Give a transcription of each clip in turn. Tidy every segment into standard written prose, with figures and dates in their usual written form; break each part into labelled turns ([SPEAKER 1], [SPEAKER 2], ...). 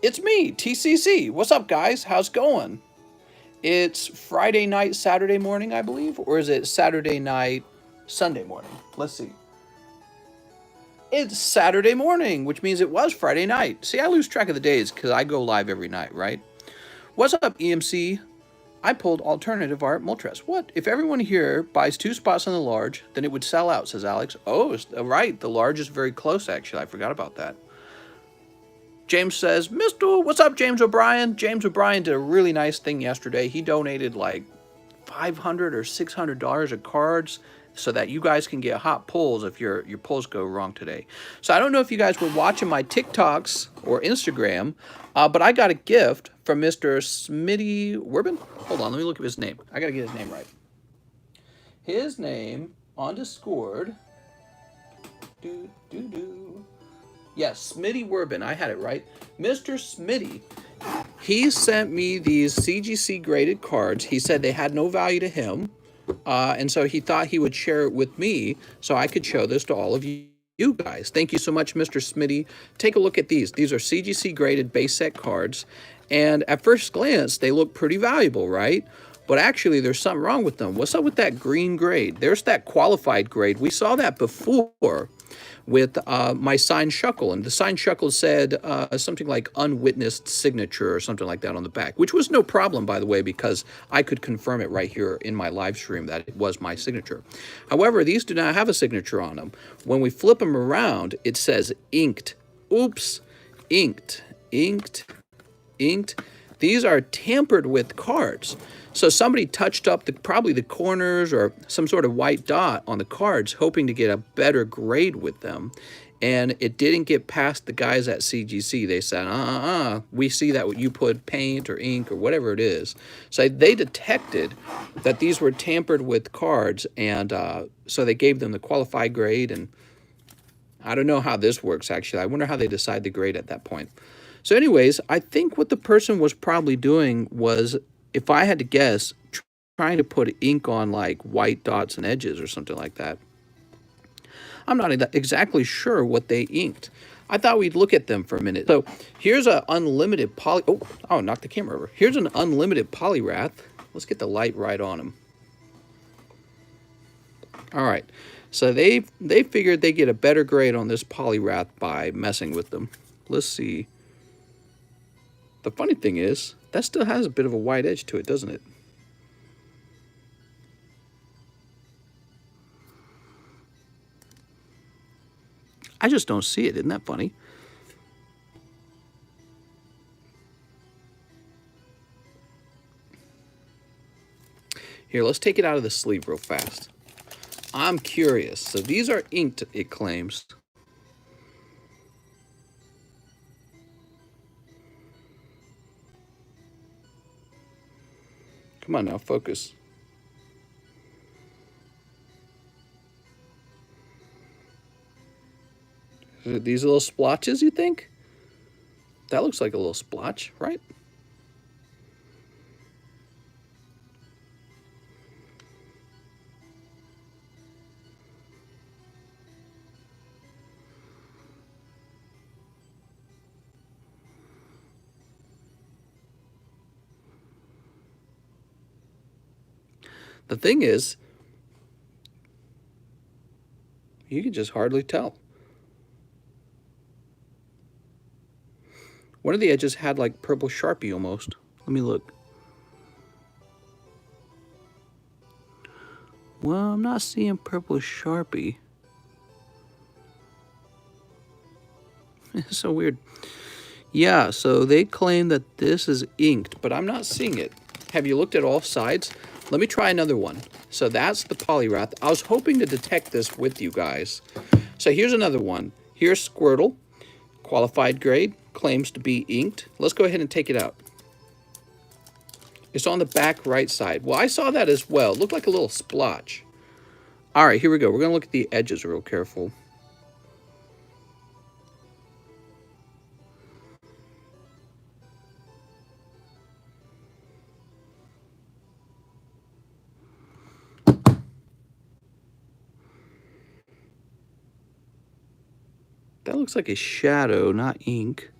[SPEAKER 1] It's me, TCC. What's up, guys? How's it going? It's Friday night, Saturday morning, I believe, or is it Saturday night, Sunday morning? Let's see. It's Saturday morning, which means it was Friday night. See, I lose track of the days because I go live every night, right? What's up, EMC? I pulled alternative art Moltres. What? If everyone here buys 2 spots on the large, then it would sell out, says Alex. Oh, right. The large is very close, actually. I forgot about that. James says, Mr. What's up, James O'Brien? James O'Brien did a really nice thing yesterday. He donated like $500 or $600 of cards so that you guys can get hot pulls if your pulls go wrong today. So I don't know if you guys were watching my TikToks or Instagram, but I got a gift from Mr. Smitty Werbin. Hold on, let me look at his name. I got to get his name right. His name on Discord. Yes, Smitty Werbin. I had it right. Mr. Smitty. He sent me these CGC graded cards. He said they had no value to him. And so he thought he would share it with me so I could show this to all of you guys. Thank you so much, Mr. Smitty. Take a look at these. These are CGC graded base set cards. And at first glance, they look pretty valuable, right? But actually, there's something wrong with them. What's up with that green grade? There's that qualified grade. We saw that before with my signed shuckle, and the signed shuckle said something like unwitnessed signature or something like that on the back, which was no problem, by the way, because I could confirm it right here in my live stream that it was my signature. However, these do not have a signature on them. When we flip them around, it says inked. Oops, inked, inked, inked. These are tampered with cards. So somebody touched up probably the corners or some sort of white dot on the cards, hoping to get a better grade with them. And it didn't get past the guys at CGC. They said, we see that you put paint or ink or whatever it is. So they detected that these were tampered with cards, and so they gave them the qualified grade. And I don't know how this works, actually. I wonder how they decide the grade at that point. So anyways, I think what the person was probably doing was, if I had to guess, trying to put ink on like white dots and edges or something like that. I'm not exactly sure what they inked. I thought we'd look at them for a minute. So here's an unlimited poly... Oh, knocked the camera over. Here's an unlimited polyrath. Let's get the light right on them. All right. So they figured they get a better grade on this polyrath by messing with them. Let's see. The funny thing is, that still has a bit of a white edge to it, doesn't it? I just don't see it. Isn't that funny? Here, let's take it out of the sleeve real fast. I'm curious. So these are inked, it claims. Come on now, focus. These little splotches, you think? That looks like a little splotch, right? The thing is, you can just hardly tell. One of the edges had like purple Sharpie almost. Let me look. Well, I'm not seeing purple Sharpie. It's so weird. Yeah, so they claim that this is inked, but I'm not seeing it. Have you looked at all sides? Let me try another one. So that's the polyrath. I was hoping to detect this with you guys. So here's another one. Here's Squirtle. Qualified grade. Claims to be inked. Let's go ahead and take it out. It's on the back right side. Well, I saw that as well. It looked like a little splotch. All right, here we go. We're going to look at the edges real careful. That looks like a shadow, not ink.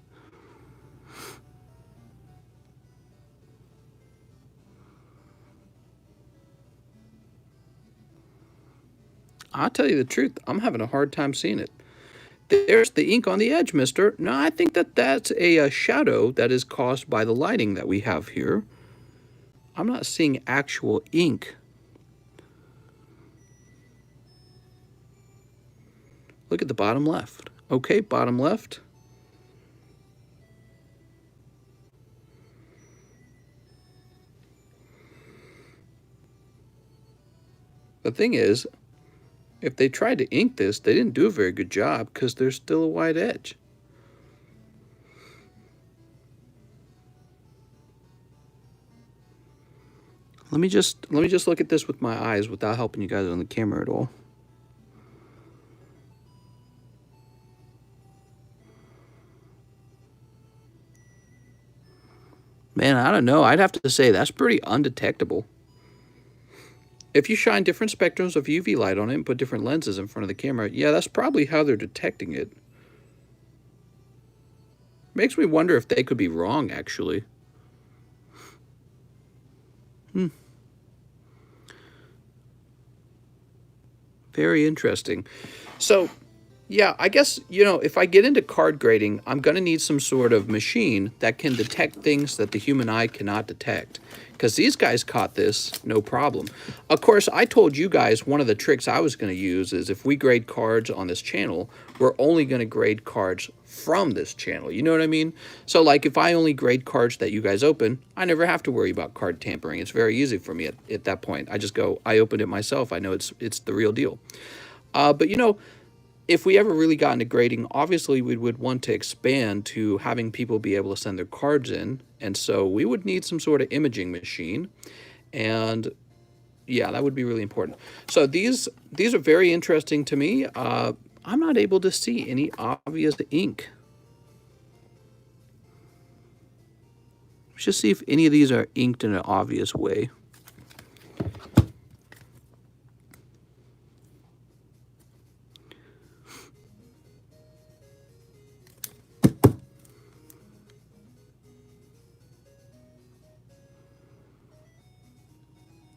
[SPEAKER 1] I'll tell you the truth, I'm having a hard time seeing it. There's the ink on the edge, mister. No, I think that that's a shadow that is caused by the lighting that we have here. I'm not seeing actual ink. Look at the bottom left. Okay, bottom left. The thing is, if they tried to ink this, they didn't do a very good job because there's still a white edge. Let me just look at this with my eyes without helping you guys on the camera at all. Man, I don't know. I'd have to say that's pretty undetectable. If you shine different spectrums of UV light on it and put different lenses in front of the camera, yeah, that's probably how they're detecting it. Makes me wonder if they could be wrong, actually. Very interesting. So, yeah, I guess, you know, if I get into card grading, I'm going to need some sort of machine that can detect things that the human eye cannot detect. Because these guys caught this, no problem. Of course, I told you guys one of the tricks I was going to use is if we grade cards on this channel, we're only going to grade cards from this channel. You know what I mean? So, like, if I only grade cards that you guys open, I never have to worry about card tampering. It's very easy for me at that point. I just go, I opened it myself. I know it's the real deal. But, you know, if we ever really got into grading, obviously we would want to expand to having people be able to send their cards in. And so we would need some sort of imaging machine. And yeah, that would be really important. So these are very interesting to me. I'm not able to see any obvious ink. Let's just see if any of these are inked in an obvious way.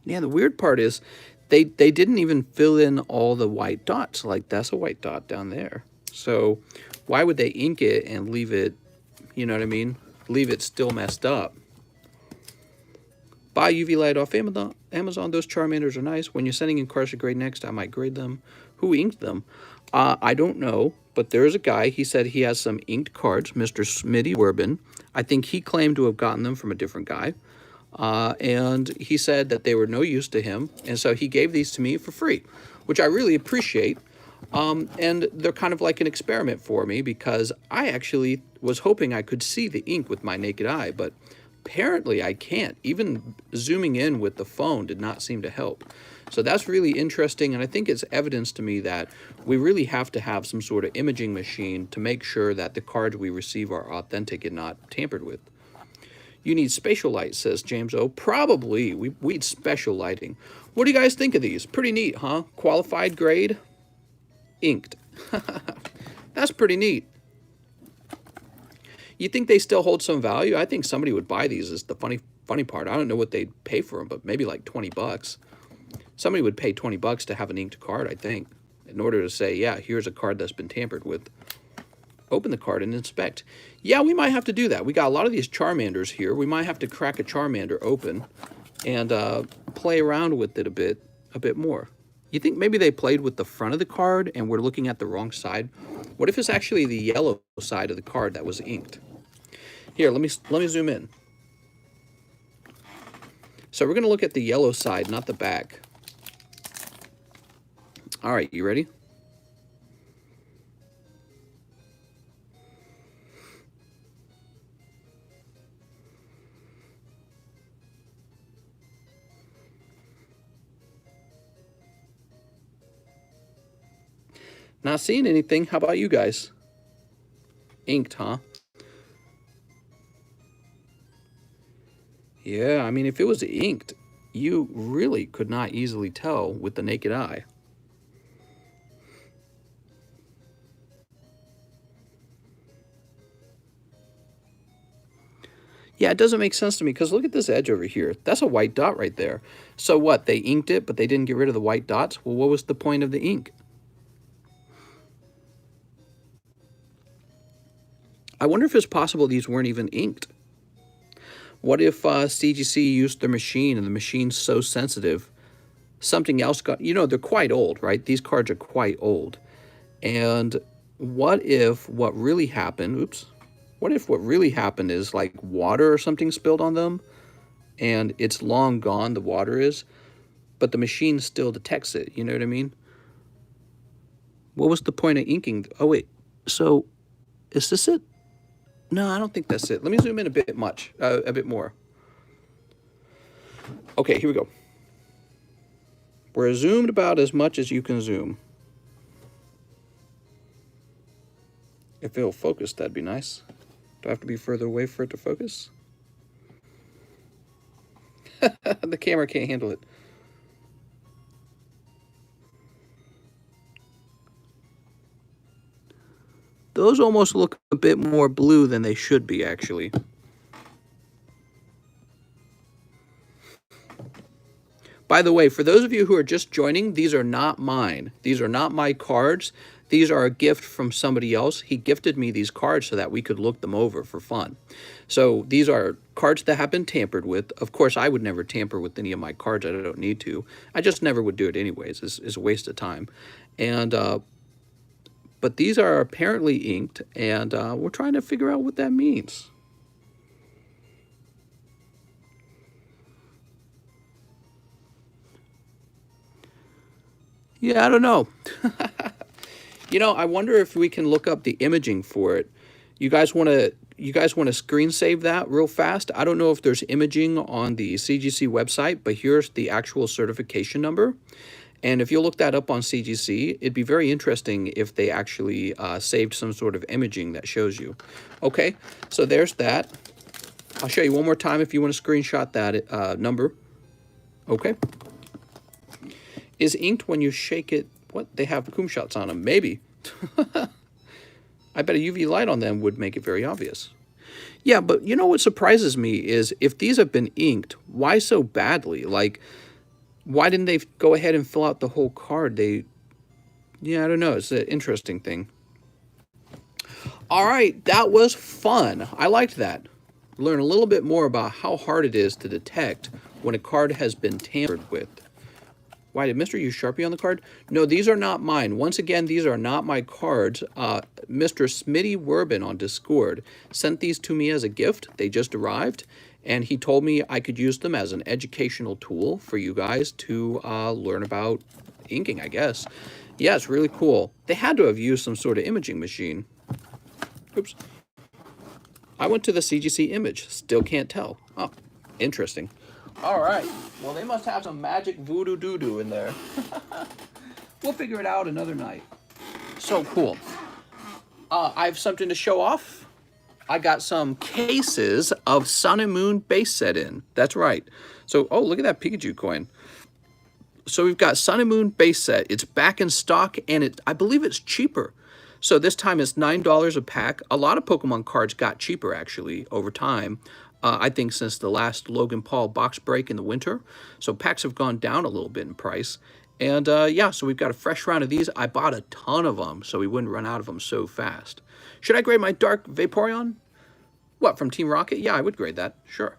[SPEAKER 1] Yeah, the weird part is they didn't even fill in all the white dots. Like, that's a white dot down there. So why would they ink it and leave it, you know what I mean? Leave it still messed up. Buy UV light off Amazon. Those Charmanders are nice. When you're sending in cards to grade next, I might grade them. Who inked them? I don't know, but there's a guy. He said he has some inked cards, Mr. Smitty Werbin. I think he claimed to have gotten them from a different guy. And he said that they were no use to him, and so he gave these to me for free, which I really appreciate. And they're kind of like an experiment for me because I actually was hoping I could see the ink with my naked eye, but apparently I can't. Even zooming in with the phone did not seem to help. So that's really interesting, and I think it's evidence to me that we really have to have some sort of imaging machine to make sure that the cards we receive are authentic and not tampered with. You need spatial light, says James O. Probably. We need special lighting. What do you guys think of these? Pretty neat, huh? Qualified grade, inked. That's pretty neat. You think they still hold some value? I think somebody would buy these is the funny part. I don't know what they'd pay for them, but maybe like 20 bucks. Somebody would pay 20 bucks to have an inked card, I think, in order to say, yeah, here's a card that's been tampered with. Open the card and inspect. Yeah, we might have to do that. We got a lot of these Charmanders here. We might have to crack a Charmander open and play around with it a bit more. You think maybe they played with the front of the card and we're looking at the wrong side? What if it's actually the yellow side of the card that was inked? Here, let me zoom in. So we're going to look at the yellow side, not the back. All right, you ready? Not seeing anything. How about you guys? Inked, huh? Yeah, I mean, if it was inked, you really could not easily tell with the naked eye. Yeah, it doesn't make sense to me because look at this edge over here. That's a white dot right there. So what? They inked it, but they didn't get rid of the white dots? Well, what was the point of the ink? I wonder if it's possible these weren't even inked. What if CGC used their machine and the machine's so sensitive, something else got, you know, they're quite old, right? These cards are quite old. And what if what really happened, oops, what if what really happened is like water or something spilled on them and it's long gone, the water is, but the machine still detects it, you know what I mean? What was the point of inking? Oh, wait, so is this it? No, I don't think that's it. Let me zoom in a bit more. Okay, here we go. We're zoomed about as much as you can zoom. If it'll focus, that'd be nice. Do I have to be further away for it to focus? The camera can't handle it. Those almost look a bit more blue than they should be, actually. By the way, for those of you who are just joining, these are not mine. These are not my cards. These are a gift from somebody else. He gifted me these cards so that we could look them over for fun. So these are cards that have been tampered with. Of course, I would never tamper with any of my cards. I don't need to. I just never would do it anyways. It's a waste of time. And but these are apparently inked, and we're trying to figure out what that means. Yeah, I don't know. You know, I wonder if we can look up the imaging for it. You guys want to screen save that real fast? I don't know if there's imaging on the CGC website, but here's the actual certification number. And if you look that up on CGC, it'd be very interesting if they actually saved some sort of imaging that shows you. Okay, so there's that. I'll show you one more time if you want to screenshot that number. Okay. Is inked when you shake it. What? They have coom shots on them. Maybe. I bet a UV light on them would make it very obvious. Yeah, but you know what surprises me is if these have been inked, why so badly? Like, why didn't they go ahead and fill out the whole card? Yeah, I don't know. It's an interesting thing. All right, that was fun. I liked that. Learn a little bit more about how hard it is to detect when a card has been tampered with. Why did Mr. use Sharpie on the card? No, these are not mine. Once again, these are not my cards. Mr. Smitty Werbin on Discord sent these to me as a gift. They just arrived, and he told me I could use them as an educational tool for you guys to learn about inking, I guess. Yeah, it's really cool. They had to have used some sort of imaging machine. Oops. I went to the CGC image. Still can't tell. Oh, interesting. All right. Well, they must have some magic voodoo doo-doo in there. We'll figure it out another night. So cool. I have something to show off. I got some cases of Sun and Moon base set in. That's right. So, oh, look at that Pikachu coin. So we've got Sun and Moon base set. It's back in stock, and I believe it's cheaper. So this time it's $9 a pack. A lot of Pokemon cards got cheaper, actually, over time. I think since the last Logan Paul box break in the winter. So packs have gone down a little bit in price. And yeah, so we've got a fresh round of these. I bought a ton of them so we wouldn't run out of them so fast. Should I grade my Dark Vaporeon? What, from Team Rocket? Yeah, I would grade that, sure.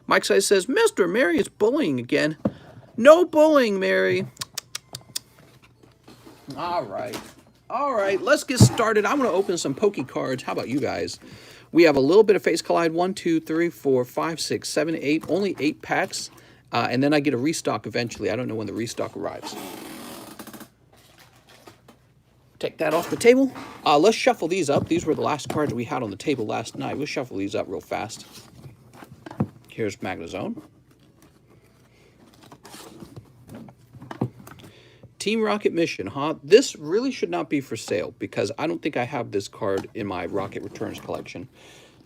[SPEAKER 1] Mike Size says, Mr. Mary is bullying again. No bullying, Mary. All right, let's get started. I'm going to open some Poke cards. How about you guys? We have a little bit of Face Collide. 1, 2, 3, 4, 5, 6, 7, 8. Only 8 packs. And then I get a restock eventually. I don't know when the restock arrives. Take that off the table. Let's shuffle these up. These were the last cards we had on the table last night. We'll shuffle these up real fast. Here's Magnezone. Team Rocket Mission, huh? This really should not be for sale because I don't think I have this card in my Rocket Returns collection.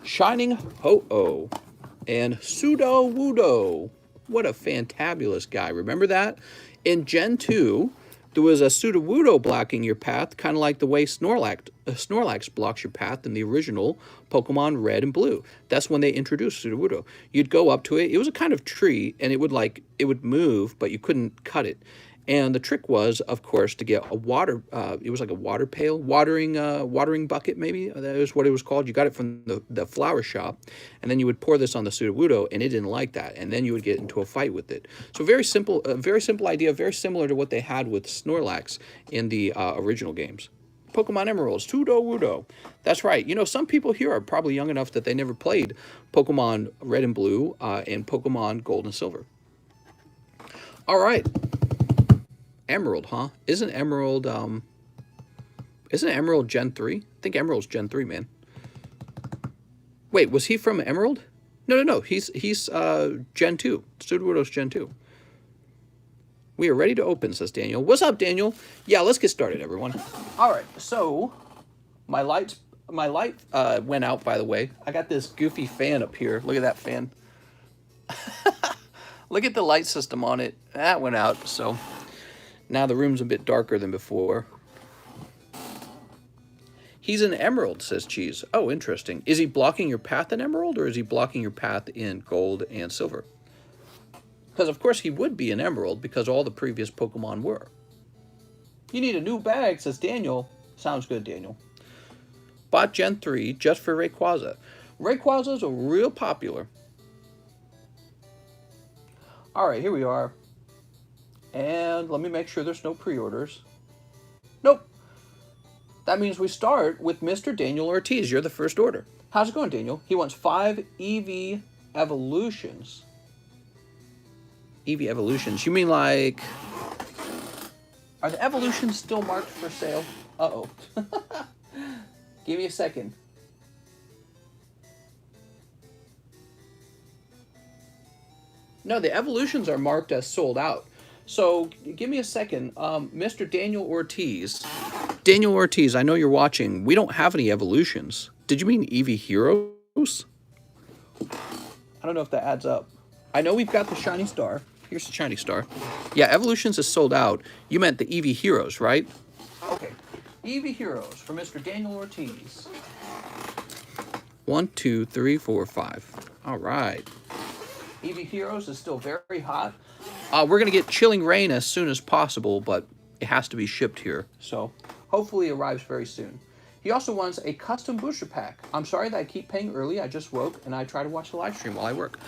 [SPEAKER 1] Shining Ho-Oh and Pseudo Wudo. What a fantabulous guy. Remember that? In Gen 2, There was a Sudowoodo blocking your path, kind of like the way Snorlax blocks your path in the original Pokemon Red and Blue. That's when they introduced Sudowoodo. You'd go up to it. It was a kind of tree, and it would move, but you couldn't cut it. And the trick was, of course, to get a water, it was like a water pail, watering bucket maybe, that was what it was called. You got it from the flower shop, and then you would pour this on the Sudowoodo, and it didn't like that, and then you would get into a fight with it. So very simple idea, very similar to what they had with Snorlax in the original games. Pokemon Emeralds, Sudowoodo. That's right. You know, some people here are probably young enough that they never played Pokemon Red and Blue and Pokemon Gold and Silver. All right. Emerald, huh? Isn't Emerald Gen 3? I think Emerald's Gen 3, man. Wait, was he from Emerald? No. He's Gen 2. Sudowoodo's Gen 2. We are ready to open, says Daniel. What's up, Daniel? Yeah, let's get started, everyone. All right, so my light went out, by the way. I got this goofy fan up here. Look at that fan. Look at the light system on it. That went out, so now the room's a bit darker than before. He's an Emerald, says Cheese. Oh, interesting. Is he blocking your path in Emerald, or is he blocking your path in Gold and Silver? Because, of course, he would be an Emerald, because all the previous Pokemon were. You need a new bag, says Daniel. Sounds good, Daniel. Bought Gen 3 just for Rayquaza. Rayquazas are real popular. All right, here we are. And let me make sure there's no pre-orders. Nope. That means we start with Mr. Daniel Ortiz. You're the first order. How's it going, Daniel? He wants 5 EV Evolutions. EV Evolutions. You mean like... Are the Evolutions still marked for sale? Uh-oh. Give me a second. No, the Evolutions are marked as sold out. So, give me a second. Mr. Daniel Ortiz. Daniel Ortiz, I know you're watching. We don't have any Evolutions. Did you mean Eevee Heroes? I don't know if that adds up. I know we've got the Shiny Star. Here's the Shiny Star. Yeah, Evolutions is sold out. You meant the Eevee Heroes, right? Okay. Eevee Heroes for Mr. Daniel Ortiz. 1, 2, 3, 4, 5. All right. Eevee Heroes is still very hot. We're going to get Chilling Rain as soon as possible, but it has to be shipped here. So hopefully it arrives very soon. He also wants a custom booster pack. I'm sorry that I keep paying early. I just woke and I try to watch the live stream while I work.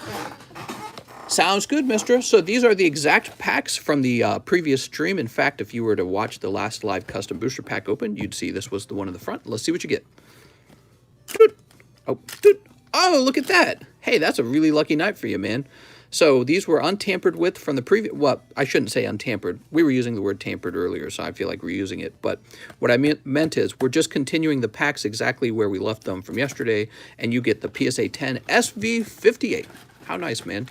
[SPEAKER 1] Sounds good, mister. So these are the exact packs from the previous stream. In fact, if you were to watch the last live custom booster pack open, you'd see this was the one in the front. Let's see what you get. Oh, look at that. Hey, that's a really lucky night for you, man. So these were untampered with from the previous... Well, I shouldn't say untampered. We were using the word tampered earlier, so I feel like we're using it. But what I meant is we're just continuing the packs exactly where we left them from yesterday, and you get the PSA 10 SV58. How nice, man.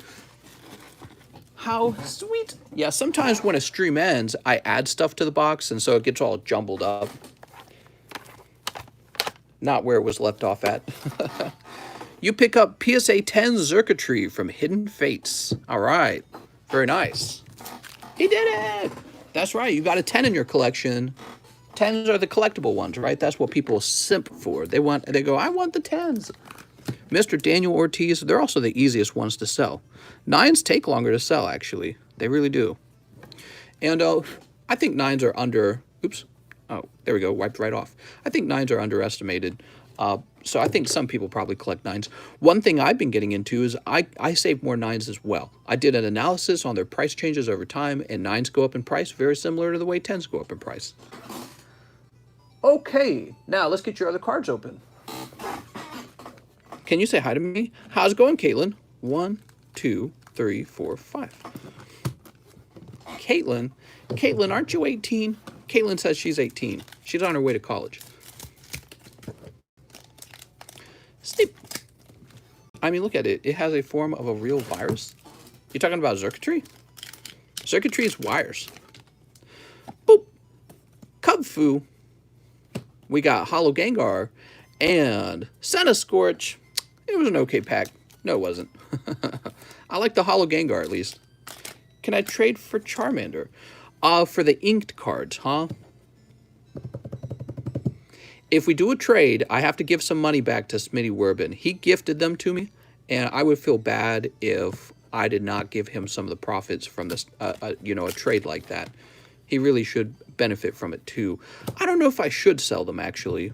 [SPEAKER 1] How sweet. Yeah, sometimes when a stream ends, I add stuff to the box, and so it gets all jumbled up. Not where it was left off at. You pick up PSA 10 Xurkitree from Hidden Fates. All right. Very nice. He did it. That's right. You got a 10 in your collection. 10s are the collectible ones, right? That's what people simp for. They go, I want the 10s. Mr. Daniel Ortiz, they're also the easiest ones to sell. 9s take longer to sell, actually. They really do. And I think 9s are under... Oops. Oh, there we go. Wiped right off. I think 9s are underestimated. So I think some people probably collect 9s. One thing I've been getting into is I save more 9s as well. I did an analysis on their price changes over time, and 9s go up in price, very similar to the way 10s go up in price. Okay, now let's get your other cards open. Can you say hi to me? How's it going, Caitlin? 1, 2, 3, 4, 5. Caitlin, aren't you 18? Caitlin says she's 18. She's on her way to college. Snip. I mean, look at it. It has a form of a real virus. You talking about Xurkitree? Xurkitree is wires. Boop. Cubfu. We got Hollow Gengar and Centiskorch. It was an okay pack. No, it wasn't. I like the Hollow Gengar at least. Can I trade for Charmander? For the inked cards, huh? If we do a trade, I have to give some money back to Smitty Werbin. He gifted them to me, and I would feel bad if I did not give him some of the profits from this, you know, a trade like that. He really should benefit from it too. I don't know if I should sell them, actually.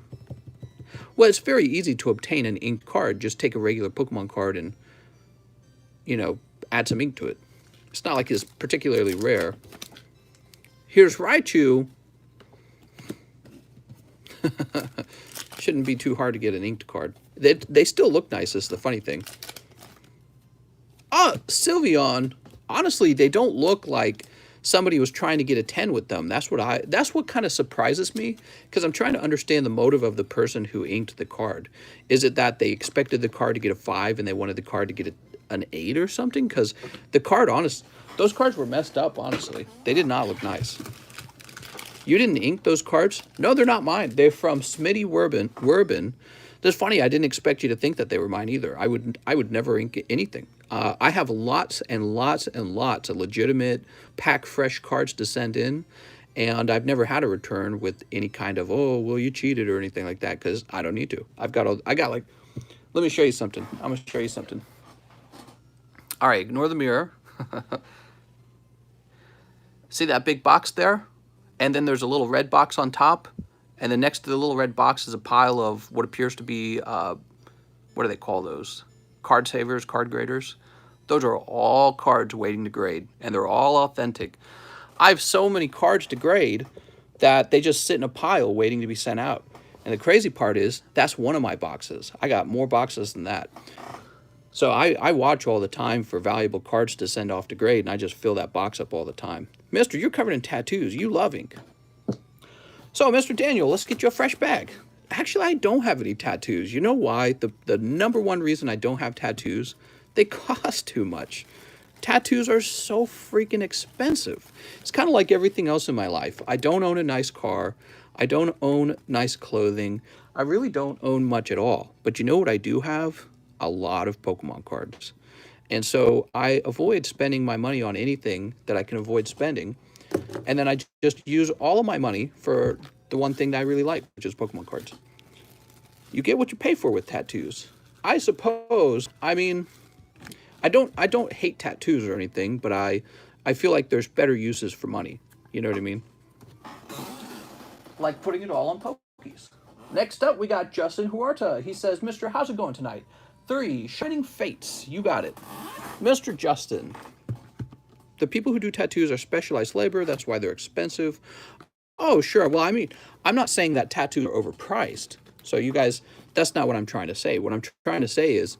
[SPEAKER 1] Well, it's very easy to obtain an inked card. Just take a regular Pokemon card and, you know, add some ink to it. It's not like it's particularly rare. Here's Raichu. Shouldn't be too hard to get an inked card. They still look nice, is the funny thing. Oh, Sylveon. Honestly, they don't look like somebody was trying to get a 10 with them. That's what kind of surprises me, because I'm trying to understand the motive of the person who inked the card. Is it that they expected the card to get a 5 and they wanted the card to get an 8 or something? Because the card, those cards were messed up, honestly. They did not look nice. You didn't ink those cards? No, they're not mine. They're from Smitty Werbin. That's funny. I didn't expect you to think that they were mine either. I would never ink anything. I have lots and lots and lots of legitimate pack fresh cards to send in, and I've never had a return with any kind of, oh, well, you cheated or anything like that, because I don't need to. I got like, let me show you something. I'm gonna show you something. All right, ignore the mirror. See that big box there? And then there's a little red box on top, and then next to the little red box is a pile of what appears to be, what do they call those? Card savers, card graders. Those are all cards waiting to grade, and they're all authentic. I have so many cards to grade that they just sit in a pile waiting to be sent out. And the crazy part is, that's one of my boxes. I got more boxes than that. So I watch all the time for valuable cards to send off to grade, and I just fill that box up all the time. Mister, you're covered in tattoos. You love ink. So, Mr. Daniel, let's get you a fresh bag. Actually, I don't have any tattoos. You know why? The number one reason I don't have tattoos, they cost too much. Tattoos are so freaking expensive. It's kind of like everything else in my life. I don't own a nice car. I don't own nice clothing. I really don't own much at all. But you know what I do have? A lot of Pokemon cards. And so I avoid spending my money on anything that I can avoid spending. And then I just use all of my money for the one thing that I really like, which is Pokemon cards. You get what you pay for with tattoos. I suppose, I mean, I don't hate tattoos or anything, but I feel like there's better uses for money. You know what I mean? Like putting it all on Pokies. Next up, we got Justin Huerta. He says, Mr. How's it going tonight? 3 Shining Fates. You got it. Mr. Justin. The people who do tattoos are specialized labor. That's why they're expensive. Oh, sure. Well, I mean, I'm not saying that tattoos are overpriced. So you guys, that's not what I'm trying to say. What I'm trying to say is,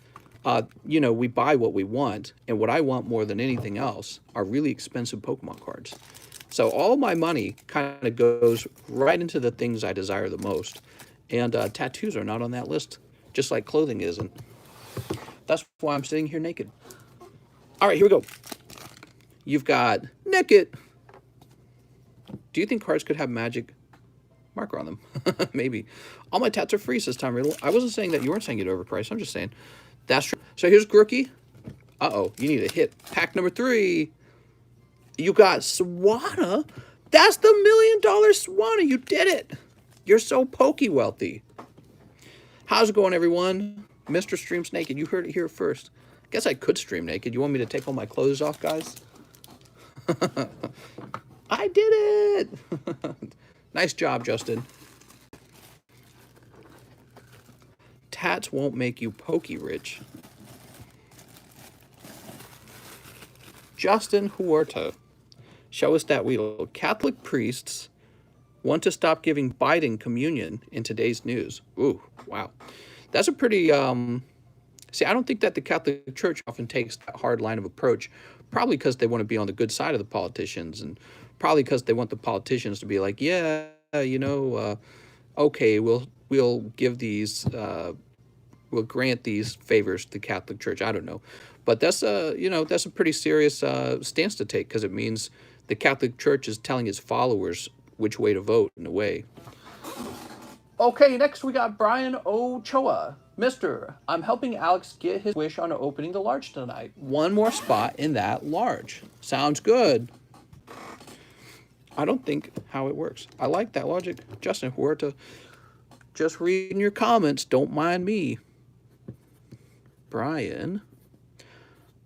[SPEAKER 1] you know, we buy what we want. And what I want more than anything else are really expensive Pokemon cards. So all my money kind of goes right into the things I desire the most. And tattoos are not on that list, just like clothing isn't. That's why I'm sitting here naked. All right, here we go. You've got naked. Do you think cards could have magic marker on them? Maybe. All my tats are free, says Tom Riddle. I wasn't saying that. You weren't saying it overpriced. I'm just saying. That's true. So here's Grookey. Uh-oh. You need a hit. Pack number 3. You got Swanna. That's the $1 million Swanna. You did it. You're so pokey wealthy. How's it going, everyone? Mr. Streams Naked. You heard it here first. Guess I could stream naked. You want me to take all my clothes off, guys? I did it. Nice job, Justin. Tats won't make you pokey rich. Justin Huerta. Show us that wheel. Catholic priests want to stop giving Biden communion in today's news. Ooh, wow. That's a pretty, see, I don't think that the Catholic Church often takes that hard line of approach, probably because they want to be on the good side of the politicians, and probably because they want the politicians to be like, yeah, you know, okay, we'll give these, we'll grant these favors to the Catholic Church. I don't know. But that's you know, that's a pretty serious stance to take, because it means the Catholic Church is telling its followers which way to vote, in a way. Okay, next we got Brian Ochoa. Mister, I'm helping Alex get his wish on opening the large tonight. One more spot in that large. Sounds good. I don't think how it works. I like that logic. Justin Huerta, just reading your comments. Don't mind me. Brian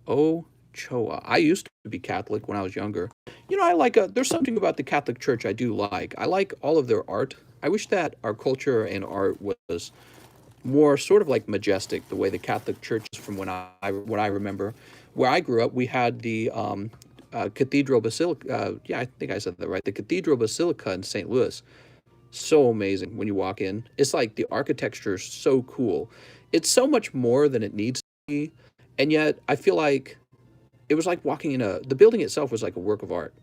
[SPEAKER 1] Ochoa. I used to be Catholic when I was younger. You know, I like there's something about the Catholic Church I do like. I like all of their art. I wish that our culture and art was more sort of like majestic, the way the Catholic Church is from when I remember. Where I grew up, we had the Cathedral Basilica. Yeah, I think I said that right. The Cathedral Basilica in St. Louis. So amazing when you walk in. It's like the architecture is so cool. It's so much more than it needs to be. And yet I feel like it was like walking in the building itself was like a work of art.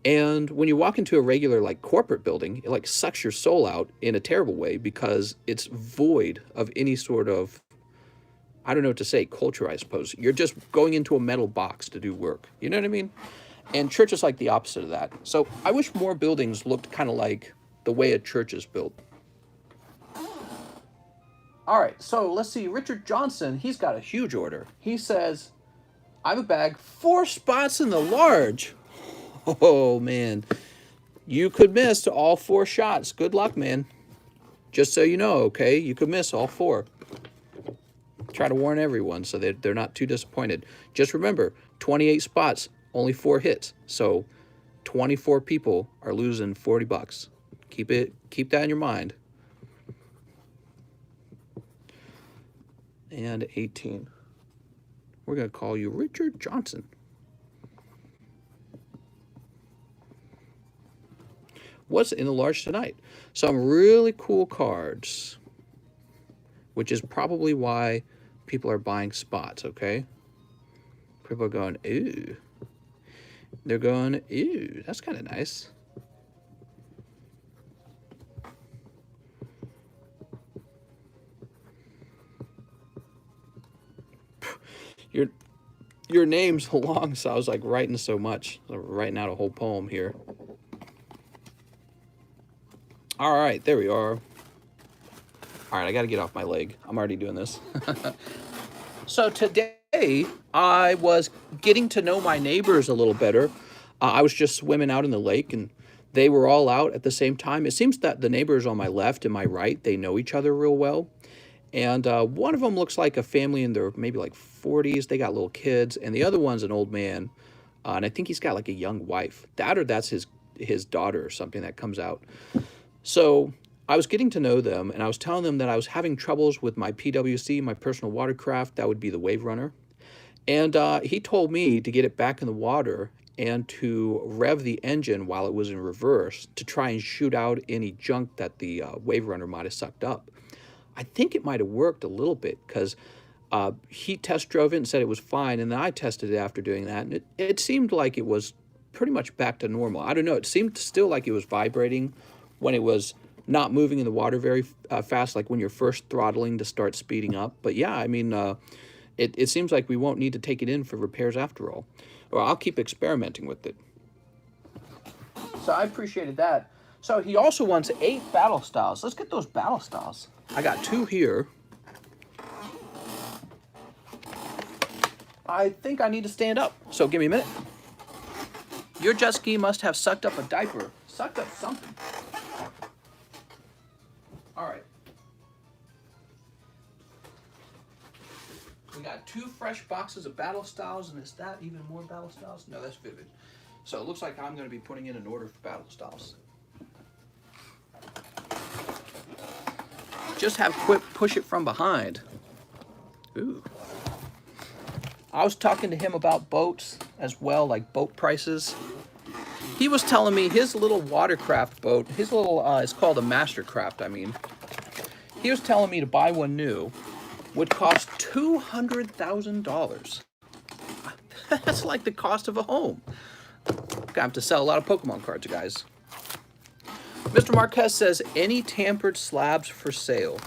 [SPEAKER 1] And when you walk into a regular like corporate building, it like sucks your soul out in a terrible way because it's void of any sort of, I don't know what to say, culture, I suppose. You're just going into a metal box to do work. You know what I mean? And church is like the opposite of that. So I wish more buildings looked kind of like the way a church is built. All right, so let's see. Richard Johnson, he's got a huge order. He says, I have a bag, 4 spots in the large. Oh, man. You could miss all 4 shots. Good luck, man. Just so you know, okay? You could miss all 4. Try to warn everyone so they're not too disappointed. Just remember, 28 spots, only 4 hits. So 24 people are losing $40. Keep that in your mind. And 18. We're going to call you Richard Johnson. What's in the large tonight? Some really cool cards, which is probably why people are buying spots, okay? People are going, ooh. They're going, ooh, that's kind of nice. Your name's long, so I was like writing so much. I'm writing out a whole poem here. All right, there we are. All right, I got to get off my leg. I'm already doing this. So today, I was getting to know my neighbors a little better. I was just swimming out in the lake, and they were all out at the same time. It seems that the neighbors on my left and my right, they know each other real well. And one of them looks like a family in their maybe like 40s. They got little kids, and the other one's an old man. And I think he's got like a young wife. That's his daughter or something that comes out. So I was getting to know them, and I was telling them that I was having troubles with my PWC, my personal watercraft. That would be the Wave Runner. And he told me to get it back in the water and to rev the engine while it was in reverse to try and shoot out any junk that the Wave Runner might have sucked up. I think it might have worked a little bit because he test drove it and said it was fine, and then I tested it after doing that, and it seemed like it was pretty much back to normal. I don't know, it seemed still like it was vibrating when it was not moving in the water very fast, like when you're first throttling to start speeding up. But yeah, I mean, it seems like we won't need to take it in for repairs after all. Or I'll keep experimenting with it. So I appreciated that. So he also wants 8 battle styles. Let's get those battle styles. I got 2 here. I think I need to stand up, so give me a minute. Your jet ski must have sucked up a diaper. Sucked up something. All right. We got 2 fresh boxes of battle styles, and is that even more battle styles? No, that's Vivid. So it looks like I'm going to be putting in an order for battle styles. Just have Quip push it from behind. Ooh. I was talking to him about boats as well, like boat prices. He was telling me his little watercraft boat, his little, it's called a Mastercraft, I mean. He was telling me to buy one new would cost $200,000. That's like the cost of a home. Gonna have to sell a lot of Pokemon cards, guys. Mr. Marquez says, any tampered slabs for sale?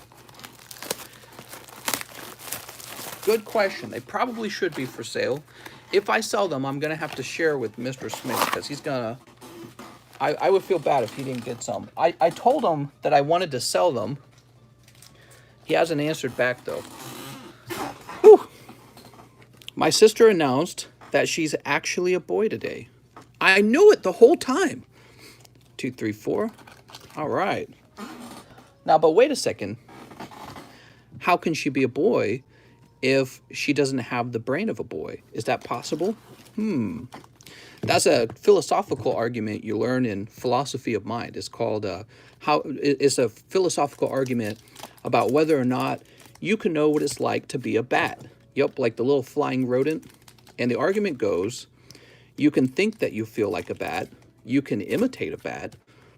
[SPEAKER 1] Good question. They probably should be for sale. If I sell them, I'm going to have to share with Mr. Smith because he's going to... I would feel bad if he didn't get some. I told him that I wanted to sell them. He hasn't answered back, though. Whew. My sister announced that she's actually a boy today. I knew it the whole time. 2, 3, 4. All right. Now, but wait a second. How can she be a boy if she doesn't have the brain of a boy? Is that possible? That's a philosophical argument you learn in philosophy of mind. It's called it's a philosophical argument about whether or not you can know what it's like to be a bat. Yep, like the little flying rodent. And the argument goes, you can think that you feel like a bat, you can imitate a bat,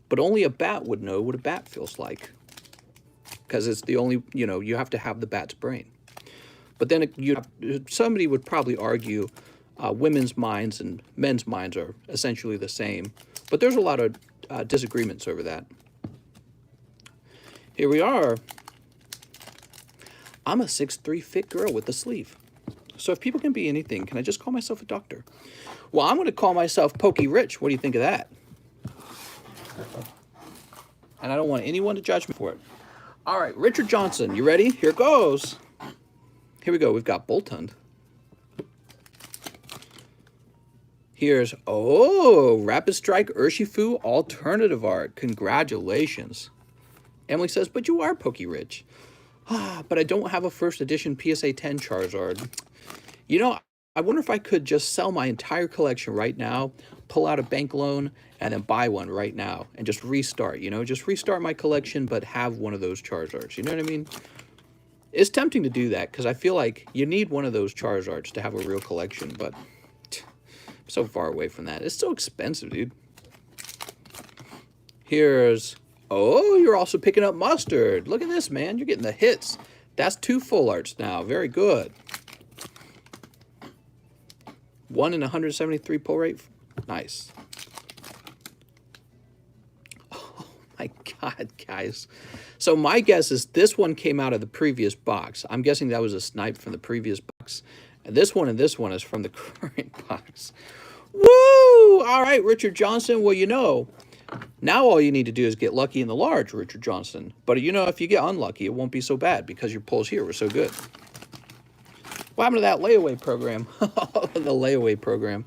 [SPEAKER 1] but only a bat would know what a bat feels like. Because it's the only, you have to have the bat's brain. But then somebody would probably argue women's minds and men's minds are essentially the same. But there's a lot of disagreements over that. Here we are. I'm a 6'3" fit girl with a sleeve. So if people can be anything, can I just call myself a doctor? Well, I'm going to call myself Pokey Rich. What do you think of that? And I don't want anyone to judge me for it. All right, Richard Johnson, you ready? Here goes. Here we go. We've got Boltund. Here's, Rapid Strike Urshifu Alternative Art. Congratulations. Emily says, but you are Pokey Rich. But I don't have a first edition PSA 10 Charizard. I wonder if I could just sell my entire collection right now, pull out a bank loan, and then buy one right now, and just restart, just restart my collection, but have one of those Charizards, you know what I mean? It's tempting to do that, because I feel like you need one of those Charizards to have a real collection, but I'm so far away from that. It's so expensive, dude. Here's, you're also picking up Mustard. Look at this, man, you're getting the hits. That's 2 full arts now, very good. 1 in 173 pull rate. Nice. Oh my God, guys. So my guess is this one came out of the previous box. I'm guessing that was a snipe from the previous box. And this one is from the current box. Woo! All right, Richard Johnson. Well, now all you need to do is get lucky in the large, Richard Johnson. But if you get unlucky, it won't be so bad because your pulls here were so good. What happened to that layaway program? The layaway program.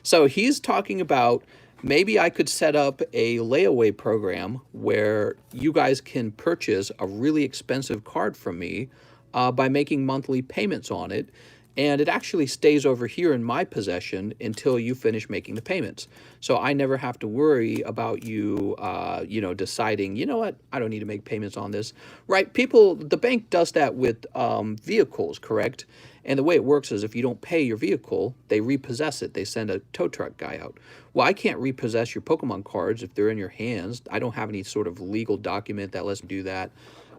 [SPEAKER 1] So he's talking about maybe I could set up a layaway program where you guys can purchase a really expensive card from me by making monthly payments on it. And it actually stays over here in my possession until you finish making the payments. So I never have to worry about you, deciding, you know what, I don't need to make payments on this. Right? The bank does that with vehicles, correct? And the way it works is if you don't pay your vehicle, they repossess it. They send a tow truck guy out. Well, I can't repossess your Pokemon cards if they're in your hands. I don't have any sort of legal document that lets me do that.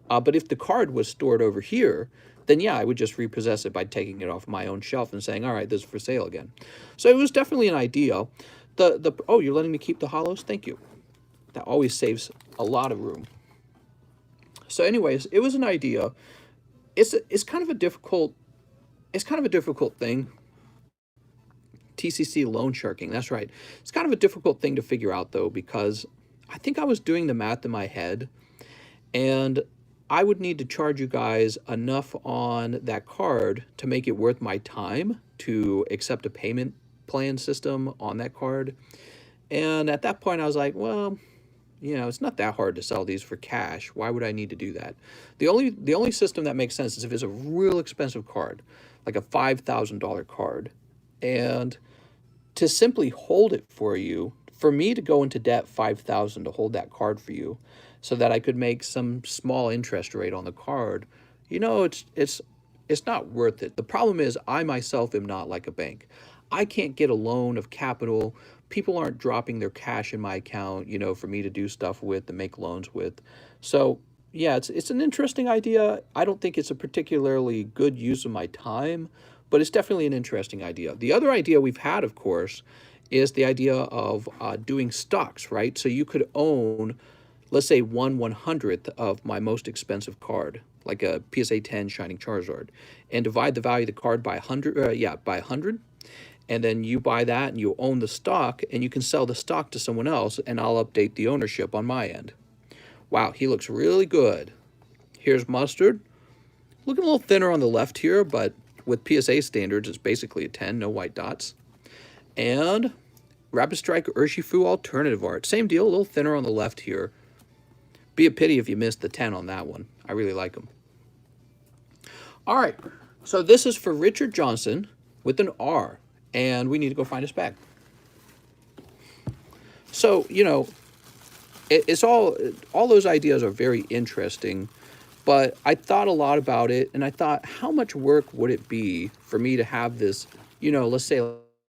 [SPEAKER 1] But if the card was stored over here, then yeah, I would just repossess it by taking it off my own shelf and saying, all right, this is for sale again. So it was definitely an idea. Oh, you're letting me keep the hollows? Thank you. That always saves a lot of room. So anyways, it was an idea. It's kind of a difficult thing. TCC loan sharking, that's right. It's kind of a difficult thing to figure out though, because I think I was doing the math in my head and I would need to charge you guys enough on that card to make it worth my time to accept a payment plan system on that card. And at that point I was like, well, it's not that hard to sell these for cash. Why would I need to do that? The only system that makes sense is if it's a real expensive card, like a $5,000 card, and to simply hold it for you, for me to go into debt $5,000 to hold that card for you, so that I could make some small interest rate on the card, it's not worth it. The problem is I myself am not like a bank. I can't get a loan of capital. People aren't dropping their cash in my account, for me to do stuff with, to make loans with. So yeah, it's an interesting idea. I don't think it's a particularly good use of my time, but it's definitely an interesting idea. The other idea we've had, of course, is the idea of doing stocks, right? So you could own, let's say, 1/100th of my most expensive card, like a PSA 10 Shining Charizard, and divide the value of the card by 100, and then you buy that and you own the stock, and you can sell the stock to someone else, and I'll update the ownership on my end. Wow, he looks really good. Here's Mustard. Looking a little thinner on the left here, but with PSA standards, it's basically a 10, no white dots. And Rapid Strike Urshifu Alternative Art. Same deal, a little thinner on the left here. Be a pity if you missed the 10 on that one. I really like them. All right, so this is for Richard Johnson with an R, and we need to go find his bag. So, you know, it's all those ideas are very interesting, but I thought a lot about it, and I thought, how much work would it be for me to have this, you know, let's say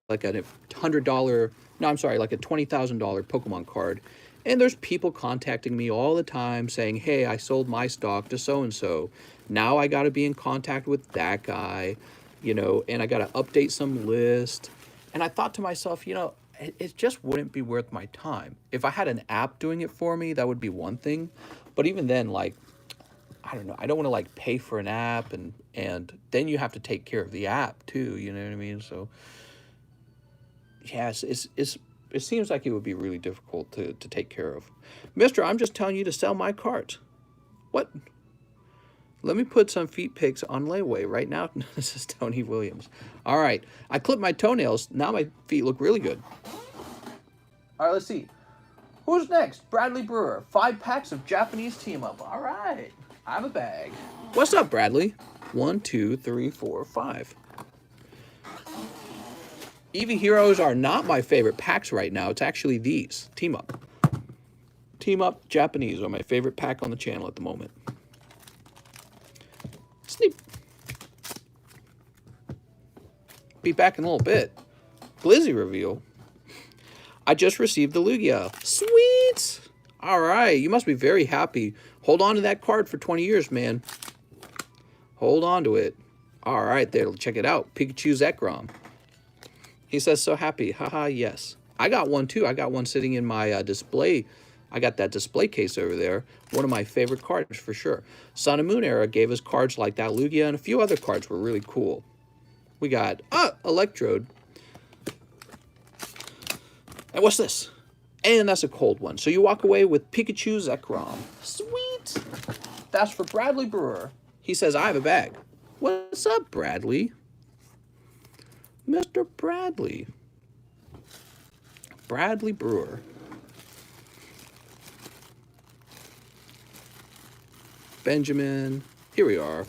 [SPEAKER 1] like a $100, no, I'm sorry, like a $20,000 Pokemon card. And there's people contacting me all the time saying, hey, I sold my stock to so-and-so. Now I got to be in contact with that guy, you know, and I got to update some list. And I thought to myself, you know, it just wouldn't be worth my time. If I had an app doing it for me, that would be one thing. But even then, like, I don't know, I don't want to like pay for an app and then you have to take care of the app too, you know what I mean? So yes, it seems like it would be really difficult to take care of. Mister, I'm just telling you to sell my cards. What? Let me put some feet pics on layaway right now. This is Tony Williams. All right. I clipped my toenails. Now my feet look really good. All right, let's see. Who's next? Bradley Brewer. 5 packs of Japanese team-up. All right. I have a bag. What's up, Bradley? 1, 2, 3, 4, 5. Eevee Heroes are not my favorite packs right now. It's actually these. Team Up. Team Up Japanese are my favorite pack on the channel at the moment. Sneak. Be back in a little bit. Blizzy reveal. I just received the Lugia. Sweet. All right. You must be very happy. Hold on to that card for 20 years, man. Hold on to it. All right. There. Check it out. Pikachu Zekrom. He says, so happy. Haha, yes. I got one too. I got one sitting in my display. I got that display case over there. One of my favorite cards for sure. Sun and Moon Era gave us cards like that Lugia, and a few other cards were really cool. We got Electrode. And what's this? And that's a cold one. So you walk away with Pikachu Zekrom. Sweet. That's for Bradley Brewer. He says, I have a bag. What's up, Bradley? Mr. Bradley. Bradley Brewer. Benjamin. Here we are.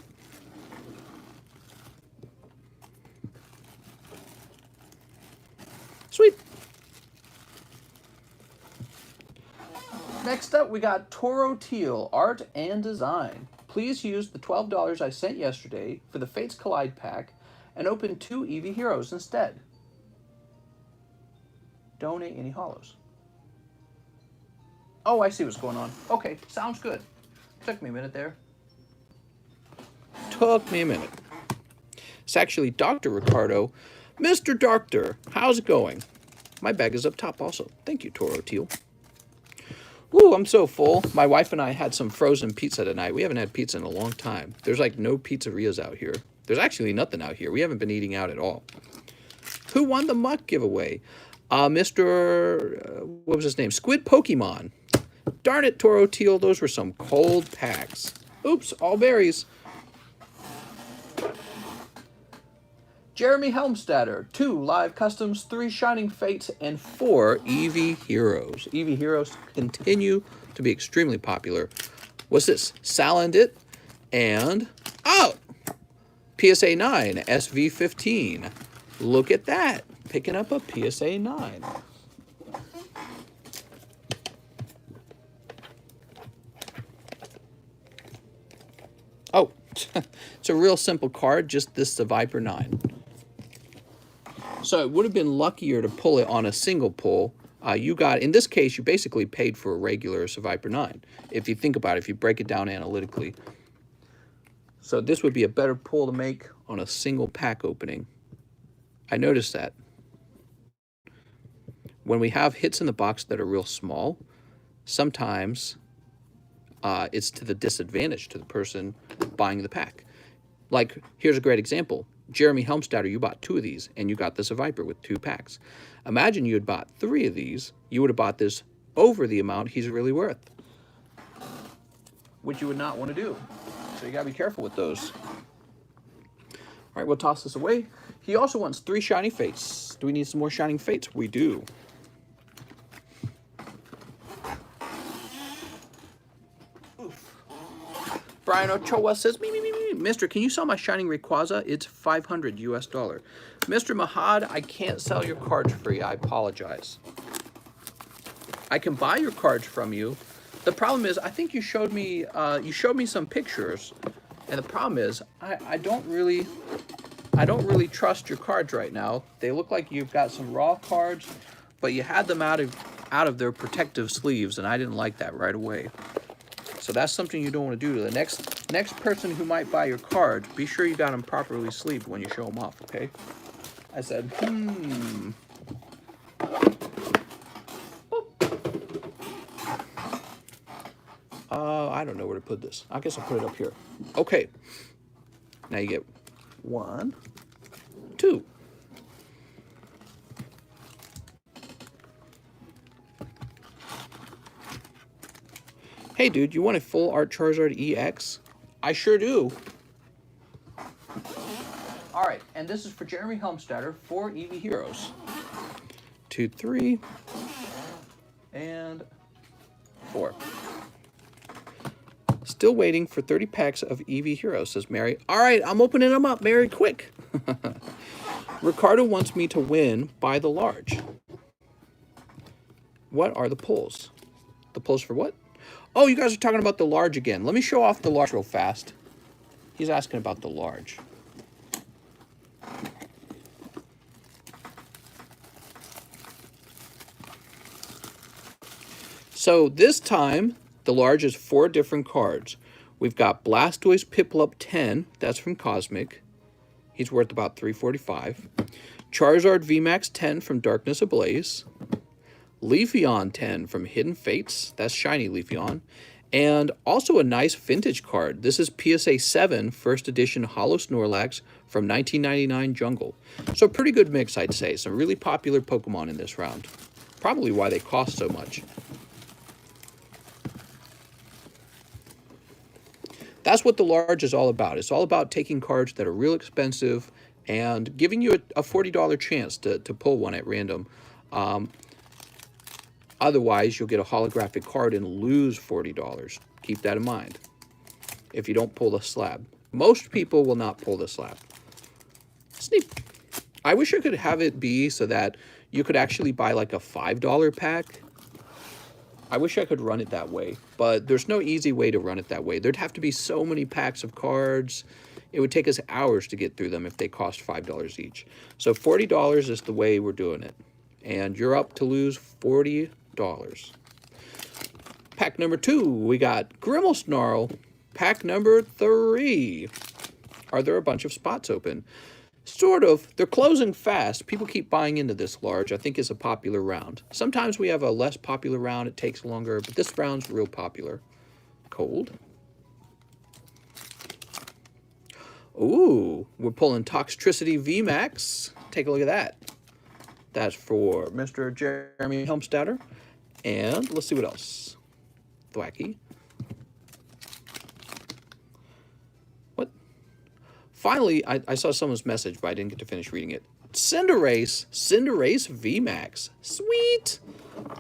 [SPEAKER 1] Sweet. Next up, we got Toro Teal, Art and Design. Please use the $12 I sent yesterday for the Fates Collide pack and open 2 Eevee Heroes instead. Donate any hollows. Oh, I see what's going on. Okay, sounds good. Took me a minute there. Took me a minute. It's actually Dr. Ricardo. Mr. Doctor, how's it going? My bag is up top also. Thank you, Toro Teal. Woo, I'm so full. My wife and I had some frozen pizza tonight. We haven't had pizza in a long time. There's like no pizzerias out here. There's actually nothing out here. We haven't been eating out at all. Who won the mutt giveaway? Mr. What was his name? Squid Pokemon. Darn it, Toro Teal. Those were some cold packs. Oops, all berries. Jeremy Helmstadter. 2 live customs, 3 Shining Fates, and 4 Eevee Heroes. Eevee Heroes continue to be extremely popular. What's this? Salandit and... oh! PSA 9, SV15. Look at that. Picking up a PSA 9. Oh, it's a real simple card, just this Viper 9. So it would have been luckier to pull it on a single pull. You got, in this case, you basically paid for a regular Viper 9. If you think about it, if you break it down analytically. So this would be a better pull to make on a single pack opening. I noticed that. When we have hits in the box that are real small, sometimes it's to the disadvantage to the person buying the pack. Like, here's a great example. Jeremy Helmstadter, you bought 2 of these, and you got this Viper with 2 packs. Imagine you had bought 3 of these. You would have bought this over the amount he's really worth, which you would not want to do. So you got to be careful with those. All right, we'll toss this away. He also wants 3 Shining Fates. Do we need some more Shining Fates? We do. Brian Ochoa says, Mister, can you sell my Shining Rayquaza? It's $500 US. Mr. Mahad, I can't sell your cards for you. I apologize. I can buy your cards from you. The problem is, I think you showed me some pictures, and the problem is, I don't really trust your cards right now. They look like you've got some raw cards, but you had them out of their protective sleeves, and I didn't like that right away. So that's something you don't want to do. To the next person who might buy your cards, be sure you got them properly sleeved when you show them off, okay? I said, I don't know where to put this. I guess I'll put it up here. Okay. Now you get 1, 2. Hey, dude, you want a full art Charizard EX? I sure do. All right, and this is for Jeremy Helmstetter for EV Heroes. 2, 3, and 4. Still waiting for 30 packs of EV Heroes, says Mary. All right, I'm opening them up, Mary, quick. Ricardo wants me to win by the large. What are the pulls? The pulls for what? Oh, you guys are talking about the large again. Let me show off the large real fast. He's asking about the large. So this time, the large is 4 different cards. We've got Blastoise Piplup 10. That's from Cosmic. He's worth about $345. Charizard VMAX 10 from Darkness Ablaze. Leafeon 10 from Hidden Fates. That's shiny Leafeon. And also a nice vintage card. This is PSA 7 first edition Holo Snorlax from 1999 Jungle. So pretty good mix, I'd say. Some really popular Pokemon in this round. Probably why they cost so much. That's what the large is all about. It's all about taking cards that are real expensive and giving you a $40 chance to pull one at random. Otherwise, you'll get a holographic card and lose $40. Keep that in mind if you don't pull the slab. Most people will not pull the slab. Sneak. I wish I could have it be so that you could actually buy like a $5 pack. I wish I could run it that way, but there's no easy way to run it that way. There'd have to be so many packs of cards. It would take us hours to get through them if they cost $5 each. So $40 is the way we're doing it. And you're up to lose $40. Pack number 2, we got Grimmelsnarl. Pack number 3. Are there a bunch of spots open? Sort of. They're closing fast. People keep buying into this large. I think it's a popular round. Sometimes we have a less popular round. It takes longer, but this round's real popular. Cold. Ooh, we're pulling Toxtricity VMAX. Take a look at that. That's for Mr. Jeremy Helmstetter. And let's see what else. Thwacky. What? Finally, I saw someone's message, but I didn't get to finish reading it. Cinderace VMAX. Sweet.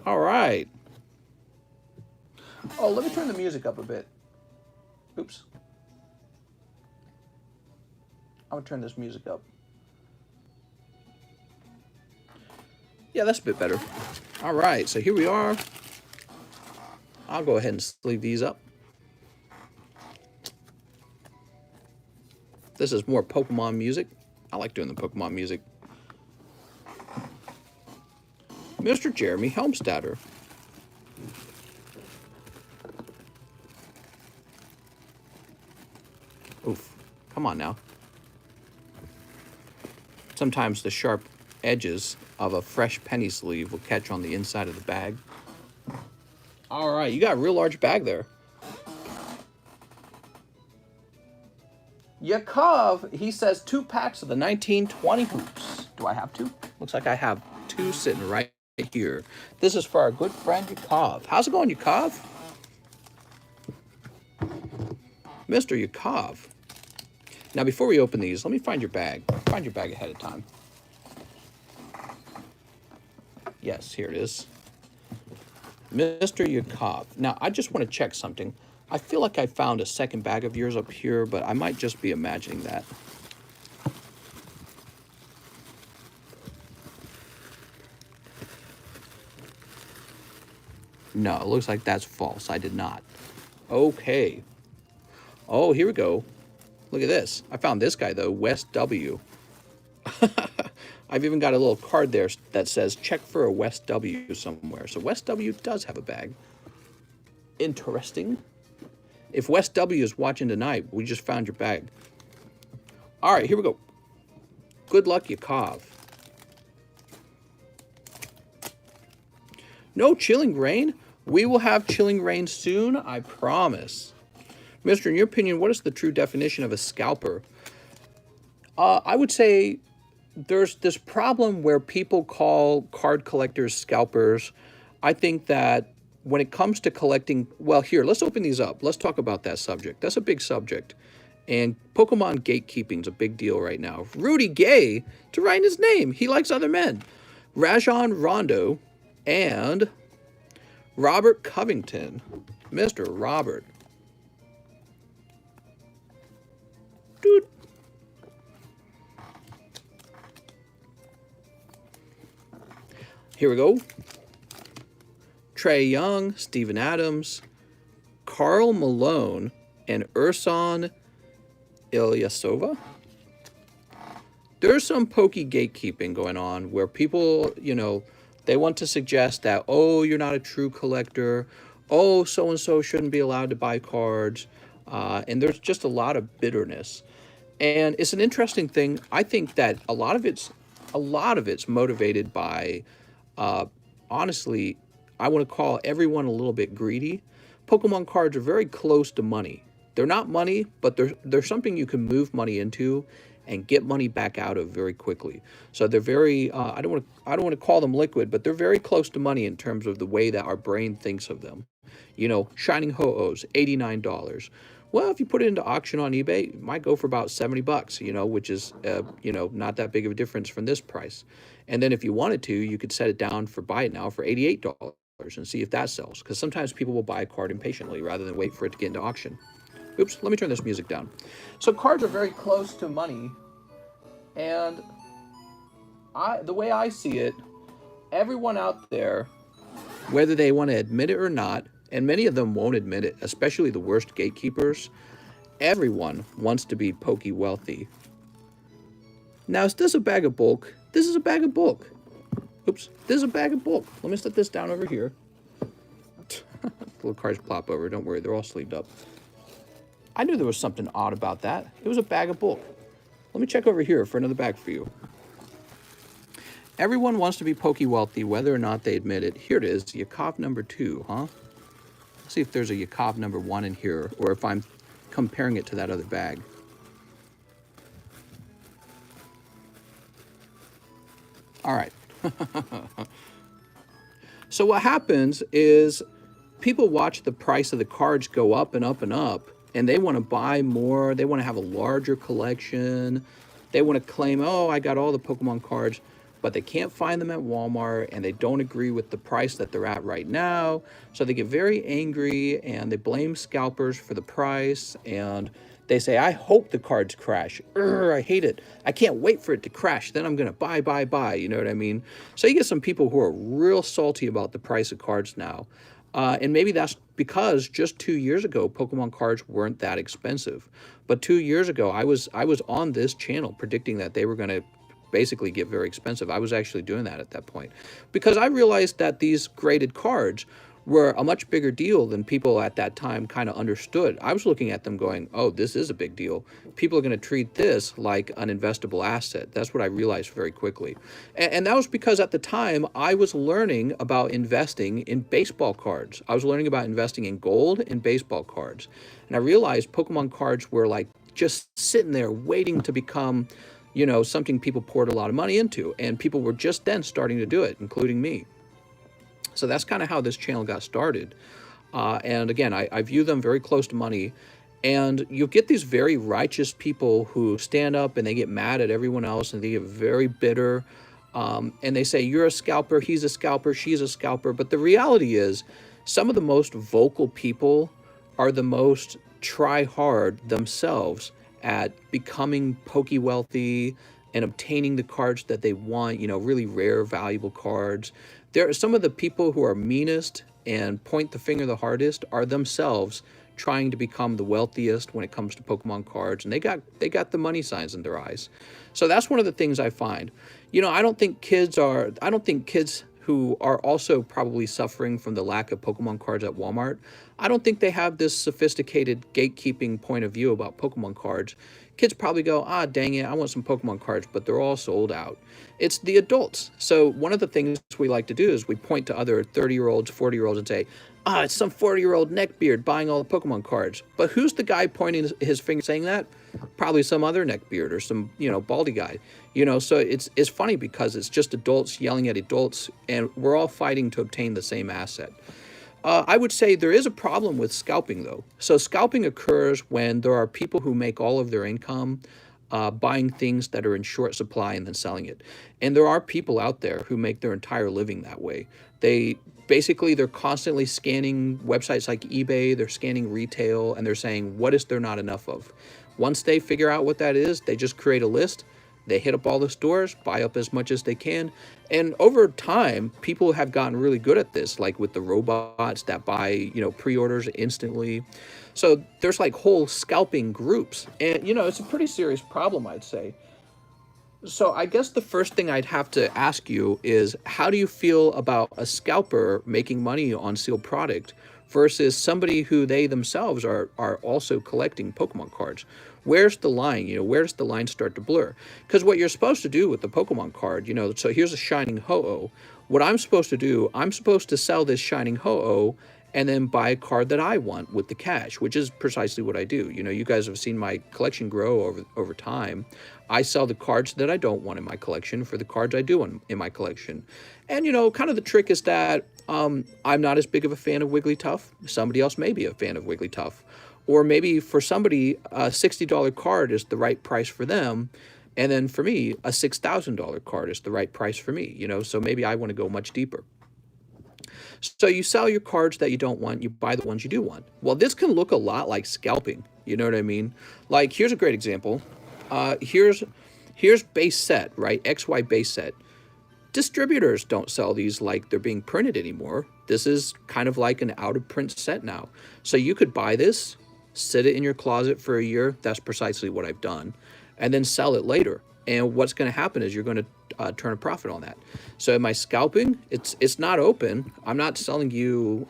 [SPEAKER 1] All right. Oh, let me turn the music up a bit. Oops. I'm going to turn this music up. Yeah, that's a bit better. All right, so here we are. I'll go ahead and sleeve these up. This is more Pokemon music. I like doing the Pokemon music. Mr. Jeremy Helmstetter. Oof. Come on now. Sometimes the sharp edges of a fresh penny sleeve will catch on the inside of the bag. All right, you got a real large bag there. Yakov, he says 2 packs of the 1920 hoops. Do I have 2? Looks like I have 2 sitting right here. This is for our good friend Yakov. How's it going, Yakov? Mr. Yakov. Now, before we open these, let me find your bag. Find your bag ahead of time. Yes, here it is. Mr. Yakov. Now, I just want to check something. I feel like I found a second bag of yours up here, but I might just be imagining that. No, it looks like that's false. I did not. Okay. Oh, here we go. Look at this. I found this guy, though, West W. I've even got a little card there that says, check for a West W somewhere. So West W does have a bag. Interesting. If West W is watching tonight, we just found your bag. All right, here we go. Good luck, Yakov. No chilling rain? We will have chilling rain soon, I promise. Mister, in your opinion, what is the true definition of a scalper? I would say there's this problem where people call card collectors scalpers. I think that when it comes to collecting, well, here, let's open these up. Let's talk about that subject. That's a big subject. And Pokemon gatekeeping's a big deal right now. Rudy Gay, to write his name. He likes other men. Rajon Rondo and Robert Covington. Mr. Robert. Dude. Here we go. Trey Young, Steven Adams, Karl Malone, and Urson Ilyasova. There's some pokey gatekeeping going on where people, you know, they want to suggest that, oh, you're not a true collector. Oh, so-and-so shouldn't be allowed to buy cards. And there's just a lot of bitterness. And it's an interesting thing. I think that a lot of it's motivated by, honestly, I want to call everyone a little bit greedy. Pokemon cards are very close to money. They're not money, but they're something you can move money into and get money back out of very quickly. So they're very, I don't want to call them liquid, but they're very close to money in terms of the way that our brain thinks of them. You know, Shining Ho-Ohs, $89. Well, if you put it into auction on eBay, it might go for about 70 bucks, you know, which is, you know, not that big of a difference from this price. And then if you wanted to, you could set it down for buy it now for $88 and see if that sells. Because sometimes people will buy a card impatiently rather than wait for it to get into auction. Oops, let me turn this music down. So cards are very close to money. And the way I see it, everyone out there, whether they want to admit it or not, and many of them won't admit it, especially the worst gatekeepers, everyone wants to be pokey wealthy. Now, is this a bag of bulk? This is a bag of bulk. Oops, this is a bag of bulk. Let me set this down over here. Little cards plop over. Don't worry, they're all sleeved up. I knew there was something odd about that. It was a bag of bulk. Let me check over here for another bag for you. Everyone wants to be pokey wealthy, whether or not they admit it. Here it is, Yakov number 2, huh? Let's see if there's a Yakov number 1 in here, or if I'm comparing it to that other bag. All right. So what happens is people watch the price of the cards go up and up and up, and they want to buy more. They want to have a larger collection. They want to claim, oh, I got all the Pokemon cards, but they can't find them at Walmart, and they don't agree with the price that they're at right now. So they get very angry, and they blame scalpers for the price, and they say, I hope the cards crash. I hate it. I can't wait for it to crash. Then I'm going to buy. You know what I mean? So you get some people who are real salty about the price of cards now. And maybe that's because just 2 years ago, Pokemon cards weren't that expensive. But 2 years ago, I was on this channel predicting that they were going to basically get very expensive. I was actually doing that at that point because I realized that these graded cards were a much bigger deal than people at that time kind of understood. I was looking at them going, oh, this is a big deal. People are going to treat this like an investable asset. That's what I realized very quickly. And that was because at the time I was learning about investing in baseball cards. I was learning about investing in gold and baseball cards. And I realized Pokemon cards were like just sitting there waiting to become, you know, something people poured a lot of money into. And people were just then starting to do it, including me. So that's kind of how this channel got started. And again, I view them very close to money. And you get these very righteous people who stand up and they get mad at everyone else and they get very bitter. And they say, you're a scalper, he's a scalper, she's a scalper. But the reality is, some of the most vocal people are the most try hard themselves at becoming pokey wealthy and obtaining the cards that they want, you know, really rare, valuable cards. There are some of the people who are meanest and point the finger the hardest are themselves trying to become the wealthiest when it comes to Pokemon cards, and they got the money signs in their eyes. So that's one of the things I find. You know, I don't think kids who are also probably suffering from the lack of Pokemon cards at Walmart, I don't think they have this sophisticated gatekeeping point of view about Pokemon cards. Kids probably go, ah, dang it, I want some Pokemon cards, but they're all sold out. It's the adults. So one of the things we like to do is we point to other 30-year-olds, 40-year-olds and say, ah, it's some 40-year-old neckbeard buying all the Pokemon cards. But who's the guy pointing his finger saying that? Probably some other neckbeard or some, you know, baldy guy. You know, so it's funny because it's just adults yelling at adults, and we're all fighting to obtain the same asset. I would say there is a problem with scalping, though. So scalping occurs when there are people who make all of their income buying things that are in short supply and then selling it. And there are people out there who make their entire living that way. They're constantly scanning websites like eBay, they're scanning retail, and they're saying, what is there not enough of? Once they figure out what that is, they just create a list. They hit up all the stores, buy up as much as they can. And over time, people have gotten really good at this, like with the robots that buy, you know, pre-orders instantly. So there's like whole scalping groups. And, you know, it's a pretty serious problem, I'd say. So I guess the first thing I'd have to ask you is, how do you feel about a scalper making money on sealed product versus somebody who they themselves are also collecting Pokemon cards? Where's the line? You know, where does the line start to blur? Because what you're supposed to do with the Pokemon card, you know, so here's a Shining Ho-Oh. What I'm supposed to do, I'm supposed to sell this Shining Ho-Oh and then buy a card that I want with the cash, which is precisely what I do. You know, you guys have seen my collection grow over time. I sell the cards that I don't want in my collection for the cards I do in my collection. And, you know, kind of the trick is that I'm not as big of a fan of Wigglytuff. Somebody else may be a fan of Wigglytuff. Or maybe for somebody, a $60 card is the right price for them. And then for me, a $6,000 card is the right price for me, you know, so maybe I want to go much deeper. So you sell your cards that you don't want, you buy the ones you do want. Well, this can look a lot like scalping, you know what I mean? Like, here's a great example. Here's base set, right? XY base set. Distributors don't sell these like they're being printed anymore. This is kind of like an out-of-print set now. So you could buy this, sit it in your closet for a year. That's precisely what I've done. And then sell it later. And what's going to happen is you're going to turn a profit on that. So am I scalping? It's not open. I'm not selling you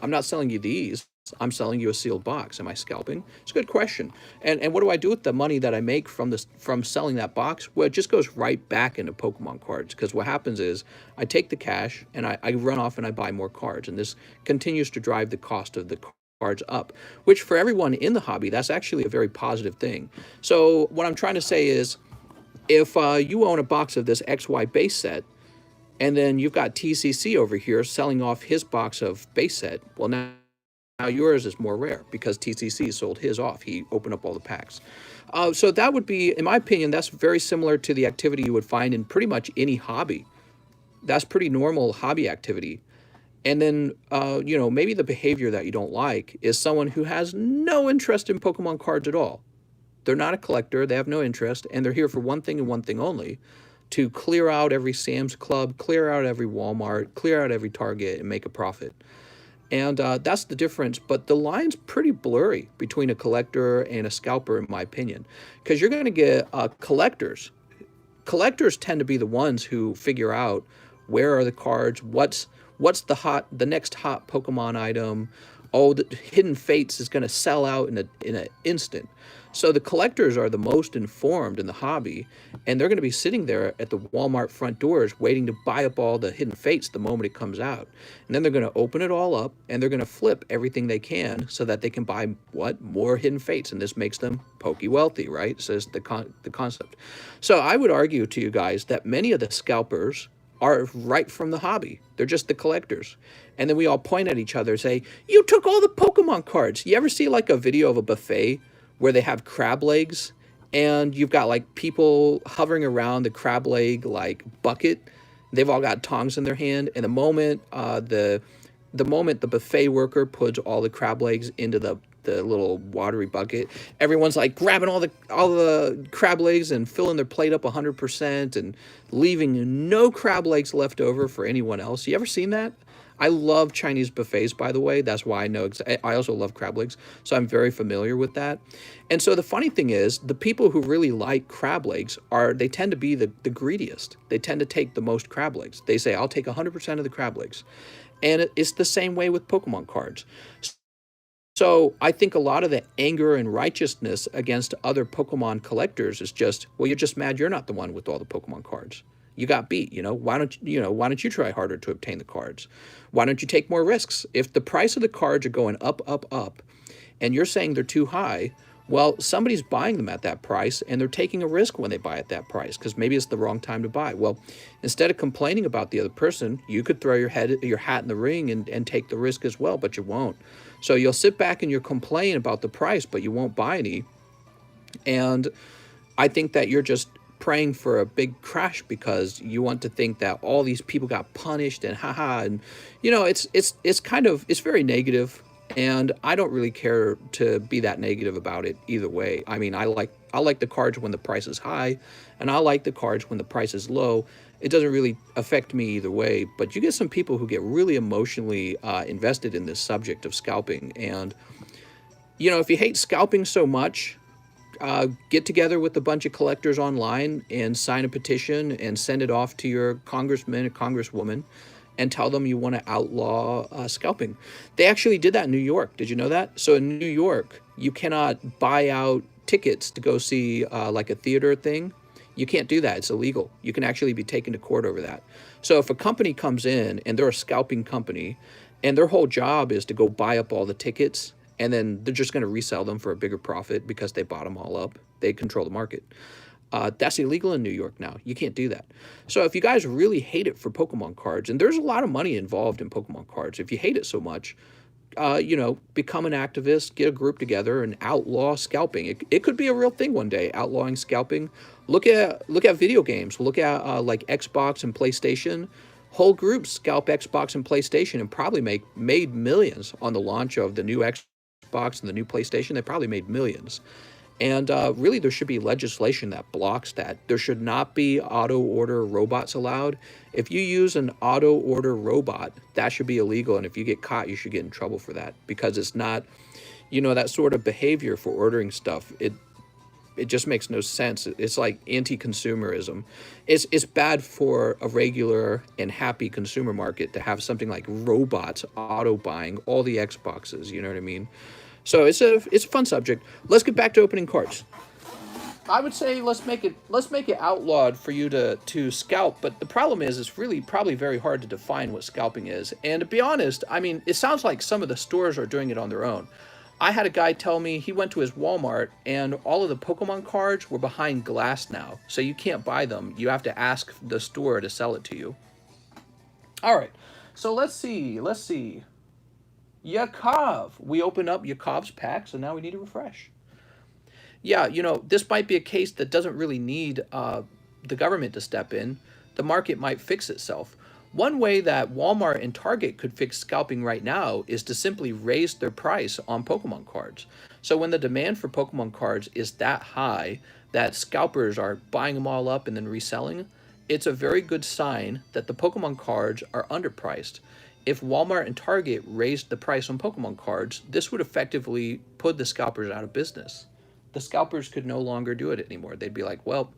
[SPEAKER 1] these. I'm selling you a sealed box. Am I scalping? It's a good question. And what do I do with the money that I make from selling that box? Well, it just goes right back into Pokemon cards, because what happens is I take the cash and I run off and I buy more cards, and this continues to drive the cost of the cards up, which for everyone in the hobby, that's actually a very positive thing. So what I'm trying to say is, if you own a box of this XY base set, and then you've got TCC over here selling off his box of base set, well, now yours is more rare because TCC sold his off. He opened up all the packs. So that would be, in my opinion, that's very similar to the activity you would find in pretty much any hobby. That's pretty normal hobby activity. And then, you know, maybe the behavior that you don't like is someone who has no interest in Pokemon cards at all. They're not a collector, they have no interest, and they're here for one thing and one thing only, to clear out every Sam's Club, clear out every Walmart, clear out every Target, and make a profit. And that's the difference, but the line's pretty blurry between a collector and a scalper, in my opinion, because you're going to get collectors. Collectors tend to be the ones who figure out where are the cards, what's the next hot Pokemon item. Oh, the Hidden Fates is going to sell out in an instant. So the collectors are the most informed in the hobby, and they're going to be sitting there at the Walmart front doors waiting to buy up all the Hidden Fates the moment it comes out. And then they're going to open it all up, and they're going to flip everything they can so that they can buy, what? More Hidden Fates, and this makes them pokey wealthy, right? Says the concept. So I would argue to you guys that many of the scalpers are right from the hobby. They're just the collectors. And then we all point at each other and say, you took all the Pokemon cards. You ever see like a video of a buffet where they have crab legs and you've got like people hovering around the crab leg like bucket? They've all got tongs in their hand, and the moment the buffet worker puts all the crab legs into the the little watery bucket. Everyone's like grabbing all the crab legs and filling their plate up 100% and leaving no crab legs left over for anyone else. You ever seen that? I love Chinese buffets, by the way. That's why I know. I also love crab legs, so I'm very familiar with that. And so the funny thing is, the people who really like crab legs they tend to be the greediest. They tend to take the most crab legs. They say, I'll take 100% of the crab legs. And it's the same way with Pokemon cards. So I think a lot of the anger and righteousness against other Pokemon collectors is just, well, you're just mad you're not the one with all the Pokemon cards. You got beat, why don't you try harder to obtain the cards? Why don't you take more risks? If the price of the cards are going up, up, up, and you're saying they're too high, well, somebody's buying them at that price, and they're taking a risk when they buy at that price, because maybe it's the wrong time to buy. Well, instead of complaining about the other person, you could throw your hat in the ring and take the risk as well, but you won't. So you'll sit back and you'll complain about the price, but you won't buy any. And I think that you're just praying for a big crash because you want to think that all these people got punished and haha, and it's very negative, and I don't really care to be that negative about it either way. I mean, I like the cards when the price is high, and I like the cards when the price is low. It doesn't really affect me either way, but you get some people who get really emotionally invested in this subject of scalping. And if you hate scalping so much, get together with a bunch of collectors online and sign a petition and send it off to your congressman or congresswoman and tell them you want to outlaw scalping. They actually did that in New York. Did you know that? So in New York, you cannot buy out tickets to go see like a theater thing. You can't do that. It's illegal. You can actually be taken to court over that. So if a company comes in and they're a scalping company and their whole job is to go buy up all the tickets, and then they're just going to resell them for a bigger profit because they bought them all up. They control the market. That's illegal in New York now. You can't do that. So if you guys really hate it for Pokemon cards, and there's a lot of money involved in Pokemon cards, if you hate it so much, become an activist, get a group together and outlaw scalping. It could be a real thing one day, outlawing scalping. Look at video games. Look at like Xbox and PlayStation. Whole groups scalp Xbox and PlayStation and probably made millions on the launch of the new Xbox and the new PlayStation. They probably made millions. And really, there should be legislation that blocks that. There should not be auto-order robots allowed. If you use an auto-order robot, that should be illegal. And if you get caught, you should get in trouble for that. Because it's not, that sort of behavior for ordering stuff. It just makes no sense. It's like anti-consumerism. It's bad for a regular and happy consumer market to have something like robots auto-buying all the Xboxes. You know what I mean? So it's a fun subject. Let's get back to opening cards. I would say let's make it outlawed for you to scalp, but the problem is it's really probably very hard to define what scalping is. And to be honest, I mean, it sounds like some of the stores are doing it on their own. I had a guy tell me he went to his Walmart and all of the Pokemon cards were behind glass now. So you can't buy them. You have to ask the store to sell it to you. All right. So let's see. Yakov. We opened up Yakov's pack, so now we need to refresh. Yeah, this might be a case that doesn't really need the government to step in. The market might fix itself. One way that Walmart and Target could fix scalping right now is to simply raise their price on Pokemon cards. So when the demand for Pokemon cards is that high that scalpers are buying them all up and then reselling, it's a very good sign that the Pokemon cards are underpriced. If Walmart and Target raised the price on Pokemon cards, this would effectively put the scalpers out of business. The scalpers could no longer do it anymore. They'd be like, well,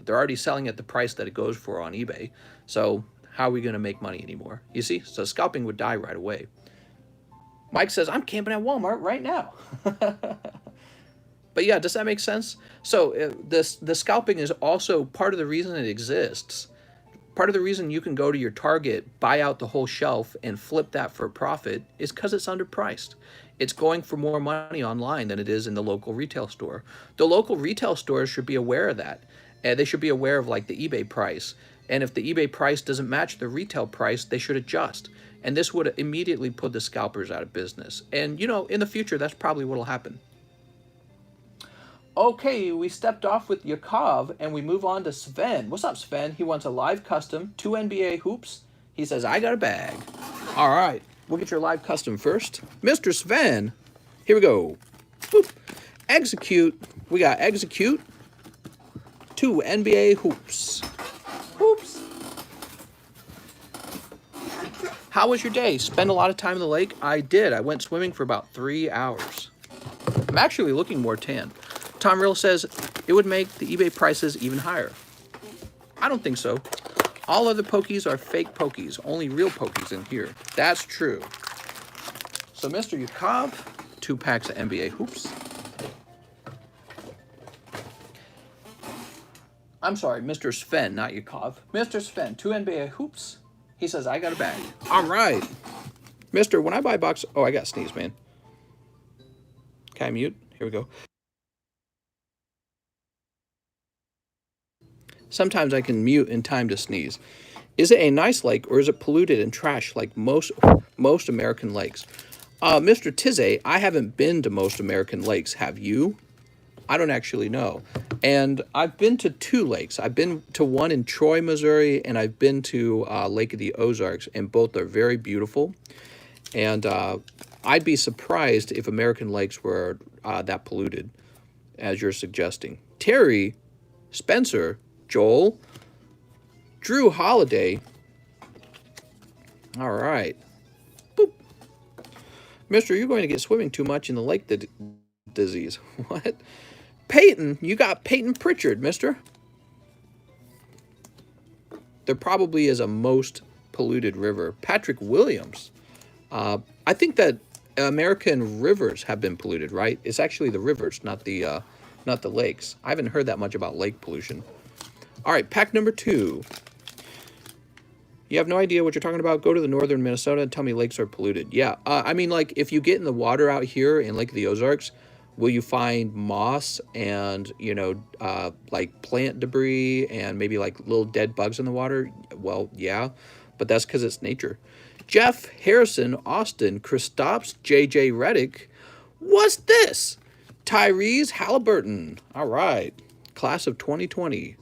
[SPEAKER 1] they're already selling at the price that it goes for on eBay, so how are we going to make money anymore? You see? So scalping would die right away. Mike says, I'm camping at Walmart right now. But yeah, does that make sense? So the scalping is also part of the reason it exists. Part of the reason you can go to your Target, buy out the whole shelf, and flip that for a profit is because it's underpriced. It's going for more money online than it is in the local retail store. The local retail stores should be aware of that. They should be aware of like the eBay price. And if the eBay price doesn't match the retail price, they should adjust. And this would immediately put the scalpers out of business. And, in the future, that's probably what will happen. Okay, we stepped off with Yakov, and we move on to Sven. What's up, Sven? He wants a live custom, 2 NBA hoops. He says, I got a bag. All right, we'll get your live custom first. Mr. Sven, Here we go. Boop. Execute. We got execute. 2 NBA hoops. Hoops. How was your day? Spend a lot of time in the lake? I did. I went swimming for about 3 hours. I'm actually looking more tan. Tom Real says it would make the eBay prices even higher. I don't think so. All other pokies are fake pokies. Only real pokies in here. That's true. So Mr. Yakov, 2 packs of NBA hoops. I'm sorry, Mr. Sven, not Yakov. Mr. Sven, 2 NBA hoops. He says, I got a bag. All right. Mister, when I buy a box... Oh, I got sneeze, man. Can I mute? Here we go. Sometimes I can mute in time to sneeze. Is it a nice lake or is it polluted and trash like most American lakes? Mr. Tizay, I haven't been to most American lakes. Have you? I don't actually know. And I've been to 2 lakes. I've been to one in Troy, Missouri, and I've been to Lake of the Ozarks, and both are very beautiful. And I'd be surprised if American lakes were that polluted, as you're suggesting. Terry, Spencer, Joel, Drew Holiday. All right. Boop. Mister, you're going to get swimming too much in the lake disease. What? Peyton, you got Peyton Pritchard, mister. There probably is a most polluted river. Patrick Williams. I think that American rivers have been polluted, right? It's actually the rivers, not the lakes. I haven't heard that much about lake pollution. All right, pack number 2. You have no idea what you're talking about? Go to the northern Minnesota and tell me lakes are polluted. Yeah, I mean, like, if you get in the water out here in Lake of the Ozarks, will you find moss and, you know, like plant debris and maybe like little dead bugs in the water? Well, yeah, but that's because it's nature. Jeff, Harrison, Austin, Kristaps, JJ Redick. What's this? Tyrese Halliburton. All right. Class of 2020.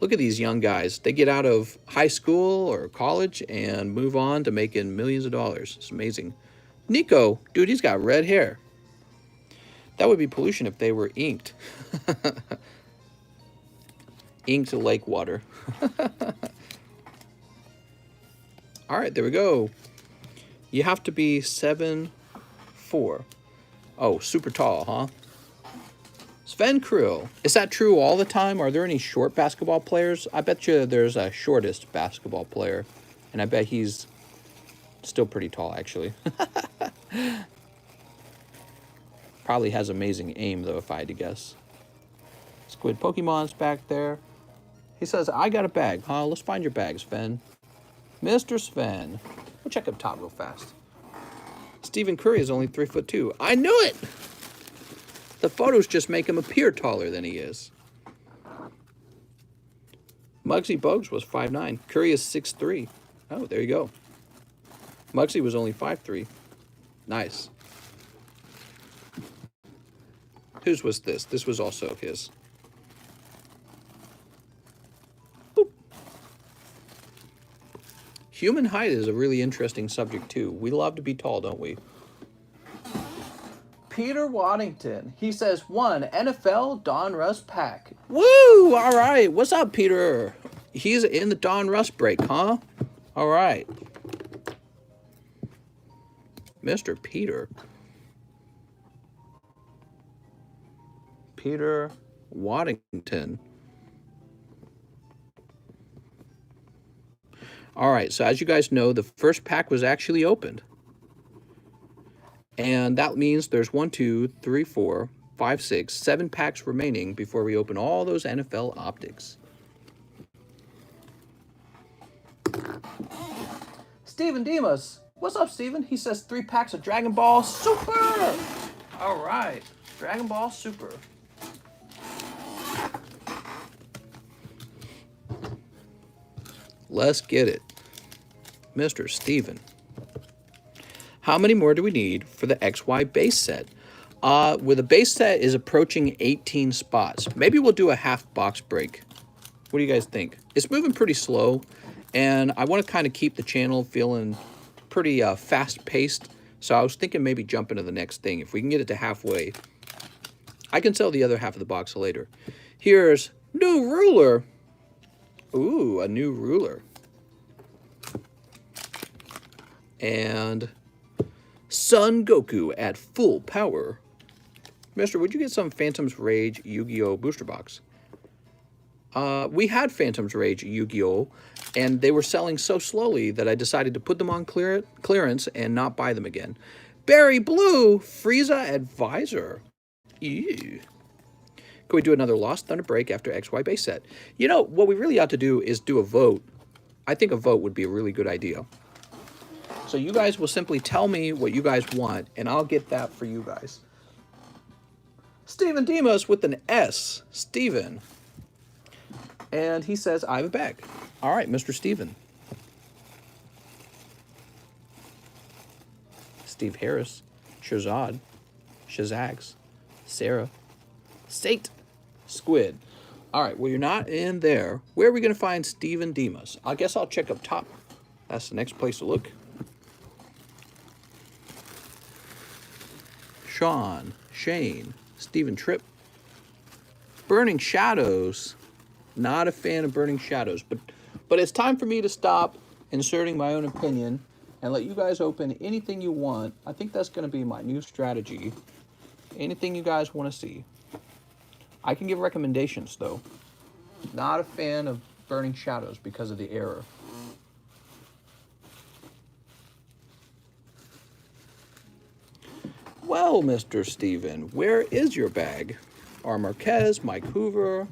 [SPEAKER 1] Look at these young guys. They get out of high school or college and move on to making millions of dollars. It's amazing. Nico, dude, he's got red hair. That would be pollution if they were inked. Inked lake water. All right, there we go. You have to be 7'4". Oh, super tall, huh? Sven Krill. Is that true all the time? Are there any short basketball players? I bet you there's a shortest basketball player. And I bet he's still pretty tall, actually. Probably has amazing aim, though, if I had to guess. Squid Pokemon's back there. He says, I got a bag, huh? Let's find your bag, Sven. Mr. Sven. We'll check up top real fast. Stephen Curry is only 3'2". I knew it! The photos just make him appear taller than he is. Muggsy Bogues was 5'9". Curry is 6'3". Oh, there you go. Muggsy was only 5'3". Nice. Whose was this? This was also his. Boop. Human height is a really interesting subject, too. We love to be tall, don't we? Peter Waddington. He says, 1 NFL Donruss pack. Woo! All right. What's up, Peter? He's in the Donruss break, huh? All right. Mr. Peter. Peter Waddington. All right. So as you guys know, the first pack was actually opened. And that means there's 1, 2, 3, 4, 5, 6, 7 packs remaining before we open all those NFL optics. Steven Demas. What's up, Steven? He says 3 packs of Dragon Ball Super. All right. Dragon Ball Super. Let's get it. Mr. Steven. How many more do we need for the XY base set? Where the base set is approaching 18 spots. Maybe we'll do a half box break. What do you guys think? It's moving pretty slow, and I want to kind of keep the channel feeling pretty fast-paced. So I was thinking maybe jump into the next thing. If we can get it to halfway, I can sell the other half of the box later. Here's New Ruler. Ooh, a new ruler. And Son Goku at full power. Mister, would you get some Phantom's Rage Yu-Gi-Oh! Booster box? We had Phantom's Rage Yu-Gi-Oh! And they were selling so slowly that I decided to put them on clearance and not buy them again. Berry Blue Frieza Advisor. Ew. Can we do another Lost Thunder break after XY base set? You know, what we really ought to do is do a vote. I think a vote would be a really good idea. So you guys will simply tell me what you guys want, and I'll get that for you guys. Steven Demas with an S. Steven. And he says, I have a bag. All right, Mr. Steven. Steve Harris. Shazad. Shazags. Sarah. Sate. Squid. All right, well, you're not in there. Where are we going to find Steven Demas? I guess I'll check up top. That's the next place to look. Sean. Shane. Stephen Tripp. Burning Shadows. Not a fan of Burning Shadows, but it's time for me to stop inserting my own opinion and let you guys open anything you want. I think that's going to be my new strategy. Anything you guys want to see. I can give recommendations, though. Not a fan of Burning Shadows because of the error. Well, Mr. Steven, where is your bag? R. Marquez, Mike Hoover.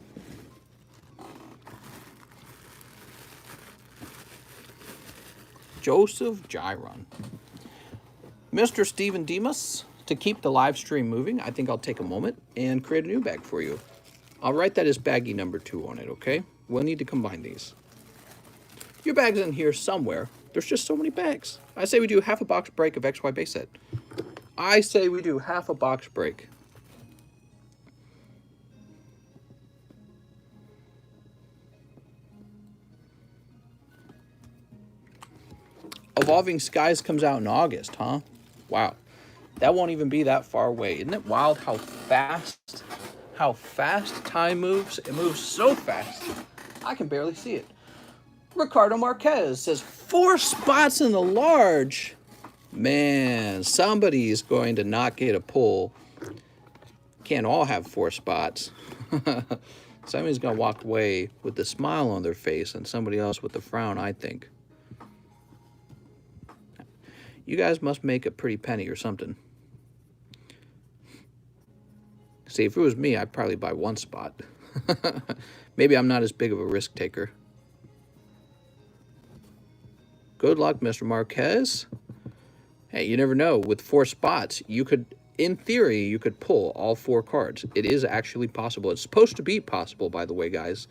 [SPEAKER 1] Joseph Giron. Mr. Steven Demas, to keep the live stream moving, I think I'll take a moment and create a new bag for you. I'll write that as baggie number 2 on it, okay? We'll need to combine these. Your bag's in here somewhere. There's just so many bags. I say we do half a box break of XY base set. I say we do half a box break. Evolving Skies comes out in August, huh? Wow. That won't even be that far away. Isn't it wild how fast time moves? It moves so fast, I can barely see it. Ricardo Marquez says 4 spots in the large. Man, somebody's going to not get a pull. Can't all have 4 spots. Somebody's going to walk away with a smile on their face and somebody else with a frown, I think. You guys must make a pretty penny or something. See, if it was me, I'd probably buy 1 spot. Maybe I'm not as big of a risk taker. Good luck, Mr. Marquez. Hey, you never know. With 4 spots, you could, in theory, you could pull all 4 cards. It is actually possible. It's supposed to be possible, by the way, guys.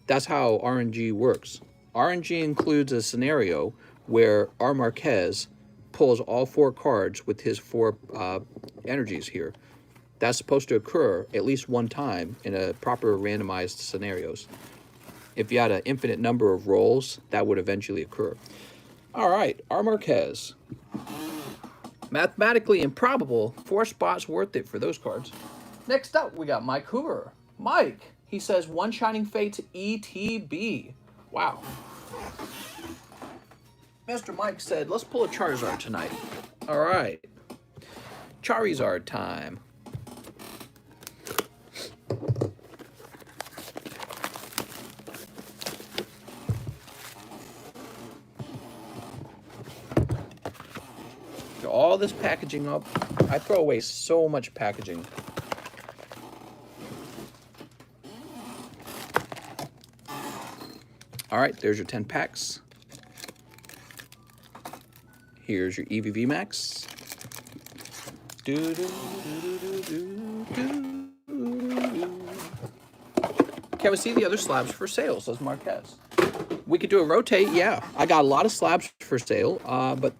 [SPEAKER 1] That's how RNG works. RNG includes a scenario where R. Marquez pulls all 4 cards with his 4 energies here. That's supposed to occur at least 1 time in a proper randomized scenarios. If you had an infinite number of rolls, that would eventually occur. All right, R. Marquez. Mathematically improbable, 4 spots worth it for those cards. Next up, we got Mike Hoover. Mike, he says, 1 Shining Fate ETB. Wow. Mr. Mike said, let's pull a Charizard tonight. All right. Charizard time. All this packaging up. I throw away so much packaging. All right, there's your 10 packs. Here's your EVV Max. Can we see the other slabs for sale, says Marquez. We could do a rotate, yeah. I got a lot of slabs for sale, but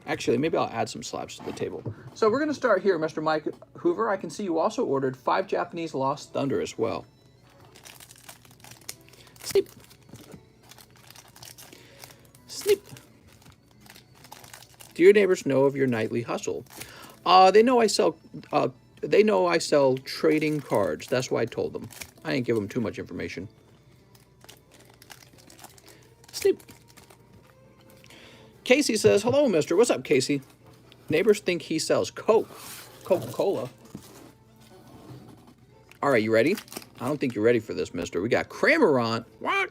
[SPEAKER 1] actually, maybe I'll add some slabs to the table. So we're going to start here, Mr. Mike Hoover. I can see you also ordered 5 Japanese Lost Thunder as well. Snip. Snip. Do your neighbors know of your nightly hustle? They know I sell. They know I sell trading cards. That's why I told them. I didn't give them too much information. Sleep. Casey says, hello, mister. What's up, Casey? Neighbors think he sells Coca-Cola. All right, you ready? I don't think you're ready for this, mister. We got Kramer on. What?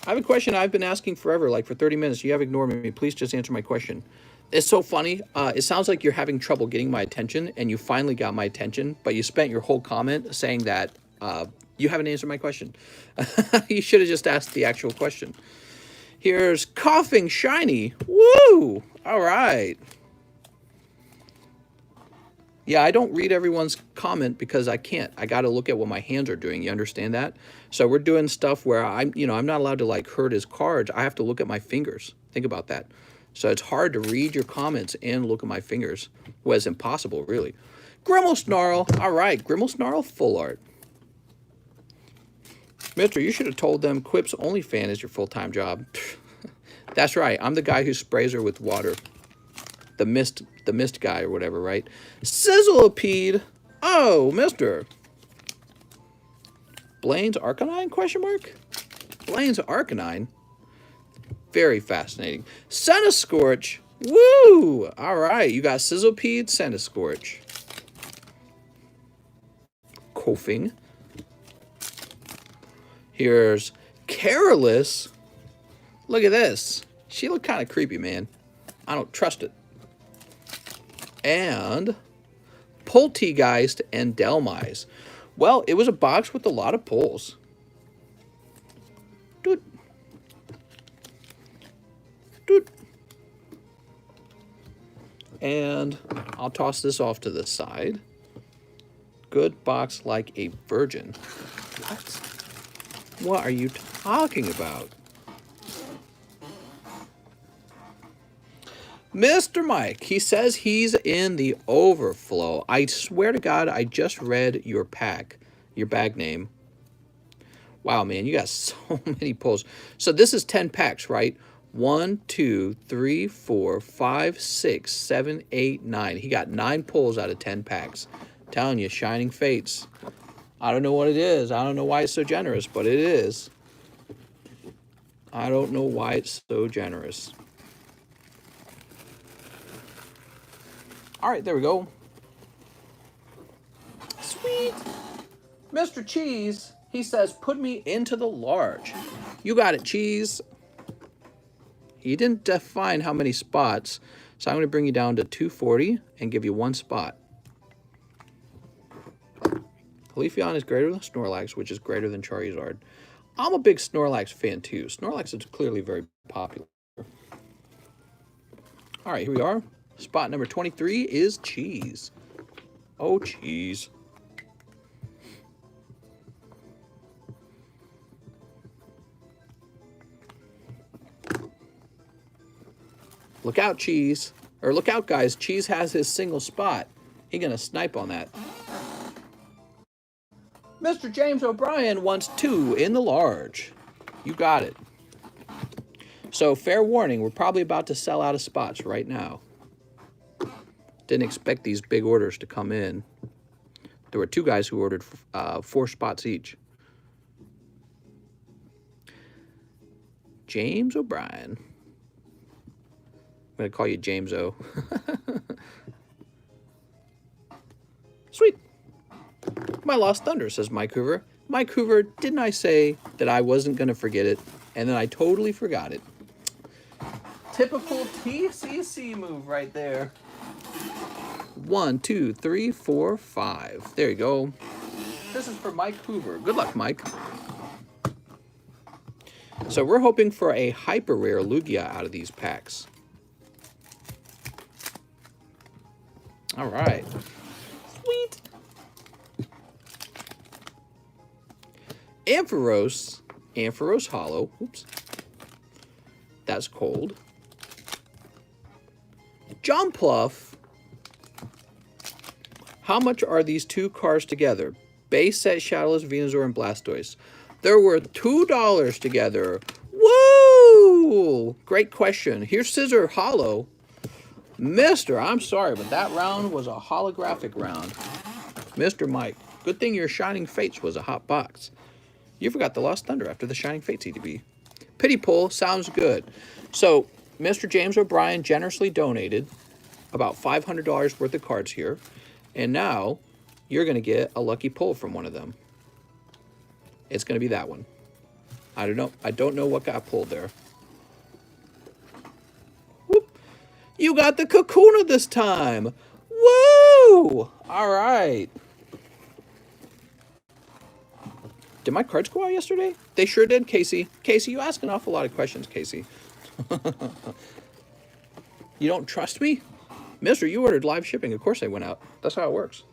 [SPEAKER 1] I have a question I've been asking forever, like for 30 minutes. You have ignored me. Please just answer my question. It's so funny. It sounds like you're having trouble getting my attention, and you finally got my attention, but you spent your whole comment saying that you haven't answered my question. You should have just asked the actual question. Here's Coughing Shiny. Woo! All right. Yeah, I don't read everyone's comment because I can't. I got to look at what my hands are doing. You understand that? So we're doing stuff where I'm not allowed to like hurt his cards. I have to look at my fingers. Think about that. So it's hard to read your comments and look at my fingers. Well, it's impossible, really. Grimmel Snarl. All right, Grimmel Snarl full art. Mister, you should have told them Quip's OnlyFans is your full-time job. That's right. I'm the guy who sprays her with water. The mist guy or whatever, right? Sizzleipede. Oh, mister. Blaine's Arcanine, question mark? Blaine's Arcanine. Very fascinating. Centiskorch. Woo! All right, you got Sizzleipede, Centiskorch. Coughing. Here's Careless. Look at this. She looked kind of creepy, man. I don't trust it. And Poltegeist and Delmise. Well, it was a box with a lot of pulls. Doot. Doot. And I'll toss this off to the side. Good box like a virgin. What? What are you talking about? Mr. Mike, he says he's in the overflow. I swear to God, I just read your pack, your bag name. Wow, man, you got so many pulls. So this is 10 packs, right? 1, 2, 3, 4, 5, 6, 7, 8, 9. He got 9 pulls out of 10 packs. I'm telling you, shining fates. I don't know what it is. I don't know why it's so generous, but it is. I don't know why it's so generous. All right, there we go. Sweet. Mr. Cheese, he says, put me into the large. You got it, Cheese. He didn't define how many spots, so I'm going to bring you down to 240 and give you 1 spot. Leafeon is greater than Snorlax, which is greater than Charizard. I'm a big Snorlax fan, too. Snorlax is clearly very popular. All right, here we are. Spot number 23 is Cheese. Oh, Cheese. Look out, Cheese. Or look out, guys. Cheese has his single spot. He's going to snipe on that. Mr. James O'Brien wants 2 in the large. You got it. So, fair warning, we're probably about to sell out of spots right now. Didn't expect these big orders to come in. There were 2 guys who ordered 4 spots each. James O'Brien. I'm going to call you James O. Sweet. My Lost Thunder, says Mike Hoover. Mike Hoover, didn't I say that I wasn't going to forget it? And then I totally forgot it. Typical TCC move right there. 1, 2, 3, 4, 5. There you go. This is for Mike Hoover. Good luck, Mike. So we're hoping for a hyper rare Lugia out of these packs. All right. Sweet. Ampharos Hollow. Oops. That's cold. John Pluff. How much are these 2 cards together? Base set, Shadowless, Venusaur, and Blastoise. They're worth $2 together. Woo! Great question. Here's Scizor Hollow. Mister, I'm sorry, but that round was a holographic round. Mr. Mike, good thing your Shining Fates was a hot box. You forgot the Lost Thunder after the Shining Fates EDB. Pity pull, sounds good. So, Mr. James O'Brien generously donated about $500 worth of cards here. And now, you're going to get a lucky pull from one of them. It's going to be that one. I don't know what got pulled there. Whoop. You got the Kakuna this time. Woo! All right. Did my cards go out yesterday? They sure did, Casey. Casey, you ask an awful lot of questions, Casey. You don't trust me? Mister, you ordered live shipping. Of course they went out. That's how it works.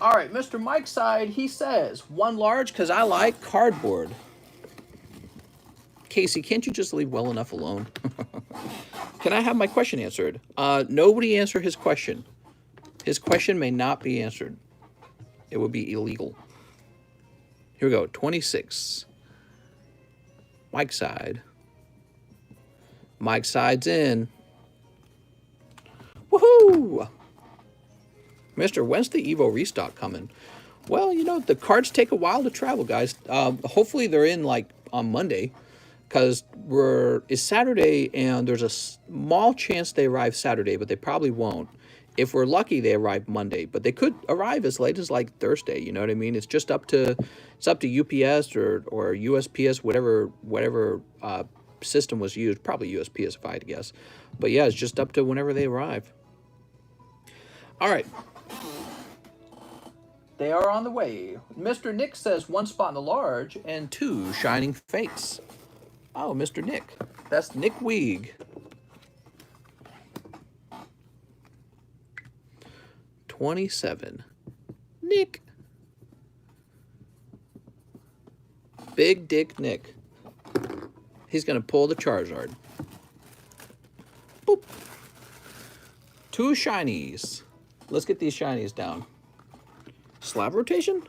[SPEAKER 1] All right, Mr. Mike's side, he says, one large because I like cardboard. Casey, can't you just leave well enough alone? Can I have my question answered? Nobody answer his question. His question may not be answered. It would be illegal. Here we go, 26. Mike's side. Mike's side's in. Woohoo! Mister, when's the Evo restock coming? Well, you know, the cards take a while to travel, guys. Hopefully they're in, like, on Monday. Because it's Saturday, and there's a small chance they arrive Saturday, but they probably won't. If we're lucky, they arrive Monday, but they could arrive as late as like Thursday. You know what I mean? It's just up to UPS or USPS, whatever system was used. Probably USPS if I had to guess. But yeah, it's just up to whenever they arrive. All right. They are on the way. Mr. Nick says 1 spot in the large and 2 Shining Fates. Oh, Mr. Nick. That's Nick Weeg. 27. Nick. Big Dick Nick. He's going to pull the Charizard. Boop. 2 shinies. Let's get these shinies down. Slab rotation?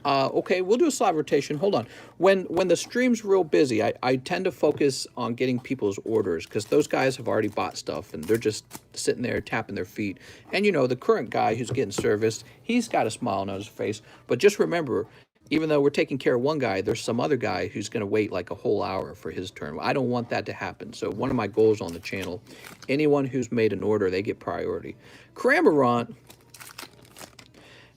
[SPEAKER 1] Okay, we'll do a slab rotation. Hold on. When the stream's real busy, I tend to focus on getting people's orders because those guys have already bought stuff and they're just sitting there tapping their feet. And, you know, the current guy who's getting serviced, he's got a smile on his face. But just remember, even though we're taking care of one guy, there's some other guy who's going to wait like a whole hour for his turn. I don't want that to happen. So one of my goals on the channel, anyone who's made an order, they get priority. Cramorant.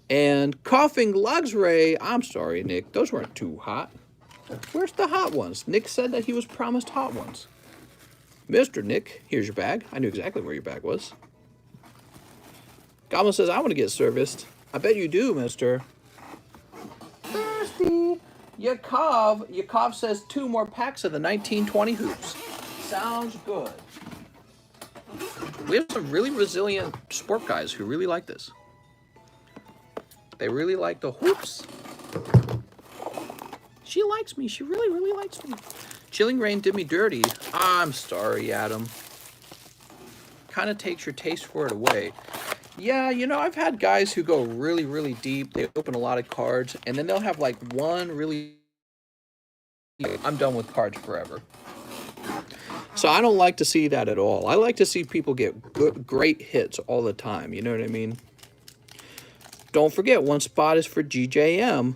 [SPEAKER 1] And Coughing Luxray, I'm sorry, Nick, those weren't too hot. Where's the hot ones? Nick said that he was promised hot ones. Mr. Nick, here's your bag. I knew exactly where your bag was. Goblin says, I want to get serviced. I bet you do, mister. Thirsty. Yakov says 2 more packs of the 1920 hoops. Sounds good. We have some really resilient sport guys who really like this. They really like the hoops. She likes me. She really, really likes me. Chilling Rain did me dirty. I'm sorry, Adam. Kind of takes your taste for it away. Yeah, you know, I've had guys who go really, really deep. They open a lot of cards, and then they'll have like one really... I'm done with cards forever. So I don't like to see that at all. I like to see people get good, great hits all the time. You know what I mean? Don't forget, 1 spot is for GJM.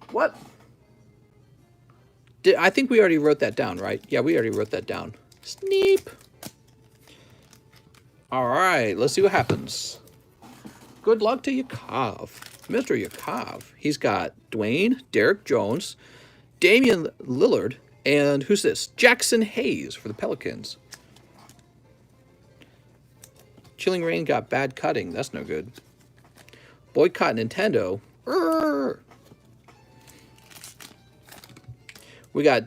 [SPEAKER 1] What? I think we already wrote that down, right? Yeah, we already wrote that down. Sneep. All right, let's see what happens. Good luck to Yakov. Mr. Yakov. He's got Dwayne, Derek Jones, Damian Lillard, and who's this? Jackson Hayes for the Pelicans. Chilling Rain got bad cutting. That's no good. Boycott Nintendo. We got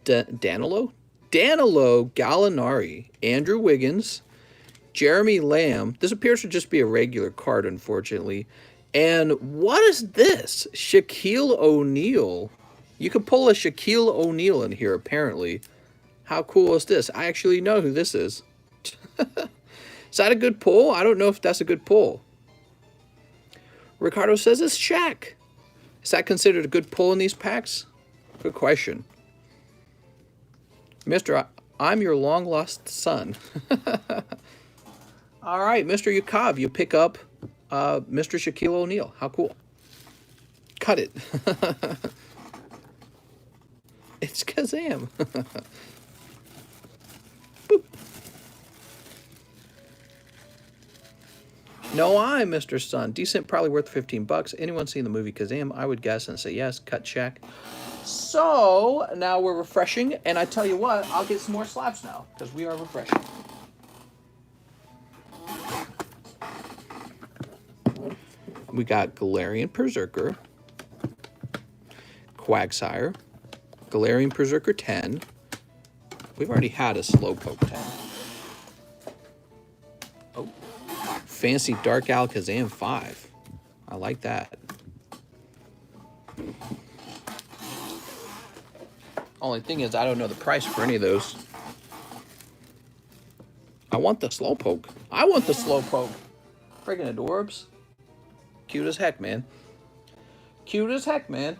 [SPEAKER 1] Danilo Gallinari, Andrew Wiggins, Jeremy Lamb. This appears to just be a regular card, unfortunately. And what is this? Shaquille O'Neal. You can pull a Shaquille O'Neal in here, apparently. How cool is this? I actually know who this is. Is that a good pull? I don't know if that's a good pull. Ricardo says it's Shaq. Is that considered a good pull in these packs? Good question. Mister, I'm your long-lost son. All right, Mr. Yakov, you pick up Mr. Shaquille O'Neal. How cool. Cut it. It's Kazam. Boop. No, I'm Mr. Sun. Decent, probably worth 15 bucks. Anyone seen the movie Kazam? I would guess and say yes. Cut check. So now we're refreshing, and I tell you what, I'll get some more slaps now because we are refreshing. We got Galarian Berserker, Quagsire, Galarian Berserker 10. We've already had a Slowpoke 10. Oh, fancy Dark Alakazam 5. I like that. Only thing is, I don't know the price for any of those. I want the Slowpoke. I want the Slowpoke. Friggin' adorbs. Cute as heck, man. Cute as heck, man.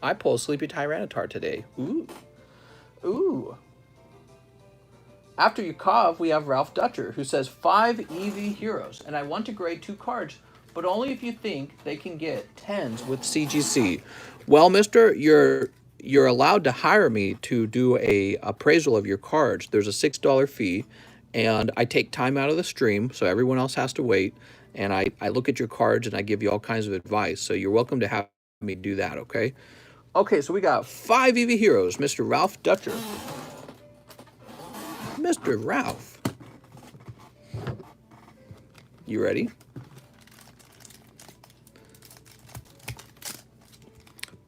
[SPEAKER 1] I pull a Sleepy Tyranitar today. Ooh. Ooh. After Yakov, we have Ralph Dutcher, who says 5 EV heroes. And I want to grade 2 cards, but only if you think they can get 10s with CGC. Well, mister, you're allowed to hire me to do a appraisal of your cards. There's a $6 fee, and I take time out of the stream, so everyone else has to wait. And I look at your cards, and I give you all kinds of advice. So you're welcome to have me do that, okay? Okay, so we got 5 EV heroes. Mr. Ralph Dutcher. Mr. Ralph. You ready?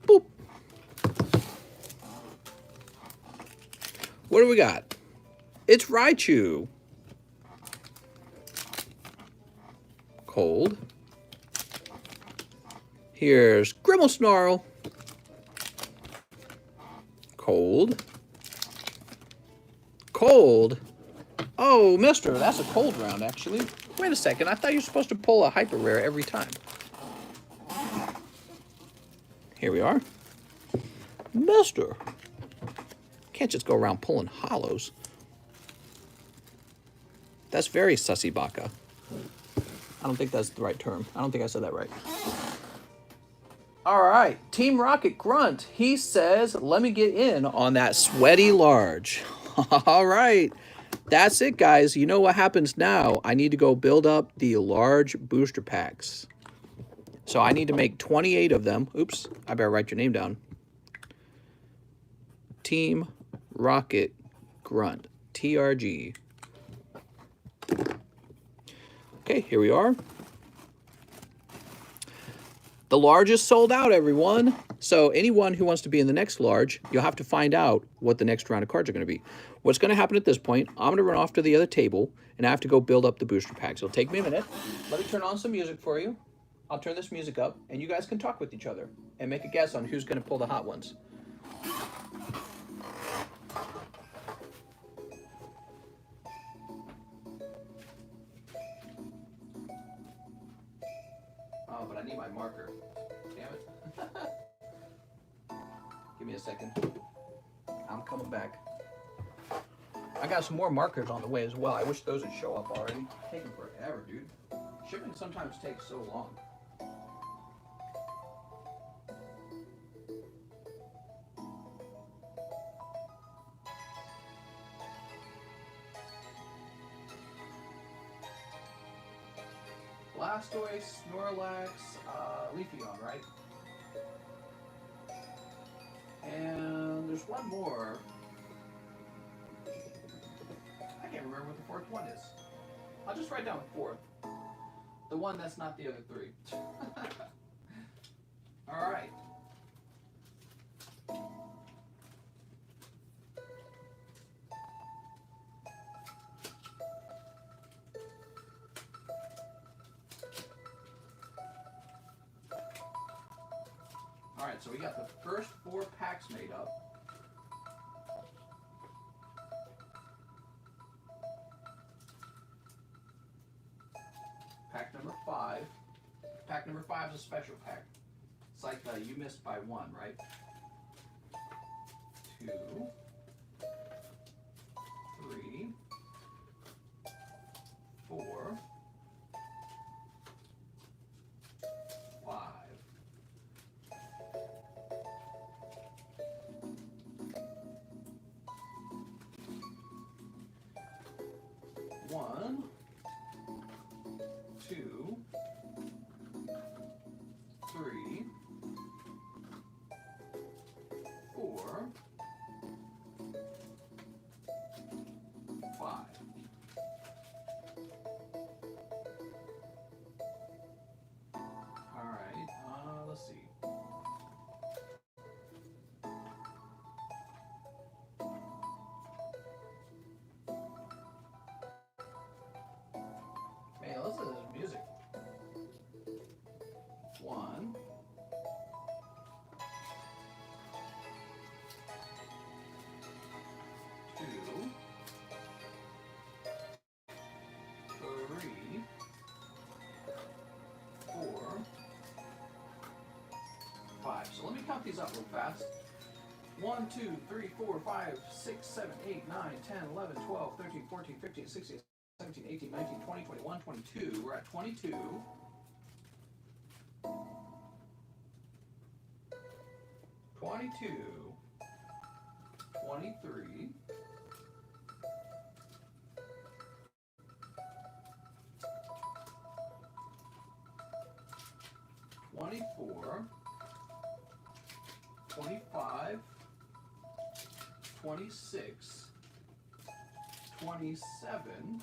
[SPEAKER 1] Boop. What do we got? It's Raichu. Cold. Here's Grimmelsnarl. Cold. Cold. Oh, mister, that's a cold round, actually. Wait a second, I thought you were supposed to pull a hyper rare every time. Here we are. Mister. Can't just go around pulling hollows. That's very sussy baka. I don't think that's the right term. I don't think I said that right. All right, Team Rocket Grunt. He says, let me get in on that sweaty large. All right, that's it, guys. You know what happens now. I need to go build up the large booster packs. So I need to make 28 of them. Oops, I better write your name down. Team Rocket Grunt, TRG. Okay, here we are. The large is sold out, everyone. So anyone who wants to be in the next large, you'll have to find out what the next round of cards are going to be. What's going to happen at this point, I'm going to run off to the other table, and I have to go build up the booster packs. It'll take me a minute. Let me turn on some music for you. I'll turn this music up, and you guys can talk with each other and make a guess on who's going to pull the hot ones. Oh, but I need my marker. Damn it. Give me a second. I'm coming back. I got some more markers on the way as well. I wish those would show up already. It's taking forever, dude. Shipping sometimes takes so long. Blastoise, Snorlax, Leafeon, right? And there's one more. I can't remember what the fourth one is. I'll just write down fourth. The one that's not the other three. All right. All right, so we got the first 4 packs made up. Pack number 5. Pack number 5 is a special pack. It's like you missed by 1, right? 2, 3, All right, let's see. Man, listen to this music. 1, 2, 3, 4, 5. So let me count these up real fast. 1, 2, 3, 4, 5, 6, 7, 8, 9, 10, 11, 12, 13, 14, 15, 16, 17, 18, 19, 20, 21, 22. We're at 22. 22, 23, 24, 25, 26, 27,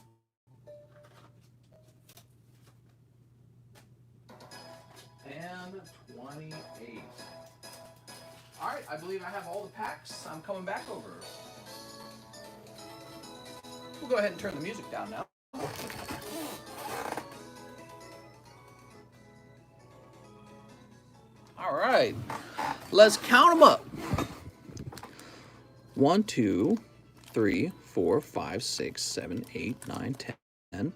[SPEAKER 1] and 28. All right, I believe I have all the packs. I'm coming back over. We'll go ahead and turn the music down now. All right, let's count them up. 1, 2, 3, 4, 5, 6, 7, 8, 9, 10,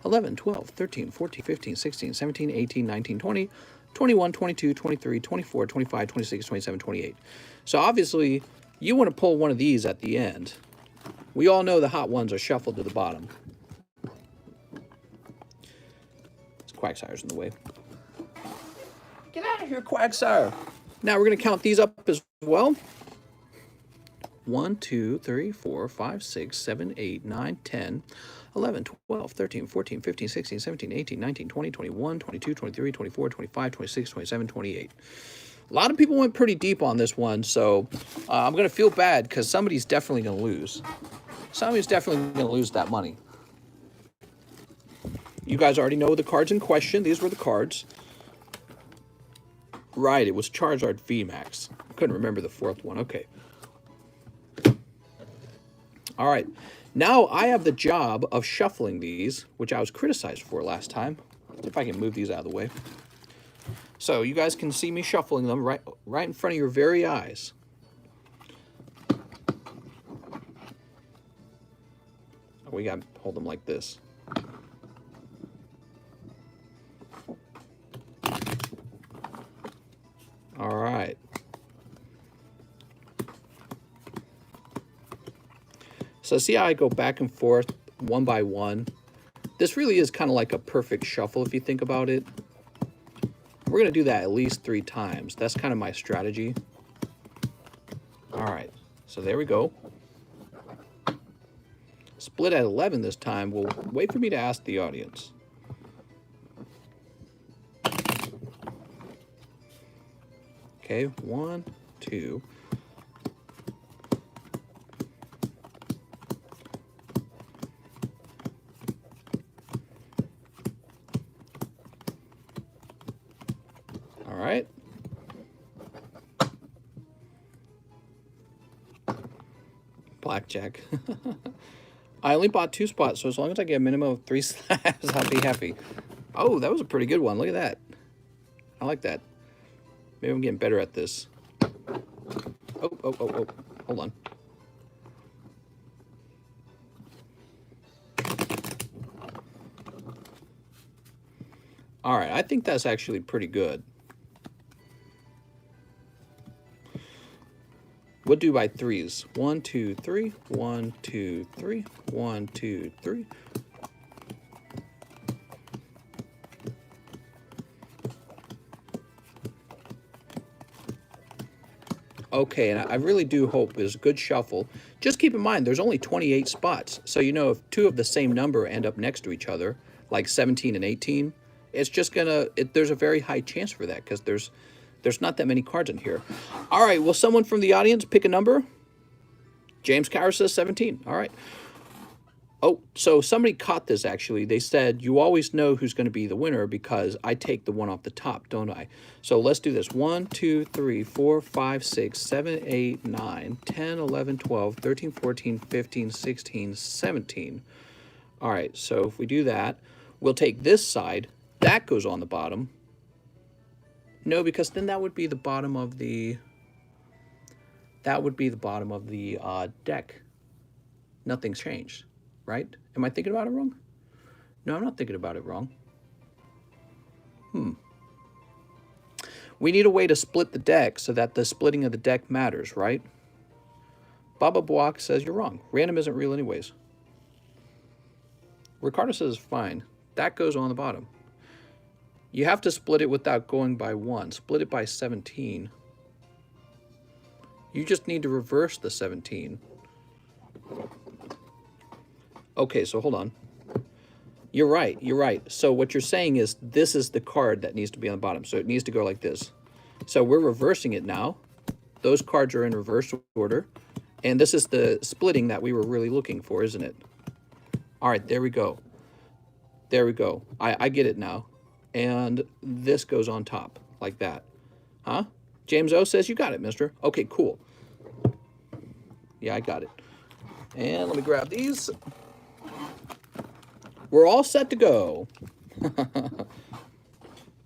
[SPEAKER 1] 11, 12, 13, 14, 15, 16, 17, 18, 19, 20, 21, 22, 23, 24, 25, 26, 27, 28. So obviously, you want to pull one of these at the end. We all know the hot ones are shuffled to the bottom. This Quagsire's in the way. Get out of here, Quagsire. Now we're going to count these up as well. 1, 2, 3, 4, 5, 6, 7, 8, 9, 10, 11, 12, 13, 14, 15, 16, 17, 18, 19, 20, 21, 22, 23, 24, 25, 26, 27, 28. A lot of people went pretty deep on this one, so I'm going to feel bad because somebody's definitely going to lose. Somebody's definitely going to lose that money. You guys already know the cards in question. These were the cards. Right, it was Charizard VMAX. I couldn't remember the fourth one. Okay. All right. Now I have the job of shuffling these, which I was criticized for last time. Let's see if I can move these out of the way. So you guys can see me shuffling them right in front of your very eyes. We got to hold them like this. All right. So see how I go back and forth one by one? This really is kind of like a perfect shuffle if you think about it. We're going to do that at least 3 times. That's kind of my strategy. All right. So there we go. Split at 11 this time. We'll wait for me to ask the audience. Okay, 1, 2. All right. Blackjack. I only bought 2 spots, so as long as I get a minimum of 3 slabs, I'll be happy. Oh, that was a pretty good one. Look at that. I like that. Maybe I'm getting better at this. Oh. Hold on. All right, I think that's actually pretty good. We'll do by 3s. 1, 2, 3. 1, 2, 3. 1, 2, 3. Okay, and I really do hope it's a good shuffle. Just keep in mind, there's only 28 spots. So, you know, if 2 of the same number end up next to each other, like 17 and 18, it's just gonna, there's a very high chance for that because there's not that many cards in here. All right, will someone from the audience pick a number? James Cower says 17. All right. Oh, so somebody caught this, actually. They said, you always know who's going to be the winner because I take the one off the top, don't I? So let's do this. 1, 2, 3, 4, 5, 6, 7, 8, 9, 10, 11, 12, 13, 14, 15, 16, 17. All right, so if we do that, we'll take this side. That goes on the bottom. No, because then that would be the bottom of the... That would be the bottom of the deck. Nothing's changed. Right? Am I thinking about it wrong? No, I'm not thinking about it wrong. We need a way to split the deck so that the splitting of the deck matters, right? Baba Buak says you're wrong. Random isn't real anyways. Ricardo says it's fine. That goes on the bottom. You have to split it without going by 1. Split it by 17. You just need to reverse the 17. Okay, so hold on. You're right, you're right. So what you're saying is this is the card that needs to be on the bottom. So it needs to go like this. So we're reversing it now. Those cards are in reverse order. And this is the splitting that we were really looking for, isn't it? All right, there we go. There we go. I get it now. And this goes on top, like that. Huh? James O says, you got it, mister. Okay, cool. Yeah, I got it. And let me grab these. We're all set to go.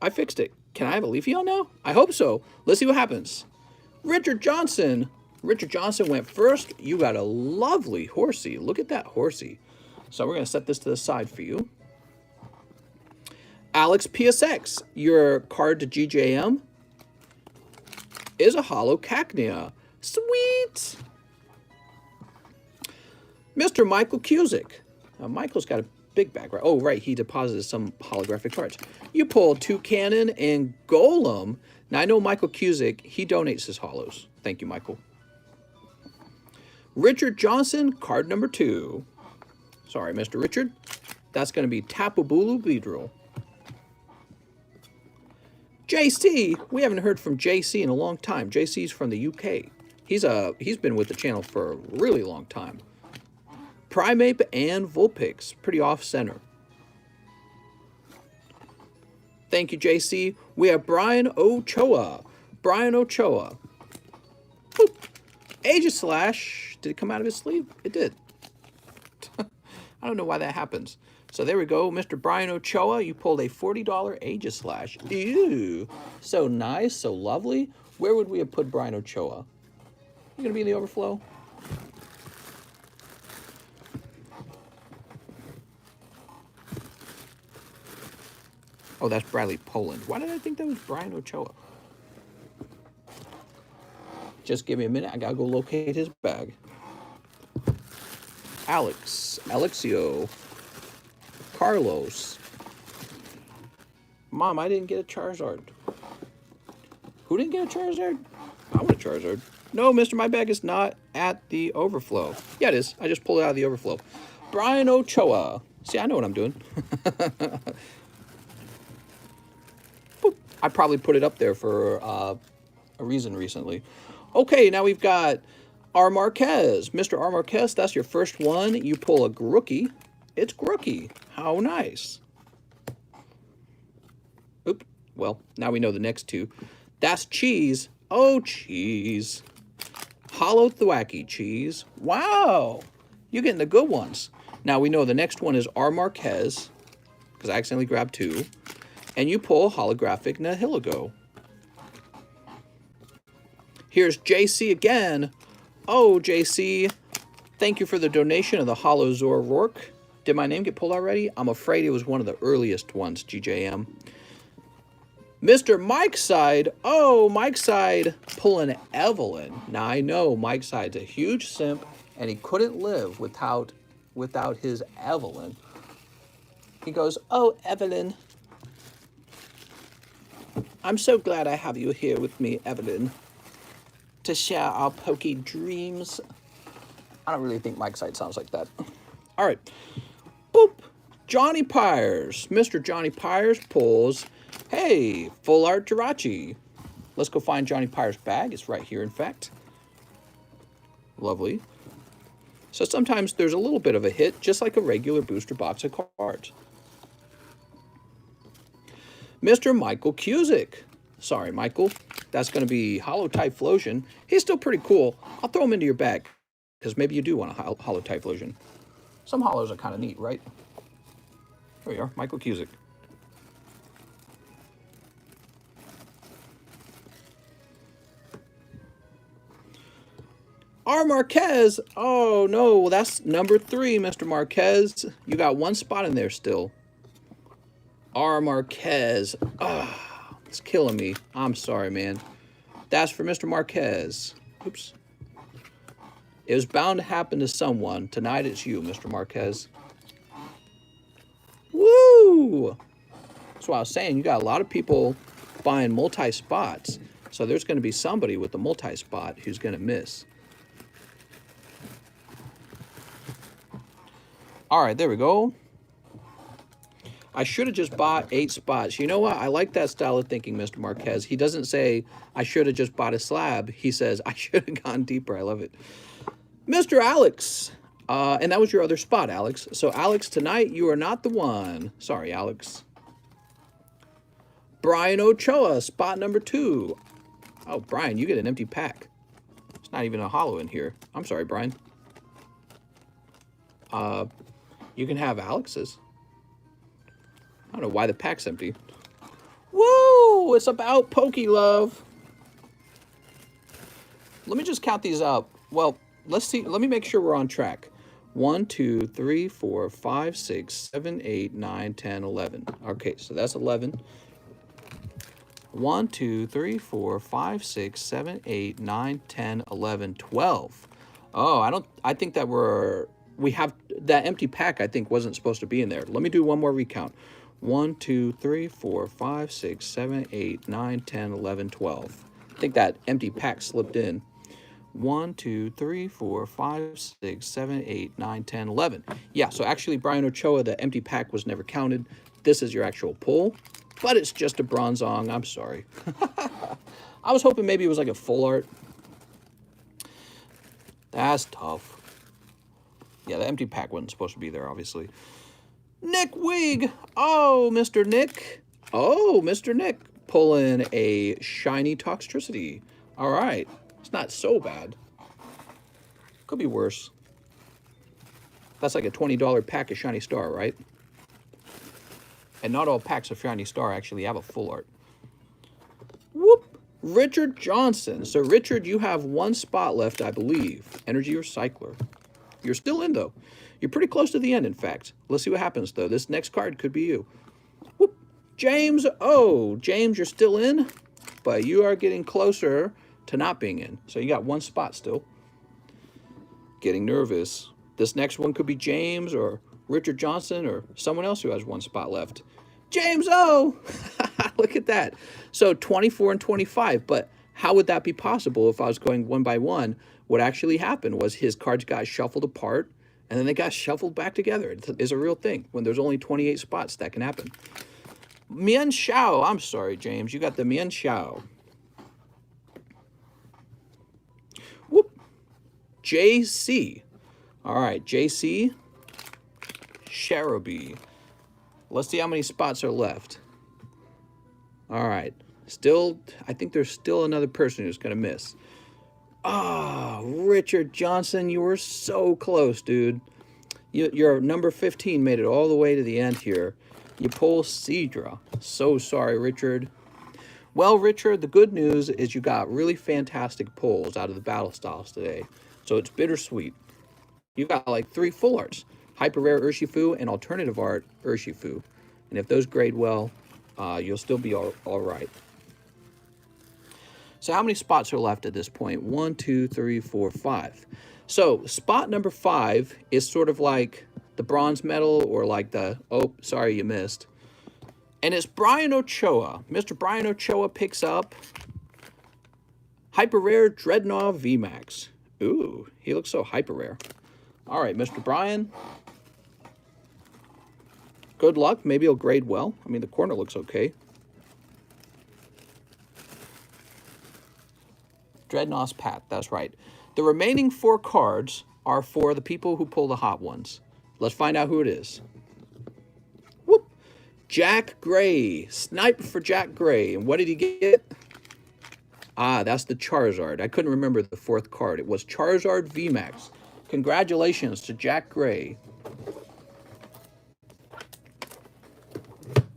[SPEAKER 1] I fixed it. Can I have a Leafy on now? I hope so. Let's see what happens. Richard Johnson. Richard Johnson went first. You got a lovely horsey. Look at that horsey. So we're going to set this to the side for you. Alex PSX. Your card to GJM is a hollow Cacnea. Sweet. Mr. Michael Cusick. Michael's got a big bag, right? Oh, right. He deposited some holographic cards. You pull Toucannon and Golem. Now, I know Michael Cusick. He donates his hollows. Thank you, Michael. Richard Johnson, card number 2. Sorry, Mr. Richard. That's going to be Tapu Bulu Beedrill. JC. We haven't heard from JC in a long time. JC's from the UK. He's been with the channel for a really long time. Primeape and Vulpix, pretty off-center. Thank you, JC. We have Brian Ochoa. Brian Ochoa. Boop. Aegislash. Did it come out of his sleeve? It did. I don't know why that happens. So there we go. Mr. Brian Ochoa, you pulled a $40 Aegislash. Ew. So nice, so lovely. Where would we have put Brian Ochoa? You going to be in the overflow? Oh, that's Bradley Poland. Why did I think that was Brian Ochoa? Just give me a minute. I gotta go locate his bag. Alex. Alexio. Carlos. Mom, I didn't get a Charizard. Who didn't get a Charizard? I want a Charizard. No, mister, my bag is not at the overflow. Yeah, it is. I just pulled it out of the overflow. Brian Ochoa. See, I know what I'm doing. I probably put it up there for a reason recently. Okay, now we've got R. Marquez. Mr. R. Marquez, that's your first one. You pull a Grookie. It's Grookie. How nice. Oop. Well, now we know the next two. That's Cheese. Oh, Cheese. Hollow Thwacky Cheese. Wow. You're getting the good ones. Now we know the next one is R. Marquez, because I accidentally grabbed 2. And you pull holographic Nihilego. Here's JC again. Oh, JC, thank you for the donation of the Hollow Zoroark. Did my name get pulled already? I'm afraid it was one of the earliest ones, GJM. Mr. Mike Side. Oh, Mike Side pulling Evelyn. Now, I know Mike Side's a huge simp, and he couldn't live without his Evelyn. He goes, oh, Evelyn. I'm so glad I have you here with me, Evelyn, to share our pokey dreams. I don't really think Mike's side sounds like that. All right. Boop. Johnny Pyres. Mr. Johnny Pyres pulls, hey, Full Art Jirachi. Let's go find Johnny Pyres' bag. It's right here, in fact. Lovely. So sometimes there's a little bit of a hit, just like a regular booster box of cards. Mr. Michael Cusick. Sorry, Michael. That's going to be Hollow Typhlosion. He's still pretty cool. I'll throw him into your bag, because maybe you do want a Hollow Typhlosion. Some hollows are kind of neat, right? There we are, Michael Cusick. R. Marquez. Oh, no, that's number 3, Mr. Marquez. You got one spot in there still. R. Marquez. Ah, it's killing me. I'm sorry, man. That's for Mr. Marquez. Oops. It was bound to happen to someone. Tonight it's you, Mr. Marquez. Woo! That's what I was saying. You got a lot of people buying multi-spots. So there's going to be somebody with the multi-spot who's going to miss. All right, there we go. I should have just bought 8 spots. You know what? I like that style of thinking, Mr. Marquez. He doesn't say, I should have just bought a slab. He says, I should have gone deeper. I love it. Mr. Alex. And that was your other spot, Alex. So, Alex, tonight you are not the one. Sorry, Alex. Brian Ochoa, spot number 2. Oh, Brian, you get an empty pack. It's not even a hollow in here. I'm sorry, Brian. You can have Alex's. I don't know why the pack's empty. Woo! It's about Pokey Love. Let me just count these up. Well, let's see. Let me make sure we're on track. 1, 2, 3, 4, 5, 6, 7, 8, 9, 10, 11. Okay, so that's 11. 1, 2, 3, 4, 5, 6, 7, 8, 9, 10, 11, 12. Oh, I think that we have that empty pack. I think wasn't supposed to be in there. Let me do one more recount. 1, 2, 3, 4, 5, 6, 7, 8, 9, 10, 11, 12. I think that empty pack slipped in. 1, 2, 3, 4, 5, 6, 7, 8, 9, 10, 11. Yeah, so actually, Brian Ochoa, the empty pack was never counted. This is your actual pull, but it's just a bronzong. I'm sorry. I was hoping maybe it was like a full art. That's tough. Yeah, the empty pack wasn't supposed to be there, obviously. Nick Wig. Oh, Mr. Nick. Oh, Mr. Nick. Pulling a shiny Toxtricity. All right. It's not so bad. Could be worse. That's like a $20 pack of Shiny Star, right? And not all packs of Shiny Star actually have a full art. Whoop. Richard Johnson. So, Richard, you have one spot left, I believe. Energy Recycler. You're still in, though. You're pretty close to the end, in fact. Let's see what happens, though. This next card could be you. Whoop. James. Oh, James, you're still in, but you are getting closer to not being in. So you got one spot still. Getting nervous. This next one could be James or Richard Johnson or someone else who has one spot left. James O! Look at that. So 24 and 25, but how would that be possible if I was going one by one? What actually happened was his cards got shuffled apart, and then they got shuffled back together. It's a real thing. When there's only 28 spots, that can happen. Mian Xiao. I'm sorry, James. You got the Mian Xiao. Whoop. JC. All right, JC. Cherubi. Let's see how many spots are left. All right. Still, I think there's still another person who's going to miss. Ah, Richard Johnson, you were so close, dude. Your number 15 made it all the way to the end here. You pull Seadra. So sorry, Richard. Well, Richard, the good news is you got really fantastic pulls out of the battle styles today. So it's bittersweet. You got like 3 full arts. Hyper Rare Urshifu and Alternative Art Urshifu. And if those grade well, you'll still be all right. So how many spots are left at this point? 1, 2, 3, 4, 5. So spot number 5 is sort of like the bronze medal or like the, oh, sorry you missed. And it's Brian Ochoa. Mr. Brian Ochoa picks up Hyper Rare Dreadnought VMAX. Ooh, he looks so hyper rare. All right, Mr. Brian. Good luck. Maybe he'll grade well. I mean, the corner looks okay. Dreadnought's Pat, that's right. The remaining 4 cards are for the people who pull the hot ones. Let's find out who it is. Whoop! Jack Gray. Snipe for Jack Gray. And what did he get? Ah, that's the Charizard. I couldn't remember the fourth card. It was Charizard VMAX. Congratulations to Jack Gray.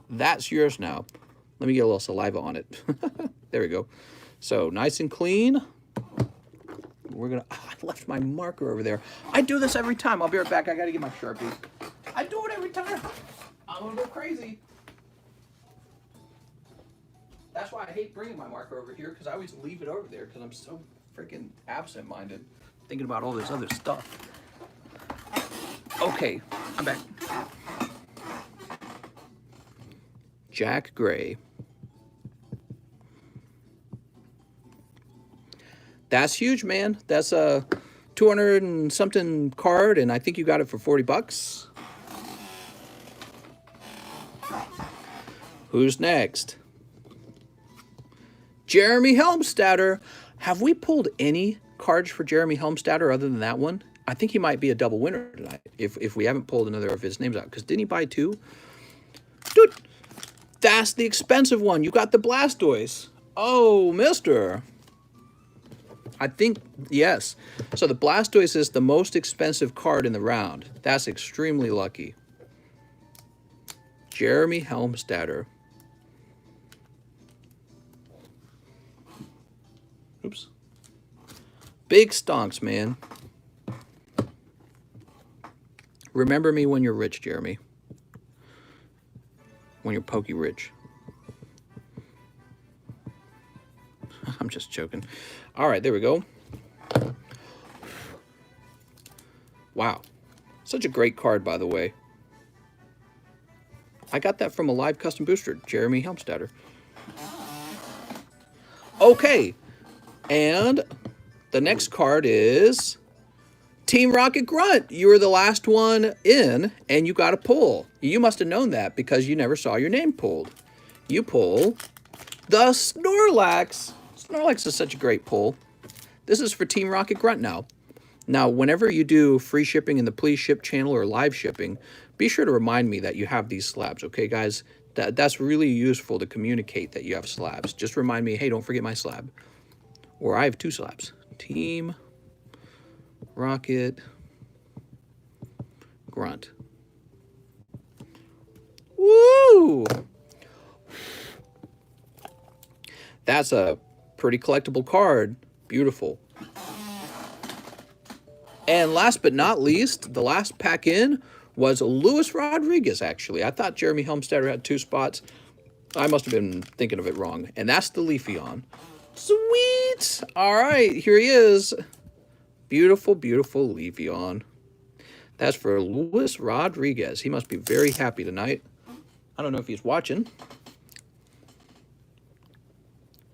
[SPEAKER 1] That's yours now. Let me get a little saliva on it. There we go. So nice and clean. We're gonna. Oh, I left my marker over there. I do this every time. I'll be right back. I gotta get my Sharpie. I do it every time. I'm gonna go crazy. That's why I hate bringing my marker over here, because I always leave it over there because I'm so freaking absent-minded, thinking about all this other stuff. Okay, I'm back. Jack Gray. That's huge, man. That's a 200 and something card, and I think you got it for 40 bucks. Who's next? Jeremy Helmstadter. Have we pulled any cards for Jeremy Helmstadter other than that one? I think he might be a double winner tonight if we haven't pulled another of his names out. Because didn't he buy two? Dude, that's the expensive one. You got the Blastoise. Oh, mister. I think, yes. So the Blastoise is the most expensive card in the round. That's extremely lucky. Jeremy Helmstadter. Oops. Big stonks, man. Remember me when you're rich, Jeremy. When you're pokey rich. I'm just joking. All right, there we go. Wow. Such a great card, by the way. I got that from a live custom booster, Jeremy Helmstadter. Okay. And the next card is Team Rocket Grunt. You were the last one in, and you got a pull. You must have known that because you never saw your name pulled. You pull the Snorlax. Snorlax is such a great pull. This is for Team Rocket Grunt now. Now, whenever you do free shipping in the Please Ship channel or live shipping, be sure to remind me that you have these slabs, okay, guys? That's really useful to communicate that you have slabs. Just remind me, hey, don't forget my slab. Or I have two slabs. Team Rocket Grunt. Woo! That's a pretty collectible card. Beautiful. And last but not least, the last pack in was Luis Rodriguez, actually. I thought Jeremy Helmstadter had two spots. I must have been thinking of it wrong. And that's the Leafeon. Sweet! All right, here he is. Beautiful, beautiful Leafeon. That's for Luis Rodriguez. He must be very happy tonight. I don't know if he's watching.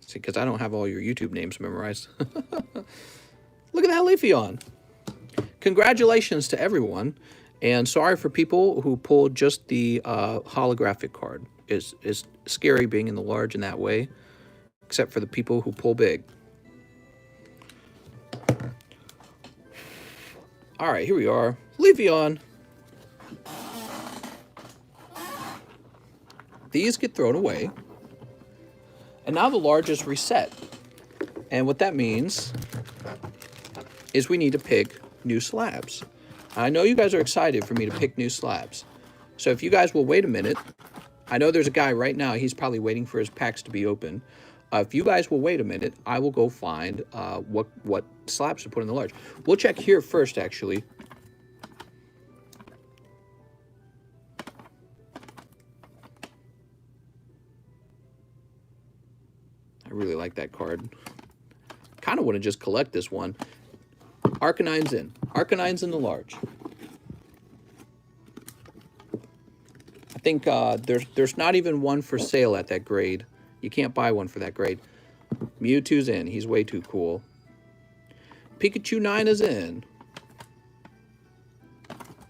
[SPEAKER 1] See, because I don't have all your YouTube names memorized. Look at that Leafeon. Congratulations to everyone. And sorry for people who pulled just the holographic card. It's scary being in the large in that way. Except for the people who pull big. All right, here we are. Leafeon. These get thrown away. And now the large is reset. And what that means is we need to pick new slabs. I know you guys are excited for me to pick new slabs. So if you guys will wait a minute, I know there's a guy right now, he's probably waiting for his packs to be open. If you guys will wait a minute, I will go find what slabs to put in the large. We'll check here first, actually. I really like that card. Kind of want to just collect this one. Arcanine's in. Arcanine's in the large. I think there's not even one for sale at that grade. You can't buy one for that grade. Mewtwo's in. He's way too cool. Pikachu 9 is in.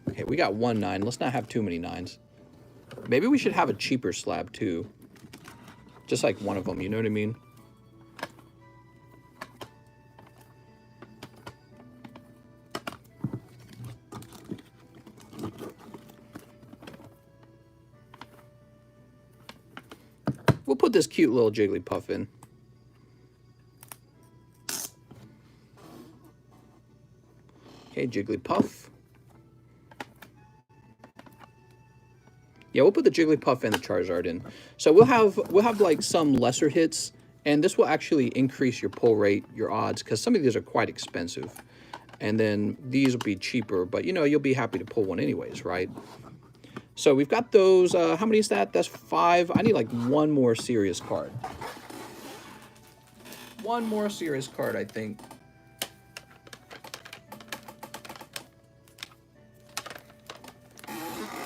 [SPEAKER 1] Okay, we got one 9. Let's not have too many 9s. Maybe we should have a cheaper slab, too. Just like one of them, you know what I mean? put this cute little Jigglypuff in. Okay, Jigglypuff. Yeah, we'll put the Jigglypuff and the Charizard in. So we'll have like some lesser hits, and this will actually increase your pull rate, your odds, because some of these are quite expensive. And then these will be cheaper, but you know, you'll be happy to pull one anyways, right? So we've got those. How many is that? That's 5. I need like one more serious card. One more serious card, I think.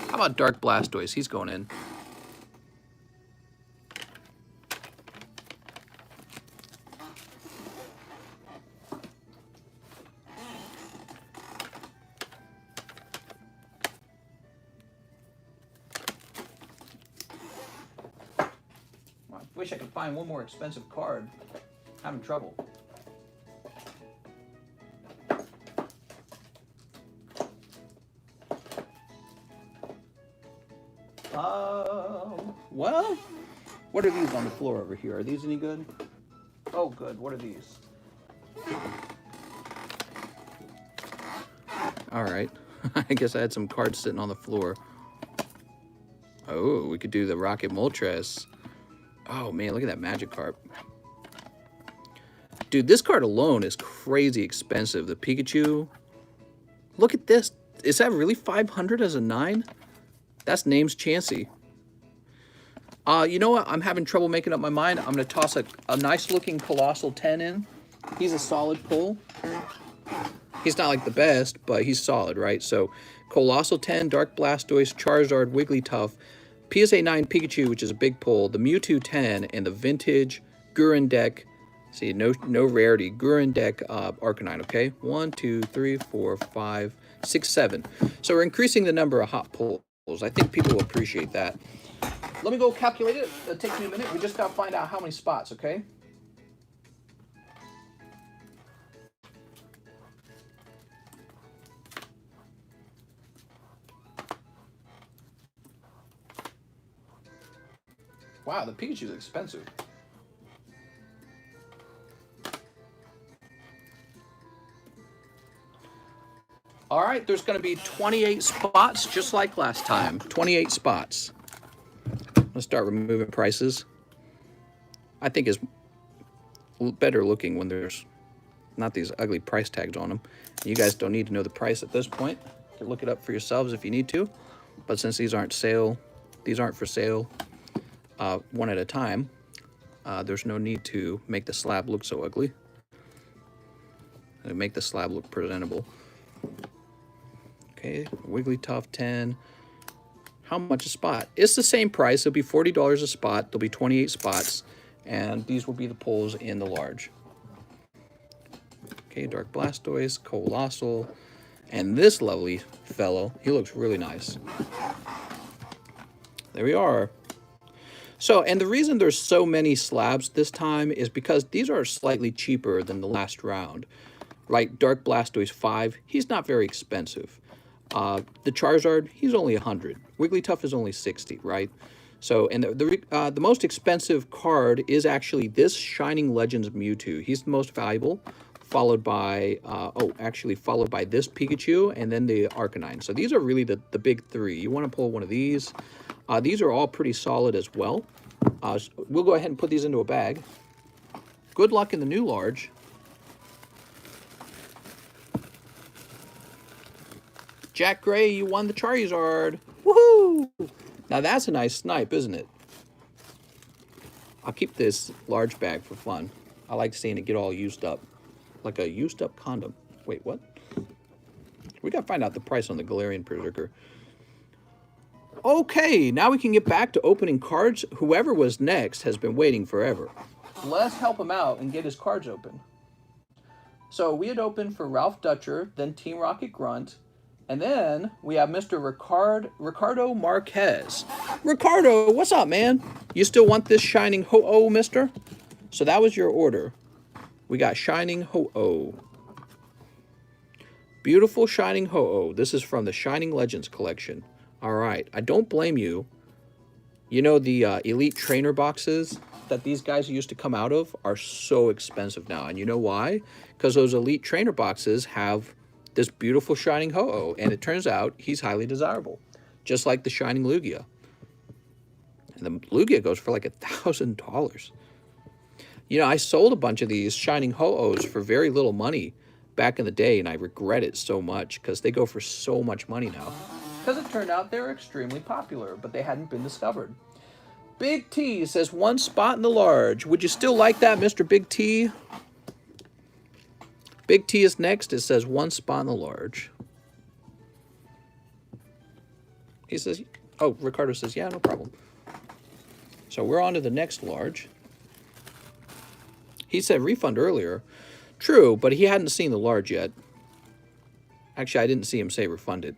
[SPEAKER 1] How about Dark Blastoise? He's going in. I wish I could find one more expensive card. Having trouble. Well, what are these on the floor over here? Are these any good? Oh, good. What are these? All right. I guess I had some cards sitting on the floor. Oh, we could do the Rocket Moltres. Oh, man, look at that Magikarp. Dude, this card alone is crazy expensive. The Pikachu. Look at this. Is that really 500 as a 9? That's Name's Chansey. You know what? I'm having trouble making up my mind. I'm going to toss a nice-looking Colossal 10 in. He's a solid pull. He's not like the best, but he's solid, right? So, Colossal 10, Dark Blastoise, Charizard, Wigglytuff, PSA 9 Pikachu, which is a big pull, the Mewtwo 10, and the Vintage Gurren Deck. See, no rarity. Gurren Deck Arcanine, okay? 1, 2, 3, 4, 5, 6, 7. So we're increasing the number of hot pulls. I think people will appreciate that. Let me go calculate it. It'll take me a minute. We just got to find out how many spots, okay? Wow, the Pikachu's expensive. All right, there's going to be 28 spots, just like last time. 28 spots. Let's start removing prices. I think it's better looking when there's not these ugly price tags on them. You guys don't need to know the price at this point. You can look it up for yourselves if you need to. But since these aren't for sale one at a time, there's no need to make the slab look so ugly. Make the slab look presentable. Okay, Wigglytuff 10. How much a spot? It's the same price. It'll be $40 a spot. There'll be 28 spots, and these will be the pulls in the large. Okay, Dark Blastoise, Colossal, and this lovely fellow. He looks really nice. There we are. So, and the reason there's so many slabs this time is because these are slightly cheaper than the last round. Right, Dark Blastoise 5, he's not very expensive. The Charizard, he's only 100. Wigglytuff is only 60, right? So, and the most expensive card is actually this Shining Legends Mewtwo. He's the most valuable, followed by, followed by this Pikachu, and then the Arcanine. So these are really the big three. You want to pull one of these. These are all pretty solid as well. We'll go ahead and put these into a bag. Good luck in the new large. Jack Gray, you won the Charizard. Woohoo! Now that's a nice snipe, isn't it? I'll keep this large bag for fun. I like seeing it get all used up. Like a used up condom. Wait, what? We gotta find out the price on the Galarian Berserker. Okay, now we can get back to opening cards. Whoever was next has been waiting forever. Let's help him out and get his cards open. So we had opened for Ralph Dutcher, then Team Rocket Grunt, and then we have Mr. Ricardo Marquez. Ricardo, what's up, man? You still want this Shining Ho-Oh, mister? So that was your order. We got Shining Ho-Oh. Beautiful Shining Ho-Oh. This is from the Shining Legends collection. All right, I don't blame you. You know the Elite Trainer boxes? that these guys used to come out of are so expensive now. And you know why? Because those elite trainer boxes have this beautiful shining Ho-Oh, and it turns out he's highly desirable, just like the shining Lugia. And the Lugia goes for like $1,000. You know, I sold a bunch of these shining Ho-Ohs for very little money back in the day, and I regret it so much because they go for so much money now. Because it turned out they were extremely popular, but they hadn't been discovered. Big T says 1 spot in the large. Would you still like that, Mr. Big T? Big T is next. It says 1 spot in the large. He says, oh, Ricardo says, yeah, no problem. So we're on to the next large. He said refund earlier. True, but he hadn't seen the large yet. Actually, I didn't see him say refunded.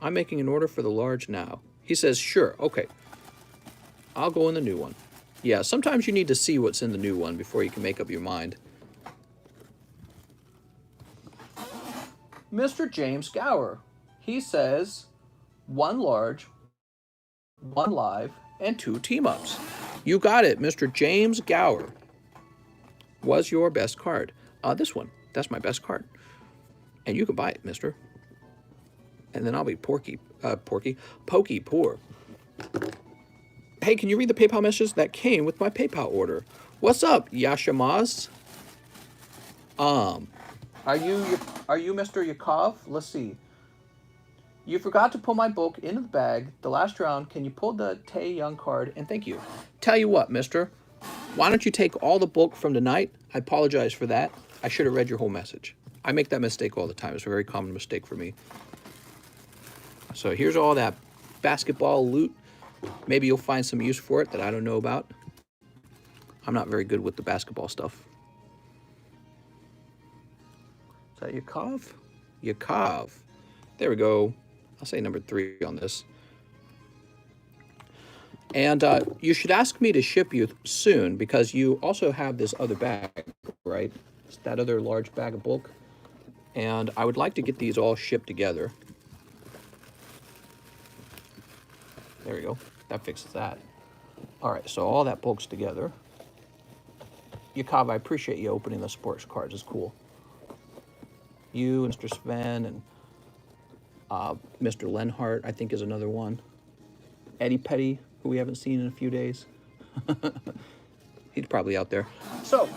[SPEAKER 1] I'm making an order for the large now. He says, sure, okay. I'll go in the new one. Yeah, sometimes you need to see what's in the new one before you can make up your mind. Mr. James Gower. He says 1 large, 1 live, and 2 team-ups. You got it, Mr. James Gower. Was your best card. This one. That's my best card. And you can buy it, mister. And then I'll be pokey poor. Hey, can you read the PayPal message that came with my PayPal order? What's up, Yashamaz? Are you Mr. Yakov? Let's see. You forgot to pull my book into the bag the last round. Can you pull the Tae Young card? And thank you. Tell you what, mister. Why don't you take all the bulk from tonight? I apologize for that. I should have read your whole message. I make that mistake all the time. It's a very common mistake for me. So here's all that basketball loot. Maybe you'll find some use for it that I don't know about. I'm not very good with the basketball stuff. Is that Yakov? Yakov. There we go. I'll say number 3 on this. And you should ask me to ship you soon because you also have this other bag, right? It's that other large bag of bulk. And I would like to get these all shipped together. There we go. That fixes that. All right, so all that bulk's together. Yakov, I appreciate you opening the sports cards. It's cool. You and Mr. Sven and Mr. Lenhart, I think, is another one. Eddie Petty, who we haven't seen in a few days. He's probably out there. So,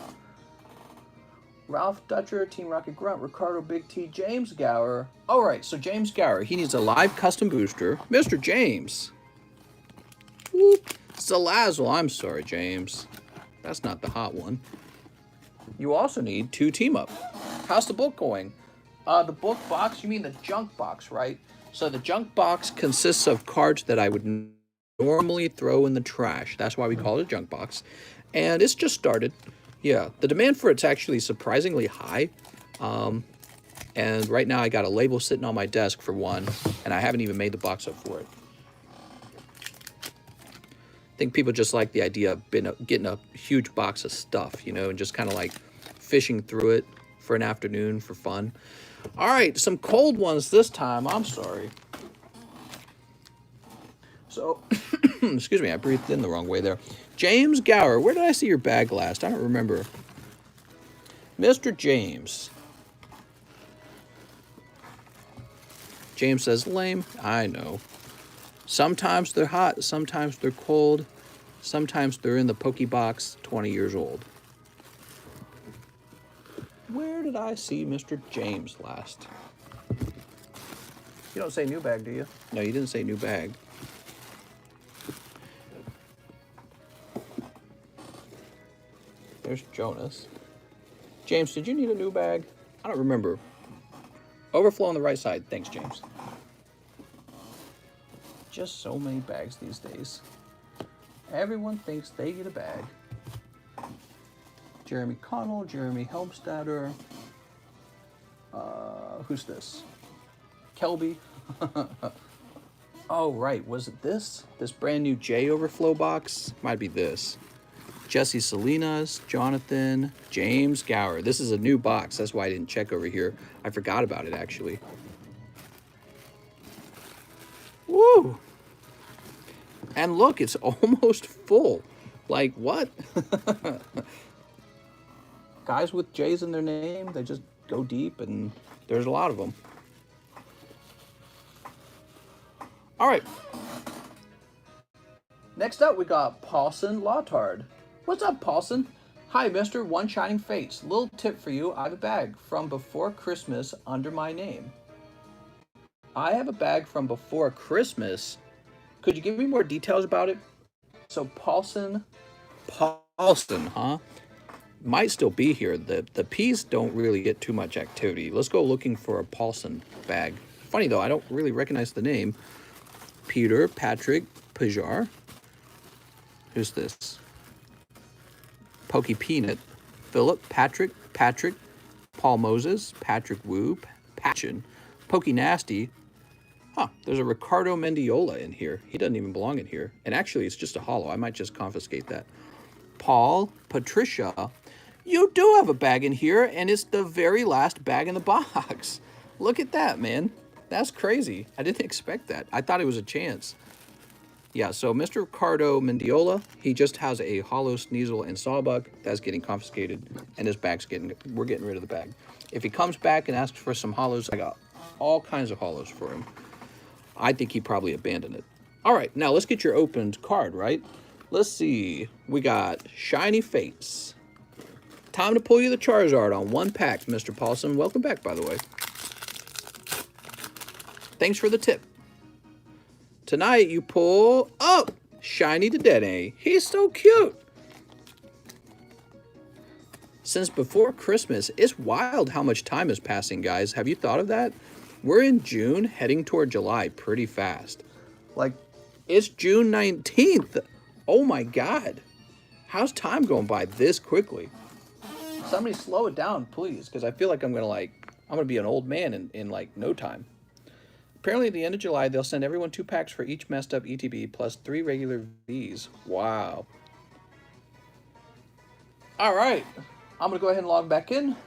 [SPEAKER 1] Ralph Dutcher, Team Rocket Grunt, Ricardo Big T, James Gower. All right, so James Gower, he needs a live custom booster. Mr. James. Whoop. Salazzle, I'm sorry, James. That's not the hot one. You also need 2 team-up. How's the book going? The book box, you mean the junk box, right? So the junk box consists of cards that I would normally throw in the trash. That's why we call it a junk box. And it's just started. Yeah, the demand for it's actually surprisingly high. And right now I got a label sitting on my desk for one, and I haven't even made the box up for it. I think people just like the idea of getting a huge box of stuff, you know, and just kind of like fishing through it for an afternoon for fun. All right, some cold ones this time. I'm sorry. So, excuse me, I breathed in the wrong way there. James Gower, where did I see your bag last? I don't remember. Mr. James. James says, lame. I know. Sometimes they're hot, sometimes they're cold, sometimes they're in the Pokebox 20 years old. Where did I see Mr. James last? You don't say new bag, do you? No, you didn't say new bag. There's Jonas. James, did you need a new bag? I don't remember. Overflow on the right side. Thanks, James. Just so many bags these days. Everyone thinks they get a bag. Jeremy Connell, Jeremy Helmstadter. Who's this? Kelby. Oh, right. Was it this? This brand new J Overflow box? Might be this. Jesse Salinas, Jonathan, James Gower. This is a new box. That's why I didn't check over here. I forgot about it, actually. Woo! And look, it's almost full. Like, what? Guys with J's in their name, they just go deep, and there's a lot of them. All right. Next up, we got Paulson Lautard. What's up, Paulson? Hi, Mr. One Shining Fates. Little tip for you. I have a bag from before Christmas under my name. I have a bag from before Christmas. Could you give me more details about it? So Paulson, huh? Might still be here. The P's don't really get too much activity. Let's go looking for a Paulson bag. Funny though, I don't really recognize the name. Peter, Patrick, Pajar. Who's this? Pokey Peanut, Philip, Patrick, Paul Moses, Patrick Wu, Patchen, Pokey Nasty. Huh, there's a Ricardo Mendiola in here. He doesn't even belong in here. And actually, it's just a hollow. I might just confiscate that. Paul, Patricia. You do have a bag in here, and it's the very last bag in the box. Look at that, man. That's crazy. I didn't expect that. I thought it was a chance. Yeah, so Mr. Ricardo Mendiola, he just has a hollow Sneasel and Sawbuck. That's getting confiscated, and his bag's we're getting rid of the bag. If he comes back and asks for some hollows, I got all kinds of hollows for him. I think he probably abandoned it. All right, now let's get your opened card, right? Let's see. We got Shiny Fates. Time to pull you the Charizard on one pack, Mr. Paulson. Welcome back, by the way. Thanks for the tip. Tonight you pull, oh, Shiny Dedenne. He's so cute. Since before Christmas, it's wild how much time is passing, guys. Have you thought of that? We're in June, heading toward July pretty fast. Like, it's June 19th. Oh my God. How's time going by this quickly? Somebody slow it down, please, because I feel like I'm gonna be an old man in like no time. Apparently at the end of July, they'll send everyone 2 packs for each messed up ETB plus 3 regular Vs. Wow. All right. I'm going to go ahead and log back in.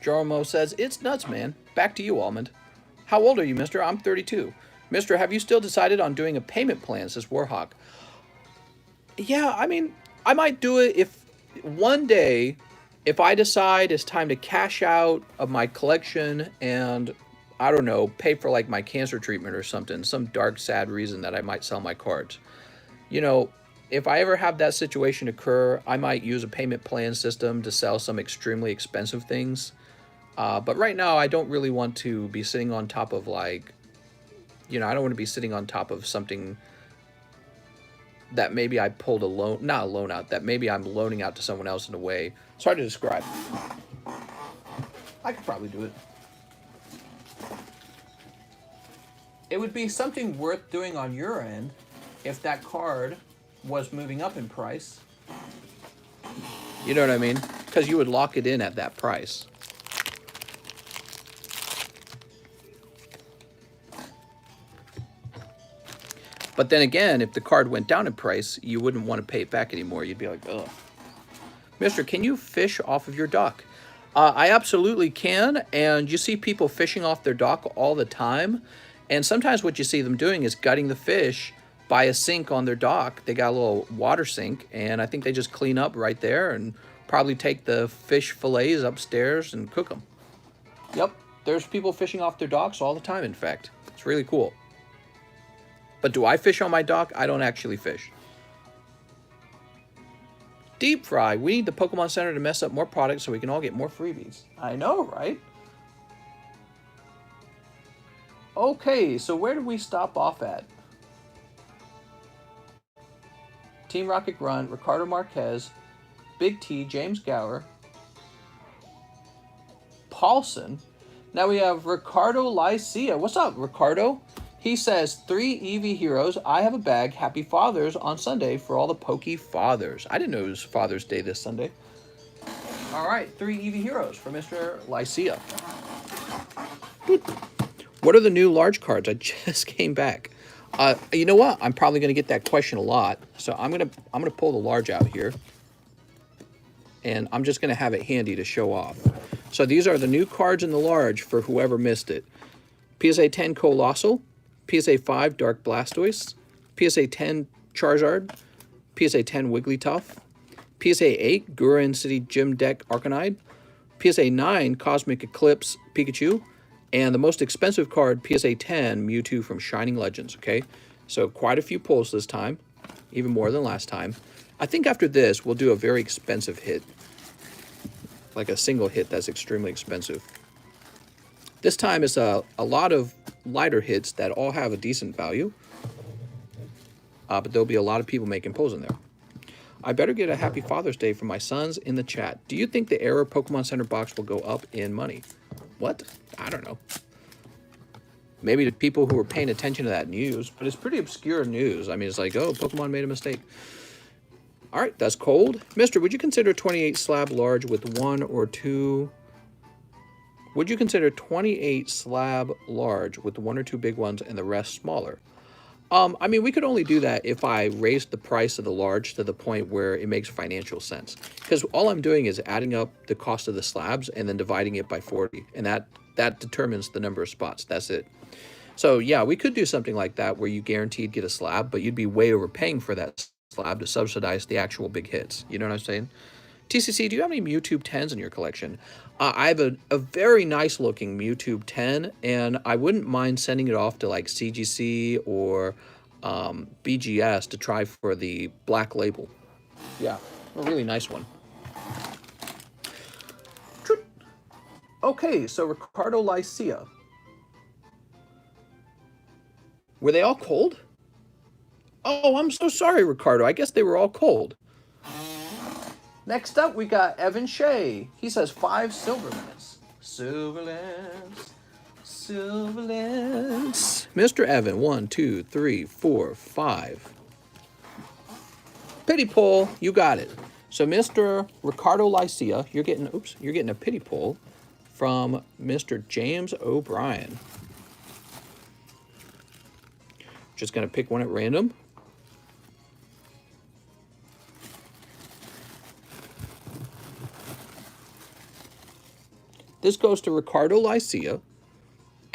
[SPEAKER 1] Joromo says, it's nuts, man. Back to you, Almond. How old are you, mister? I'm 32. Mister, have you still decided on doing a payment plan, says Warhawk. Yeah, I mean, I might do it if one day, if I decide it's time to cash out of my collection and, I don't know, pay for like my cancer treatment or something, some dark, sad reason that I might sell my cards. You know, if I ever have that situation occur, I might use a payment plan system to sell some extremely expensive things. But right now, I don't really want to be sitting on top of like, you know, I don't want to be sitting on top of something that maybe I pulled a loan, not a loan out, that maybe I'm loaning out to someone else in a way. It's hard to describe. I could probably do it. It would be something worth doing on your end if that card was moving up in price. You know what I mean? Because you would lock it in at that price. But then again, if the card went down in price, you wouldn't want to pay it back anymore. You'd be like, ugh. Mister, can you fish off of your dock? I absolutely can. And you see people fishing off their dock all the time. And sometimes what you see them doing is gutting the fish by a sink on their dock. They got a little water sink, and I think they just clean up right there and probably take the fish fillets upstairs and cook them. Yep, there's people fishing off their docks all the time, in fact. It's really cool. But do I fish on my dock? I don't actually fish. Deep Fry, we need the Pokemon Center to mess up more products so we can all get more freebies. I know, right? Okay, so where did we stop off at? Team Rocket Grunt, Ricardo Marquez, Big T, James Gower, Paulson. Now we have Ricardo Lycia. What's up, Ricardo? He says, 3 EV Heroes. I have a bag. Happy Fathers on Sunday for all the Pokey Fathers. I didn't know it was Father's Day this Sunday. All right, 3 EV Heroes for Mr. Lycia. What are the new large cards? I just came back. You know what? I'm probably going to get that question a lot. So I'm gonna pull the large out here. And I'm just going to have it handy to show off. So these are the new cards in the large for whoever missed it. PSA 10 Colossal, PSA 5 Dark Blastoise, PSA 10 Charizard, PSA 10 Wigglytuff, PSA 8 Gurin City Gym Deck Arcanine, PSA 9 Cosmic Eclipse Pikachu, and the most expensive card, PSA 10 Mewtwo from Shining Legends, okay? So quite a few pulls this time, even more than last time. I think after this, we'll do a very expensive hit, like a single hit that's extremely expensive. This time it's a lot of lighter hits that all have a decent value, but there'll be a lot of people making pulls in there. I better get a happy Father's Day from my sons in the chat. Do you think the Era Pokemon Center box will go up in money? What? I don't know. Maybe the people who were paying attention to that news, but it's pretty obscure news. I mean, it's like, oh, Pokemon made a mistake. All right, that's cold. Mister, would you consider 28 slab large with 1 or 2? Would you consider 28 slab large with 1 or 2 big ones and the rest smaller? I mean, we could only do that if I raised the price of the large to the point where it makes financial sense. Because all I'm doing is adding up the cost of the slabs and then dividing it by 40. And that determines the number of spots. That's it. So yeah, we could do something like that where you guaranteed get a slab, but you'd be way overpaying for that slab to subsidize the actual big hits. You know what I'm saying? TCC, do you have any Mewtwo 10s in your collection? I have a very nice looking Mewtwo 10, and I wouldn't mind sending it off to like CGC or BGS to try for the black label. Yeah, a really nice one. Okay, so Ricardo Lycia. Were they all cold? Oh, I'm so sorry, Ricardo. I guess they were all cold. Next up, we got Evan Shea. He says 5 Silverlands. Silverlands. Silverlands. Mr. Evan, 1, 2, 3, 4, 5. Pity pull, you got it. So Mr. Ricardo Lycia, you're getting a pity pull from Mr. James O'Brien. Just gonna pick one at random. This goes to Ricardo Lycia,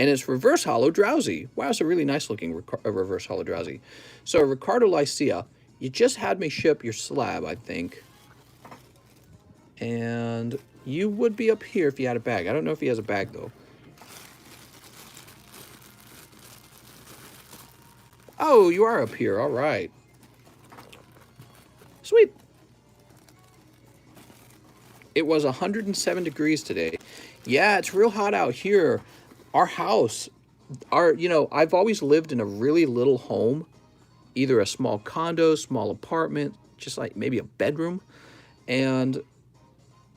[SPEAKER 1] and it's reverse hollow Drowsy. Wow, it's a really nice looking reverse hollow Drowsy. So Ricardo Lycia, you just had me ship your slab, I think. And you would be up here if you had a bag. I don't know if he has a bag, though. Oh, you are up here. All right. Sweet. It was 107 degrees today. Yeah, it's real hot out here. Our house, I've always lived in a really little home, either a small condo, small apartment, just like maybe a bedroom. And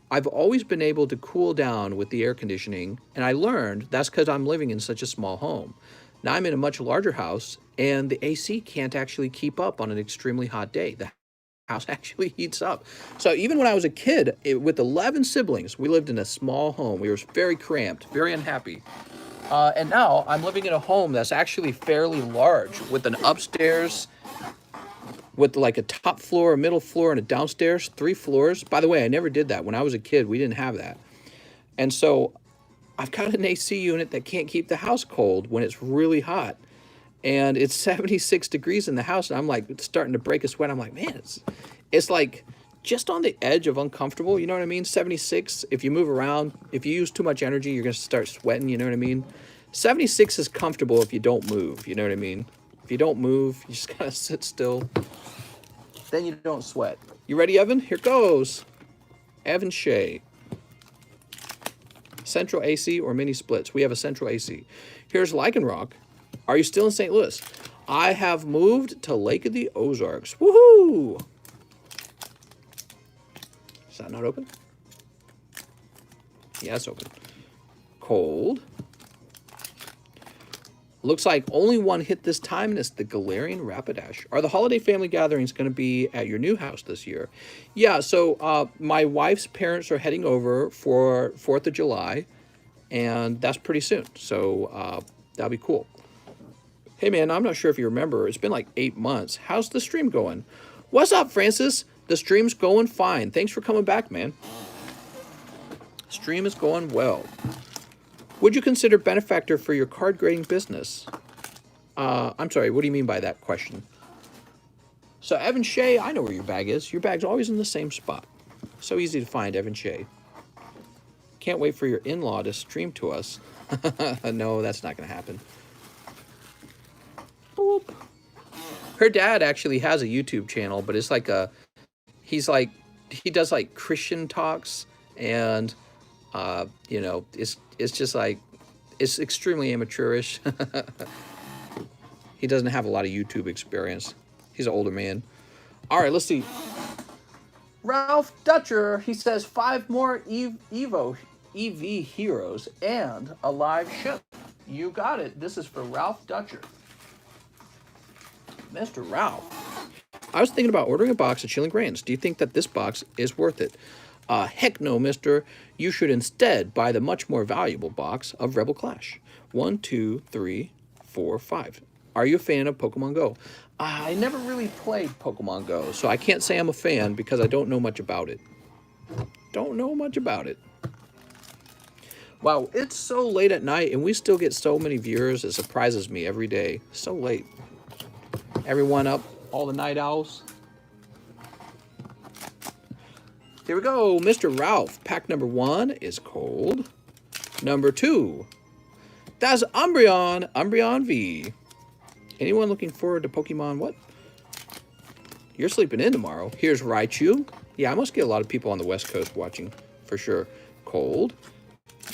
[SPEAKER 1] I've always been able to cool down with the air conditioning. And I learned that's because I'm living in such a small home. Now I'm in a much larger house, and the AC can't actually keep up on an extremely hot day. The house actually heats up. So even when I was a kid, with 11 siblings, we lived in a small home. We were very cramped, very unhappy. And now I'm living in a home that's actually fairly large, with an upstairs, with like a top floor, a middle floor, and a downstairs, 3 floors. By the way, I never did that. When I was a kid, we didn't have that. And so I've got an AC unit that can't keep the house cold when it's really hot. And it's 76 degrees in the house, and I'm like starting to break a sweat. I'm like, man, it's like just on the edge of uncomfortable. You know what I mean? 76, if you move around, if you use too much energy, you're going to start sweating. You know what I mean? 76 is comfortable if you don't move. You know what I mean? If you don't move, you just kind of sit still. Then you don't sweat. You ready, Evan? Here goes. Evan Shea. Central AC or mini splits? We have a central AC. Here's Lycanroc. Are you still in St. Louis? I have moved to Lake of the Ozarks. Woohoo! Is that not open? Yeah, it's open. Cold. Looks like only one hit this time, and it's the Galarian Rapidash. Are the holiday family gatherings going to be at your new house this year? Yeah, so my wife's parents are heading over for 4th of July, and that's pretty soon. So that'll be cool. Hey, man, I'm not sure if you remember. It's been like 8 months. How's the stream going? What's up, Francis? The stream's going fine. Thanks for coming back, man. Stream is going well. Would you consider benefactor for your card grading business? I'm sorry, what do you mean by that question? So Evan Shea, I know where your bag is. Your bag's always in the same spot. So easy to find, Evan Shea. Can't wait for your in-law to stream to us. No, that's not going to happen. Boop. Her dad actually has a YouTube channel, but it's like a, he does like Christian talks, and you know, it's just like, it's extremely amateurish. He doesn't have a lot of YouTube experience. He's an older man. All right, let's see. Ralph Dutcher, he says 5 more EV heroes and a live ship. You got it. This is for Ralph Dutcher. Mr. Ralph. I was thinking about ordering a box of Chilling Grains. Do you think that this box is worth it? Heck no, mister. You should instead buy the much more valuable box of Rebel Clash. 1, 2, 3, 4, 5. Are you a fan of Pokemon Go? I never really played Pokemon Go, so I can't say I'm a fan because I don't know much about it. Don't know much about it. Wow, it's so late at night and we still get so many viewers. It surprises me every day. So late. Everyone up, all the night owls. Here we go, Mr. Ralph. Pack number 1 is cold. Number 2, that's Umbreon V. Anyone looking forward to Pokemon what? You're sleeping in tomorrow. Here's Raichu. Yeah, I must get a lot of people on the West Coast watching, for sure. Cold.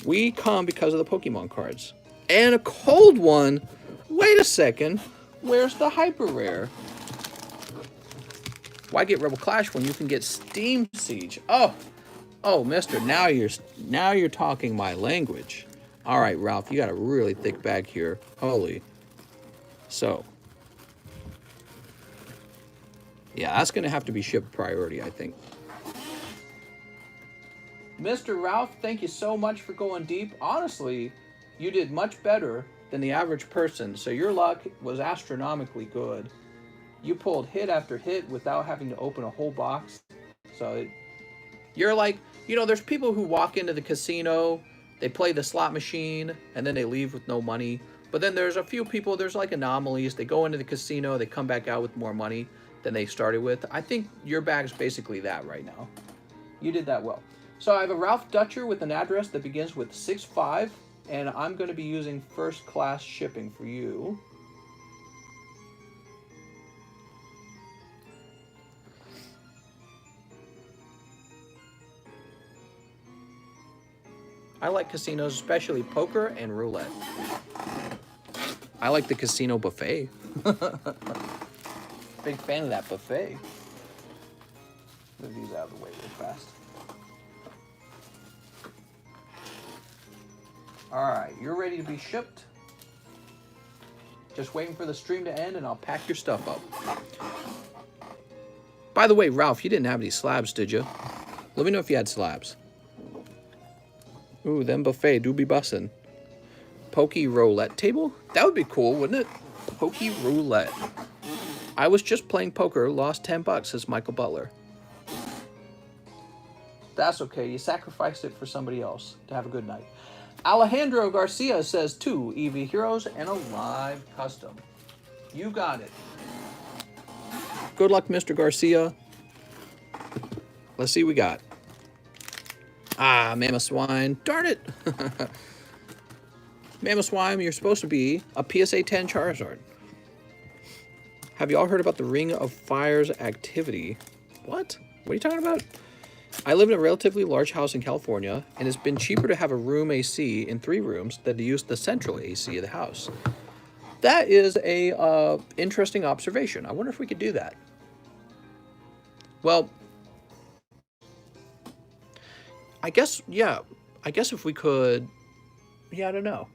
[SPEAKER 1] We come because of the Pokemon cards. And a cold one. Wait a second. Where's the Hyper Rare? Why get Rebel Clash when you can get Steam Siege? Oh, mister, now you're talking my language. All right, Ralph, you got a really thick bag here. Holy. So, yeah, that's going to have to be shipped priority, I think. Mr. Ralph, thank you so much for going deep. Honestly, you did much better than the average person, so your luck was astronomically good. You pulled hit after hit without having to open a whole box. So, you're like, you know, there's people who walk into the casino, they play the slot machine, and then they leave with no money. But then there's a few people, there's like anomalies. They go into the casino, they come back out with more money than they started with. I think your bag's basically that right now. You did that well. So I have a Ralph Dutcher with an address that begins with 65, and I'm going to be using first class shipping for you. I like casinos, especially poker and roulette. I like the casino buffet. Big fan of that buffet. Move these out of the way real fast. Alright, you're ready to be shipped. Just waiting for the stream to end and I'll pack your stuff up. By the way, Ralph, you didn't have any slabs, did you? Let me know if you had slabs. Ooh, them buffet do be bussin'. Pokey roulette table? That would be cool, wouldn't it? Pokey roulette. I was just playing poker, lost 10 bucks, says Michael Butler. That's okay, you sacrificed it for somebody else to have a good night. Alejandro Garcia says 2 EV Heroes and a live custom. You got it. Good luck, Mr. Garcia. Let's see what we got. Ah, Mammoth Swine. Darn it. Mammoth Swine, you're supposed to be a PSA 10 Charizard. Have you all heard about the Ring of Fire's activity? What? What are you talking about? I live in a relatively large house in California, and it's been cheaper to have a room AC in 3 rooms than to use the central AC of the house. That is a interesting observation. I wonder if we could do that. Well, I guess, yeah. I guess if we could, yeah, I don't know.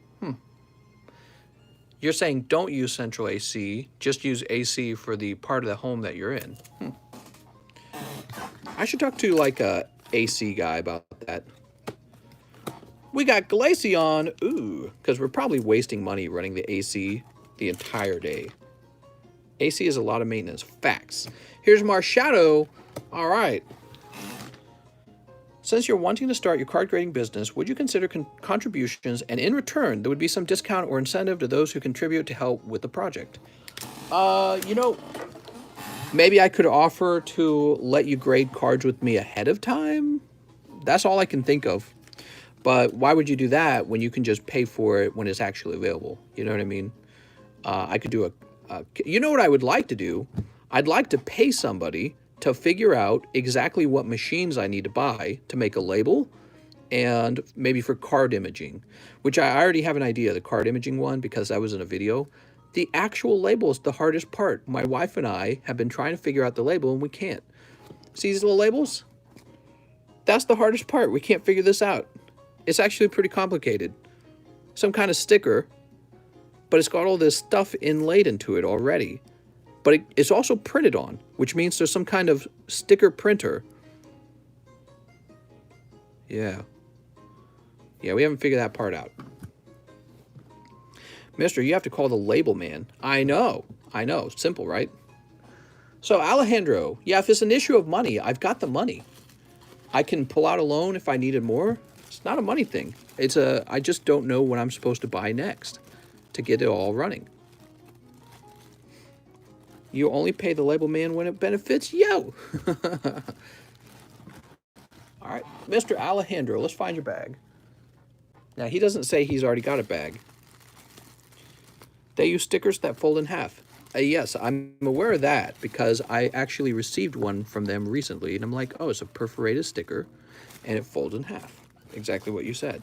[SPEAKER 1] You're saying don't use central AC, just use AC for the part of the home that you're in. I should talk to like a AC guy about that. We got Glaceon, ooh, because we're probably wasting money running the AC the entire day. AC is a lot of maintenance, facts. Here's Marshadow, all right. Since you're wanting to start your card grading business, would you consider contributions, and in return, there would be some discount or incentive to those who contribute to help with the project? You know, Maybe I could offer to let you grade cards with me ahead of time. That's all I can think of. But why would you do that when you can just pay for it when it's actually available? You know what I mean? I could do you know what I would like to do? I'd like to pay somebody to figure out exactly what machines I need to buy to make a label, and maybe for card imaging, which I already have an idea, the card imaging one, because that was in a video. The actual label is the hardest part. My wife and I have been trying to figure out the label and we can't. See these little labels? That's the hardest part. We can't figure this out. It's actually pretty complicated. Some kind of sticker, but it's got all this stuff inlaid into it already. But it's also printed on, which means there's some kind of sticker printer. Yeah. Yeah, we haven't figured that part out. Mister, you have to call the label man. I know. Simple, right? So, Alejandro, yeah, if it's an issue of money, I've got the money. I can pull out a loan if I needed more. It's not a money thing. I just don't know what I'm supposed to buy next to get it all running. You only pay the label man when it benefits you. All right, Mr. Alejandro, let's find your bag. Now, he doesn't say he's already got a bag. They use stickers that fold in half. Yes, I'm aware of that because I actually received one from them recently, and I'm like, oh, it's a perforated sticker, and it folds in half. Exactly what you said.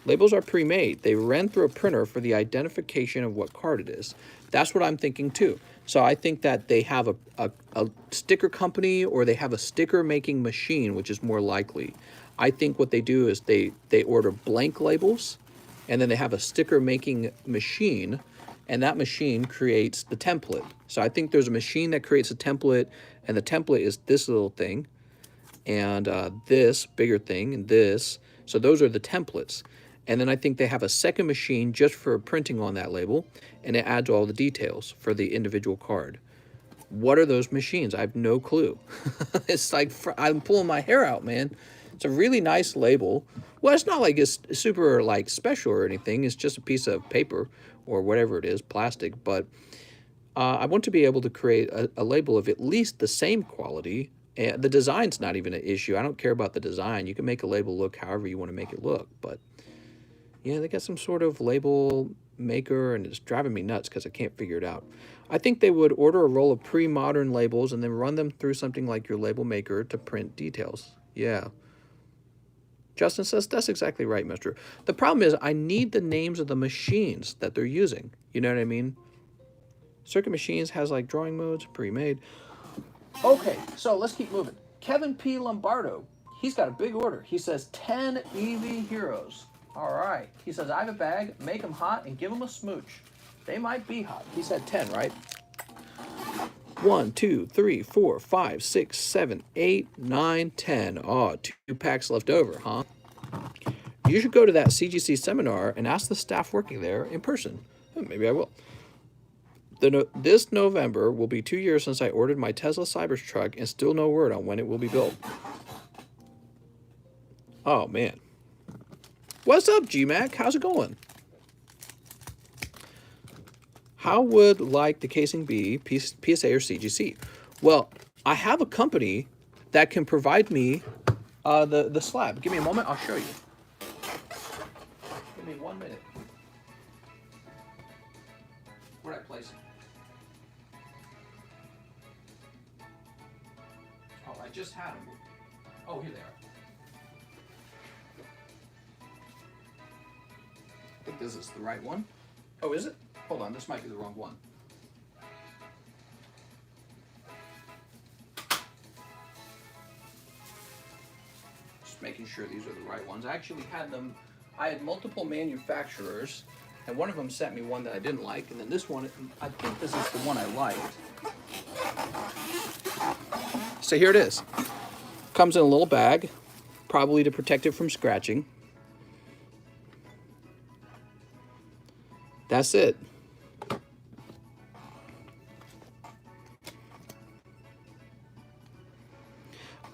[SPEAKER 1] Labels are pre-made. They ran through a printer for the identification of what card it is. That's what I'm thinking too. So I think that they have a sticker company, or they have a sticker making machine, which is more likely. I think what they do is they order blank labels, and then they have a sticker making machine, and that machine creates the template. So I think there's a machine that creates a template, and the template is this little thing, and this bigger thing, and this. So those are the templates. And then I think they have a second machine just for printing on that label, and it adds all the details for the individual card. What are those machines? I have no clue. It's like I'm pulling my hair out, man. It's a really nice label. Well, it's not like it's super like special or anything. It's just a piece of paper or whatever it is, plastic. But I want to be able to create a label of at least the same quality. And the design's not even an issue. I don't care about the design. You can make a label look however you want to make it look. But yeah, they got some sort of label maker, and it's driving me nuts because I can't figure it out. I think they would order a roll of pre-modern labels and then run them through something like your label maker to print details. Yeah. Justin says, that's exactly right, mister. The problem is I need the names of the machines that they're using. You know what I mean? Circuit Machines has like drawing modes, pre-made. Okay, so let's keep moving. Kevin P. Lombardo, he's got a big order. He says 10 EV Heroes. All right. He says, I have a bag, make them hot, and give them a smooch. They might be hot. He said 10, right? 1, 2, 3, 4, 5, 6, 7, 8, 9, 10. Oh, 2 packs left over, huh? You should go to that CGC seminar and ask the staff working there in person. Maybe I will. This November will be 2 years since I ordered my Tesla Cybertruck, and still no word on when it will be built. Oh, man. What's up, GMAC? How's it going? How would like the casing be, PSA or CGC? Well, I have a company that can provide me the slab. Give me a moment, I'll show you. Give me 1 minute. Where'd I place it? Oh, I just had them. Oh, here they are. I think this is the right one. Oh, is it? Hold on, this might be the wrong one. Just making sure these are the right ones. I actually had them, I had multiple manufacturers, and one of them sent me one that I didn't like, and then this one, I think this is the one I liked. So here it is. Comes in a little bag, probably to protect it from scratching. That's it.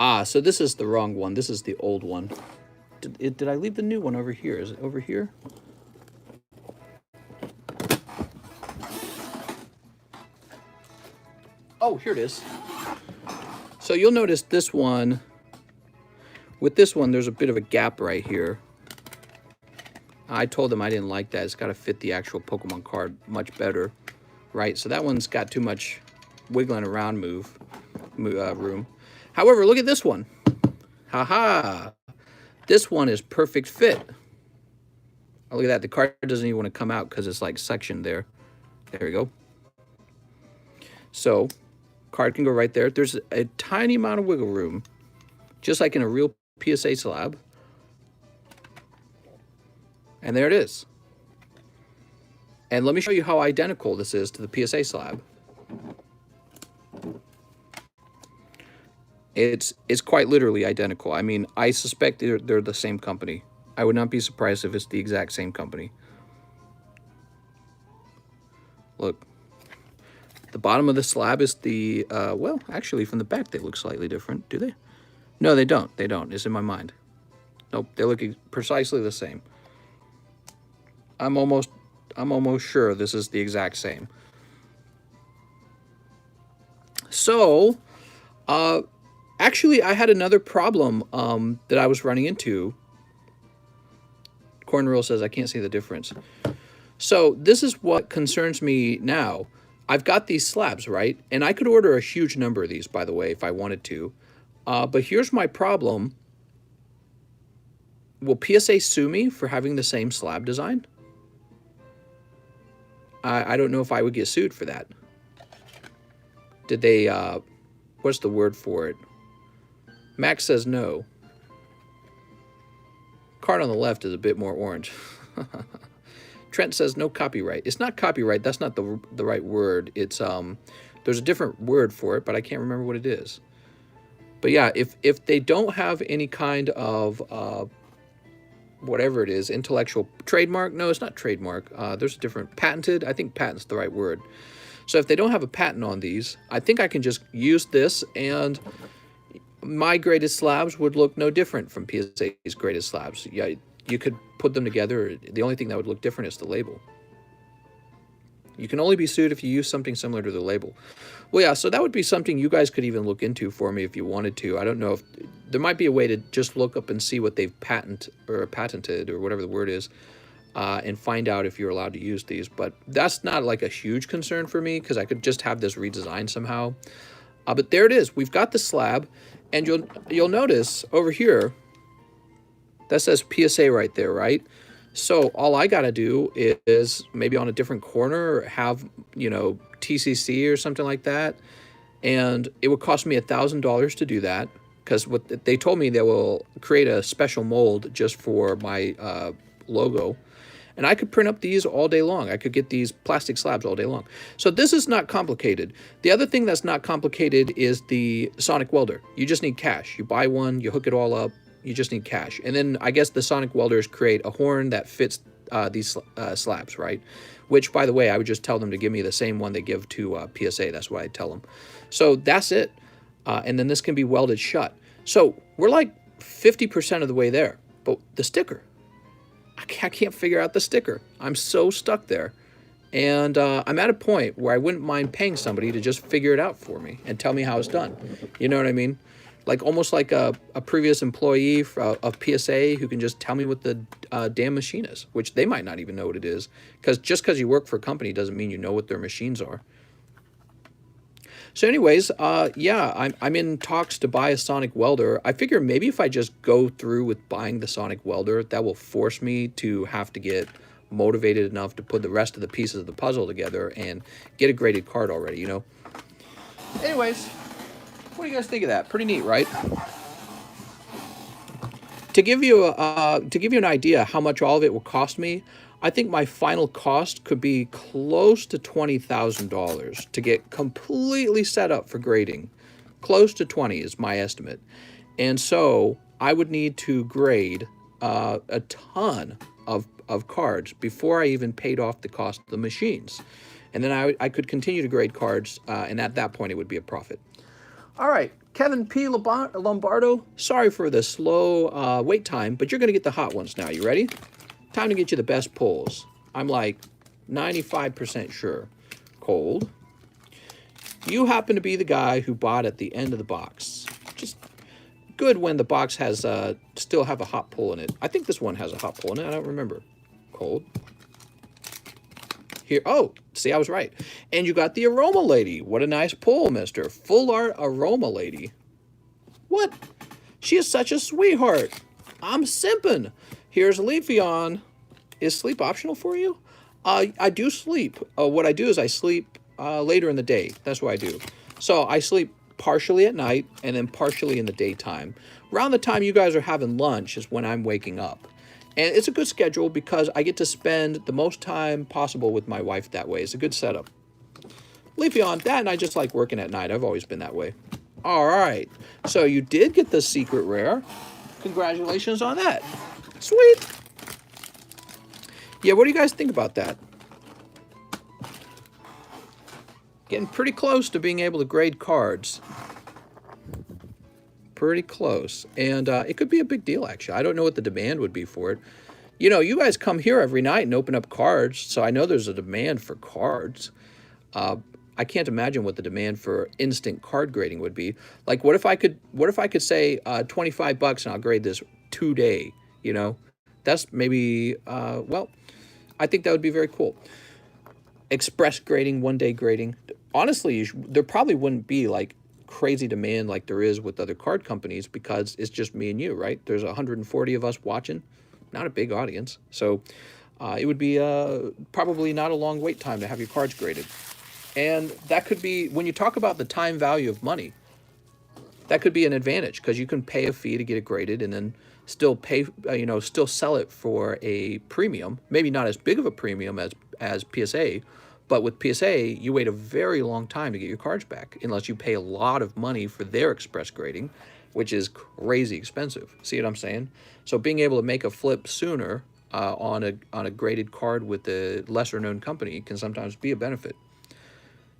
[SPEAKER 1] Ah, so this is the wrong one. This is the old one. Did I leave the new one over here? Is it over here? Oh, here it is. So you'll notice this one, with this one, there's a bit of a gap right here. I told them I didn't like that. It's got to fit the actual Pokemon card much better, right? So that one's got too much wiggling around room. However, look at this one. Haha. This one is perfect fit. Oh, look at that. The card doesn't even want to come out because it's like sectioned there. There we go. So, card can go right there. There's a tiny amount of wiggle room, just like in a real PSA slab. And there it is. And let me show you how identical this is to the PSA slab. It's quite literally identical. I mean, I suspect they're the same company. I would not be surprised if it's the exact same company. Look. The bottom of the slab is the, well, actually, from the back, they look slightly different. Do they? No, they don't. They don't. It's in my mind. Nope, they look precisely the same. I'm almost sure this is the exact same. So, actually, I had another problem that I was running into. Cornrow says, I can't see the difference. So, this is what concerns me now. I've got these slabs, right? And I could order a huge number of these, by the way, if I wanted to. But here's my problem. Will PSA sue me for having the same slab design? I don't know if I would get sued for that. Did they, what's the word for it? Max says no. Card on the left is a bit more orange. Trent says no copyright. It's not copyright. That's not the right word. It's there's a different word for it, but I can't remember what it is. But yeah, if they don't have any kind of whatever it is, intellectual trademark. No, it's not trademark. There's a different patented. I think patent's the right word. So if they don't have a patent on these, I think I can just use this, and my graded slabs would look no different from PSA's graded slabs. Yeah, you could put them together. The only thing that would look different is the label. You can only be sued if you use something similar to the label. Well, yeah, so that would be something you guys could even look into for me if you wanted to. I don't know if there might be a way to just look up and see what they've patented or whatever the word is, and find out if you're allowed to use these. But that's not like a huge concern for me because I could just have this redesigned somehow. But there it is. We've got the slab, and you'll notice over here that says PSA right there, right? So all I got to do is maybe on a different corner have, you know, TCC or something like that. And it would cost me $1,000 to do that because what they told me, they will create a special mold just for my logo. And I could print up these all day long. I could get these plastic slabs all day long. So this is not complicated. The other thing that's not complicated is the sonic welder. You just need cash. You buy one, you hook it all up. You just need cash. And then I guess the sonic welders create a horn that fits these slabs, right? Which, by the way, I would just tell them to give me the same one they give to PSA. That's what I tell them. So that's it. And then this can be welded shut. So we're like 50% of the way there. But the sticker, I can't figure out the sticker. I'm so stuck there. And I'm at a point where I wouldn't mind paying somebody to just figure it out for me and tell me how it's done. You know what I mean? Like almost like a previous employee of PSA who can just tell me what the damn machine is, which they might not even know what it is. Because just because you work for a company doesn't mean you know what their machines are. So anyways, yeah, I'm in talks to buy a sonic welder. I figure maybe if I just go through with buying the sonic welder, that will force me to have to get motivated enough to put the rest of the pieces of the puzzle together and get a graded card already, you know? Anyways, what do you guys think of that? Pretty neat, right? To give you an idea how much all of it will cost me, I think my final cost could be close to $20,000 to get completely set up for grading. Close to 20 is my estimate. And so I would need to grade a ton of cards before I even paid off the cost of the machines. And then I could continue to grade cards, and at that point it would be a profit. All right, Kevin P. Lombardo, sorry for the slow wait time, but you're going to get the hot ones now. You ready? Time to get you the best pulls. I'm like 95% sure. Cold. You happen to be the guy who bought at the end of the box. Just good when the box has still have a hot pull in it. I think this one has a hot pull in it. I don't remember. Cold. Here, oh, see, I was right. And you got the Aroma Lady. What a nice pull, mister. Full art Aroma Lady. What? She is such a sweetheart. I'm simping. Here's Leafeon. Is sleep optional for you? I do sleep. What I do is I sleep later in the day. That's what I do. So I sleep partially at night and then partially in the daytime. Around the time you guys are having lunch is when I'm waking up. And it's a good schedule because I get to spend the most time possible with my wife that way. It's a good setup. Leafeon, Dad and I just like working at night. I've always been that way. All right. So you did get the secret rare. Congratulations on that. Sweet. Yeah, what do you guys think about that? Getting pretty close to being able to grade cards. Pretty close. And it could be a big deal, actually. I don't know what the demand would be for it. You know, you guys come here every night and open up cards, so I know there's a demand for cards. I can't imagine what the demand for instant card grading would be. Like, what if I could say 25 bucks and I'll grade this today, you know? That's maybe, well, I think that would be very cool. Express grading, one-day grading. Honestly, there probably wouldn't be, like, crazy demand like there is with other card companies because it's just me and you, right? There's 140 of us watching, not a big audience. So it would be probably not a long wait time to have your cards graded. And that could be, when you talk about the time value of money, that could be an advantage because you can pay a fee to get it graded and then still pay, still sell it for a premium, maybe not as big of a premium as PSA, but with PSA, you wait a very long time to get your cards back unless you pay a lot of money for their express grading, which is crazy expensive. See what I'm saying? So being able to make a flip sooner on a graded card with a lesser known company can sometimes be a benefit.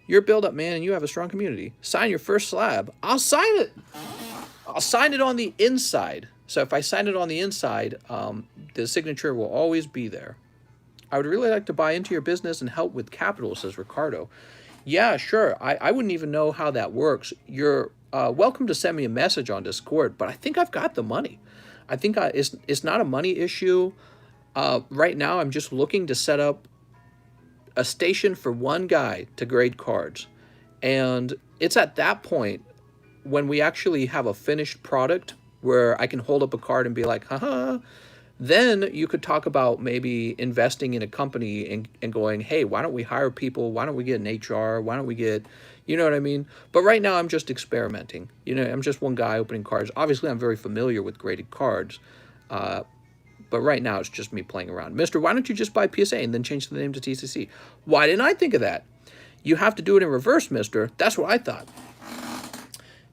[SPEAKER 1] You're a build-up man and you have a strong community. Sign your first slab. I'll sign it. I'll sign it on the inside. So if I sign it on the inside, the signature will always be there. I would really like to buy into your business and help with capital, says Ricardo. Yeah, sure. I wouldn't even know how that works. You're welcome to send me a message on Discord, but I think I've got the money. I think it's not a money issue. Right now, I'm just looking to set up a station for one guy to grade cards. And it's at that point when we actually have a finished product where I can hold up a card and be like, haha. Then you could talk about maybe investing in a company and going, hey, why don't we hire people? Why don't we get an HR? Why don't we get, you know what I mean? But right now I'm just experimenting. You know, I'm just one guy opening cards. Obviously, I'm very familiar with graded cards. But right now it's just me playing around. Mister, why don't you just buy PSA and then change the name to TCC? Why didn't I think of that? You have to do it in reverse, mister. That's what I thought.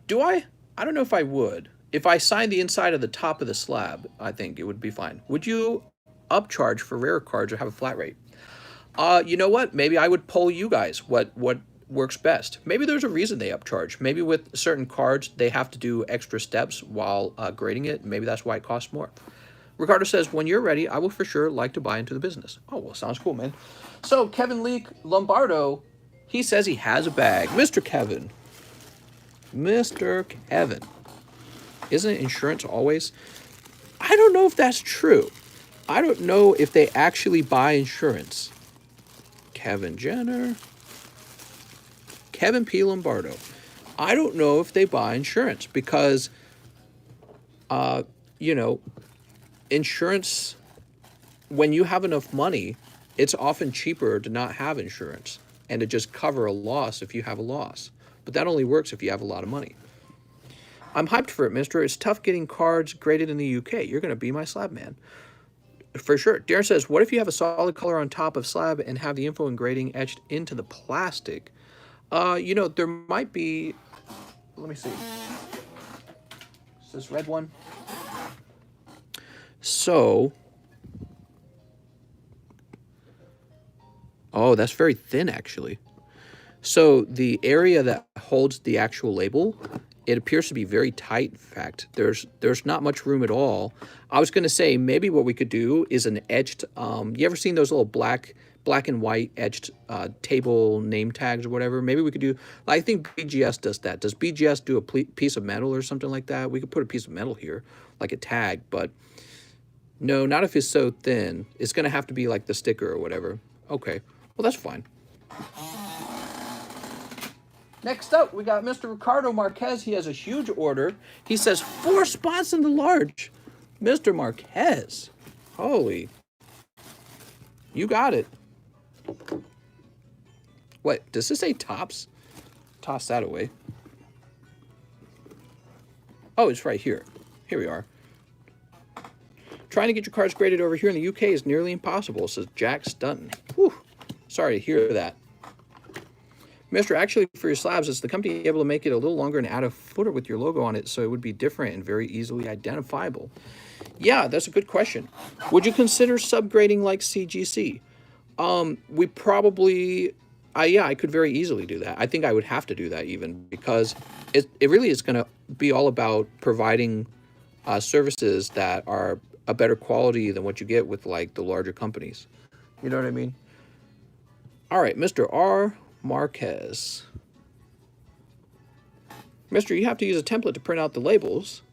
[SPEAKER 1] Do I? I don't know if I would. If I signed the inside of the top of the slab, I think it would be fine. Would you upcharge for rare cards or have a flat rate? You know what? Maybe I would poll you guys what works best. Maybe there's a reason they upcharge. Maybe with certain cards, they have to do extra steps while grading it. Maybe that's why it costs more. Ricardo says, when you're ready, I will for sure like to buy into the business. Oh, well, sounds cool, man. So Kevin Leake Lombardo, he says he has a bag. Mr. Kevin. Mr. Kevin. Isn't insurance always? I don't know if that's true. I don't know if they actually buy insurance. Kevin Jenner. Kevin P. Lombardo. I don't know if they buy insurance because, insurance, when you have enough money, it's often cheaper to not have insurance and to just cover a loss if you have a loss. But that only works if you have a lot of money. I'm hyped for it, mister. It's tough getting cards graded in the UK. You're going to be my slab man. For sure. Darren says, what if you have a solid color on top of slab and have the info and grading etched into the plastic? There might be... Let me see. Is this red one? So... Oh, that's very thin, actually. So the area that holds the actual label... It appears to be very tight. In fact, there's not much room at all. I was going to say maybe what we could do is an etched, you ever seen those little black black and white etched table name tags or whatever. Maybe we could do, I think BGS does that. Does BGS do a piece of metal or something like that? We could put a piece of metal here, like a tag, but no, not if it's so thin. It's going to have to be like the sticker or whatever. Okay, well, that's fine. Next up, we got Mr. Ricardo Marquez. He has a huge order. He says 4 spots in the large. Mr. Marquez, holy, you got it. What, does this say tops? Toss that away. Oh, it's right here. Here we are. Trying to get your cards graded over here in the UK is nearly impossible, says Jack Stunton. Whew. Sorry to hear that. Mister, actually, for your slabs, is the company able to make it a little longer and add a footer with your logo on it so it would be different and very easily identifiable? Yeah, that's a good question. Would you consider subgrading like CGC? We probably, yeah, I could very easily do that. I think I would have to do that even, because it really is going to be all about providing services that are a better quality than what you get with like the larger companies. You know what I mean? All right, Mr. R. Marquez. Mister, you have to use a template to print out the labels.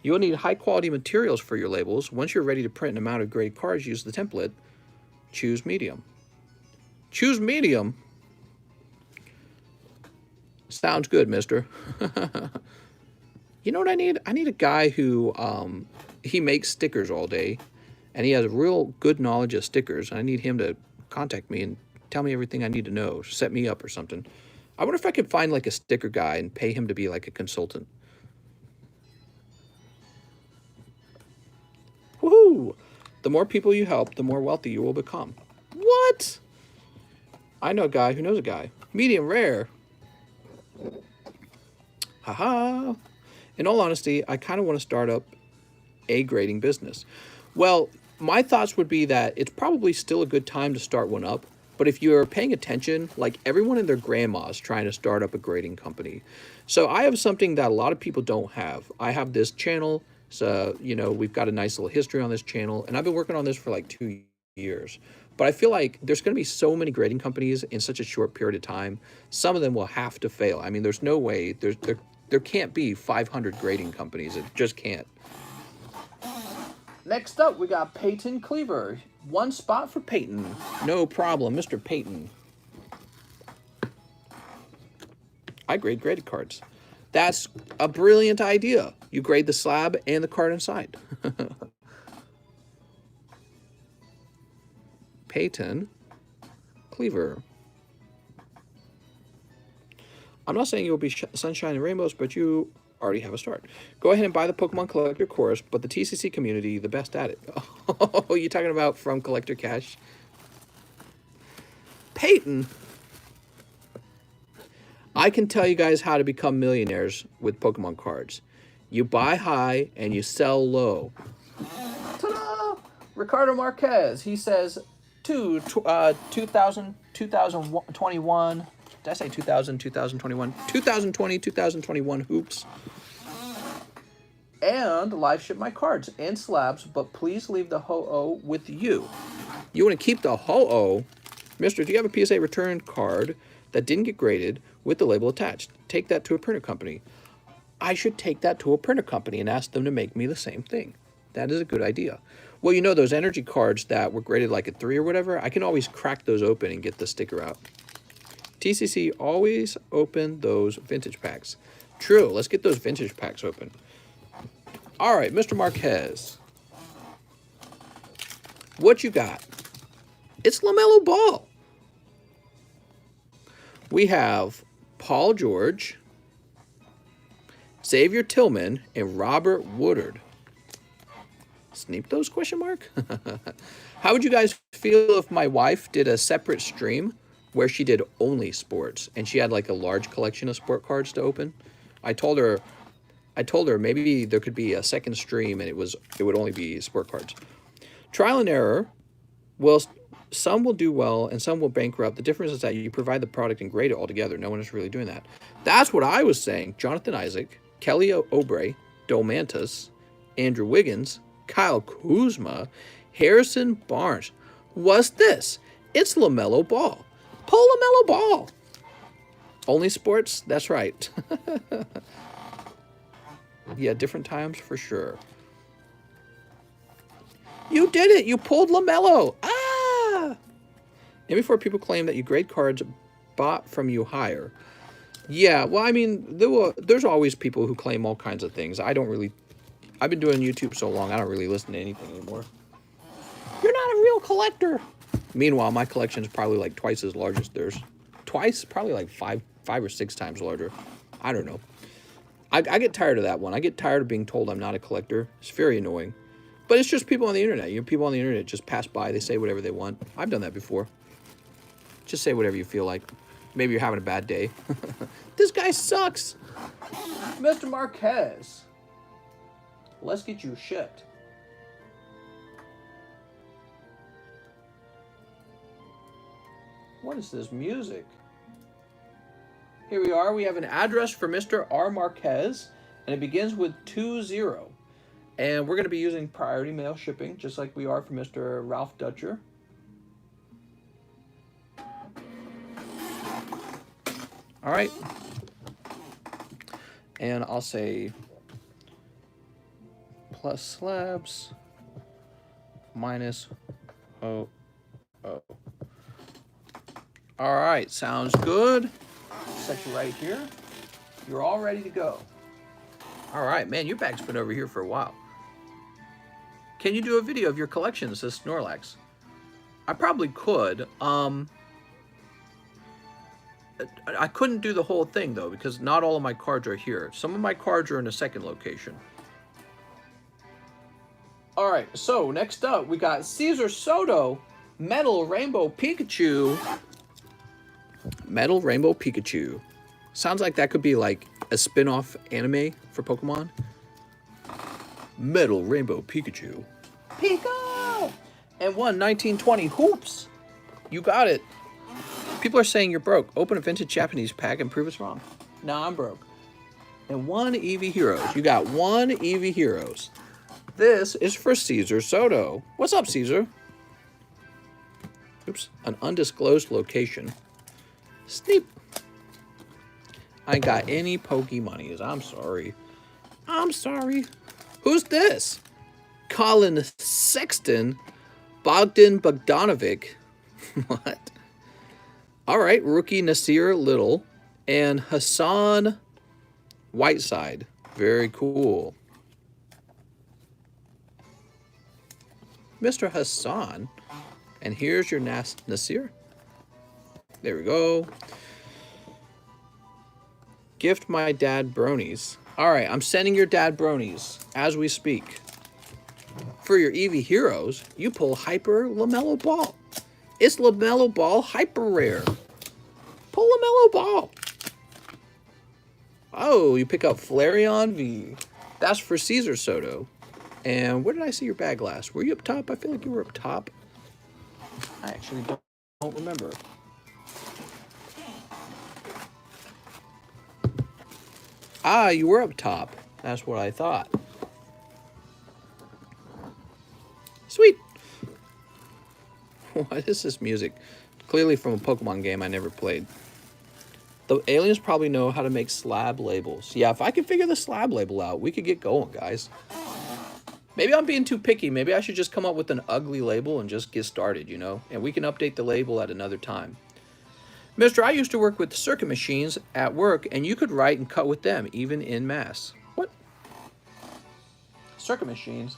[SPEAKER 1] You will need high quality materials for your labels. Once you're ready to print an amount of graded cards, use the template. Choose medium. Choose medium? Sounds good, mister. You know what I need? I need a guy who, he makes stickers all day, and he has real good knowledge of stickers. I need him to contact me and tell me everything I need to know, set me up or something. I wonder if I could find like a sticker guy and pay him to be like a consultant. Woohoo! The more people you help, the more wealthy you will become. What? I know a guy who knows a guy. Medium rare. Haha. In all honesty, I kind of want to start up a grading business. Well, my thoughts would be that it's probably still a good time to start one up. But if you're paying attention, like everyone and their grandma's trying to start up a grading company. So I have something that a lot of people don't have. I have this channel. So, you know, we've got a nice little history on this channel. And I've been working on this for like 2 years. But I feel like there's going to be so many grading companies in such a short period of time. Some of them will have to fail. I mean, there's no way. There can't be 500 grading companies. It just can't. Next up, we got Peyton Cleaver. 1 spot for Peyton. No problem, Mr. Peyton. I grade graded cards. That's a brilliant idea. You grade the slab and the card inside. Peyton Cleaver. I'm not saying you'll be sunshine and rainbows, but you already have a start. Go ahead and buy the Pokemon Collector course, but the TCC community, the best at it. Oh, you talking about from Collector Cash? Peyton, I can tell you guys how to become millionaires with Pokemon cards. You buy high and you sell low. Ta-da! Ricardo Marquez, he says, 2021. Did I say 2021? 2020, 2021 hoops. And live ship my cards and slabs, but please leave the ho-oh with you. You want to keep the ho-oh? Mister, do you have a PSA return card that didn't get graded with the label attached? Take that to a printer company. I should take that to a printer company and ask them to make me the same thing. That is a good idea. Well, you know, those energy cards that were graded like a 3 or whatever, I can always crack those open and get the sticker out. TCC always open those vintage packs. True, let's get those vintage packs open. All right, Mr. Marquez. What you got? It's LaMelo Ball. We have Paul George, Xavier Tillman, and Robert Woodard. Sneak those, question mark? How would you guys feel if my wife did a separate stream where she did only sports and she had like a large collection of sport cards to open? I told her maybe there could be a second stream and it would only be sport cards. Trial and error. Well, some will do well and some will bankrupt. The difference is that you provide the product and grade it all together. No one is really doing that. That's what I was saying. Jonathan Isaac, Kelly Oubre, Domantas, Andrew Wiggins, Kyle Kuzma, Harrison Barnes. What's this? It's LaMelo Ball. Pull LaMelo Ball. Only sports? That's right. Yeah, different times for sure. You did it. You pulled LaMelo. Ah! And before people claim that you grade cards bought from you higher. Yeah, well, I mean, there's always people who claim all kinds of things. I've been doing YouTube so long, I don't really listen to anything anymore. You're not a real collector. Meanwhile, my collection is probably like twice as large as theirs. Twice? Probably like five or six times larger. I don't know. I get tired of that one. I get tired of being told I'm not a collector. It's very annoying. But it's just people on the internet. You know, people on the internet just pass by. They say whatever they want. I've done that before. Just say whatever you feel like. Maybe you're having a bad day. This guy sucks. Mr. Marquez. Let's get you shipped. What is this music? Here we are. We have an address for Mr. R. Marquez, and it begins with 20. And we're going to be using priority mail shipping, just like we are for Mr. Ralph Dutcher. All right. And I'll say plus slabs minus O. All right, sounds good. Set you right here. You're all ready to go. All right, man, your bag's been over here for a while. Can you do a video of your collection, says Snorlax? I probably could. I couldn't do the whole thing, though, because not all of my cards are here. Some of my cards are in a second location. All right, so next up, we got Caesar Soto, Metal Rainbow Pikachu. Metal Rainbow Pikachu. Sounds like that could be like a spin-off anime for Pokemon. Metal Rainbow Pikachu. Pika! And 1920 hoops. You got it. People are saying you're broke. Open a vintage Japanese pack and prove us wrong. No, I'm broke. And 1 Eevee Heroes. You got 1 Eevee Heroes. This is for Caesar Soto. What's up, Caesar? Oops. An undisclosed location. Sneep. I ain't got any pokey monies. I'm sorry. I'm sorry. Who's this? Colin Sexton. Bogdan Bogdanovic. What? All right. Rookie Nasir Little. And Hassan Whiteside. Very cool. Mr. Hassan. And here's your Nasir. There we go. Gift my dad bronies. All right, I'm sending your dad bronies as we speak. For your Eevee Heroes, you pull Hyper LaMelo Ball. It's LaMelo Ball Hyper Rare. Pull LaMelo Ball. Oh, you pick up Flareon V. That's for Caesar Soto. And where did I see your bag last? Were you up top? I feel like you were up top. I actually don't remember. Ah, you were up top. That's what I thought. Sweet. What is this music? Clearly from a Pokemon game I never played. The aliens probably know how to make slab labels. Yeah, if I can figure the slab label out, we could get going, guys. Maybe I'm being too picky. Maybe I should just come up with an ugly label and just get started, you know? And we can update the label at another time. Mister, I used to work with circuit machines at work, and you could write and cut with them, even in mass. What? Circuit machines.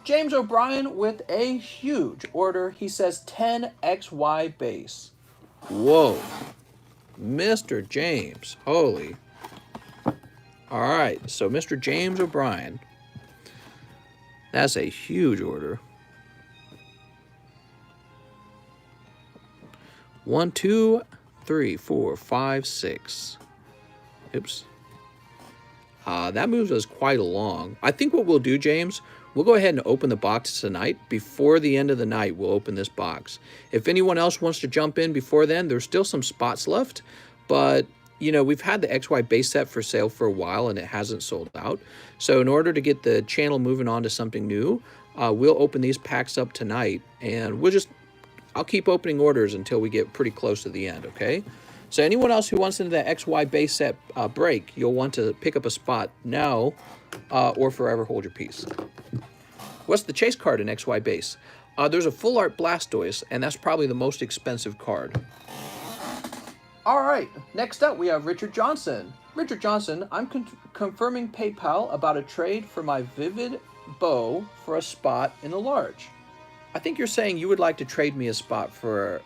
[SPEAKER 1] James O'Brien with a huge order. He says 10XY base. Whoa. Mr. James. Holy. All right. So Mr. James O'Brien. That's a huge order. 1, 2, 3, 4, 5, 6. Oops. That moves us quite along. I think what we'll do, James, we'll go ahead and open the box tonight. Before the end of the night, we'll open this box. If anyone else wants to jump in before then, there's still some spots left. But, you know, we've had the XY base set for sale for a while, and it hasn't sold out. So in order to get the channel moving on to something new, we'll open these packs up tonight. And we'll just... I'll keep opening orders until we get pretty close to the end, okay? So anyone else who wants into the XY base set break, you'll want to pick up a spot now or forever hold your peace. What's the chase card in XY base? There's a full art Blastoise, and that's probably the most expensive card. All right, next up we have Richard Johnson. Richard Johnson, I'm confirming PayPal about a trade for my Vivid bow for a spot in the large. I think you're saying you would like to trade me a spot for...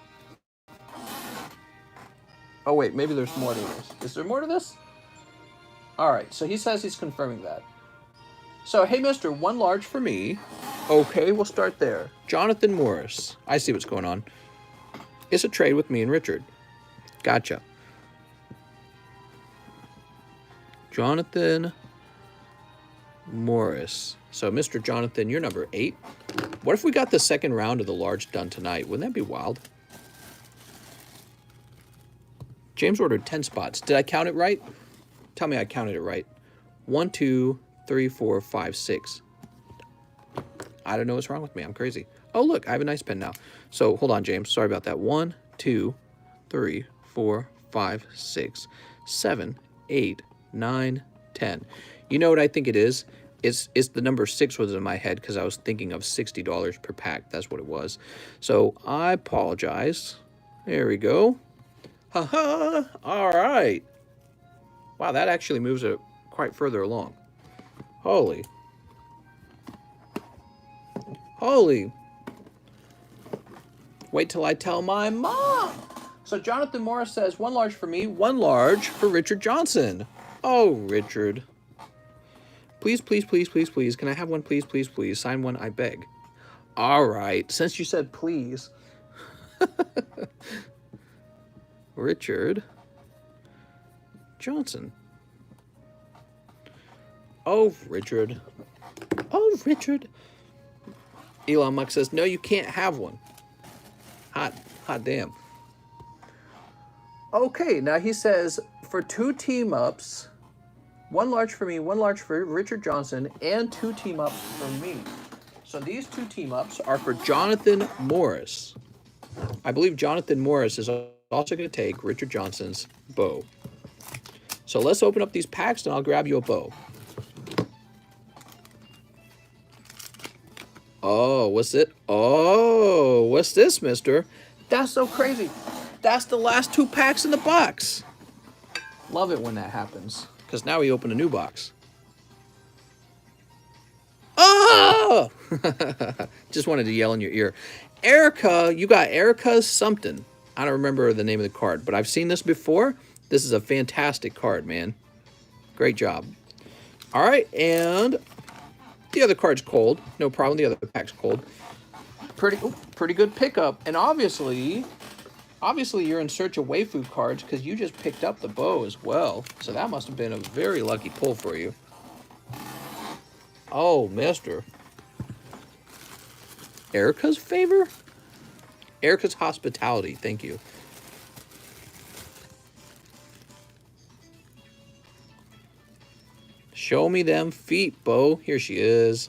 [SPEAKER 1] Oh wait, maybe there's more to this. Is there more to this? All right, so he says he's confirming that. So, hey mister, one large for me. Okay, we'll start there. Jonathan Morris. I see what's going on. It's a trade with me and Richard. Gotcha. Jonathan Morris. So, Mr. Jonathan, you're number 8. What if we got the second round of the large done tonight? Wouldn't that be wild? James ordered 10 spots. Did I count it right? Tell me I counted it right. 1, 2, 3, 4, 5, 6. I don't know what's wrong with me. I'm crazy. Oh, look, I have a nice pen now. So, hold on, James. Sorry about that. 1, 2, 3, 4, 5, 6, 7, 8, 9, 10. You know what I think it is? It's the number 6 was in my head because I was thinking of $60 per pack. That's what it was. So, I apologize. There we go. Haha. All right. Wow, that actually moves it quite further along. Holy. Wait till I tell my mom. So Jonathan Morris says, 1 large for me, 1 large for Richard Johnson. Oh, Richard. Please, please, please, please, please. Can I have one, please, please, please? Sign one, I beg. All right. Since you said please. Richard Johnson. Oh, Richard. Oh, Richard. Elon Musk says, no, you can't have one. Hot damn. Okay, now he says, for 2 team-ups, 1 large for me, 1 large for Richard Johnson, and 2 team-ups for me. So these 2 team-ups are for Jonathan Morris. I believe Jonathan Morris is also going to take Richard Johnson's bow. So let's open up these packs, and I'll grab you a bow. Oh, what's it? Oh, what's this, mister? That's so crazy. That's the last 2 packs in the box. Love it when that happens, because now we open a new box. Oh! Just wanted to yell in your ear. Erica, you got Erica's something. I don't remember the name of the card, but I've seen this before. This is a fantastic card, man. Great job. All right, and the other card's cold. No problem, the other pack's cold. Pretty good pickup. And obviously you're in search of waifu cards because you just picked up the bow as well. So that must have been a very lucky pull for you. Oh, mister. Erica's favor? Erica's hospitality, thank you. Show me them feet, Bo. Here she is.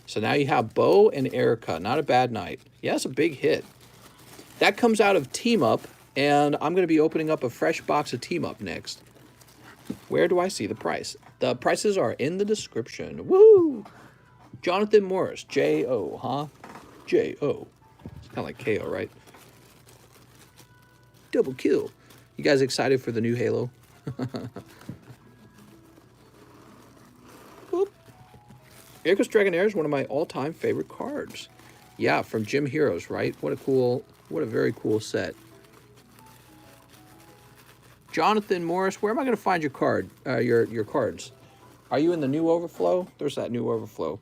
[SPEAKER 1] So now you have Bo and Erica. Not a bad night. Yeah, it's a big hit. That comes out of Team Up, and I'm going to be opening up a fresh box of Team Up next. Where do I see the price? The prices are in the description. Woo! Jonathan Morris. J-O, huh? J-O. It's kind of like K-O, right? Double kill. You guys excited for the new Halo? Erica's Dragonair is one of my all-time favorite cards. Yeah, from Gym Heroes, right? What a very cool set. Jonathan Morris, where am I going to find your card? Your cards? Are you in the new overflow? There's that new overflow.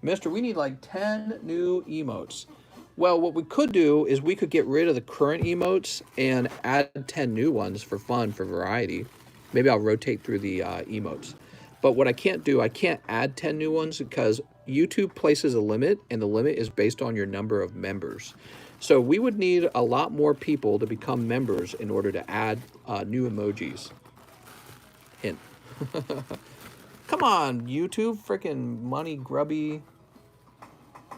[SPEAKER 1] Mister, we need like 10 new emotes. Well, what we could do is we could get rid of the current emotes and add 10 new ones for fun, for variety. Maybe I'll rotate through the emotes. But what I can't do, I can't add 10 new ones because YouTube places a limit, and the limit is based on your number of members. So we would need a lot more people to become members in order to add new emojis. Hint. Come on, YouTube, freaking money grubby.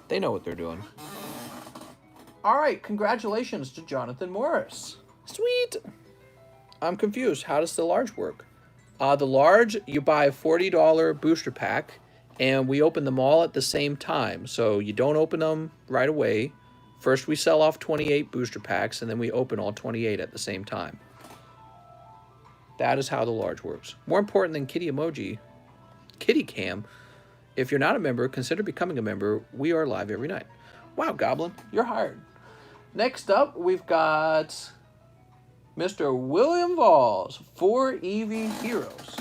[SPEAKER 1] They know what they're doing. All right, congratulations to Jonathan Morris. Sweet. I'm confused. How does the large work? The large, you buy a $40 booster pack, and we open them all at the same time. So you don't open them right away. First, we sell off 28 booster packs, and then we open all 28 at the same time. That is how the large works. More important than Kitty Emoji, Kitty Cam. If you're not a member, consider becoming a member. We are live every night. Wow, Goblin, you're hired. Next up, we've got Mr. William Valls, 4 Eevee Heroes.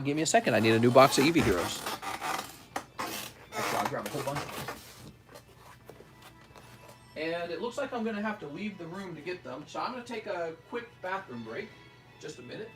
[SPEAKER 1] Give me a second. I need a new box of Eevee Heroes. Actually, I'll grab a whole bunch of them. And it looks like I'm going to have to leave the room to get them. So I'm going to take a quick bathroom break. Just a minute.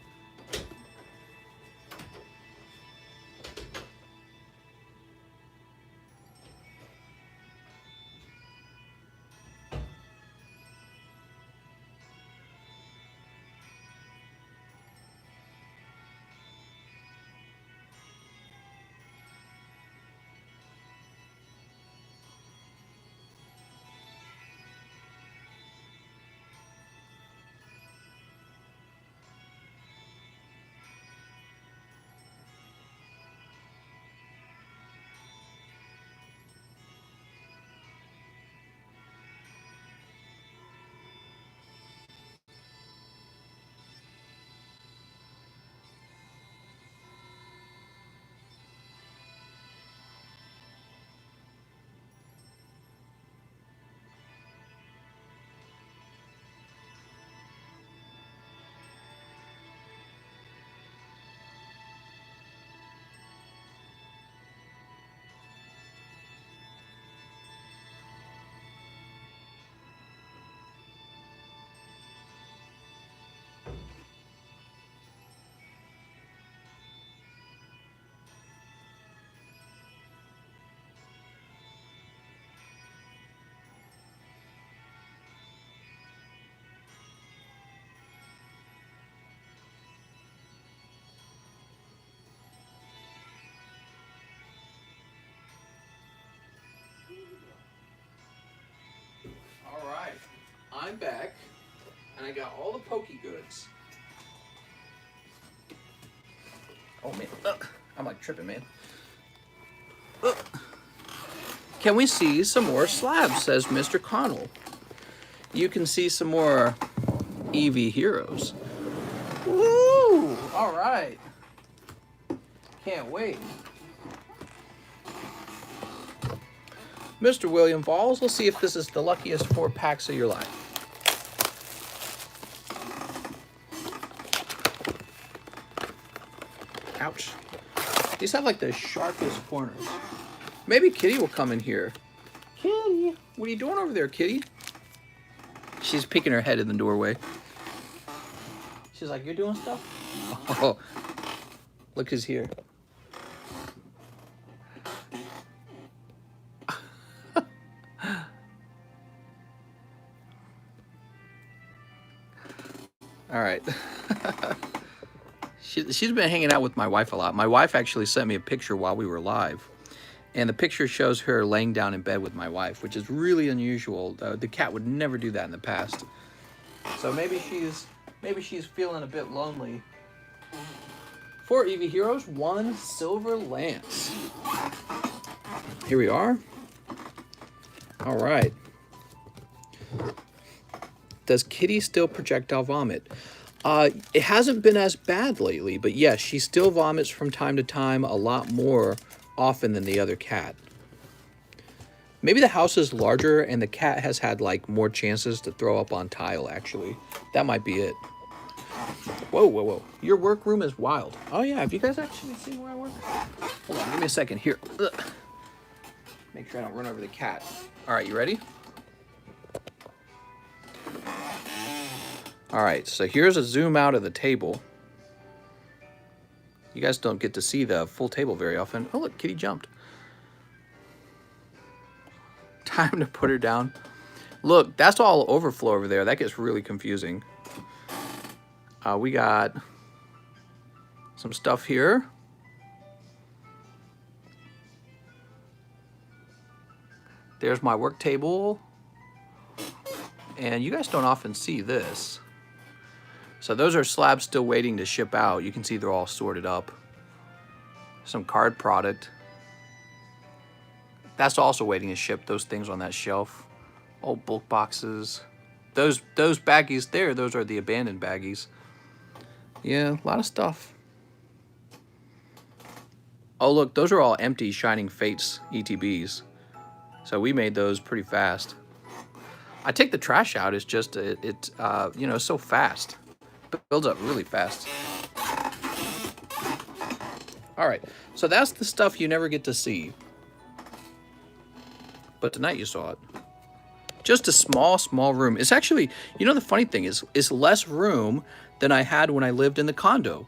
[SPEAKER 1] Alright, I'm back, and I got all the Pokey goods. Oh man, I'm like tripping, man. Can we see some more slabs, says Mr. Connell. You can see some more Eevee Heroes. Woo! Alright. Can't wait. Mr. William Falls, we'll see if this is the luckiest 4 packs of your life. Ouch. These have like the sharpest corners. Maybe Kitty will come in here. Kitty, what are you doing over there, Kitty? She's peeking her head in the doorway. She's like, you're doing stuff? Oh, look who's here. All right. She's been hanging out with my wife a lot. My wife actually sent me a picture while we were live. And the picture shows her laying down in bed with my wife, which is really unusual. The cat would never do that in the past. So maybe she's feeling a bit lonely. 4 Eevee Heroes, 1 Silver Lance. Here we are. All right. Does Kitty still projectile vomit? It hasn't been as bad lately, but yes, she still vomits from time to time, a lot more often than the other cat. Maybe the house is larger and the cat has had like more chances to throw up on tile, actually. That might be it. Whoa, whoa, whoa. Your workroom is wild. Oh yeah, have you guys actually seen where I work? Hold on, give me a second here. Ugh. Make sure I don't run over the cat. All right, you ready? All right, so here's a zoom out of the table. You guys don't get to see the full table very often. Oh, look, Kitty jumped. Time to put her down. Look, that's all overflow over there. That gets really confusing. We got some stuff here. There's my work table. And you guys don't often see this. So those are slabs still waiting to ship out. You can see they're all sorted up. Some card product. That's also waiting to ship, those things on that shelf. Old bulk boxes. Those baggies there, those are the abandoned baggies. Yeah, a lot of stuff. Oh, look, those are all empty Shining Fates ETBs. So we made those pretty fast. I take the trash out, it's just, you know, so fast. It builds up really fast. All right, so that's the stuff you never get to see. But tonight you saw it. Just a small room. It's actually, you know, the funny thing is, it's less room than I had when I lived in the condo.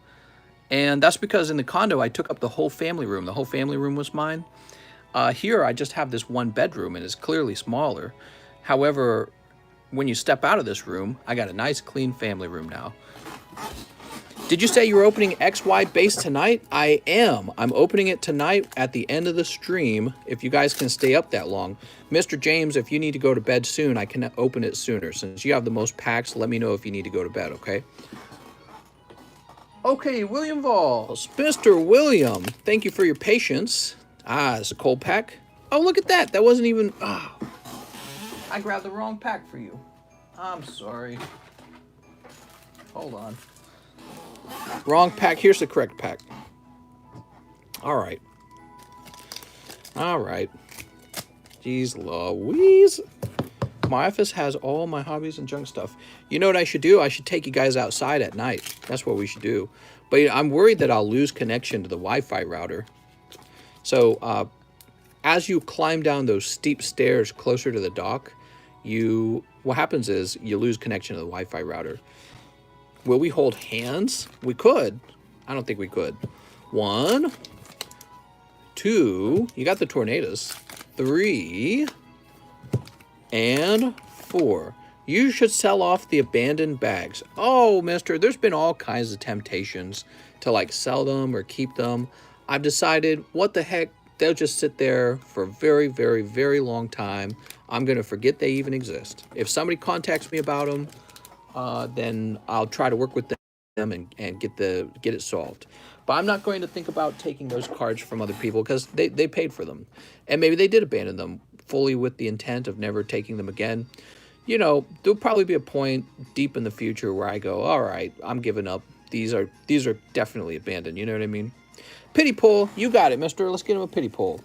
[SPEAKER 1] And that's because in the condo, I took up the whole family room. The whole family room was mine. Here, I just have this one bedroom, and it's clearly smaller. However, when you step out of this room, I got a nice, clean family room now. Did you say you were opening XY base tonight? I am. I'm opening it tonight at the end of the stream, if you guys can stay up that long. Mr. James, if you need to go to bed soon, I can open it sooner. Since you have the most packs, let me know if you need to go to bed, okay? Okay, William Vols. Mr. William, thank you for your patience. Ah, it's a cold pack. Oh, look at that. That wasn't even... Ah, I grabbed the wrong pack for you. I'm sorry. Hold on. Wrong pack. Here's the correct pack. All right. All right. Jeez Louise. My office has all my hobbies and junk stuff. You know what I should do? I should take you guys outside at night. That's what we should do. But I'm worried that I'll lose connection to the Wi-Fi router. So as you climb down those steep stairs closer to the dock, what happens is you lose connection to the Wi-Fi router. Will we hold hands? We could. I don't think we could. 1, 2, you got the tornadoes. 3, and 4. You should sell off the abandoned bags. Oh, mister, there's been all kinds of temptations to like sell them or keep them. I've decided, what the heck, they'll just sit there for a very, very, very long time. I'm going to forget they even exist. If somebody contacts me about them, then I'll try to work with them and get it solved. But I'm not going to think about taking those cards from other people because they paid for them. And maybe they did abandon them fully with the intent of never taking them again. You know, there'll probably be a point deep in the future where I go, all right, I'm giving up. These are definitely abandoned. You know what I mean? Pity pull. You got it, mister. Let's get him a pity pull.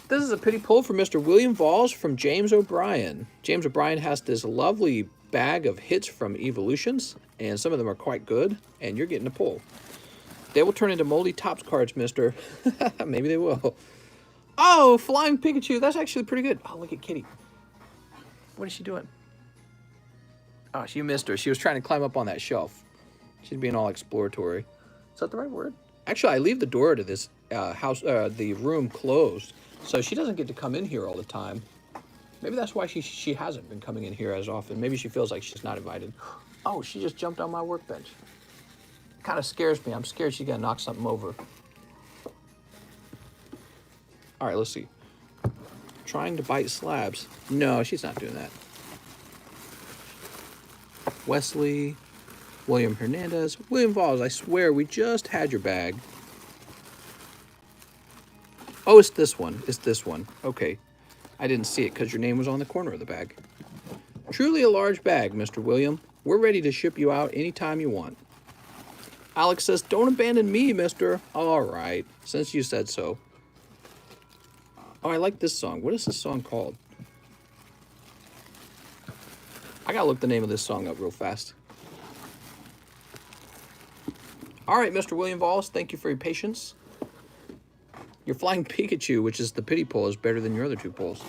[SPEAKER 1] This is a pity pull for Mr. William Vols from James O'Brien. James O'Brien has this lovely bag of hits from Evolutions, and some of them are quite good, and you're getting a pull. They will turn into moldy tops cards, mister. Maybe they will. Oh, Flying Pikachu. That's actually pretty good. Oh, look at Kitty. What is she doing? Oh, you missed her. She was trying to climb up on that shelf. She's being all exploratory. Is that the right word? Actually, I leave the door to this the room closed, so she doesn't get to come in here all the time. Maybe that's why she hasn't been coming in here as often. Maybe she feels like she's not invited. Oh, she just jumped on my workbench. Kind of scares me. I'm scared she's going to knock something over. All right, let's see. Trying to bite slabs. No, she's not doing that. Wesley, William Hernandez, William Vols, I swear we just had your bag. Oh, it's this one. It's this one. Okay. I didn't see it because your name was on the corner of the bag. Truly a large bag, Mr. William. We're ready to ship you out anytime you want. Alex says, don't abandon me, mister. All right, since you said so. Oh, I like this song. What is this song called? I gotta look the name of this song up real fast. All right, Mr. William Vols, thank you for your patience. Your Flying Pikachu, which is the pity pull, is better than your other two pulls.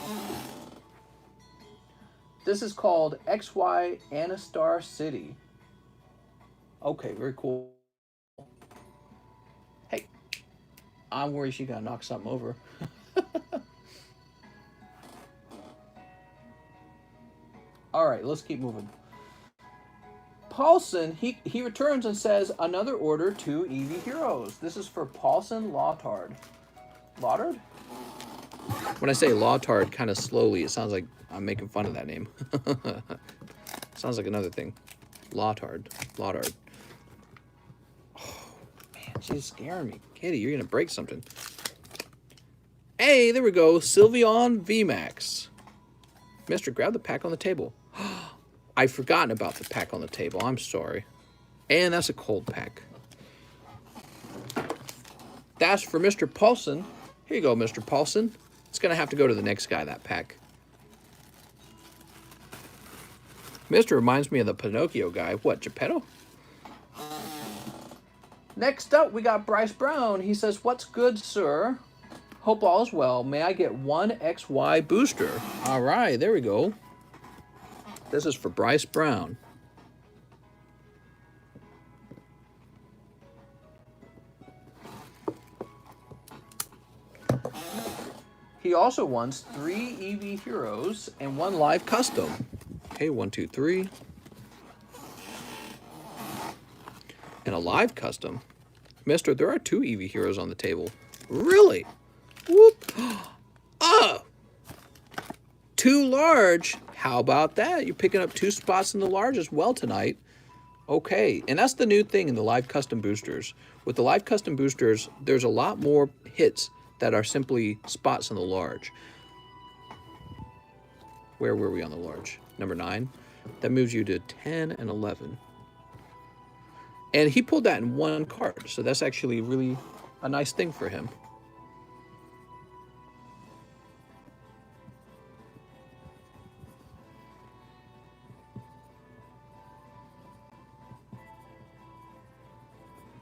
[SPEAKER 1] This is called XY Anastar City. Okay, very cool. Hey, I'm worried she's gonna knock something over. All right, let's keep moving. Paulson, he returns and says, another order to Eevee Heroes. This is for Paulson Lautard. Lautard? When I say Lawtard kind of slowly, it sounds like I'm making fun of that name. Sounds like another thing. Lawtard. Lawtard. Oh, man, she's scaring me. Kitty, you're going to break something. Hey, there we go. Sylveon VMAX. Mister, grab the pack on the table. I've forgotten about the pack on the table. I'm sorry. And that's a cold pack. That's for Mr. Paulson. Here you go, Mr. Paulson. It's going to have to go to the next guy, that pack. Mister reminds me of the Pinocchio guy. What, Geppetto? Next up, we got Bryce Brown. He says, what's good, sir? Hope all is well. May I get one XY booster? All right, there we go. This is for Bryce Brown. He also wants 3 EV Heroes and 1 live custom. Okay, 1, 2, 3. And a live custom. Mister, there are 2 EV Heroes on the table. Really? Whoop. Oh! 2 large. How about that? You're picking up 2 spots in the large as well tonight. Okay, and that's the new thing in the live custom boosters. With the live custom boosters, there's a lot more hits that are simply spots in the large. Where were we on the large? Number 9. That moves you to 10 and 11. And he pulled that in 1 card, so that's actually really a nice thing for him.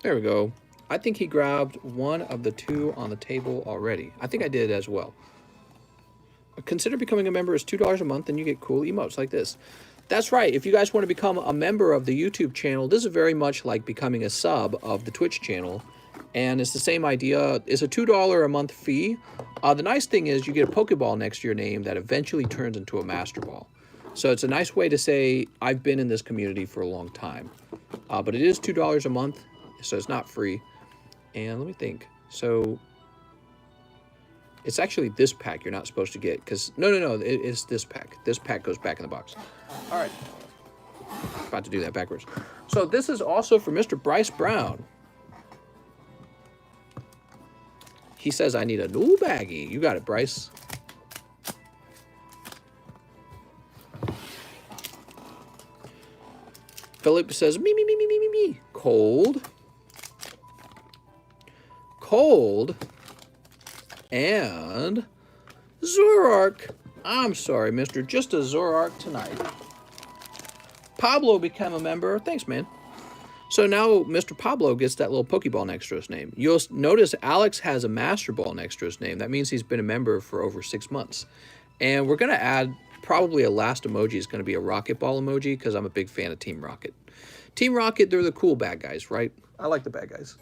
[SPEAKER 1] There we go. I think he grabbed 1 of the 2 on the table already. I think I did as well. Consider becoming a member. It's $2 a month and you get cool emotes like this. That's right. If you guys want to become a member of the YouTube channel, this is very much like becoming a sub of the Twitch channel. And it's the same idea. It's a $2 a month fee. The nice thing is you get a Pokeball next to your name that eventually turns into a Master Ball. So it's a nice way to say, I've been in this community for a long time. But it is $2 a month, so it's not free. And let me think. So it's actually this pack you're not supposed to get, because no, it's this pack. This pack goes back in the box. All right. About to do that backwards. So this is also for Mr. Bryce Brown. He says, I need a new baggie. You got it, Bryce. Philip says, me. Cold. And Zoroark. I'm sorry, mister. Just a Zoroark tonight. Pablo became a member. Thanks, man. So now Mr. Pablo gets that little Pokeball next to his name. You'll notice Alex has a Master Ball next to his name. That means he's been a member for over 6 months. And we're going to add probably a last emoji is going to be a Rocket Ball emoji because I'm a big fan of Team Rocket. Team Rocket, they're the cool bad guys, right? I like the bad guys.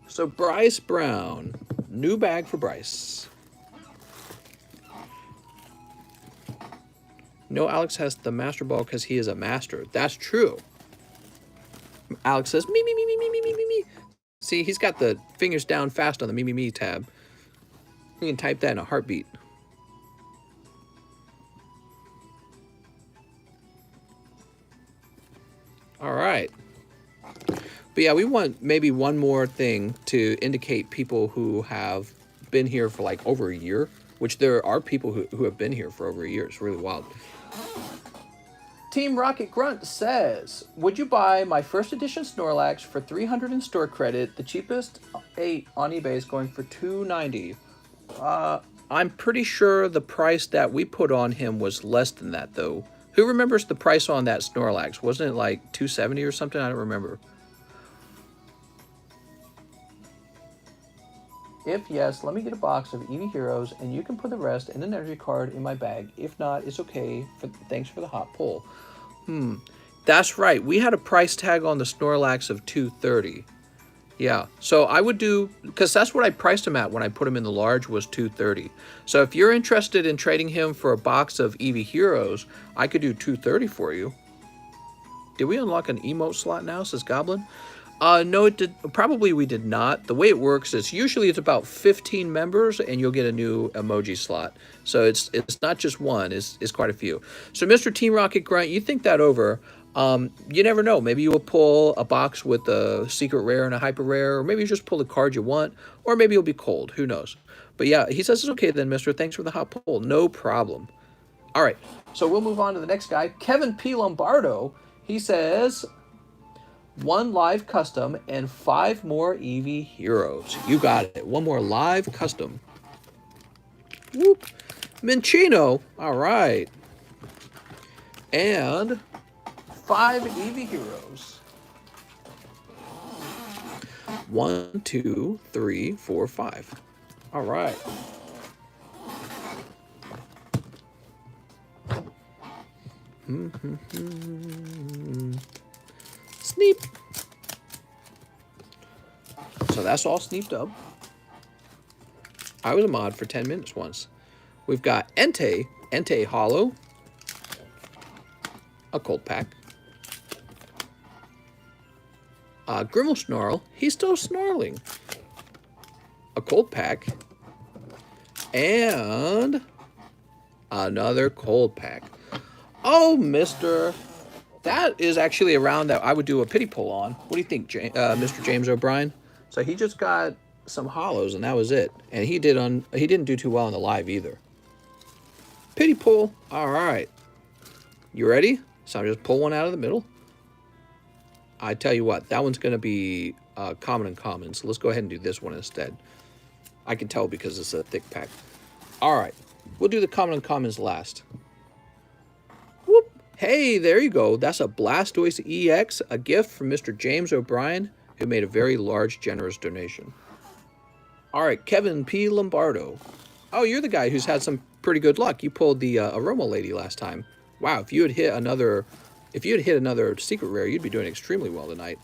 [SPEAKER 1] So Bryce Brown, new bag for Bryce. No, Alex has the Master Ball because he is a master. That's true. Alex says, me. See, he's got the fingers down fast on the me tab. You can type that in a heartbeat. All right. But yeah, we want maybe one more thing to indicate people who have been here for like over a year, which there are people who have been here for over a year. It's really wild. Team Rocket Grunt says, would you buy my first edition Snorlax for 300 in store credit? The cheapest 8 on eBay is going for $290. I'm pretty sure the price that we put on him was less than that, though. Who remembers the price on that Snorlax? Wasn't it like $270 or something? I don't remember. If yes, let me get a box of EV Heroes, and you can put the rest in an energy card in my bag. If not, it's okay. Thanks for the hot pull. That's right. We had a price tag on the Snorlax of $230. Yeah, so I would do, because that's what I priced him at when I put him in the large, was $230. So if you're interested in trading him for a box of EV Heroes, I could do $230 for you. Did we unlock an emote slot now, says Goblin? No, it did. Probably we did not. The way it works is usually it's about 15 members, and you'll get a new emoji slot. So it's not just one. It's quite a few. So Mr. Team Rocket Grunt, you think that over. You never know. Maybe you will pull a box with a secret rare and a hyper rare, or maybe you just pull the card you want, or maybe you'll be cold. Who knows? But yeah, he says it's okay then, Mister. Thanks for the hot pull. No problem. All right. So we'll move on to the next guy, Kevin P. Lombardo. He says, 1 live custom and 5 more Eevee heroes. You got it. 1 more live custom. Whoop. Minchino. All right. And 5 Eevee heroes. 1, 2, 3, 4, 5. All right. Sneep. So that's all sneeped up. I was a mod for 10 minutes once. We've got Entei Hollow, a cold pack. Grimmelsnarl, he's still snarling. A cold pack. And another cold pack. Oh, mister. That is actually a round that I would do a pity pull on. What do you think, Mr. James O'Brien? So he just got some hollows, and that was it. And he didn't do too well on the live either. Pity pull. All right. You ready? So I'm just pull one out of the middle. I tell you what, that one's going to be common and common. So let's go ahead and do this one instead. I can tell because it's a thick pack. All right. We'll do the common and commons last. Whoop. Hey, there you go. That's a Blastoise EX, a gift from Mr. James O'Brien, who made a very large, generous donation. All right, Kevin P. Lombardo. Oh, you're the guy who's had some pretty good luck. You pulled the Aroma Lady last time. Wow, if you had hit another secret rare, you'd be doing extremely well tonight.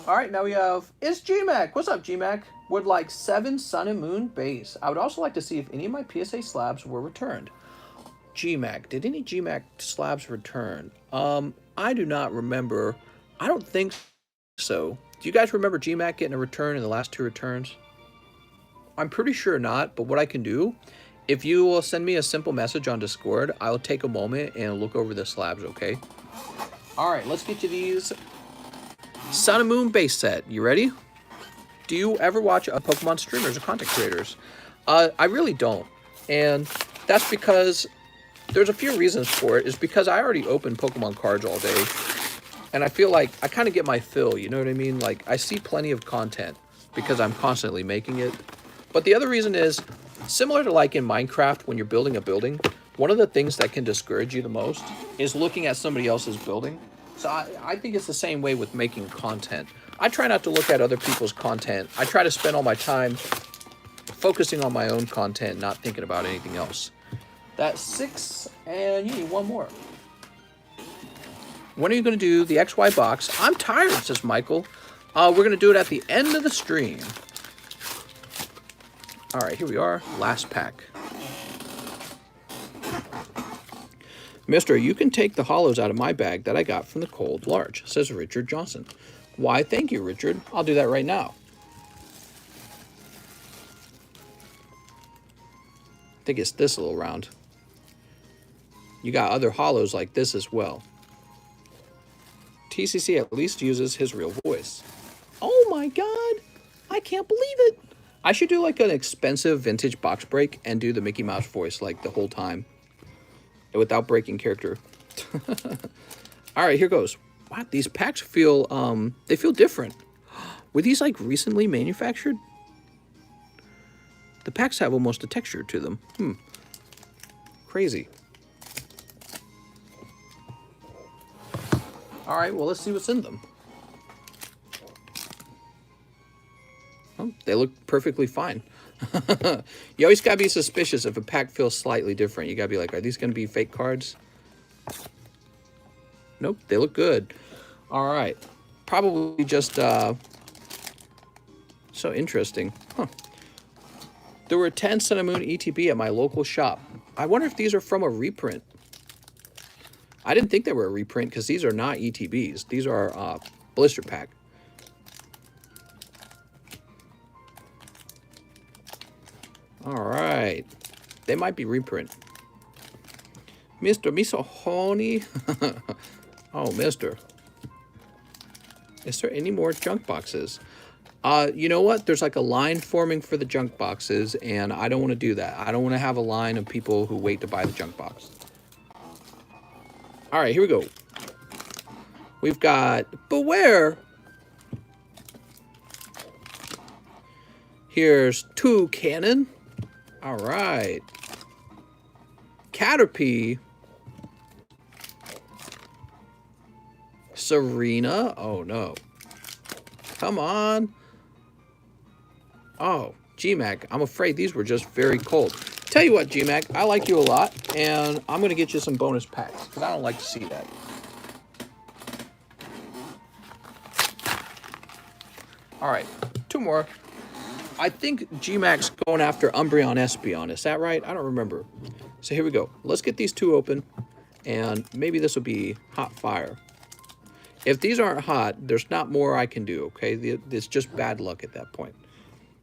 [SPEAKER 1] All right, now we have, it's GMAC. What's up, GMAC? Would like 7 Sun and Moon base. I would also like to see if any of my PSA slabs were returned. GMAC, did any GMAC slabs return? I do not remember. I don't think so. Do you guys remember GMAC getting a return in the last 2 returns? I'm pretty sure not, but what I can do, if you will send me a simple message on Discord, I'll take a moment and look over the slabs, okay? All right, let's get to these Sun and Moon base set. You ready? Do you ever watch Pokemon streamers or content creators? I really don't. And that's because there's a few reasons for it. It's because I already open Pokemon cards all day. And I feel like I kind of get my fill, you know what I mean? Like, I see plenty of content because I'm constantly making it. But the other reason is, similar to like in Minecraft, when you're building a building, one of the things that can discourage you the most is looking at somebody else's building. So I think it's the same way with making content. I try not to look at other people's content. I try to spend all my time focusing on my own content, not thinking about anything else. That's 6, and you need 1 more. When are you going to do the XY box? I'm tired, says Michael. We're going to do it at the end of the stream. All right, here we are. Last pack. Mister, you can take the hollows out of my bag that I got from the cold large, says Richard Johnson. Why, thank you, Richard. I'll do that right now. I think it's this little round. You got other hollows like this as well. TCC at least uses his real voice. Oh my god! I can't believe it! I should do like an expensive vintage box break and do the Mickey Mouse voice like the whole time. Without breaking character. Alright, here goes. Wow, these packs feel, they feel different. Were these like recently manufactured? The packs have almost a texture to them. Crazy. Alright, well, let's see what's in them. Oh, they look perfectly fine. You always gotta be suspicious if a pack feels slightly different. You gotta be like, are these gonna be fake cards? Nope, they look good. Alright. Probably just, so interesting. Huh. There were 10 Sun and Moon ETB at my local shop. I wonder if these are from a reprint. I didn't think they were a reprint because these are not ETBs. These are blister pack. All right. They might be reprint. Mr. Misahoni. Oh, mister. Is there any more junk boxes? You know what? There's like a line forming for the junk boxes, and I don't want to do that. I don't want to have a line of people who wait to buy the junk box. All right, here we go. We've got Beware. Here's 2 Cannon. All right. Caterpie. Serena. Oh, no. Come on. Oh, GMAC. I'm afraid these were just very cold. Tell you what, GMAC, I like you a lot, and I'm going to get you some bonus packs, because I don't like to see that. All right, 2 more. I think GMAC's going after Umbreon Espeon. Is that right? I don't remember. So here we go. Let's get these 2 open, and maybe this will be hot fire. If these aren't hot, there's not more I can do, okay? It's just bad luck at that point.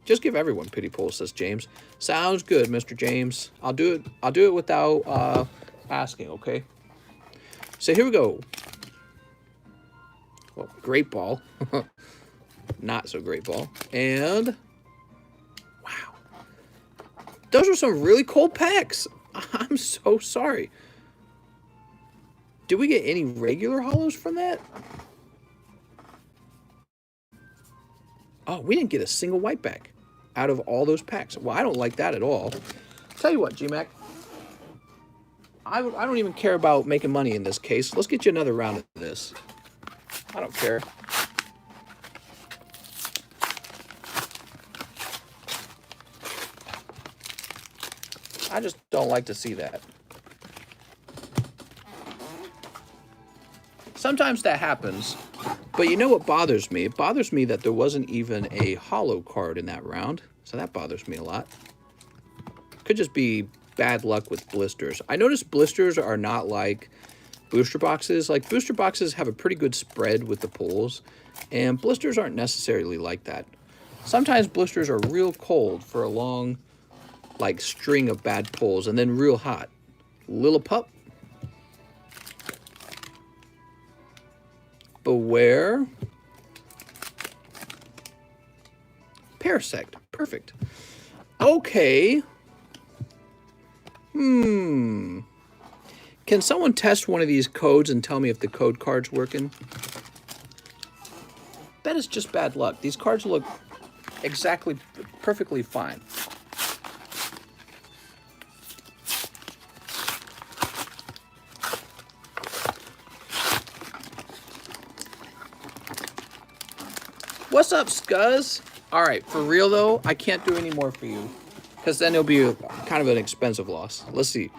[SPEAKER 1] Just give everyone pity pulls, says James. Sounds good, Mr. James. I'll do it without asking, okay? So here we go. Well, great ball. Not so great ball. And wow. Those are some really cold packs. I'm so sorry. Did we get any regular hollows from that? Oh, we didn't get a single white back out of all those packs. Well, I don't like that at all. Tell you what, GMAC. I don't even care about making money in this case. Let's get you another round of this. I don't care. I just don't like to see that. Sometimes that happens, but you know what bothers me? It bothers me that there wasn't even a hollow card in that round, so that bothers me a lot. Could just be bad luck with blisters. I noticed blisters are not like booster boxes. Like, booster boxes have a pretty good spread with the pulls, and blisters aren't necessarily like that. Sometimes blisters are real cold for a long, like, string of bad pulls, and then real hot. Lillipup. Beware. Parasect. Perfect. Okay. Can someone test one of these codes and tell me if the code card's working? That is just bad luck. These cards look exactly, perfectly fine. What's up, Scuzz? All right, for real though, I can't do any more for you, because then it'll be kind of an expensive loss. Let's see.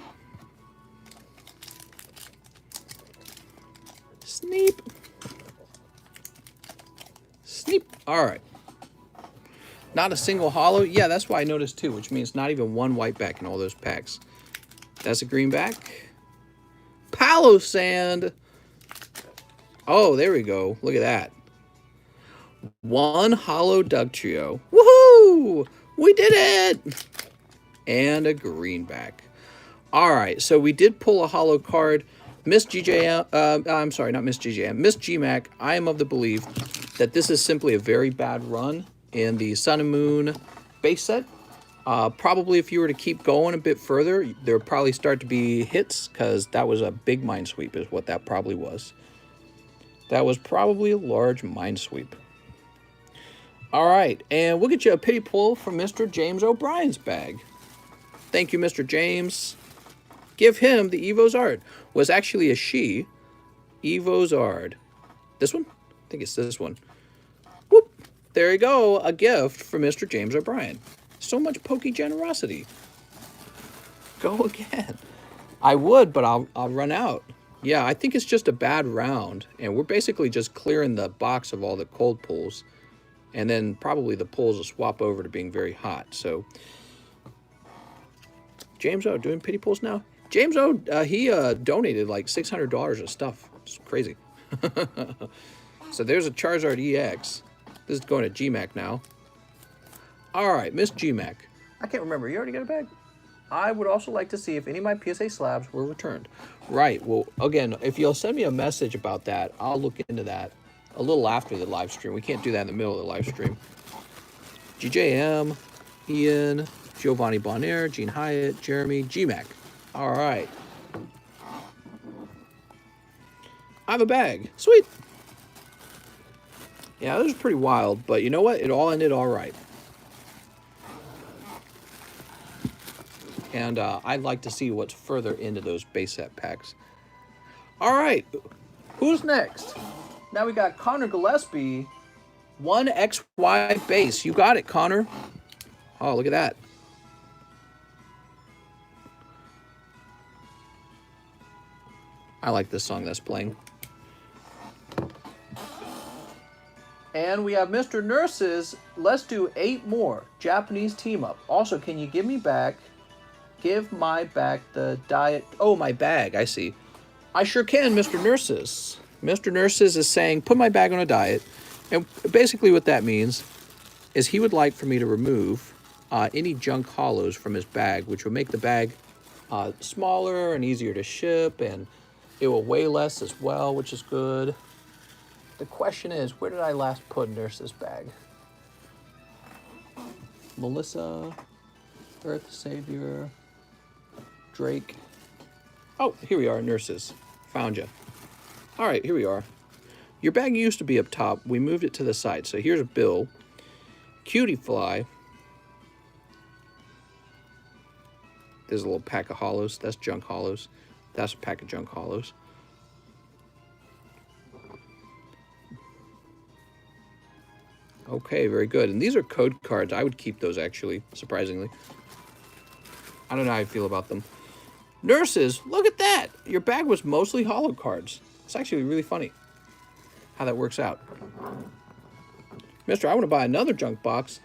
[SPEAKER 1] Sneep. Sneep. All right. Not a single hollow. Yeah, that's why I noticed too, which means not even one white back in all those packs. That's a green back. Palo Sand. Oh, there we go. Look at that. One hollow Dugtrio. Woohoo! We did it! And a greenback. All right, so we did pull a hollow card. Miss GJM, I'm sorry, not Miss GJM, Miss GMAC, I am of the belief that this is simply a very bad run in the Sun and Moon base set. Probably if you were to keep going a bit further, there would probably start to be hits, because that was a big mind sweep is what that probably was. That was probably a large mind sweep. All right, and we'll get you a pity pull from Mr. James O'Brien's bag. Thank you, Mr. James. Give him the Evozard. Was actually a she. Evozard. This one? I think it's this one. Whoop. There you go. A gift from Mr. James O'Brien. So much pokey generosity. Go again. I would, but I'll run out. Yeah, I think it's just a bad round, and we're basically just clearing the box of all the cold pulls. And then probably the pulls will swap over to being very hot. So, James, doing pity pulls now? James O, he donated like $600 of stuff. It's crazy. So there's a Charizard EX. This is going to GMAC now. All right, Miss GMAC. I can't remember. You already got a bag? I would also like to see if any of my PSA slabs were returned. Right. Well, again, if you'll send me a message about that, I'll look into that a little after the live stream. We can't do that in the middle of the live stream. GJM, Ian, Giovanni Bonner, Gene Hyatt, Jeremy, GMAC. All right. I have a bag. Sweet. Yeah, this was pretty wild, but you know what? It all ended all right. And I'd like to see what's further into those base set packs. All right, who's next? Now we got Connor Gillespie, 1XY base. You got it, Connor. Oh, look at that. I like this song that's playing. And we have Mr. Nurses. Let's do 8 more. Japanese team up. Also, can you give my back the diet. Oh, my bag. I see. I sure can, Mr. Nurses. Mr. Nurses is saying, put my bag on a diet. And basically what that means is he would like for me to remove any junk hollows from his bag, which would make the bag smaller and easier to ship, and it will weigh less as well, which is good. The question is, where did I last put Nurse's bag? Melissa, Earth Savior, Drake. Oh, here we are, Nurses. Found you. All right, here we are. Your bag used to be up top. We moved it to the side. So here's Bill. Cutie Fly. There's a little pack of hollows. That's junk hollows. That's a pack of junk hollows. Okay, very good. And these are code cards. I would keep those, actually, surprisingly. I don't know how I feel about them. Nurses, look at that. Your bag was mostly hollow cards. It's actually really funny how that works out. Mister, I want to buy another junk box.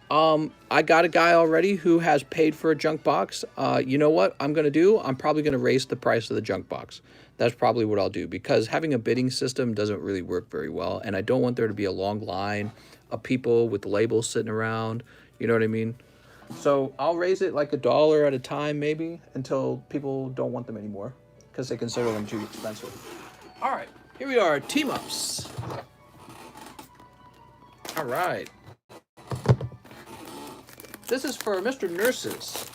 [SPEAKER 1] I got a guy already who has paid for a junk box. You know what I'm going to do? I'm probably going to raise the price of the junk box. That's probably what I'll do, because having a bidding system doesn't really work very well, and I don't want there to be a long line of people with labels sitting around. You know what I mean? So I'll raise it like $1 at a time, maybe, until people don't want them anymore, because they consider them too expensive. All right, here we are, team-ups. All right. This is for Mr. Nurses.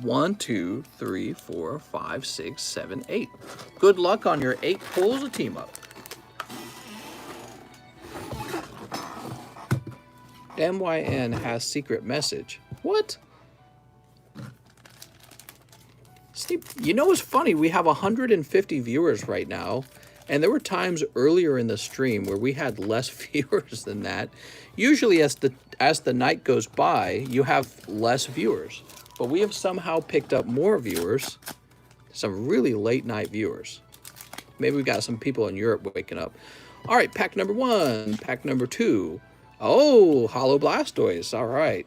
[SPEAKER 1] One, 2, 3, 4, 5, 6, 7, 8. Good luck on your 8 pulls of team up. MYN has secret message. What? Steve, you know what's funny? We have 150 viewers right now, and there were times earlier in the stream where we had less viewers than that. Usually as the night goes by, you have less viewers. But we have somehow picked up more viewers, some really late night viewers. Maybe we got some people in Europe waking up. All right, pack number 1, pack number 2. Oh, Hollow Blastoise. All right.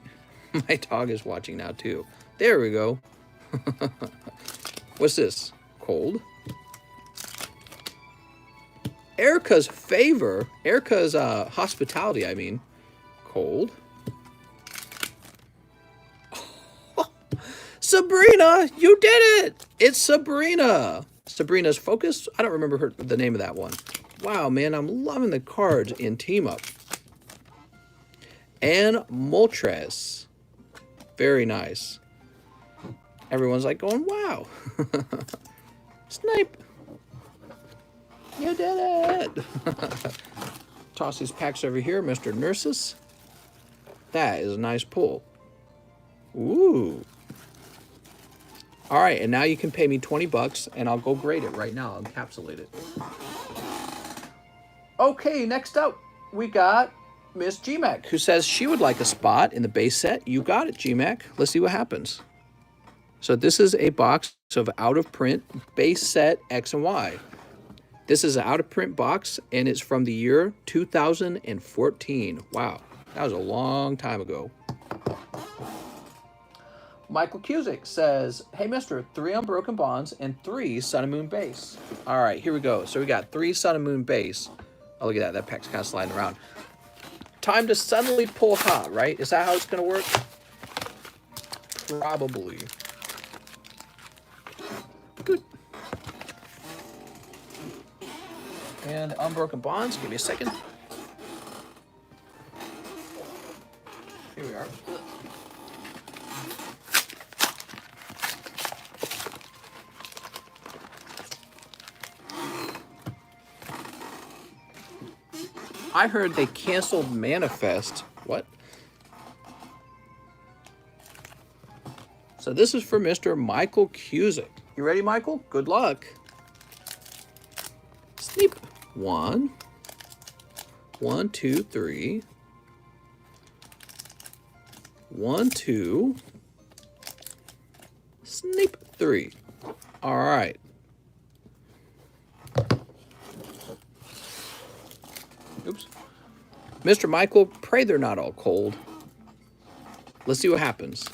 [SPEAKER 1] My dog is watching now too. There we go. What's this? Cold. Erica's favor. Erica's hospitality, I mean. Cold. Sabrina, you did it! It's Sabrina. Sabrina's Focus. I don't remember the name of that one. Wow, man, I'm loving the cards in Team Up. And Moltres. Very nice. Everyone's like going, wow. Snipe. You did it. Toss these packs over here, Mr. Nurses. That is a nice pull. Ooh. All right, and now you can pay me 20 bucks, and I'll go grade it right now. I'll encapsulate it. Okay, next up, we got Miss GMAC, who says she would like a spot in the base set. You got it, GMAC. Let's see what happens. So this is a box of out-of-print base set X and Y. This is an out-of-print box, and it's from the year 2014. Wow, that was a long time ago. Michael Cusick says, hey, mister, 3 Unbroken Bonds and 3 Sun and Moon Base. All right, here we go. So we got 3 Sun and Moon Base. Oh, look at that. That pack's kind of sliding around. Time to suddenly pull hot, right? Is that how it's going to work? Probably. Good. And Unbroken Bonds. Give me a second. Here we are. I heard they canceled Manifest. What? So this is for Mr. Michael Cusick. You ready, Michael? Good luck. Sneep. 1, 1, 2, 3. 1, 2. Sneep. 3. All right. Oops. Mr. Michael, pray they're not all cold. Let's see what happens.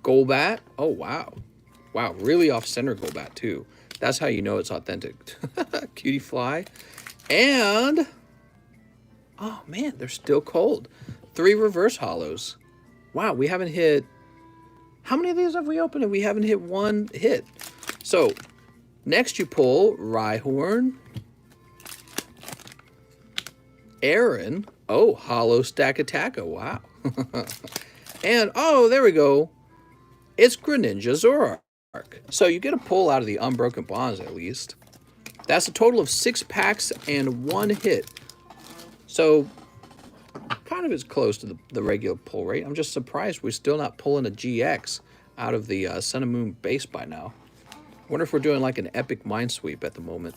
[SPEAKER 1] Golbat. Oh, wow. Wow, really off-center Golbat, too. That's how you know it's authentic. Cutie Fly. And, oh, man, they're still cold. 3 reverse hollows. Wow, we haven't hit... How many of these have we opened? And we haven't hit 1 hit. So, next you pull Rhyhorn. Aaron. Oh, Hollow Stack Attacka. Wow. And, oh, there we go. It's Greninja Zoroark. So you get a pull out of the Unbroken Bonds at least. That's a total of 6 packs and 1 hit. So, kind of is close to the regular pull rate. I'm just surprised we're still not pulling a GX out of the Sun and Moon base by now. Wonder if we're doing like an epic mind sweep at the moment.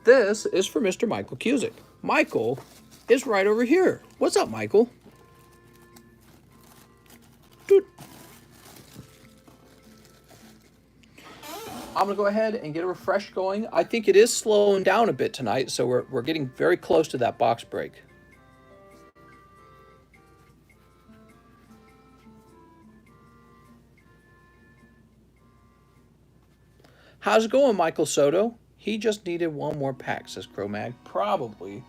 [SPEAKER 1] This is for Mr. Michael Cusick. Michael is right over here. What's up, Michael? Dude. I'm going to go ahead and get a refresh going. I think it is slowing down a bit tonight, so we're getting very close to that box break. How's it going, Michael Soto? He just needed 1 more pack, says Cromag. Probably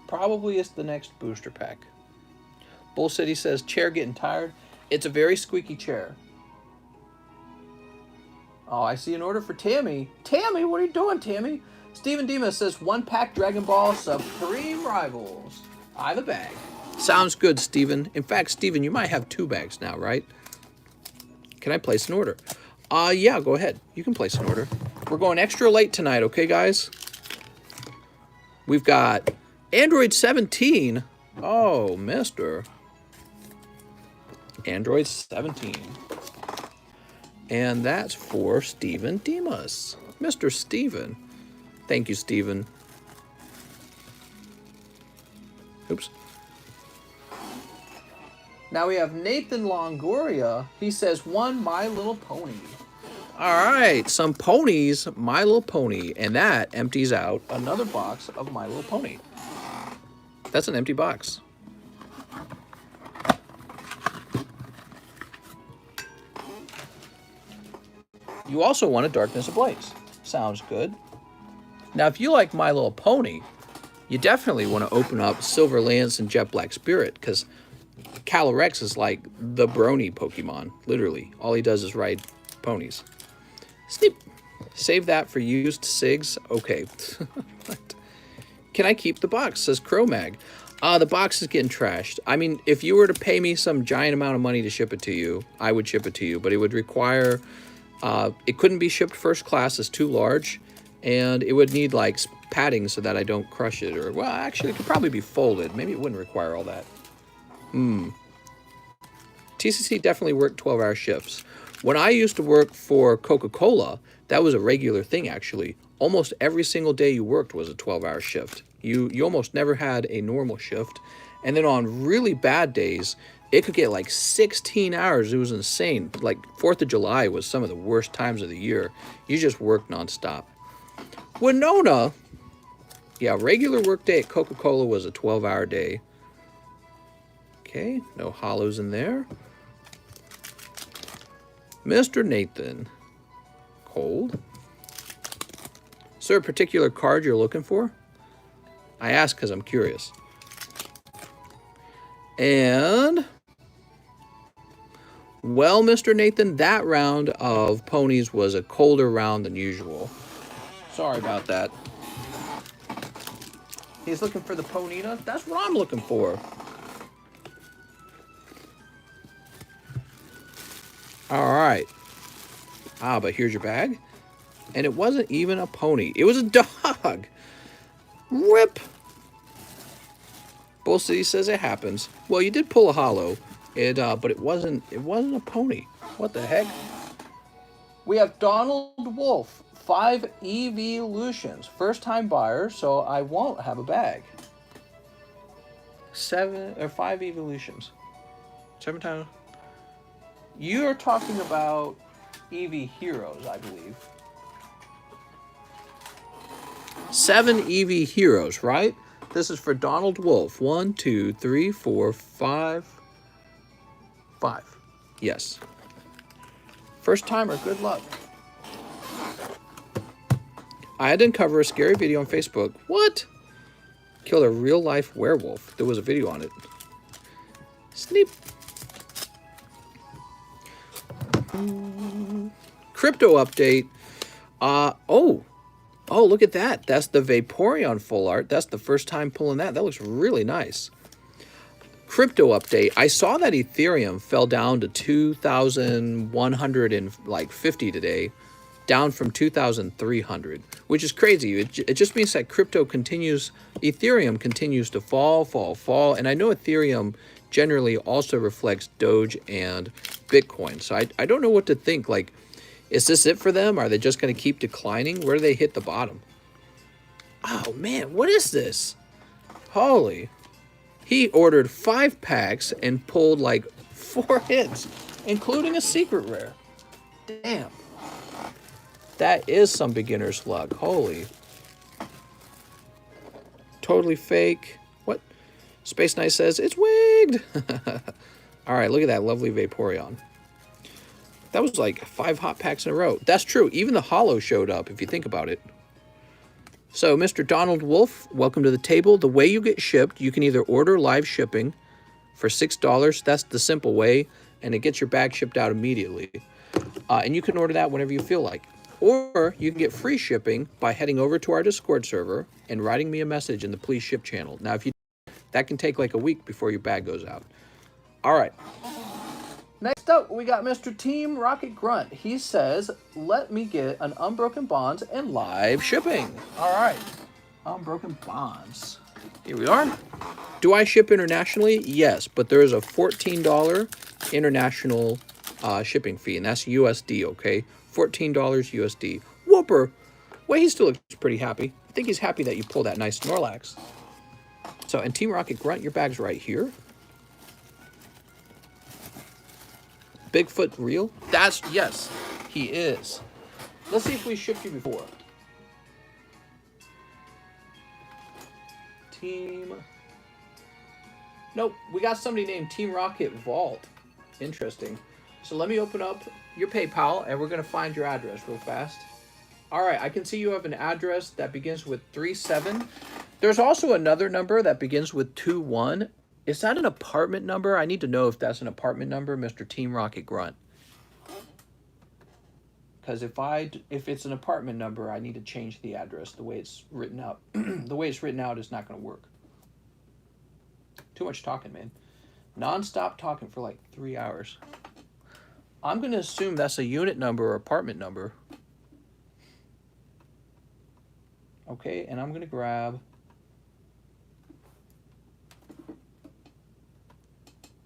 [SPEAKER 1] it's the next booster pack. Bull City says, chair getting tired. It's a very squeaky chair. Oh, I see an order for Tammy. Tammy, what are you doing, Tammy? Steven Dima says, 1 pack Dragon Ball Supreme Rivals. I have a bag. Sounds good, Steven. In fact, Steven, you might have 2 bags now, right? Can I place an order? Yeah, go ahead. You can place an order. We're going extra late tonight, okay, guys? We've got Android 17. Oh, mister. Android 17. And that's for Steven Demas. Mr. Steven. Thank you, Steven. Oops. Now we have Nathan Longoria. He says, 1 My Little Pony. All right, some ponies, My Little Pony. And that empties out another box of My Little Pony. That's an empty box. You also want a Darkness Ablaze. Sounds good. Now, if you like My Little Pony, you definitely want to open up Silver Lance and Jet Black Spirit, because Calyrex is like the brony Pokemon. Literally, all he does is ride ponies. Sneep. Save that for used SIGs. Okay. Can I keep the box? Says Cromag. The box is getting trashed. I mean, if you were to pay me some giant amount of money to ship it to you, I would ship it to you, but it would require... it couldn't be shipped first class, it's too large, and it would need like padding so that I don't crush it, or, well, actually, it could probably be folded. Maybe it wouldn't require all that. TCC definitely worked 12-hour shifts. When I used to work for Coca-Cola, that was a regular thing, actually. Almost every single day you worked was a 12-hour shift. You almost never had a normal shift. And then on really bad days, it could get like 16 hours. It was insane. Like 4th of July was some of the worst times of the year. You just worked nonstop. Winona. Yeah, regular work day at Coca-Cola was a 12-hour day. Okay, no hollows in there. Mr. Nathan. Cold. Is there a particular card you're looking for? I ask because I'm curious. And, well, Mr. Nathan, that round of ponies was a colder round than usual. Sorry about that. He's looking for the Ponita? That's what I'm looking for. All right. Ah, but here's your bag. And it wasn't even a pony. It was a dog. Rip. Bull City says it happens. Well, you did pull a hollow. But it wasn't a pony. What the heck? We have Donald Wolf, 5 evolutions. First time buyer, so I won't have a bag. 5 evolutions. 7 times. You are talking about EV Heroes, I believe. 7 EV Heroes, right? This is for Donald Wolf. 1, 2, 3, 4, 5. 5. Yes. First timer, good luck. I had to uncover a scary video on Facebook. What? Killed a real life werewolf. There was a video on it. Sneap. Crypto update. Oh, look at that. That's the Vaporeon full art. That's the first time pulling that. That looks really nice. Crypto update. I saw that Ethereum fell down to 2,150 today, down from 2,300, which is crazy. It just means that Ethereum continues to fall. And I know Ethereum generally also reflects Doge and Bitcoin. So I don't know what to think. Like, is this it for them? Are they just going to keep declining? Where do they hit the bottom? Oh, man, what is this? Holy. He ordered 5 packs and pulled like 4 hits, including a secret rare. Damn. That is some beginner's luck. Holy. Totally fake. What? Space Knight says, it's wigged. All right, look at that lovely Vaporeon. That was like 5 hot packs in a row. That's true. Even the hollow showed up, if you think about it. So, Mr. Donald Wolf, welcome to the table. The way you get shipped, you can either order live shipping for $6. That's the simple way, and it gets your bag shipped out immediately. And you can order that whenever you feel like. Or you can get free shipping by heading over to our Discord server and writing me a message in the Please Ship channel. Now, that can take like a week before your bag goes out. All right. Next up, we got Mr. Team Rocket Grunt. He says, let me get an Unbroken Bonds and live shipping. All right. Unbroken Bonds. Here we are. Do I ship internationally? Yes, but there is a $14 international shipping fee, and that's USD, okay? $14 USD. Whooper. Well, he still looks pretty happy. I think he's happy that you pulled that nice Snorlax. So, and Team Rocket Grunt, your bag's right here. Bigfoot real? Yes, he is. Let's see if we shipped you before. Nope, we got somebody named Team Rocket Vault. Interesting. So let me open up your PayPal, and we're going to find your address real fast. All right, I can see you have an address that begins with 37. There's also another number that begins with 21. Is that an apartment number? I need to know if that's an apartment number, Mr. Team Rocket Grunt. Because if it's an apartment number, I need to change the address the way it's written out. The way it's written out is not going to work. Too much talking, man. Non-stop talking for like 3 hours. I'm going to assume that's a unit number or apartment number. Okay, and I'm going to grab...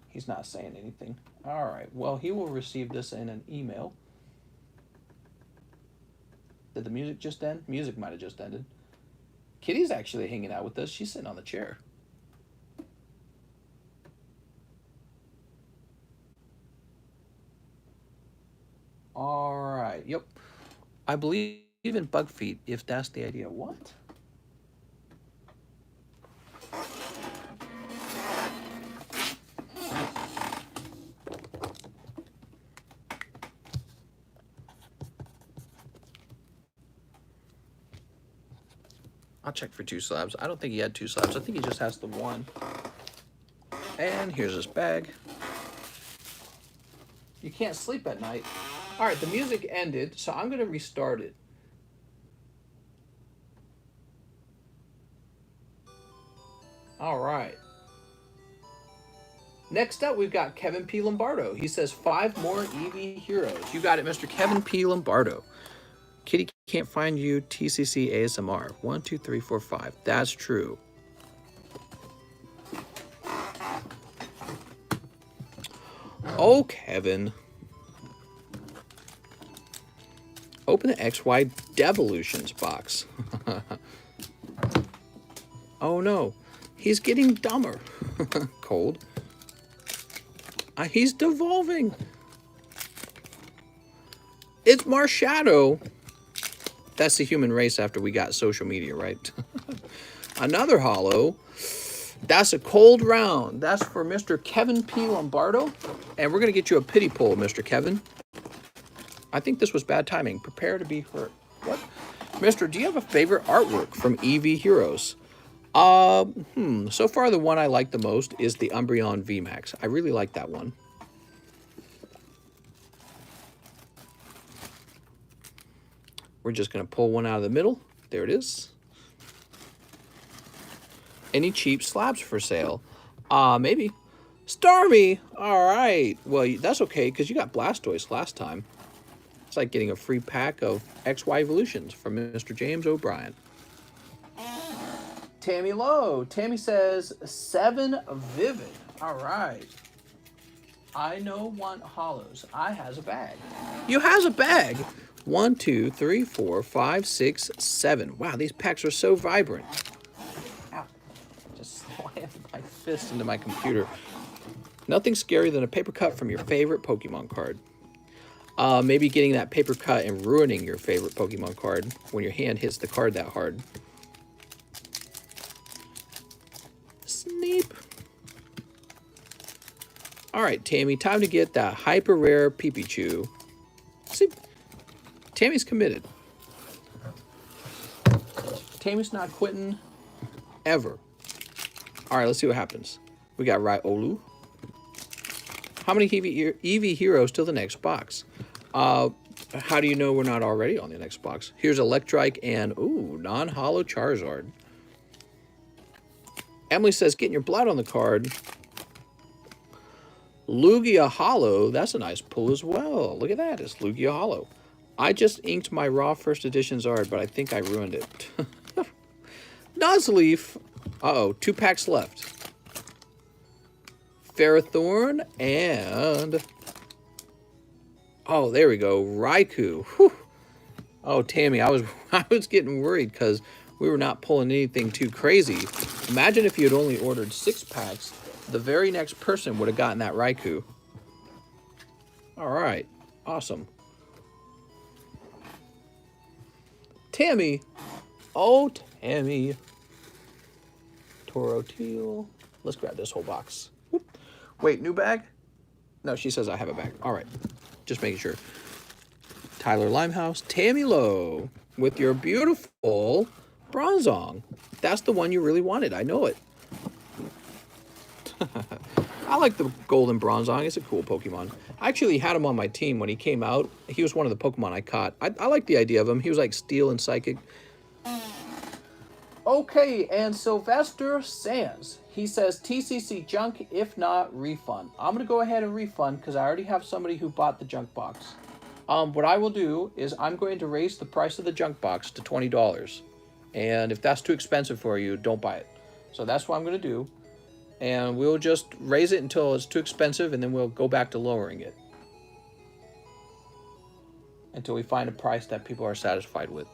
[SPEAKER 1] He's not saying anything. All right, well, he will receive this in an email. Did the music just end? Music might have just ended. Kitty's actually hanging out with us. She's sitting on the chair. All right, yep. I believe in bug feet if that's the idea. What? I'll check for 2 slabs. I don't think he had 2 slabs. I think he just has the 1. And here's his bag. You can't sleep at night. All right, the music ended, so I'm going to restart it. All right. Next up, we've got Kevin P. Lombardo. He says 5 more EV heroes. You got it, Mr. Kevin P. Lombardo. Kitty can't find you, TCC ASMR. 1, 2, 3, 4, 5. That's true. Oh, Kevin. Open the XY Devolutions box. Oh no, he's getting dumber. Cold. He's devolving. It's Marshadow. That's the human race after we got social media, right? Another holo. That's a cold round. That's for Mr. Kevin P. Lombardo. And we're going to get you a pity pull, Mr. Kevin. I think this was bad timing. Prepare to be hurt. What? Mister, do you have a favorite artwork from EV Heroes? So far the one I like the most is the Umbreon VMAX. I really like that one. We're just going to pull one out of the middle. There it is. Any cheap slabs for sale? Maybe. Starmie! All right. Well, that's okay because you got Blastoise last time. It's like getting a free pack of XY Evolutions from Mr. James O'Brien. Tammy Lowe. Tammy says 7 Vivid. All right. I know want hollows. I has a bag. You has a bag. 1, 2, 3, 4, 5, 6, 7. Wow, these packs are so vibrant. Ow. Just slammed my fist into my computer. Nothing scarier than a paper cut from your favorite Pokemon card. Maybe getting that paper cut and ruining your favorite Pokemon card when your hand hits the card that hard. Sneep. All right, Tammy, time to get that hyper rare Pipichu. See, Tammy's committed. Tammy's not quitting ever. All right, let's see what happens. We got Riolu. How many EV heroes till the next box? How do you know we're not already on the next box? Here's Electrike and, ooh, non-holo Charizard. Emily says, getting your blood on the card. Lugia Holo, that's a nice pull as well. Look at that, it's Lugia Holo. I just inked my raw first editions art, but I think I ruined it. Nuzleaf. Uh-oh, 2 packs left. Ferrothorn and... oh, there we go. Raikou. Whew. Oh, Tammy, I was getting worried because we were not pulling anything too crazy. Imagine if you had only ordered 6 packs. The very next person would have gotten that Raikou. All right. Awesome. Tammy. Oh, Tammy. Toro Teal. Let's grab this whole box. Whoop. Wait, new bag? No, she says I have a bag. All right. Just making sure. Tyler Limehouse. Tammy Lowe with your beautiful Bronzong. That's the one you really wanted. I know it. I like the golden Bronzong. It's a cool Pokemon. I actually had him on my team when he came out. He was one of the Pokemon I caught. I like the idea of him. He was like Steel and Psychic. Okay, and Sylvester Sands. He says TCC junk, if not refund. I'm going to go ahead and refund because I already have somebody who bought the junk box. What I will do is I'm going to raise the price of the junk box to $20. And if that's too expensive for you, don't buy it. So that's what I'm going to do. And we'll just raise it until it's too expensive, and then we'll go back to lowering it until we find a price that people are satisfied with.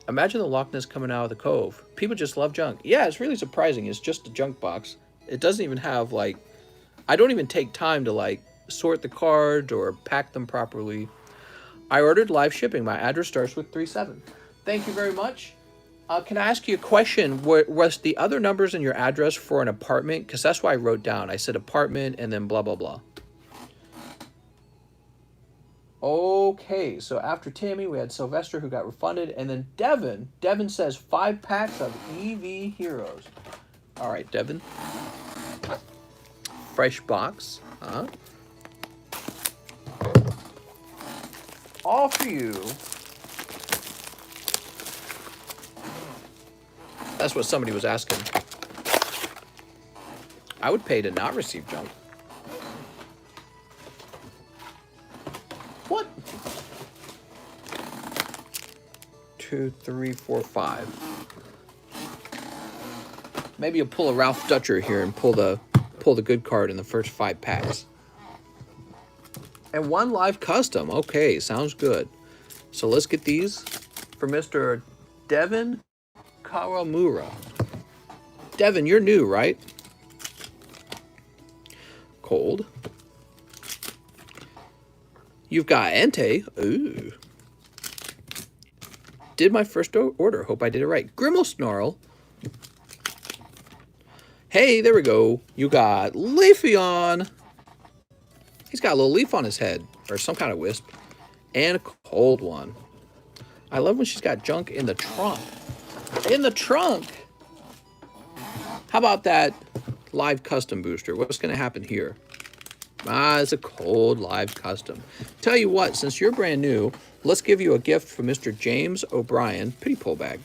[SPEAKER 1] Imagine the Loch Ness coming out of the cove. People just love junk. Yeah, it's really surprising. It's just a junk box. It doesn't even have, like... I don't even take time to, like, sort the cards or pack them properly. I ordered live shipping. My address starts with 37. Thank you very much. Can I ask you a question? Was the other numbers in your address for an apartment? Because that's what I wrote down. I said apartment and then blah, blah, blah. Okay, so after Tammy, we had Sylvester who got refunded. And then Devin. Devin says 5 packs of EV Heroes. All right, Devin. Fresh box. All for you. That's what somebody was asking. I would pay to not receive junk. What? 2, 3, 4, 5. Maybe you'll pull a Ralph Dutcher here and pull the good card in the first 5 packs. And 1 live custom. Okay, sounds good. So let's get these for Mr. Devin Kawamura. Devin, you're new, right? Cold. You've got Entei. Ooh. Did my first order. Hope I did it right. Grimmel Snarl. Hey, there we go. You got Leafeon. He's got a little leaf on his head, or some kind of wisp. And a cold one. I love when she's got junk in the trunk. In the trunk! How about that live custom booster? What's going to happen here? It's a cold live custom. Tell you what, since you're brand new, let's give you a gift from Mr. James O'Brien. Pity pull bag.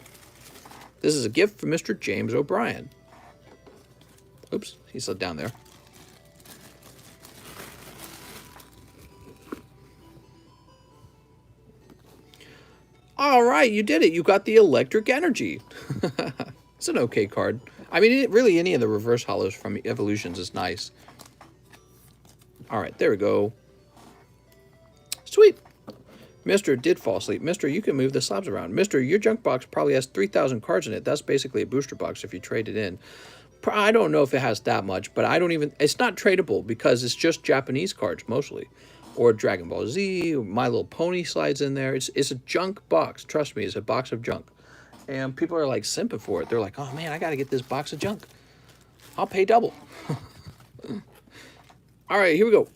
[SPEAKER 1] This is a gift from Mr. James O'Brien. Oops, he slid down there. All right, you did it. You got the electric energy. It's an okay card. I mean, really, any of the reverse hollows from Evolutions is nice. All right, there we go. Sweet. Mister did fall asleep. Mister, you can move the slabs around. Mister, your junk box probably has 3,000 cards in it. That's basically a booster box if you trade it in. I don't know if it has that much, but I don't even... It's not tradable because it's just Japanese cards, mostly. Or Dragon Ball Z, or My Little Pony slides in there. It's a junk box. Trust me, it's a box of junk. And people are like simping for it. They're like, oh man, I got to get this box of junk. I'll pay double. All right, here we go.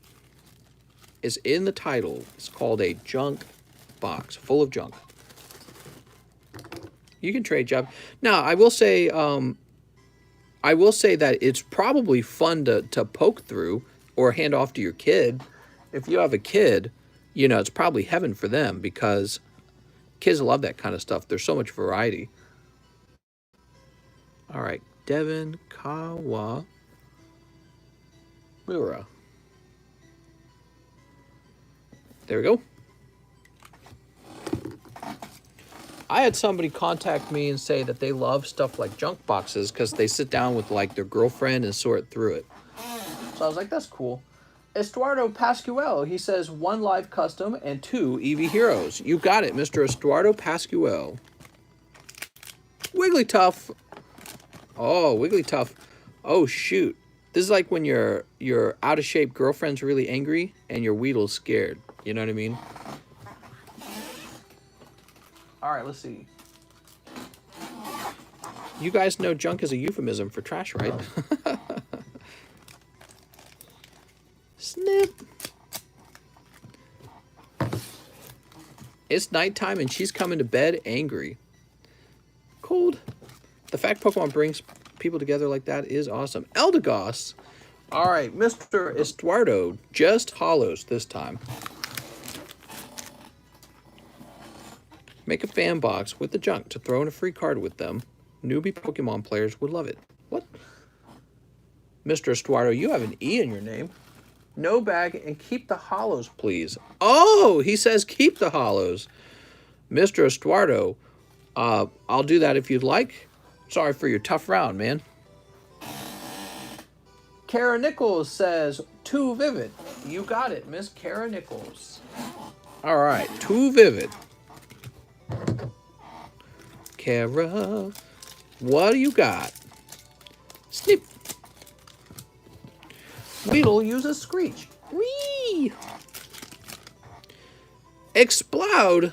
[SPEAKER 1] It's in the title. It's called a junk box, full of junk. You can trade junk. Now, I will say that it's probably fun to poke through or hand off to your kid. If you have a kid, you know, it's probably heaven for them because kids love that kind of stuff. There's so much variety. All right, Devin Kawamura. There we go. I had somebody contact me and say that they love stuff like junk boxes because they sit down with like their girlfriend and sort through it. So I was like, that's cool. Estuardo Pascual, he says 1 live custom and 2 EV Heroes. You got it, Mr. Estuardo Pascual. Wigglytuff. Oh, Wigglytuff. Oh, shoot. This is like when your out of shape girlfriend's really angry and your Weedle's scared. You know what I mean? All right, let's see. You guys know junk is a euphemism for trash, right? Snip. It's nighttime and she's coming to bed angry. Cold. The fact Pokemon brings people together like that is awesome. Eldegoss. All right, Mr. Estuardo. Just hollows this time. Make a fan box with the junk to throw in a free card with them. Newbie Pokemon players would love it. What? Mr. Estuardo, you have an E in your name. No bag and keep the hollows, please. Oh, he says keep the hollows. Mr. Estuardo, I'll do that if you'd like. Sorry for your tough round, man. Kara Nichols says, too vivid. You got it, Miss Kara Nichols. All right, too vivid. Kara, what do you got? Snip. Weedle uses Screech. Whee! Explode.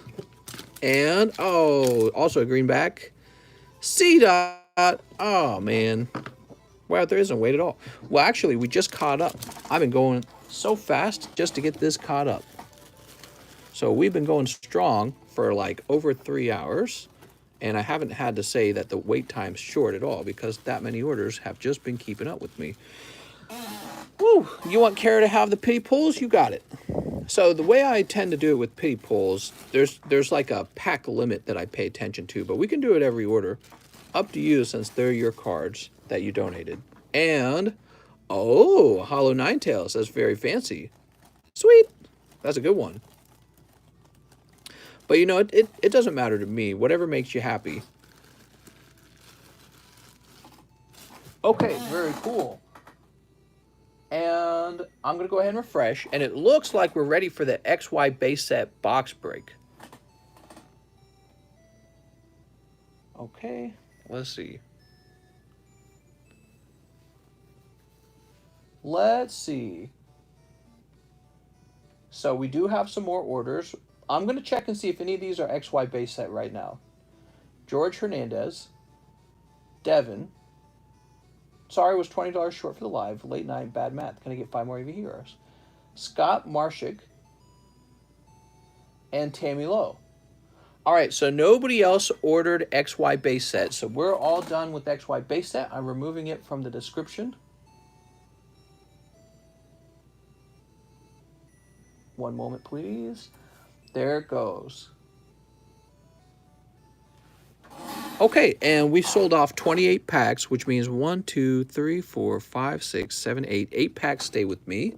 [SPEAKER 1] And, oh, also a greenback. C dot. Oh, man. Wow, there isn't weight at all. Well, actually, we just caught up. I've been going so fast just to get this caught up. So we've been going strong for like over 3 hours. And I haven't had to say that the wait time's short at all because that many orders have just been keeping up with me. Woo! You want Kara to have the pity pulls? You got it. So the way I tend to do it with pity pulls, there's like a pack limit that I pay attention to, but we can do it every order. Up to you since they're your cards that you donated. And, oh, Hollow Ninetails. That's very fancy. Sweet. That's a good one. But, you know, it doesn't matter to me. Whatever makes you happy. Okay, very cool. And I'm going to go ahead and refresh. And it looks like we're ready for the XY base set box break. Okay, let's see. Let's see. So we do have some more orders. I'm going to check and see if any of these are XY base set right now. George Hernandez. Devin. Sorry, was $20 short for the live. Late night, bad math. Can I get 5 more EV heroes? Scott Marshik. And Tammy Lowe. All right, so nobody else ordered XY base set. So we're all done with XY base set. I'm removing it from the description. One moment, please. There it goes. Okay, and we sold off 28 packs, which means 1, 2, 3, 4, 5, 6, 7, 8. 8 packs stay with me.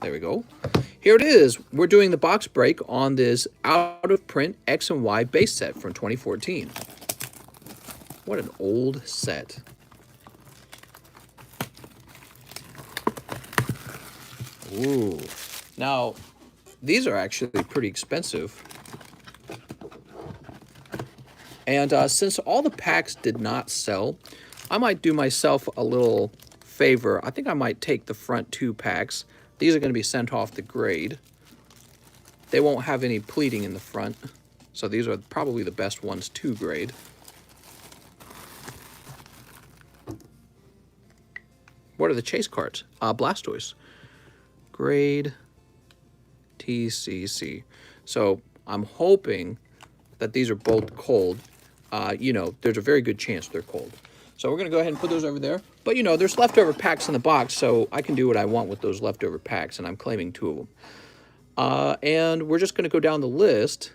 [SPEAKER 1] There we go. Here it is. We're doing the box break on this out-of-print X and Y base set from 2014. What an old set. Ooh. Now, these are actually pretty expensive. And since all the packs did not sell, I might do myself a little favor. I think I might take the front 2 packs. These are going to be sent off the grade. They won't have any pleating in the front. So these are probably the best ones to grade. What are the chase cards? Blastoise. Grade TCC. So I'm hoping that these are both cold. You know, there's a very good chance they're cold. So we're going to go ahead and put those over there. But, you know, there's leftover packs in the box, so I can do what I want with those leftover packs, and I'm claiming 2 of them. And we're just going to go down the list.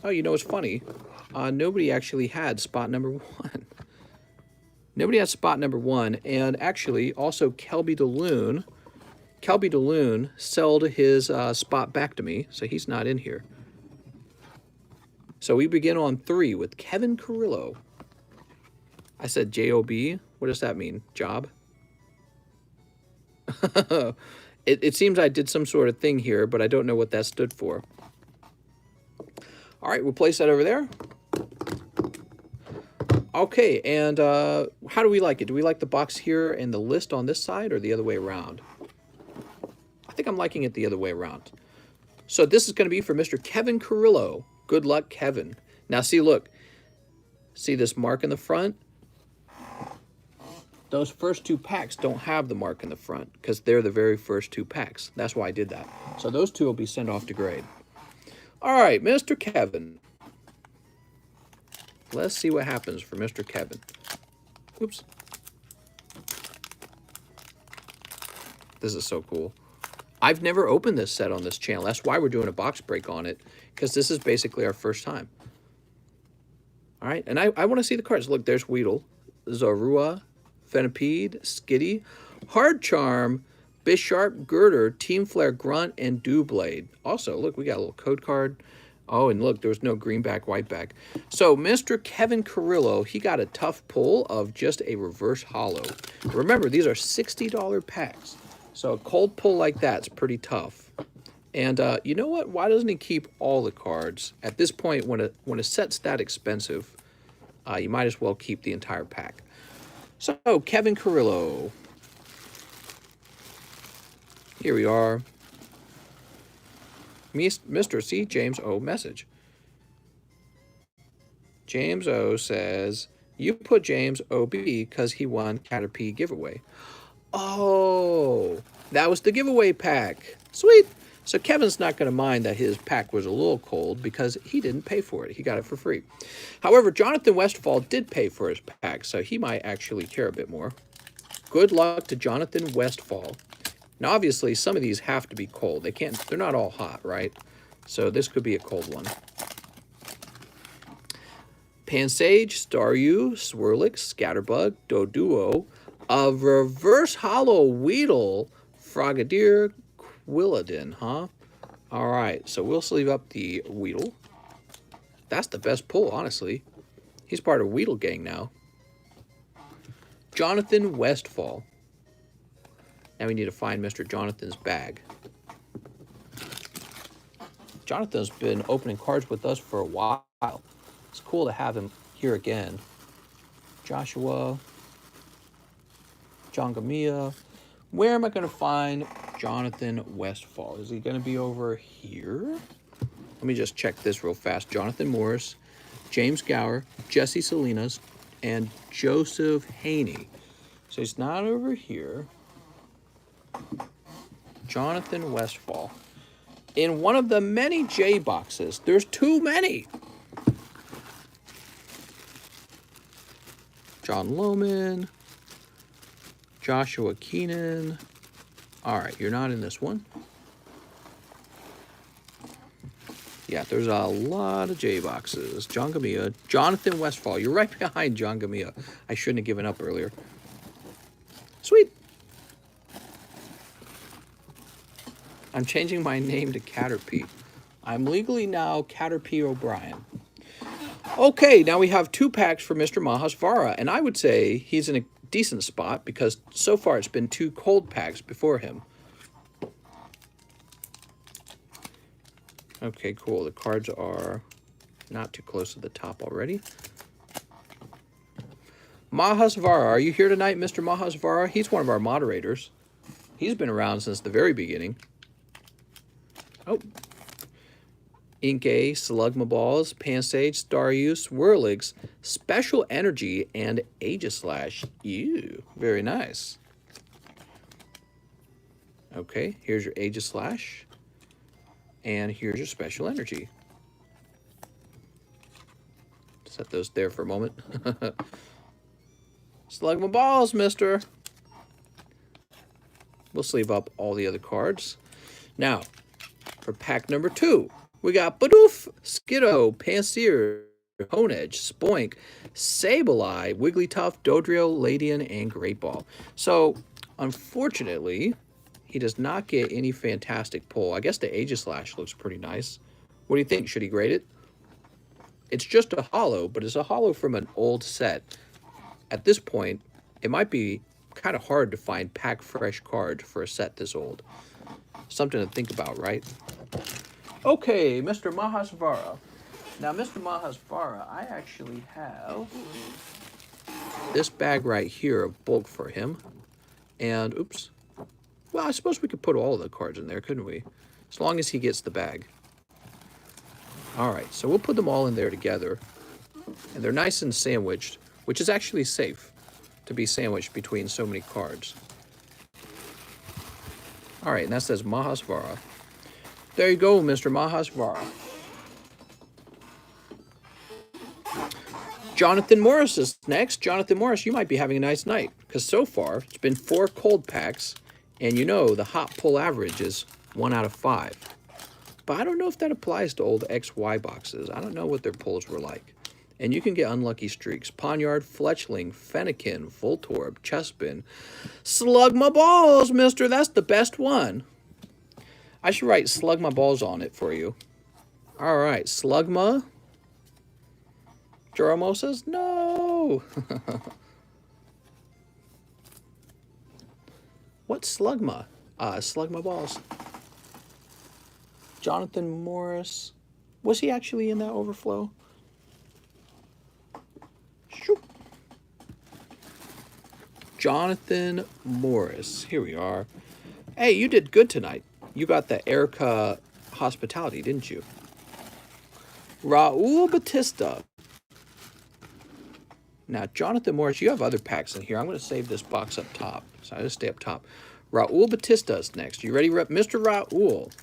[SPEAKER 1] Oh, you know, it's funny. Nobody actually had spot number 1. Nobody had spot number 1. And actually, also, Kelby DeLune sold his spot back to me, so he's not in here. So we begin on 3 with Kevin Carrillo. I said J-O-B. What does that mean? Job? It seems I did some sort of thing here, but I don't know what that stood for. All right, we'll place that over there. Okay, and how do we like it? Do we like the box here and the list on this side or the other way around? I think I'm liking it the other way around. So this is going to be for Mr. Kevin Carrillo. Good luck, Kevin. Now, see, look. See this mark in the front? Those first 2 packs don't have the mark in the front because they're the very first 2 packs. That's why I did that. So those 2 will be sent off to grade. All right, Mr. Kevin. Let's see what happens for Mr. Kevin. Oops. This is so cool. I've never opened this set on this channel. That's why we're doing a box break on it, because this is basically our first time. All right, and I want to see the cards. Look, there's Weedle, Zorua, Venipede, Skitty, Hard Charm, Bisharp, Girder, Team Flare, Grunt, and Dewblade. Also, look, we got a little code card. Oh, and look, there was no greenback, whiteback. So, Mr. Kevin Carrillo, he got a tough pull of just a reverse holo. Remember, these are $60 packs. So, a cold pull like that's pretty tough. And you know what? Why doesn't he keep all the cards? At this point, when a set's that expensive, you might as well keep the entire pack. So, Kevin Carrillo. Here we are. Mr. C. James O. message. James O. says, you put James OB because he won Caterpie giveaway. Oh, that was the giveaway pack. Sweet. So Kevin's not going to mind that his pack was a little cold because he didn't pay for it. He got it for free. However, Jonathan Westfall did pay for his pack, so he might actually care a bit more. Good luck to Jonathan Westfall. Now, obviously, some of these have to be cold. They're not all hot, right? So this could be a cold one. Pansage, Staryu, Swirlix, Scatterbug, Doduo, a reverse hollow Weedle, Frogadier, Quilladin, huh? All right, so we'll sleeve up the Weedle. That's the best pull, honestly. He's part of Weedle Gang now. Jonathan Westfall. Now we need to find Mr. Jonathan's bag. Jonathan's been opening cards with us for a while. It's cool to have him here again. Joshua, John Gamia. Where am I going to find Jonathan Westfall? Is he going to be over here? Let me just check this real fast. Jonathan Morris, James Gower, Jesse Salinas, and Joseph Haney. So he's not over here. Jonathan Westfall. In one of the many J boxes. There's too many. John Lohman. Joshua Keenan. All right, you're not in this one. Yeah, there's a lot of J boxes. John Gamia. Jonathan Westfall. You're right behind John Gamia. I shouldn't have given up earlier. Sweet. I'm changing my name to Caterpie. I'm legally now Caterpie O'Brien. Okay, now we have 2 packs for Mr. Mahasvara, and I would say he's in a decent spot because so far it's been 2 cold packs before him. Okay, cool. The cards are not too close to the top already. Mahasvara, are you here tonight, Mr. Mahasvara? He's one of our moderators. He's been around since the very beginning. Oh. Inkay, Slugmaballs, Pansage, Staryu, Swirlix, Special Energy, and Aegislash. Ew, very nice. Okay, here's your Aegislash. And here's your Special Energy. Set those there for a moment. Slugmaballs, mister. We'll sleeve up all the other cards. Now, for pack number 2, we got Bidoof, Skiddo, Panseer, Honedge, Spoink, Sableye, Wigglytuff, Dodrio, Ladian, and Great Ball. So, unfortunately, he does not get any fantastic pull. I guess the Aegislash looks pretty nice. What do you think? Should he grade it? It's just a holo, but it's a holo from an old set. At this point, it might be kind of hard to find pack fresh cards for a set this old. Something to think about, right? Okay, Mr. Mahasvara. Now, Mr. Mahasvara, I actually have this bag right here of bulk for him. And, oops. Well, I suppose we could put all the cards in there, couldn't we? As long as he gets the bag. All right, so we'll put them all in there together. And they're nice and sandwiched, which is actually safe to be sandwiched between so many cards. All right, and that says Mahasvara. There you go, Mr. Mahasvara. Jonathan Morris is next. Jonathan Morris, you might be having a nice night because so far it's been 4 cold packs, and you know the hot pull average is 1 out of 5. But I don't know if that applies to old XY boxes. I don't know what their pulls were like. And you can get unlucky streaks. Ponyard, Fletchling, Fennekin, Voltorb, Chespin. Slugmaballs, mister. That's the best one. I should write Slugmaballs on it for you. All right, Slugma. Jeromo says, no. What's Slugma? Slugmaballs. Jonathan Morris. Was he actually in that overflow? Shoop. Jonathan Morris. Here we are. Hey, you did good tonight. You got the Erica hospitality, didn't you? Raul Batista. Now, Jonathan Morris, you have other packs in here. I'm going to save this box up top. So I just stay up top. Raul Batista is next. You ready, Mr. Raul?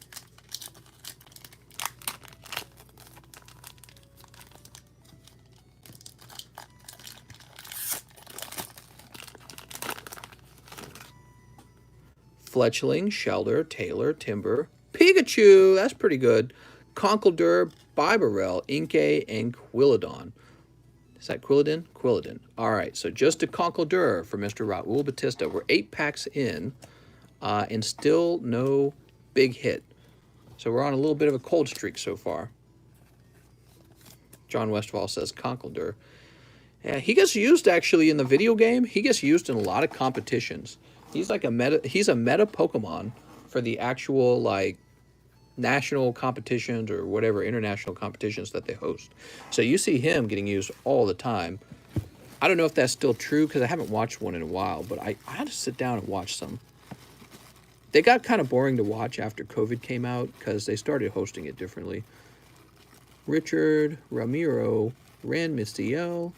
[SPEAKER 1] Fletchling, Shelder, Taylor, Timber, Pikachu. That's pretty good. Conkeldurr, Bibarel, Inkay, and Quilladon. Is that Quilladin? Quilladin. All right, so just a Conkeldurr for Mr. Raul Batista. We're 8 packs in, and still no big hit. So we're on a little bit of a cold streak so far. John Westfall says Conkeldurr. Yeah, he gets used actually in the video game. He gets used in a lot of competitions. He's like a meta Pokemon for the actual like national competitions or whatever international competitions that they host. So you see him getting used all the time. I don't know if that's still true because I haven't watched one in a while, but I had to sit down and watch some. They got kind of boring to watch after COVID came out because they started hosting it differently. Richard, Ramiro, Ran Mistiel.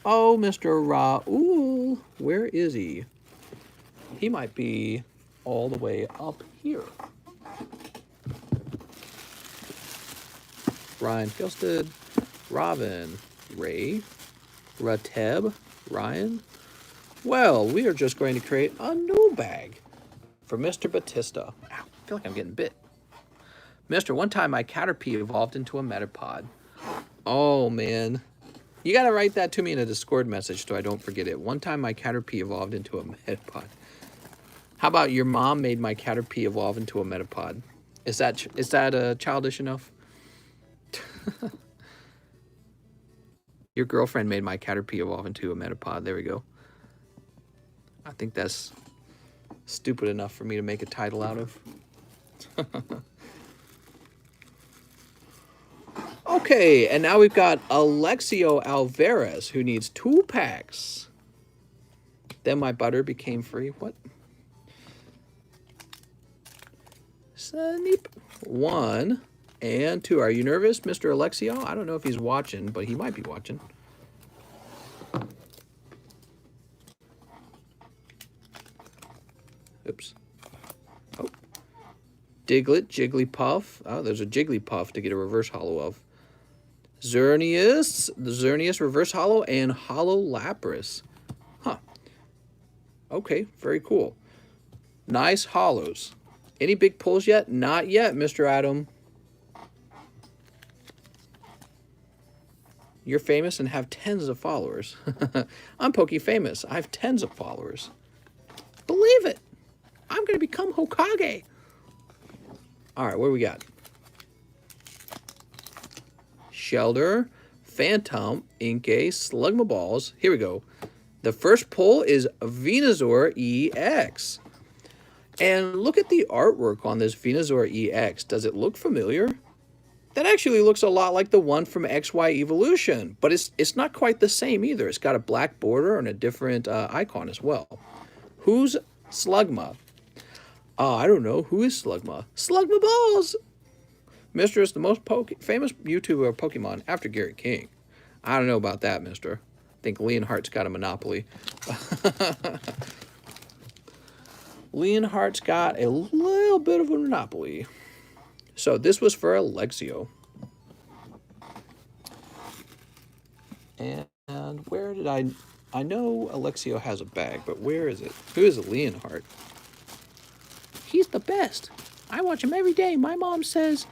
[SPEAKER 1] Oh, Mr. Raul, where is he? He might be all the way up here. Ryan Fjelsted, Robin, Ray, Rateb, Ryan. Well, we are just going to create a new bag for Mr. Batista. Ow, I feel like I'm getting bit. Mister, one time my Caterpie evolved into a Metapod. Oh, man. You got to write that to me in a Discord message so I don't forget it. One time my Caterpie evolved into a Metapod. How about your mom made my Caterpie evolve into a Metapod? Is that childish enough? Your girlfriend made my Caterpie evolve into a Metapod. There we go. I think that's stupid enough for me to make a title out of. Okay, and now we've got Alexio Alvarez, who needs 2 packs. Then my butter became free. What? Sneep. 1 and 2. Are you nervous, Mr. Alexio? I don't know if he's watching, but he might be watching. Oops. Oh. Diglett, Jigglypuff. Oh, there's a Jigglypuff to get a reverse holo of. Xerneas, the Xerneas reverse holo, and Holo Lapras. Huh. Okay, very cool. Nice holos. Any big pulls yet? Not yet, Mr. Adam. You're famous and have tens of followers. I'm Poke famous. I have tens of followers. Believe it. I'm going to become Hokage. All right, what do we got? Shelder, Phantom, Inkay, Slugmaballs. Here we go. The first pull is Venusaur EX. And look at the artwork on this Venusaur EX. Does it look familiar? That actually looks a lot like the one from XY Evolution, but it's not quite the same either. It's got a black border and a different icon as well. Who's Slugma? I don't know. Who is Slugma? Slugmaballs! Mister is the most famous YouTuber of Pokemon after Gary King. I don't know about that, mister. I think Leonhardt's got a monopoly. Leonhardt's got a little bit of a monopoly. So this was for Alexio. And where did I know Alexio has a bag, but where is it? Who is Leonhardt? He's the best. I watch him every day. My mom says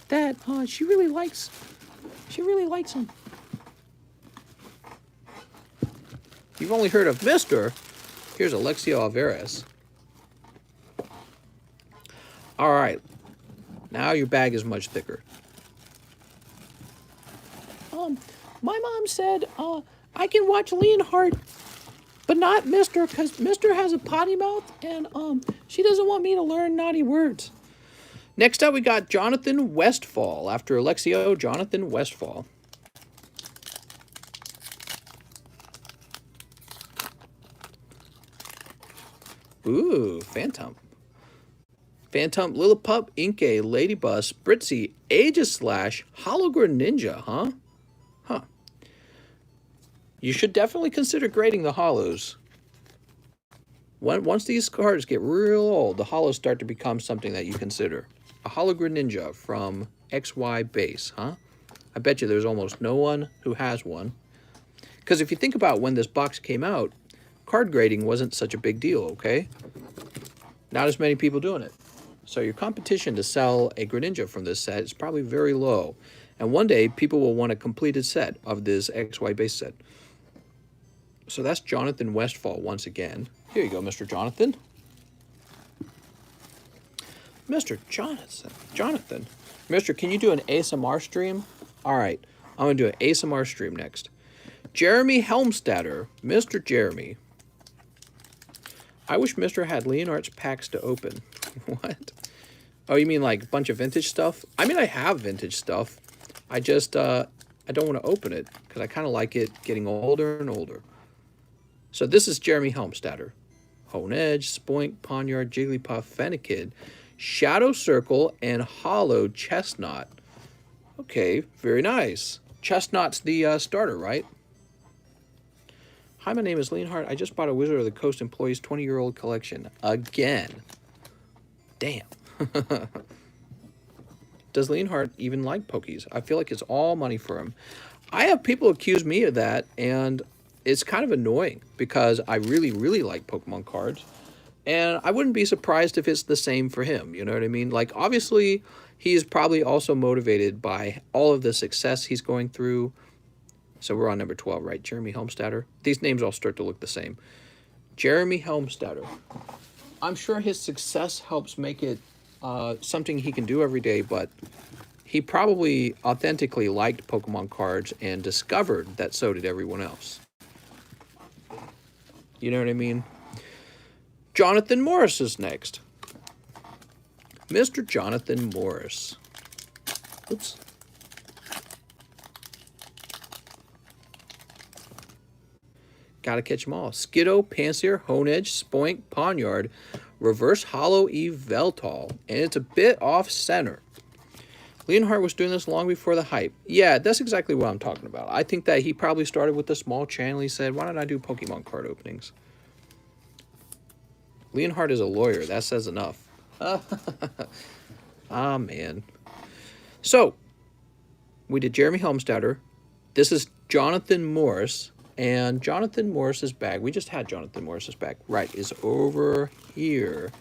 [SPEAKER 1] that she really likes him. You've only heard of Mr. Here's Alexio Alvarez. All right. Now your bag is much thicker. My mom said I can watch Leonhardt, but not Mr. because Mr. has a potty mouth and she doesn't want me to learn naughty words. Next up, we got Jonathan Westfall. After Alexio, Jonathan Westfall. Ooh, Phantom. Phantom, Lilliput, Inkay, Ladybus, Britzy, Aegislash, Hollow-Greninja, huh? Huh. You should definitely consider grading the hollows. Once these cards get real old, the hollows start to become something that you consider. A Hollow-Greninja from XY base, huh? I bet you there's almost no one who has one. Because if you think about when this box came out, card grading wasn't such a big deal, okay? Not as many people doing it. So your competition to sell a Greninja from this set is probably very low. And one day, people will want a completed set of this XY base set. So that's Jonathan Westfall once again. Here you go, Mr. Jonathan. Mr. Jonathan. Mister, can you do an ASMR stream? All right, I'm going to do an ASMR stream next. Jeremy Helmstadter. Mr. Jeremy. I wish Mister had Leonard's packs to open. What? Oh, you mean like a bunch of vintage stuff? I mean, I have vintage stuff. I just, I don't want to open it because I kind of like it getting older and older. So this is Jeremy Helmstadter. Hone Edge, Spoink, Ponyard, Jigglypuff, Fennekin, Shadow Circle, and Hollow Chestnut. Okay, very nice. Chestnut's the starter, right? Hi, my name is Leonhard. I just bought a Wizard of the Coast Employees 20-year-old collection. Again. Damn. Does Leonhard even like Pokies? I feel like it's all money for him. I have people accuse me of that, and it's kind of annoying because I really, really like Pokemon cards. And I wouldn't be surprised if it's the same for him. You know what I mean? Like, obviously, he's probably also motivated by all of the success he's going through. So we're on number 12, right? Jeremy Helmstadter. These names all start to look the same. Jeremy Helmstadter. I'm sure his success helps make it something he can do every day, but he probably authentically liked Pokemon cards and discovered that so did everyone else. You know what I mean? Jonathan Morris is next. Mr. Jonathan Morris. Oops. Gotta catch them all. Skiddo, Pansear, Honedge, Spoink, Ponyard, Reverse Hollow Yveltal. And it's a bit off-center. Leonhard was doing this long before the hype. Yeah, that's exactly what I'm talking about. I think that he probably started with a small channel. He said, why don't I do Pokemon card openings? Leonhard is a lawyer. That says enough. Ah, man. So, we did Jeremy Helmstadter. This is Jonathan Morris. And Jonathan Morris's bag, we just had Jonathan Morris's bag, right, is over here.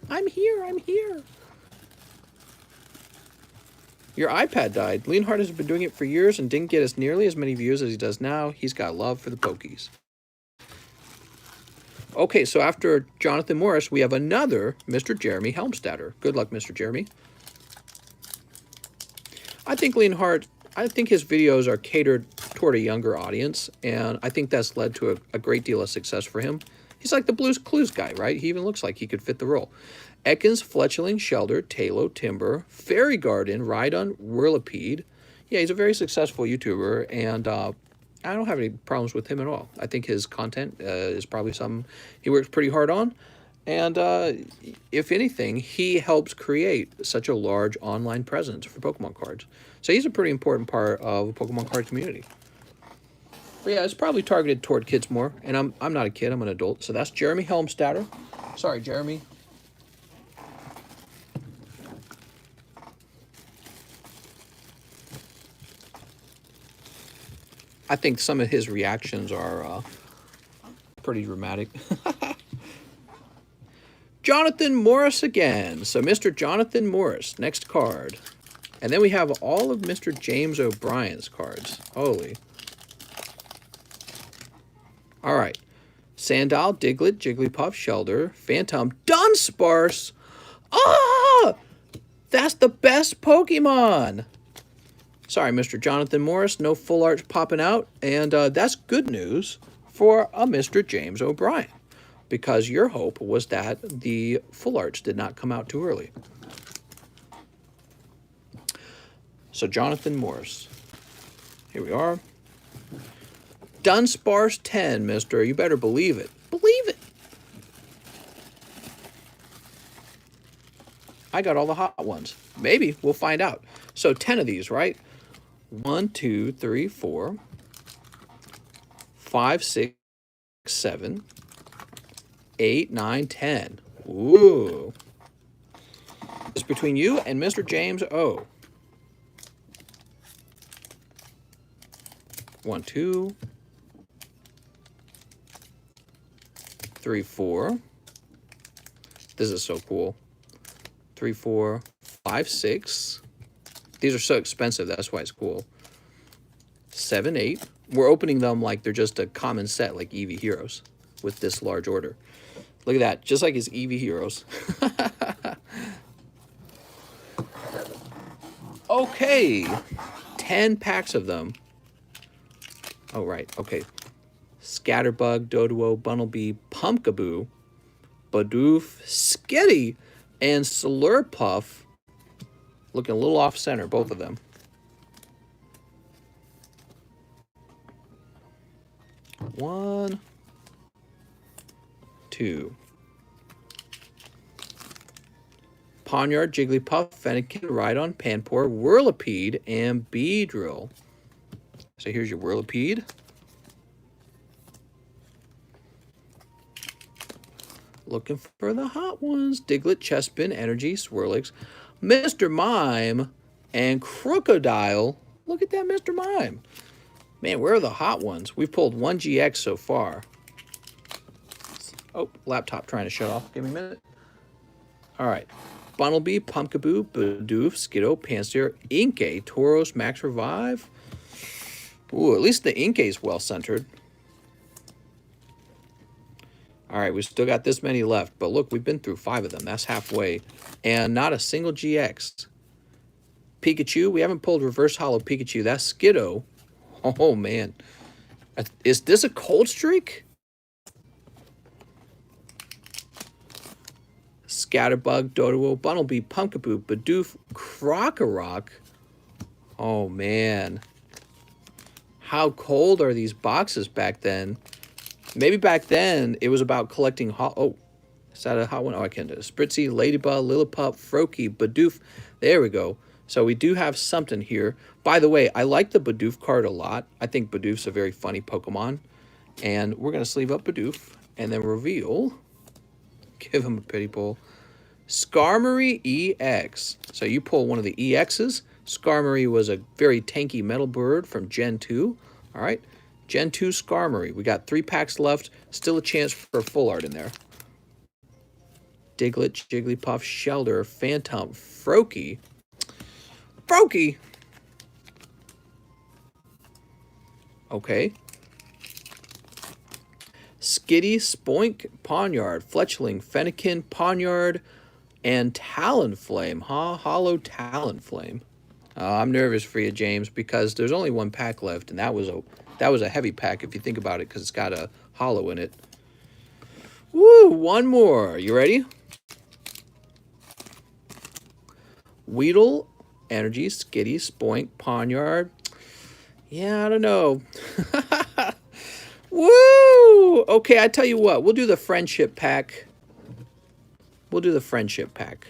[SPEAKER 1] I'm here. Your iPad died. Leonhard has been doing it for years and didn't get us nearly as many views as he does now. He's got love for the Pokies. Okay, so after Jonathan Morris, we have another Mr. Jeremy Helmstadter. Good luck, Mr. Jeremy. I think Leonhard, I think his videos are catered toward a younger audience, and I think that's led to a great deal of success for him. He's like the Blues Clues guy, right? He even looks like he could fit the role. Ekans, Fletchling, Shelder, Talo, Timber, Fairy Garden, Rhydon, Whirlipede. Yeah, he's a very successful YouTuber, and I don't have any problems with him at all. I think his content is probably something he works pretty hard on. And if anything, he helps create such a large online presence for Pokemon cards. So he's a pretty important part of the Pokemon card community. But yeah, it's probably targeted toward kids more. And I'm not a kid, I'm an adult. So that's Jeremy Helmstadter. Sorry, Jeremy. I think some of his reactions are pretty dramatic. Jonathan Morris again. So Mr. Jonathan Morris, next card. And then we have all of Mr. James O'Brien's cards. Holy. All right. Sandile, Diglett, Jigglypuff, Shelder, Phantom, Dunsparce. Ah! That's the best Pokemon. Sorry, Mr. Jonathan Morris, no full arts popping out. And that's good news for a Mr. James O'Brien, because your hope was that the full arts did not come out too early. So Jonathan Morris. Here we are. Dunsparce 10, mister. You better believe it. Believe it. I got all the hot ones. Maybe. We'll find out. So 10 of these, right? 1, 2, 3, 4, 5, 6, 7, 8, 9, 10. Ooh. It's between you and Mr. James O. 1, 2, 3, 4. This is so cool. 3, 4, 5, 6. These are so expensive. That's why it's cool. 7, 8. We're opening them like they're just a common set, like Eevee Heroes, with this large order. Look at that. Just like his Eevee Heroes. Okay. 10 packs of them. Oh, right. Okay. Scatterbug, Doduo, Bunnelby, Pumpkaboo, Bidoof, Skitty, and Slurpuff. Looking a little off center, both of them. One, two. Pawniard, Jigglypuff, Fennekin, Rhydon, Panpour, Whirlipede, and Beedrill. So here's your Whirlipede. Looking for the hot ones. Diglett, Chespin, Energy, Swirlix, Mr. Mime, and Crocodile. Look at that Mr. Mime. Man, where are the hot ones? We've pulled one GX so far. Oh, laptop trying to shut off. Give me a minute. All right. Bunnelby, Pumpkaboo, Bidoof, Skiddo, Pansear, Inkay, Tauros, Max Revive. Ooh, at least the Inkay's well-centered. All right, we still got this many left. But look, we've been through 5 of them. That's halfway. And not a single GX. Pikachu, we haven't pulled Reverse Hollow Pikachu. That's Skiddo. Oh, man. Is this a cold streak? Scatterbug, Doduo, Bunnelby, Pumpkaboo, Bidoof, Crocorock. Oh, man. How cold are these boxes back then? Maybe back then it was about collecting hot... Oh, is that a hot one? Oh, I can't do it. Spritzy, Ladybug, Lillipup, Froakie, Bidoof. There we go. So we do have something here. By the way, I like the Bidoof card a lot. I think Bidoof's a very funny Pokemon. And we're going to sleeve up Bidoof and then reveal... Give him a pity pull. Skarmory EX. So you pull one of the EXs. Skarmory was a very tanky metal bird from Gen 2. All right. Gen 2 Skarmory. We got 3 packs left. Still a chance for full art in there. Diglett, Jigglypuff, Shelder, Phantom, Froakie. Froakie! Okay. Skitty, Spoink, Pawniard, Fletchling, Fennekin, Pawniard, and Talonflame. Huh? Hollow Talonflame. I'm nervous for you, James, because there's only 1 pack left, and that was a heavy pack if you think about it, because it's got a hollow in it. Woo! 1 more. You ready? Weedle, Energy, Skitty, Spoink, Pawniard. Yeah, I don't know. Woo! Okay, I tell you what. We'll do the friendship pack. We'll do the friendship pack.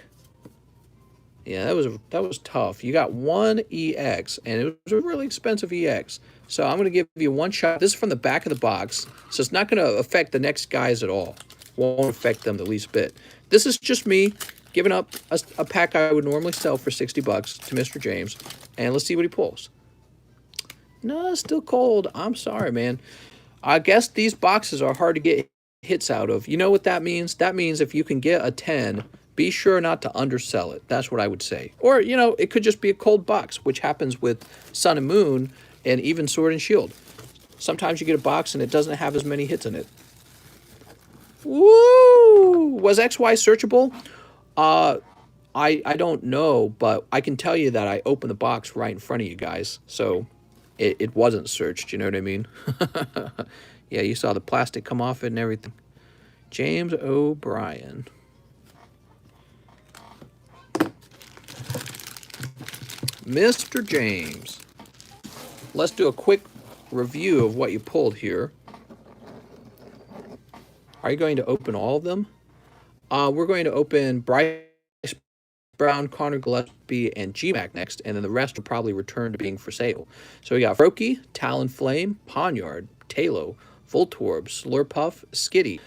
[SPEAKER 1] Yeah, that was tough. You got 1 EX, and it was a really expensive EX. So I'm going to give you 1 shot. This is from the back of the box, so it's not going to affect the next guys at all. Won't affect them the least bit. This is just me giving up a pack I would normally sell for 60 bucks to Mr. James, and let's see what he pulls. No, it's still cold. I'm sorry, man. I guess these boxes are hard to get hits out of. You know what that means? That means if you can get a 10, be sure not to undersell it. That's what I would say. Or, you know, it could just be a cold box, which happens with Sun and Moon and even Sword and Shield. Sometimes you get a box and it doesn't have as many hits in it. Woo! Was XY searchable? I don't know, but I can tell you that I opened the box right in front of you guys. So it wasn't searched, you know what I mean? Yeah, you saw the plastic come off it and everything. James O'Brien. Mr. James. Let's do a quick review of what you pulled here. Are you going to open all of them? We're going to open Bryce Brown, Connor Gillespie, and GMAC next, and then the rest will probably return to being for sale. So we got Froakie, Talonflame, Poniard, Talo, Voltorb, Slurpuff, Skitty,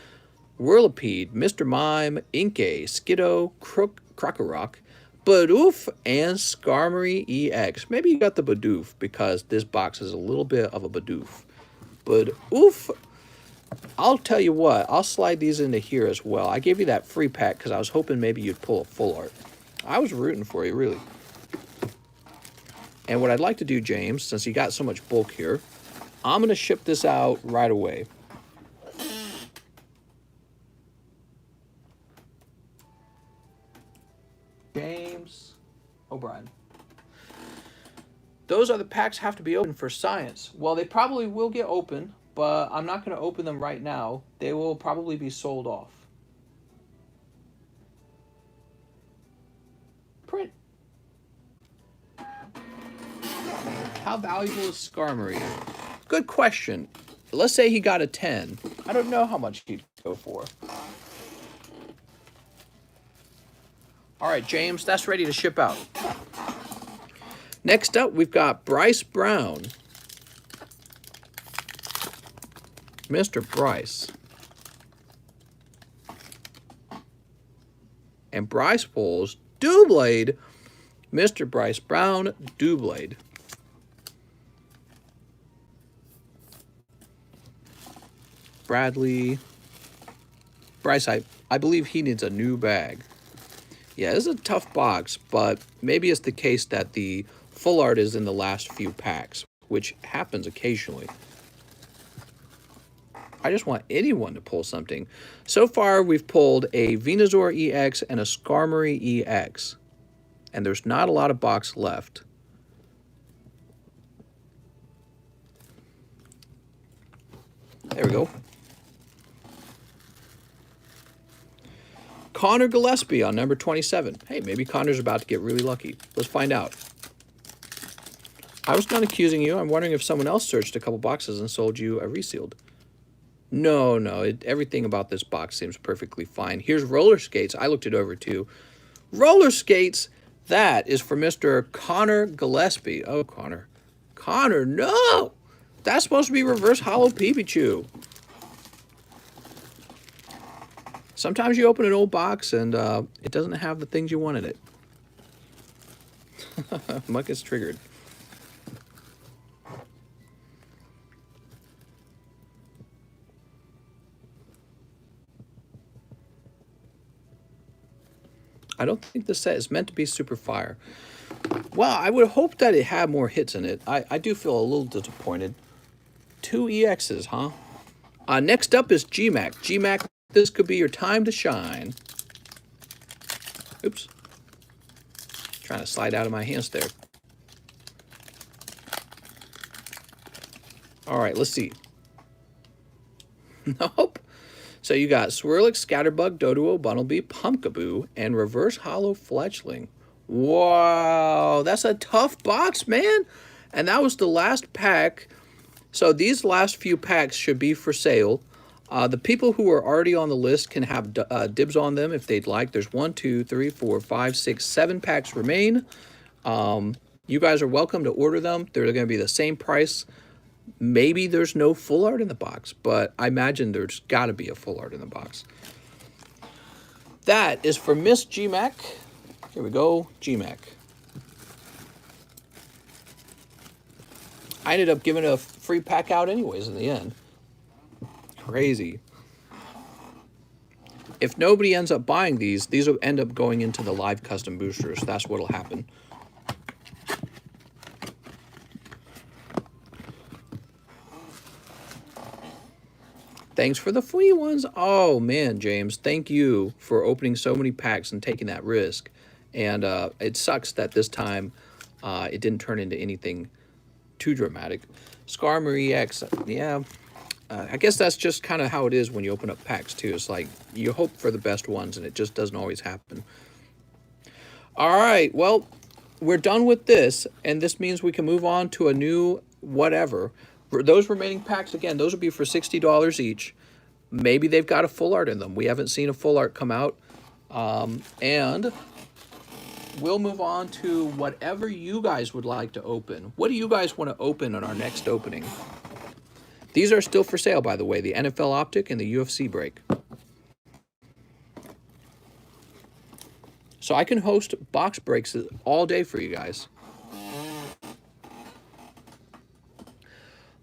[SPEAKER 1] Whirlipede, Mr. Mime, Inkay, Skiddo, Krokorok, Bidoof, and Skarmory EX. Maybe you got the Bidoof because this box is a little bit of a Bidoof. Bidoof. I'll tell you what, I'll slide these into here as well. I gave you that free pack because I was hoping maybe you'd pull a full art. I was rooting for you, really. And what I'd like to do, James, since you got so much bulk here, I'm going to ship this out right away. James O'Brien. Those other packs have to be open for science. Well, they probably will get open, but I'm not going to open them right now. They will probably be sold off. Print. How valuable is Skarmory? Good question. Let's say he got a 10. I don't know how much he'd go for. All right, James, that's ready to ship out. Next up, we've got Bryce Brown. Mr. Bryce. And Bryce pulls Doublade. Mr. Bryce Brown, Doublade. Bradley. Bryce, I believe he needs a new bag. Yeah, this is a tough box, but maybe it's the case that the full art is in the last few packs, which happens occasionally. I just want anyone to pull something. So far, we've pulled a Venusaur EX and a Skarmory EX, and there's not a lot of box left. There we go. Connor Gillespie on number 27. Hey, maybe Connor's about to get really lucky. Let's find out. I was not accusing you. I'm wondering if someone else searched a couple boxes and sold you a resealed. No, everything about this box seems perfectly fine. Here's roller skates. I looked it over too. Roller skates, that is for Mr. Connor Gillespie. Oh, Connor. Connor, no! That's supposed to be reverse hollow Pikachu. Sometimes you open an old box and it doesn't have the things you want in it. Muck is triggered. I don't think the set is meant to be super fire. Well, I would hope that it had more hits in it. I do feel a little disappointed. 2 EXs, huh? Next up is GMAC. GMAC, this could be your time to shine. Oops. Trying to slide out of my hands there. All right, let's see. Nope. So you got Swirlix, Scatterbug, Doduo, Bunnelby, Pumpkaboo, and Reverse Hollow Fletchling. Wow, that's a tough box, man. And that was the last pack. So these last few packs should be for sale. The people who are already on the list can have dibs on them if they'd like. There's 1, 2, 3, 4, 5, 6, 7 packs remain. You guys are welcome to order them. They're going to be the same price. Maybe there's no full art in the box, but I imagine there's got to be a full art in the box. That is for Miss GMAC. Here we go, GMAC. I ended up giving a free pack out anyways in the end. Crazy. If nobody ends up buying these will end up going into the live custom boosters. That's what'll happen. Thanks for the free ones. Oh, man, James, thank you for opening so many packs and taking that risk. And it sucks that this time it didn't turn into anything too dramatic. Skarmory EX, yeah. I guess that's just kind of how it is when you open up packs, too. It's like you hope for the best ones, and it just doesn't always happen. All right, well, we're done with this, and this means we can move on to a new whatever. For those remaining packs, again, those will be for $60 each. Maybe they've got a full art in them. We haven't seen a full art come out. And we'll move on to whatever you guys would like to open. What do you guys want to open on our next opening? These are still for sale, by the way, the NFL Optic and the UFC break. So I can host box breaks all day for you guys.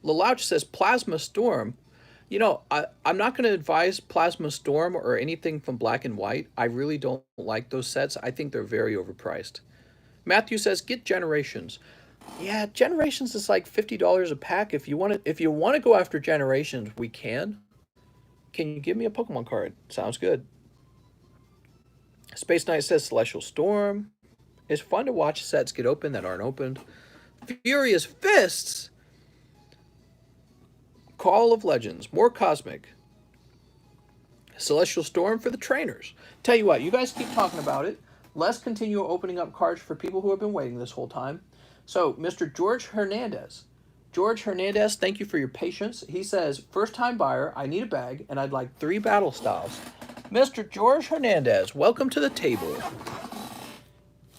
[SPEAKER 1] Lelouch says Plasma Storm. You know, I'm not going to advise Plasma Storm or anything from Black and White. I really don't like those sets. I think they're very overpriced. Matthew says get Generations. Yeah, Generations is like $50 a pack. If you want to go after Generations, we can. Can you give me a Pokemon card? Sounds good. Space Knight says Celestial Storm. It's fun to watch sets get opened that aren't opened. Furious Fists. Call of Legends. More Cosmic. Celestial Storm for the trainers. Tell you what, you guys keep talking about it. Let's continue opening up cards for people who have been waiting this whole time. So, Mr. George Hernandez. George Hernandez, thank you for your patience. He says, first-time buyer, I need a bag, and I'd like 3 battle styles. Mr. George Hernandez, welcome to the table.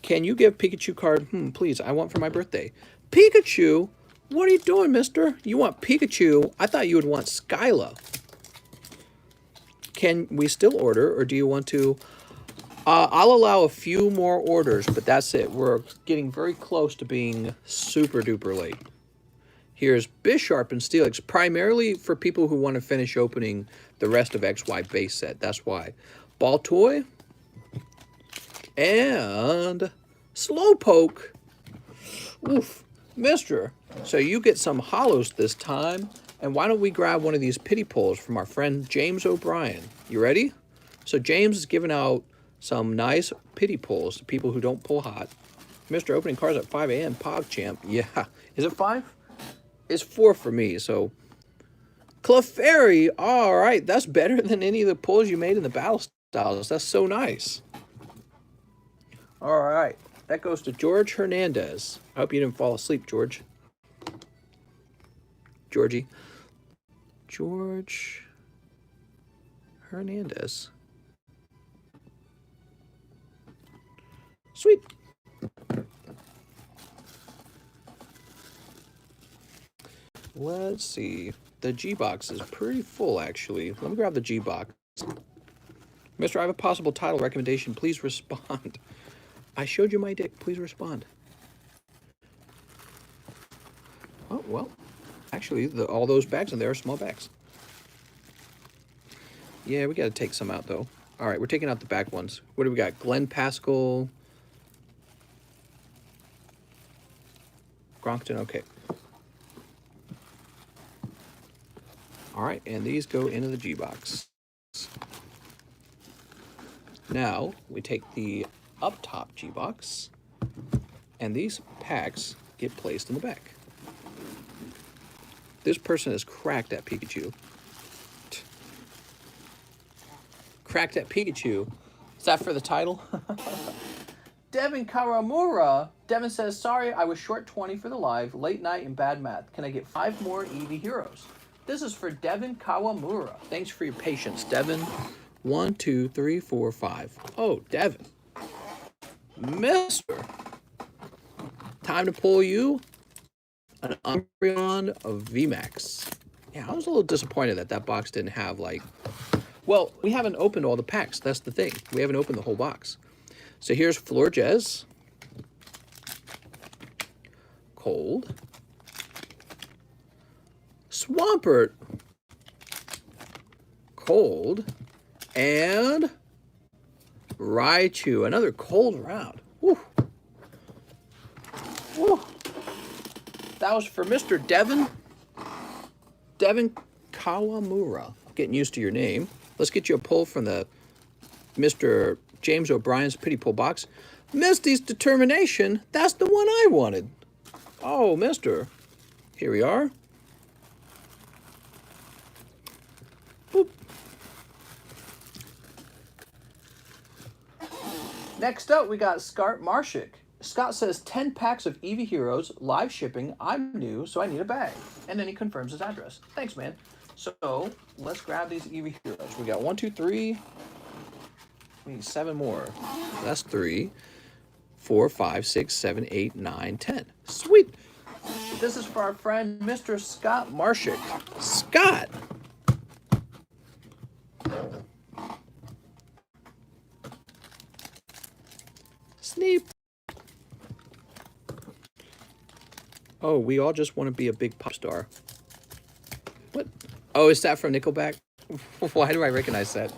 [SPEAKER 1] Can you give Pikachu card? Please, I want for my birthday. Pikachu? What are you doing, mister? You want Pikachu? I thought you would want Skyla. Can we still order, or do you want to... I'll allow a few more orders, but that's it. We're getting very close to being super duper late. Here's Bisharp and Steelix, primarily for people who want to finish opening the rest of XY base set. That's why. Baltoy and Slowpoke. Oof, mister. So you get some hollows this time. And why don't we grab one of these pity pulls from our friend James O'Brien? You ready? So James is giving out some nice pity pulls to people who don't pull hot. Mr. Opening cards at 5 a.m. PogChamp. Yeah. Is it 5? It's 4 for me, so... Clefairy! Alright, that's better than any of the pulls you made in the battle styles. That's so nice. Alright, that goes to George Hernandez. I hope you didn't fall asleep, George. Georgie. George Hernandez. Sweet. Let's see. The G-Box is pretty full, actually. Let me grab the G-Box. Mister, I have a possible title recommendation. Please respond. I showed you my dick. Please respond. Oh, well. Actually, all those bags in there are small bags. Yeah, we got to take some out, though. All right, we're taking out the back ones. What do we got? Glenn Pascal. Gronkton, okay. All right, and these go into the G-Box. Now, we take the up top G-Box, and these packs get placed in the back. This person is cracked at Pikachu. Cracked at Pikachu. Is that for the title? Devin Karamura. Devin says, sorry, I was short 20 for the live, late night and bad math. Can I get 5 more Eevee Heroes? This is for Devin Kawamura. Thanks for your patience, Devin. 1, 2, 3, 4, 5. Oh, Devin. Mister. Time to pull you an Umbreon of VMAX. Yeah, I was a little disappointed that that box didn't have, like... Well, we haven't opened all the packs. That's the thing. We haven't opened the whole box. So here's Florges. Cold. Swampert. Cold. And Raichu. Another cold round. Woo. Woo. That was for Mr. Devin. Devin Kawamura. Getting used to your name. Let's get you a pull from the Mr. James O'Brien's Pity Pull box. Misty's Determination. That's the one I wanted. Oh, mister. Here we are. Boop. Next up, we got Scott Marshik. Scott says 10 packs of Eevee Heroes, live shipping. I'm new, so I need a bag. And then he confirms his address. Thanks, man. So let's grab these Eevee Heroes. We got 1, 2, 3. We need 7 more. That's 3. 4, 5, 6, 7, 8, 9, 10. Sweet. This is for our friend, Mr. Scott Marshik. Scott. Sneep. Oh, we all just want to be a big pop star. What? Oh, is that from Nickelback? Why do I recognize that?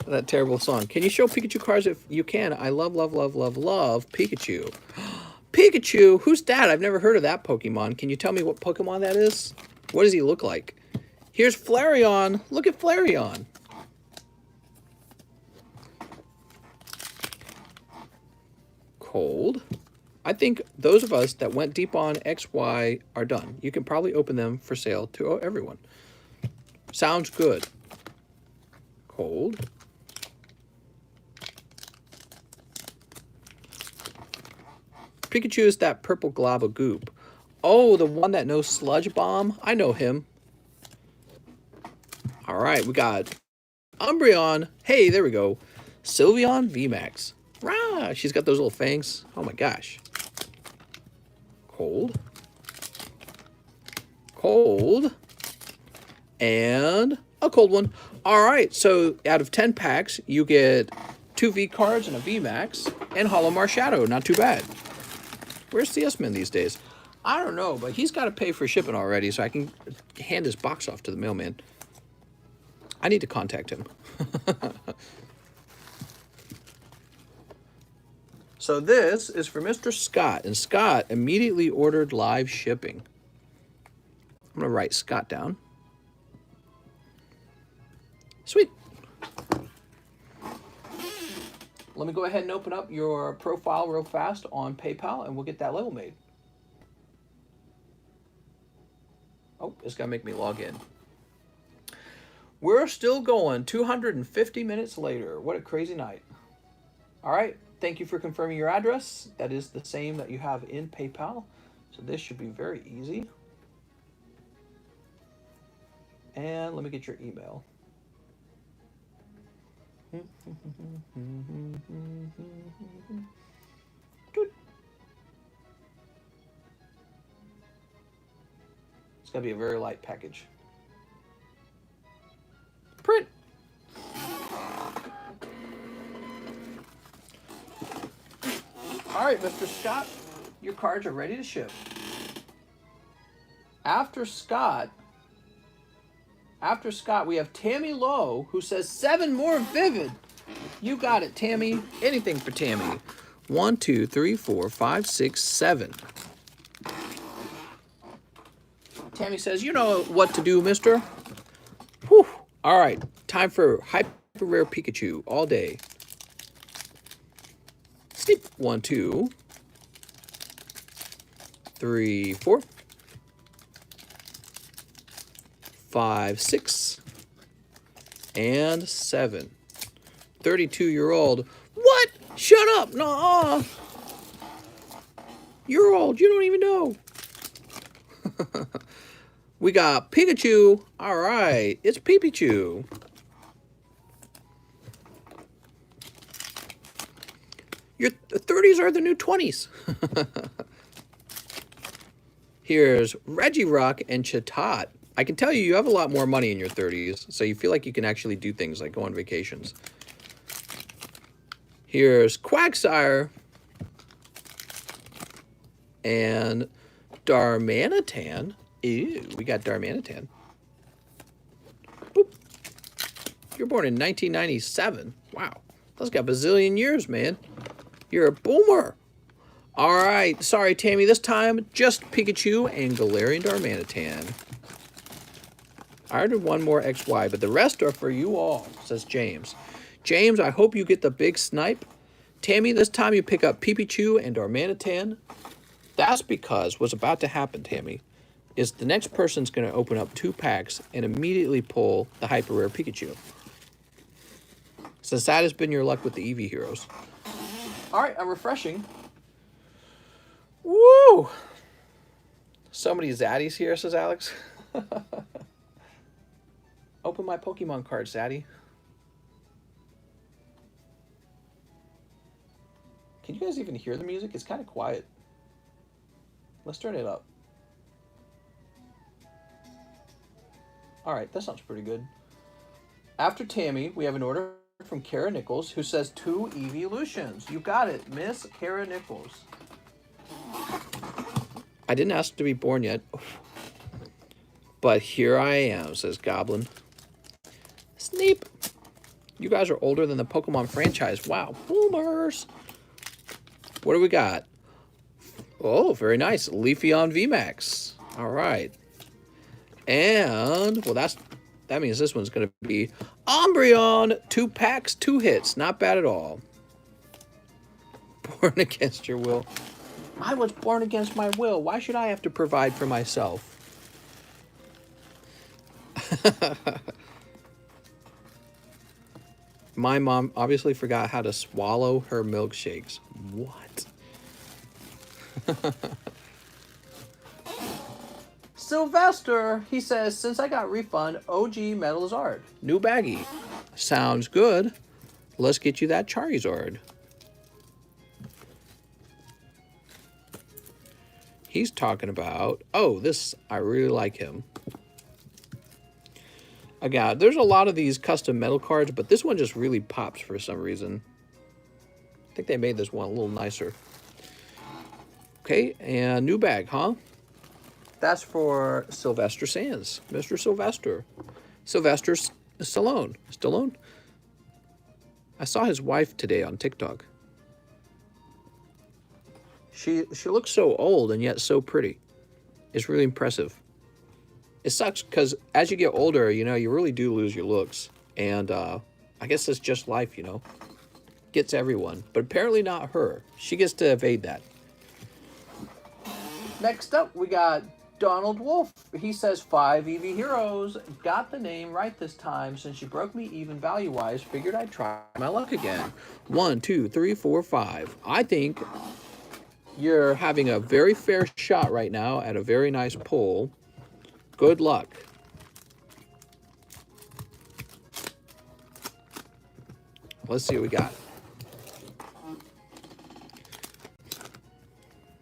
[SPEAKER 1] That terrible song. Can you show Pikachu cards if you can? I love, love, love, love, love Pikachu. Pikachu? Who's that? I've never heard of that Pokemon. Can you tell me what Pokemon that is? What does he look like? Here's Flareon. Look at Flareon. Cold. I think those of us that went deep on XY are done. You can probably open them for sale to everyone. Sounds good. Cold. Pikachu is that purple glob of goop. Oh, the one that knows Sludge Bomb? I know him. All right, we got Umbreon. Hey, there we go. Sylveon VMAX. Rah! She's got those little fangs. Oh my gosh. Cold. Cold. And a cold one. All right, so out of 10 packs, you get 2 V cards and a VMAX and Hollow Marshadow. Not too bad. Where's CS-Man these days? I don't know, but he's got to pay for shipping already, so I can hand his box off to the mailman. I need to contact him. So this is for Mr. Scott, and Scott immediately ordered live shipping. I'm going to write Scott down. Sweet. Let me go ahead and open up your profile real fast on PayPal, and we'll get that level made. Oh, it's got to make me log in. We're still going 250 minutes later. What a crazy night. All right. Thank you for confirming your address. That is the same that you have in PayPal. So this should be very easy. And let me get your email. It's got to be a very light package. Print. All right, Mr. Scott, your cards are ready to ship. After Scott, we have Tammy Lowe, who says 7 more Vivid. You got it, Tammy. Anything for Tammy. 1, 2, 3, 4, 5, 6, 7. Tammy says, you know what to do, mister. Whew. All right, time for Hyper Rare Pikachu all day. Snip. 1, 2, 3, 4, 5, 6, and 7. 32-year-old. What? Shut up. Nuh-uh. You're old. You don't even know. We got Pikachu. All right. It's Pikachu. Your 30s are the new 20s. Here's Regirock and Chatot. I can tell you, you have a lot more money in your 30s, so you feel like you can actually do things like go on vacations. Here's Quagsire and Darmanitan. Ew, we got Darmanitan. Boop. You're born in 1997. Wow, that's got a bazillion years, man. You're a boomer. All right, sorry, Tammy. This time, just Pikachu and Galarian Darmanitan. I ordered one more XY, but the rest are for you all, says James. James, I hope you get the big snipe. Tammy, this time you pick up Pikachu and Darmanitan. That's because what's about to happen, Tammy, is the next person's going to open up 2 packs and immediately pull the Hyper Rare Pikachu. Since that has been your luck with the Eevee heroes. All right, I'm refreshing. Woo! So many zaddies here, says Alex. Open my Pokemon card, Zaddy. Can you guys even hear the music? It's kind of quiet. Let's turn it up. All right, that sounds pretty good. After Tammy, we have an order from Kara Nichols, who says 2 evolutions. You got it, Miss Kara Nichols. I didn't ask to be born yet, but here I am, says Goblin. Sneep. You guys are older than the Pokemon franchise. Wow, boomers. What do we got? Oh, very nice. Leafeon VMAX. All right. And, well, that means this one's going to be Umbreon. 2 packs, 2 hits. Not bad at all. Born against your will. I was born against my will. Why should I have to provide for myself? My mom obviously forgot how to swallow her milkshakes. What? Sylvester, he says, since I got refund, OG Metalizard. New baggie. Sounds good. Let's get you that Charizard. He's talking about, oh, this, I really like him. Again, there's a lot of these custom metal cards, but this one just really pops for some reason. I think they made this one a little nicer. Okay, and new bag, huh? That's for Sylvester Sands. Mr. Sylvester. Sylvester Stallone. Stallone? I saw his wife today on TikTok. She looks so old and yet so pretty. It's really impressive. It sucks because as you get older, you know, you really do lose your looks. And I guess that's just life, you know. Gets everyone. But apparently not her. She gets to evade that. Next up, we got Donald Wolf. He says 5 EV Heroes. Got the name right this time. Since you broke me even value-wise, figured I'd try my luck again. 1, 2, 3, 4, 5. I think you're having a very fair shot right now at a very nice pull. Good luck. Let's see what we got.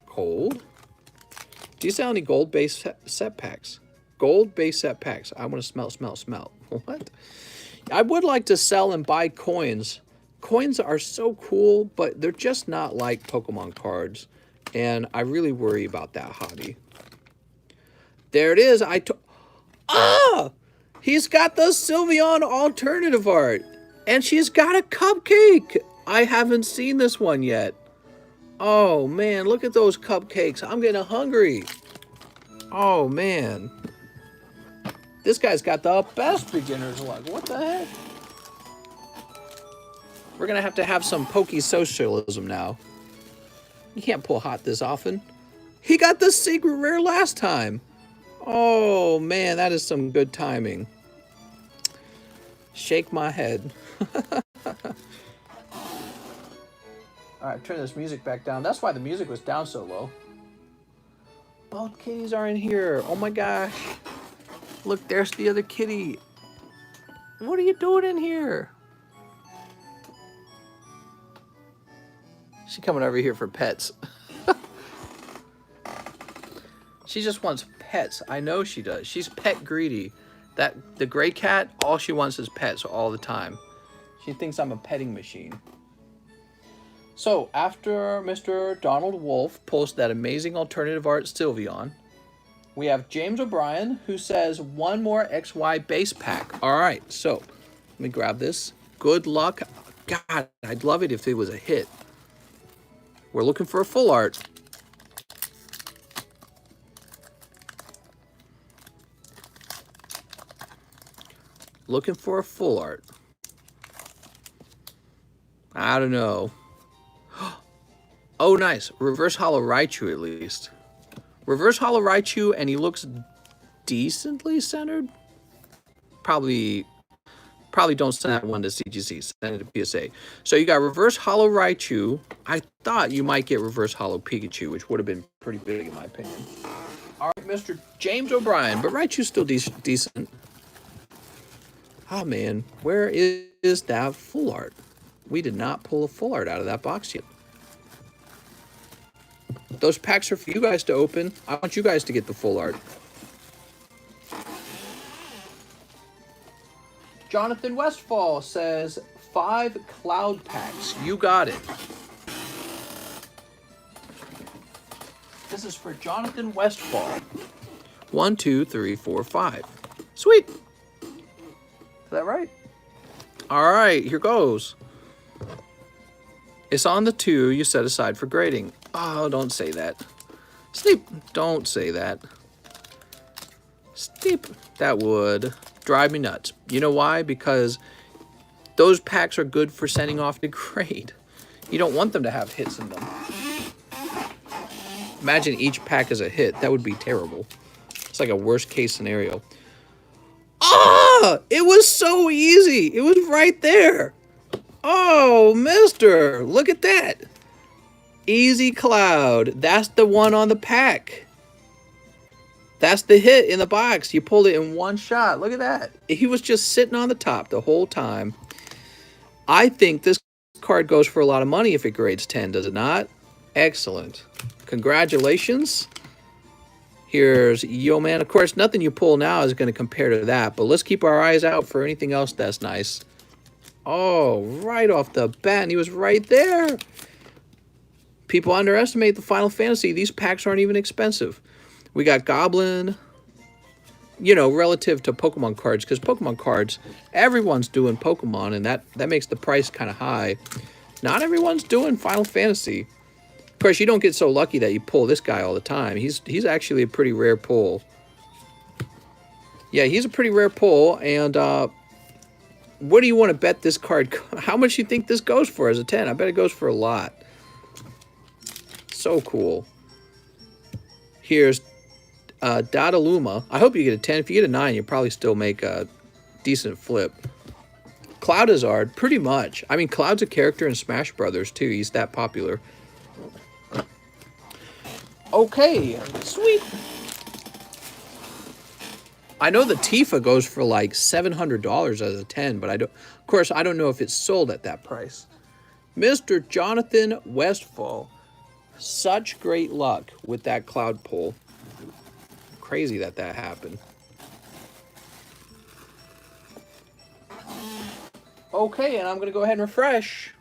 [SPEAKER 1] Cold. Do you sell any gold-based set packs? Gold-based set packs. I want to smell. What? I would like to sell and buy coins. Coins are so cool, but they're just not like Pokemon cards. And I really worry about that hobby. There it is. He's got the Sylveon alternative art. And she's got a cupcake. I haven't seen this one yet. Oh, man. Look at those cupcakes. I'm getting hungry. Oh, man. This guy's got the best beginner's luck. What the heck? We're going to have some pokey socialism now. You can't pull hot this often. He got the secret rare last time. Oh, man, that is some good timing. Shake my head. All right, turn this music back down. That's why the music was down so low. Both kitties are in here. Oh, my gosh. Look, there's the other kitty. What are you doing in here? She's coming over here for pets. She just wants pets. I know she does. She's pet greedy. The gray cat, all she wants is pets all the time. She thinks I'm a petting machine. So, after Mr. Donald Wolf posts that amazing alternative art Sylveon, we have James O'Brien, who says, 1 more XY base pack. All right, so, let me grab this. Good luck. God, I'd love it if it was a hit. We're looking for a full art. Looking for a full art. I don't know. Oh, nice. Reverse Holo Raichu, at least. Reverse Holo Raichu, and he looks decently centered. Probably don't send that one to CGC. Send it to PSA. So you got Reverse Holo Raichu. I thought you might get Reverse Holo Pikachu, which would have been pretty big in my opinion. All right, Mr. James O'Brien. But Raichu's still decent. Oh, man. Where is that full art? We did not pull a full art out of that box yet. Those packs are for you guys to open. I want you guys to get the full art. Jonathan Westfall says 5 cloud packs. You got it. This is for Jonathan Westfall. 1, 2, 3, 4, 5. Sweet. Is that right? All right, here goes. It's on the 2 you set aside for grading. Oh, don't say that. Sleep. Don't say that. Sleep. That would drive me nuts. You know why? Because those packs are good for sending off to grade. You don't want them to have hits in them. Imagine each pack is a hit. That would be terrible. It's like a worst case scenario. Ah! It was so easy. It was right there. Oh, mister. Look at that. Easy Cloud. That's the one on the pack. That's the hit in the box. You pulled it in one shot. Look at that. He was just sitting on the top the whole time. I think this card goes for a lot of money if it grades 10, does it not? Excellent. Congratulations. Here's Yo Man. Of course, nothing you pull now is going to compare to that, but let's keep our eyes out for anything else that's nice. Oh, right off the bat, and he was right there. People underestimate the Final Fantasy. These packs aren't even expensive. We got Goblin, you know, relative to Pokemon cards, because Pokemon cards, everyone's doing Pokemon, and that makes the price kind of high. Not everyone's doing Final Fantasy. Of course, you don't get so lucky that you pull this guy all the time. He's actually a pretty rare pull. Yeah, he's a pretty rare pull, and what do you want to bet this card? How much do you think this goes for as a 10? I bet it goes for a lot. So cool. Here's Dadaluma. I hope you get a 10. If you get a 9, you'll probably still make a decent flip. Cloudizard, pretty much. I mean, Cloud's a character in Smash Brothers, too. He's that popular. Okay, sweet. I know the Tifa goes for like $700 as a 10, but of course, I don't know if it's sold at that price. Mr. Jonathan Westfall. Such great luck with that cloud pull. Crazy that happened. Okay, and I'm going to go ahead and refresh.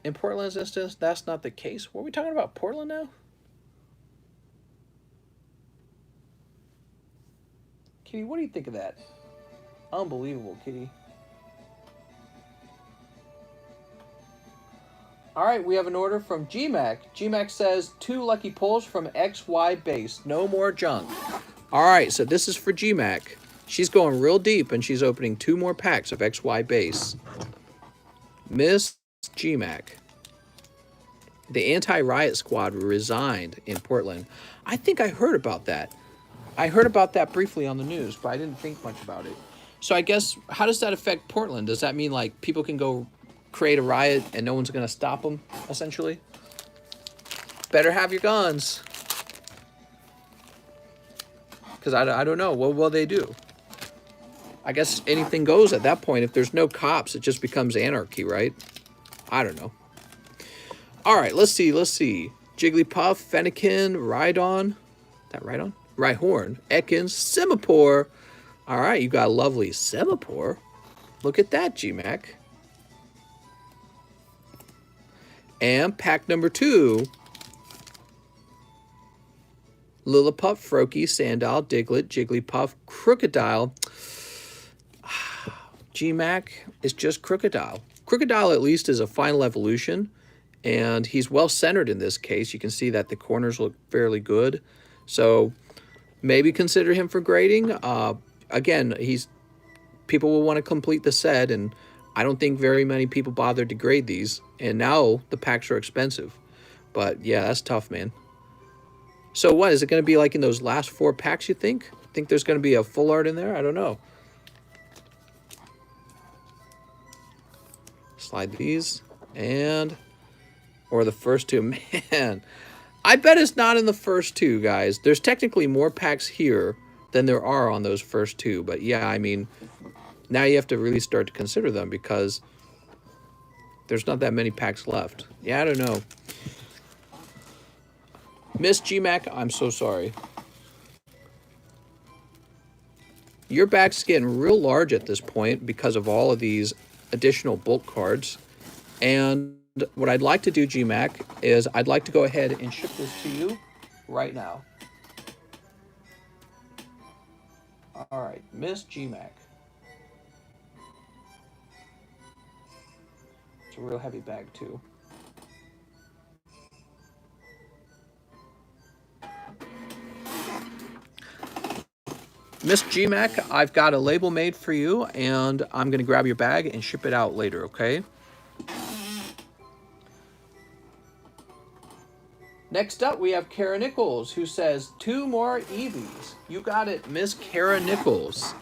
[SPEAKER 1] In Portland's instance, that's not the case. What are we talking about, Portland now? Kitty, what do you think of that? Unbelievable, Kitty. All right, we have an order from GMAC. GMAC says 2 lucky pulls from XY base. No more junk. All right, so this is for GMAC. She's going real deep, and she's opening 2 more packs of XY base. Miss GMAC. The anti-riot squad resigned in Portland. I think I heard about that. I heard about that briefly on the news, but I didn't think much about it. So I guess, how does that affect Portland? Does that mean, like, people can go create a riot and no one's going to stop them, essentially? Better have your guns. Because I don't know. What will they do? I guess anything goes at that point. If there's no cops, it just becomes anarchy, right? I don't know. All right, let's see. Jigglypuff, Fennekin, Rhydon. That Rhydon? Rhyhorn, Ekans, Semaphore. All right, you got a lovely Semaphore. Look at that, GMAC. And pack number 2. Lillipup, Froakie, Sandile, Diglett, Jigglypuff, Crocodile. GMAC is just Crocodile. Crocodile at least is a final evolution, and he's well centered in this case. You can see that the corners look fairly good. So maybe consider him for grading. Again, people will want to complete the set, and I don't think very many people bothered to grade these. And now the packs are expensive. But yeah, that's tough, man. So what, is it going to be like in those last 4 packs, you think? Think there's going to be a full art in there? I don't know. Slide these. Or the first 2. Man, I bet it's not in the first 2, guys. There's technically more packs here than there are on those first 2. But yeah, I mean, now you have to really start to consider them because there's not that many packs left. Yeah, I don't know. Miss GMAC, I'm so sorry. Your bag's getting real large at this point because of all of these additional bulk cards. And what I'd like to do, GMAC, is I'd like to go ahead and ship this to you right now. All right, Miss GMAC. It's a real heavy bag, too. Miss GMAC, I've got a label made for you, and I'm going to grab your bag and ship it out later, okay? Next up, we have Kara Nichols, who says, 2 more EVs. You got it, Miss Kara Nichols.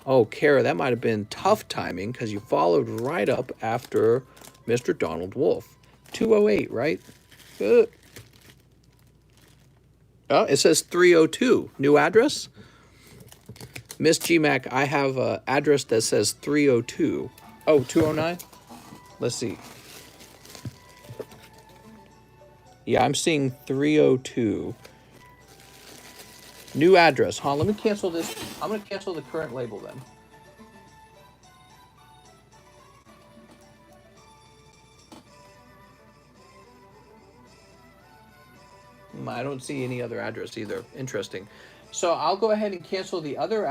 [SPEAKER 1] Oh, Kara, that might have been tough timing because you followed right up after Mr. Donald Wolf. 208, right? Oh, it says 302. New address? Miss GMAC, I have an address that says 302. Oh, 209? Let's see. Yeah, I'm seeing 302. New address, huh? Let me cancel this. I'm going to cancel the current label then. I don't see any other address either. Interesting. So I'll go ahead and cancel the other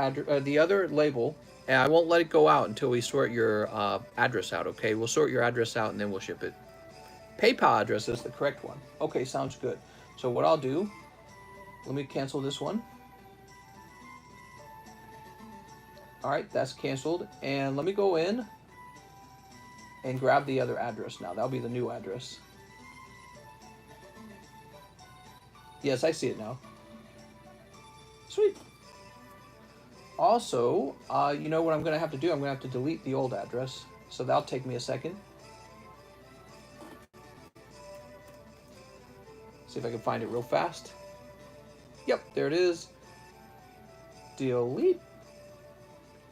[SPEAKER 1] label, and I won't let it go out until we sort your address out. Okay, we'll sort your address out and then we'll ship it. PayPal address is the correct one. Okay, sounds good. So what I'll do, let me cancel this one. All right, that's canceled, and let me go in and grab the other address now. That'll be the new address. Yes, I see it now. Sweet. Also, you know what I'm going to have to do? I'm going to have to delete the old address. So that'll take me a second. See if I can find it real fast. Yep, there it is. Delete.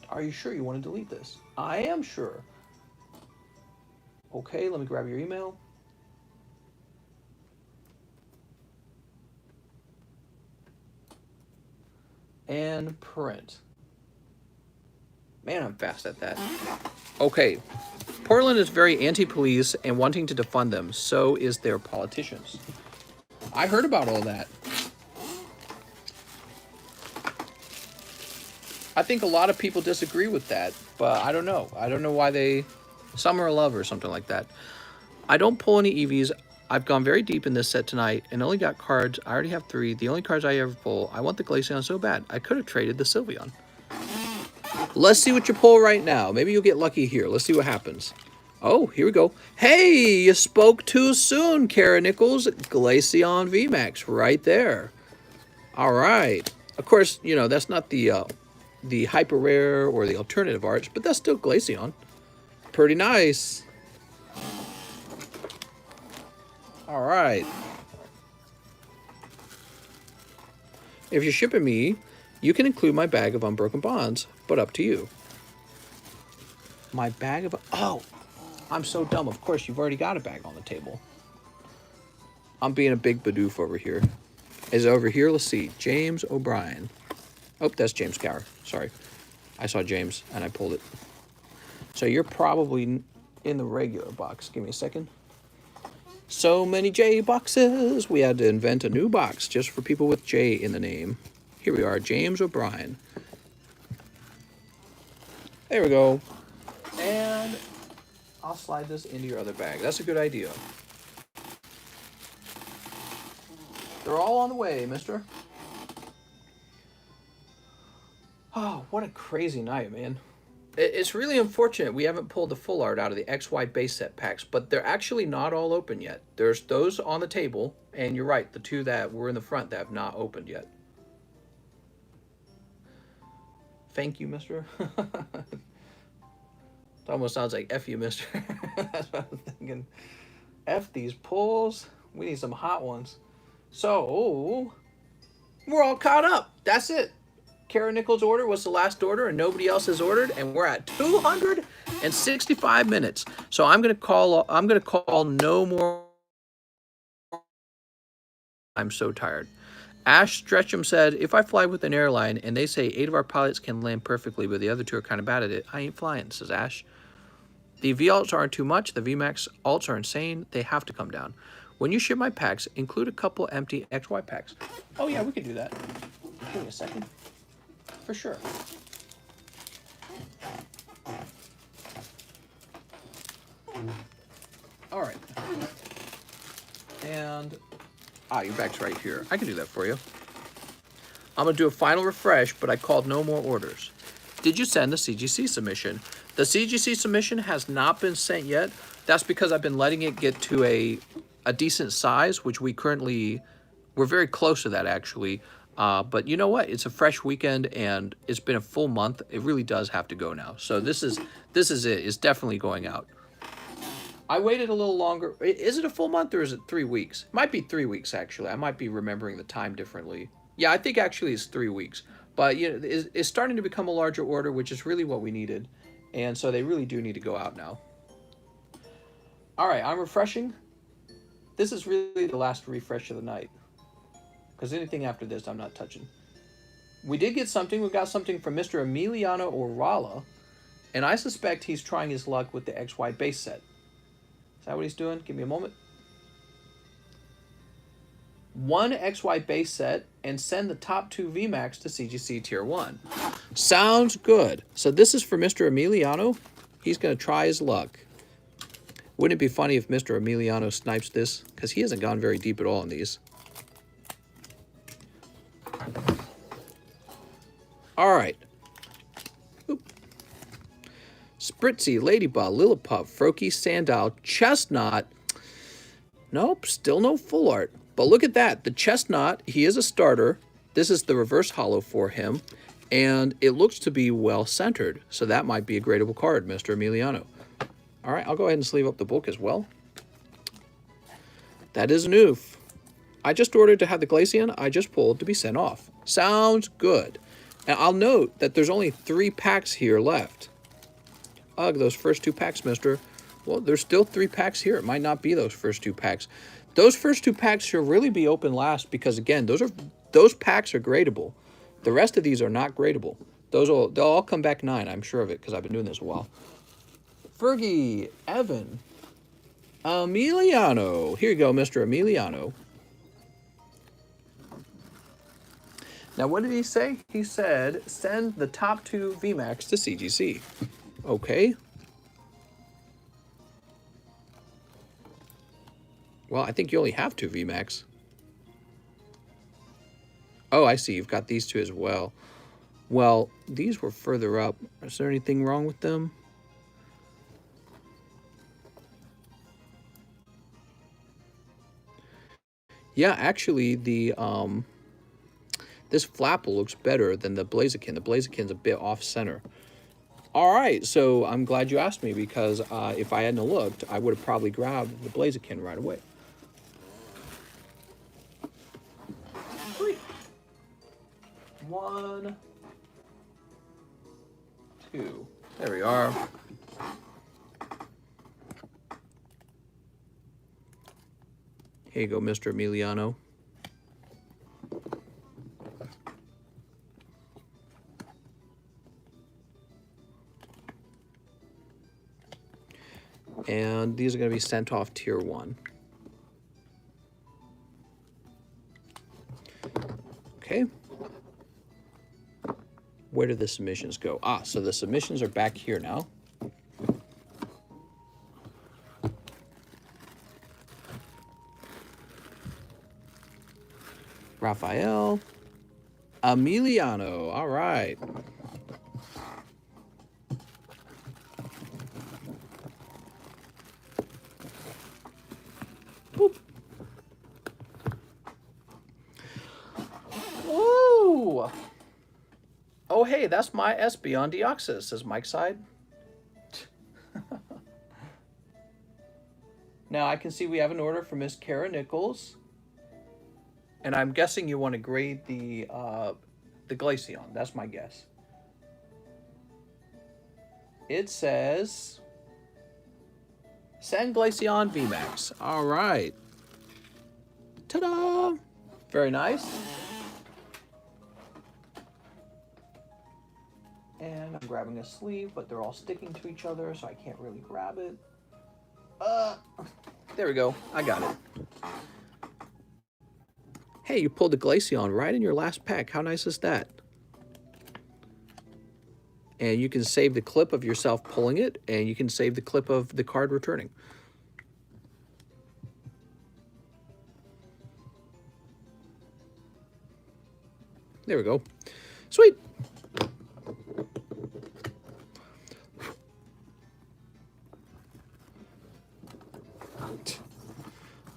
[SPEAKER 1] Are you sure you want to delete this? I am sure. Okay, let me grab your email. And print. Man, I'm fast at that. Okay. Portland is very anti-police and wanting to defund them. So is their politicians. I heard about all that. I think a lot of people disagree with that, but I don't know. I don't know why they... Summer of Love or something like that. I don't pull any EVs. I've gone very deep in this set tonight and only got cards. I already have 3. The only cards I ever pull. I want the Glaceon so bad. I could have traded the Sylveon. Let's see what you pull right now. Maybe you'll get lucky here. Let's see what happens. Oh, here we go. Hey, you spoke too soon, Kara Nichols. Glaceon VMAX right there. All right. Of course, you know, that's not the hyper rare or the alternative arts, but that's still Glaceon. Pretty nice. All right. If you're shipping me, you can include my bag of Unbroken Bonds, but up to you. My bag of... Oh, I'm so dumb. Of course, you've already got a bag on the table. I'm being a big Bidoof over here. Is it over here? Let's see. James O'Brien. Oh, that's James Gower. Sorry. I saw James, and I pulled it. So you're probably in the regular box. Give me a second. So many J boxes. We had to invent a new box just for people with J in the name. Here we are, James O'Brien. There we go. And I'll slide this into your other bag. That's a good idea. They're all on the way, mister. Oh, what a crazy night, man. It's really unfortunate we haven't pulled the full art out of the XY base set packs, but they're actually not all open yet. There's those on the table, and you're right, the 2 that were in the front that have not opened yet. Thank you, mister. It almost sounds like F you, mister. That's what I'm thinking. F these pulls. We need some hot ones. So, we're all caught up. That's it. Kara Nichols' order was the last order, and nobody else has ordered, and we're at 265 minutes. So I'm gonna call no more I'm so tired. Ash Stretchum said, if I fly with an airline and they say 8 of our pilots can land perfectly, but the other 2 are kind of bad at it, I ain't flying, says Ash. The V-alts aren't too much. The VMAX alts are insane. They have to come down. When you ship my packs, include a couple empty XY packs. Oh, yeah, we could do that. Give me a second. For sure. All right. And, your back's right here. I can do that for you. I'm going to do a final refresh, but I called no more orders. Did you send the CGC submission? The CGC submission has not been sent yet. That's because I've been letting it get to a decent size, which we're very close to that, actually. But you know what? It's a fresh weekend, and it's been a full month. It really does have to go now. So this is it. It's definitely going out. I waited a little longer. Is it a full month or is it 3 weeks? It might be 3 weeks, actually. I might be remembering the time differently. Yeah, I think actually it's 3 weeks. But you know, it's starting to become a larger order, which is really what we needed. And so they really do need to go out now. All right, I'm refreshing. This is really the last refresh of the night, because anything after this I'm not touching. We did get something. We got something from Mr. Emiliano Orala, and I suspect he's trying his luck with the XY base set. Is that what he's doing? Give me a moment. 1 XY base set and send the top 2 VMAX to CGC Tier 1. Sounds good. So this is for Mr. Emiliano. He's going to try his luck. Wouldn't it be funny if Mr. Emiliano snipes this? Because he hasn't gone very deep at all in these. All right. Oop. Spritzy, Ladybug, Lilliput, Froakie, Sandile, Chestnut. Nope, still no full art. But look at that. The Chestnut, he is a starter. This is the reverse holo for him. And it looks to be well centered. So that might be a gradable card, Mr. Emiliano. All right, I'll go ahead and sleeve up the book as well. That is an oof. I just ordered to have the Glaceon I just pulled to be sent off. Sounds good. And I'll note that there's only 3 packs here left. Ugh, those first 2 packs, mister. Well, there's still 3 packs here. It might not be those first 2 packs. Those first 2 packs should really be open last because, again, those packs are gradable. The rest of these are not gradable. They'll all come back 9, I'm sure of it, because I've been doing this a while. Fergie, Evan, Emiliano. Here you go, Mr. Emiliano. Now, what did he say? He said, send the top 2 VMAX to CGC. Okay. Well, I think you only have 2 VMAX. Oh, I see. You've got these 2 as well. Well, these were further up. Is there anything wrong with them? Yeah, actually, the this flapple looks better than the Blaziken. The Blaziken's a bit off-center. All right, so I'm glad you asked me because if I hadn't looked, I would have probably grabbed the Blaziken right away. 3. 1, 2. There we are. Here you go, Mr. Emiliano. And these are going to be sent off Tier 1. Okay. Where did the submissions go? So the submissions are back here now. Raphael. Emiliano. All right. Boop. Woo! Oh, hey, that's my SB on Deoxys, says Mike's side. Now, I can see we have an order for Miss Kara Nichols. And I'm guessing you want to grade the Glaceon. That's my guess. It says, send Glaceon VMAX. All right. Ta-da! Very nice. And I'm grabbing a sleeve, but they're all sticking to each other, so I can't really grab it. There we go. I got it. Hey, you pulled the Glaceon right in your last pack. How nice is that? And you can save the clip of yourself pulling it, and you can save the clip of the card returning. There we go. Sweet.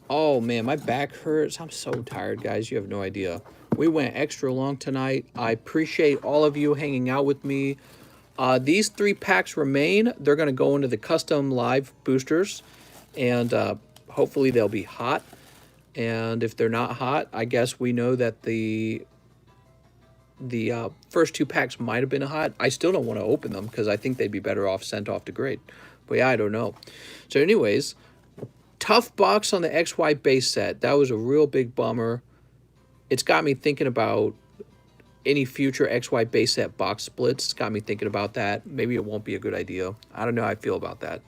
[SPEAKER 1] Oh man, my back hurts. I'm so tired, guys. You have no idea. We went extra long tonight. I appreciate all of you hanging out with me. These 3 packs remain. They're going to go into the custom live boosters, and hopefully they'll be hot. And if they're not hot, I guess we know that the first 2 packs might have been hot. I still don't want to open them because I think they'd be better off sent off to grade. But yeah, I don't know. So anyways, tough box on the XY base set. That was a real big bummer. It's got me thinking about any future XY base set box splits. It's got me thinking about that. Maybe it won't be a good idea. I don't know how I feel about that.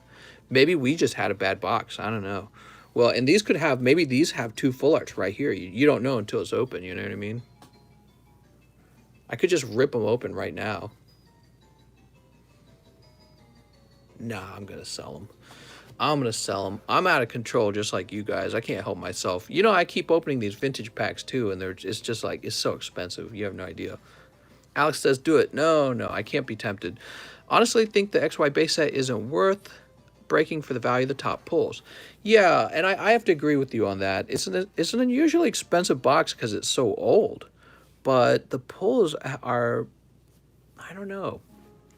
[SPEAKER 1] Maybe we just had a bad box. I don't know. Well, and these could have, maybe these have 2 full arts right here. You don't know until it's open, you know what I mean? I could just rip them open right now. Nah, I'm going to sell them. I'm going to sell them. I'm out of control just like you guys. I can't help myself. You know, I keep opening these vintage packs too, and it's just like, it's so expensive. You have no idea. Alex says, do it. No, I can't be tempted. Honestly, think the XY base set isn't worth breaking for the value of the top pulls. Yeah, and I have to agree with you on that. It's an unusually expensive box because it's so old. But the pulls are, I don't know.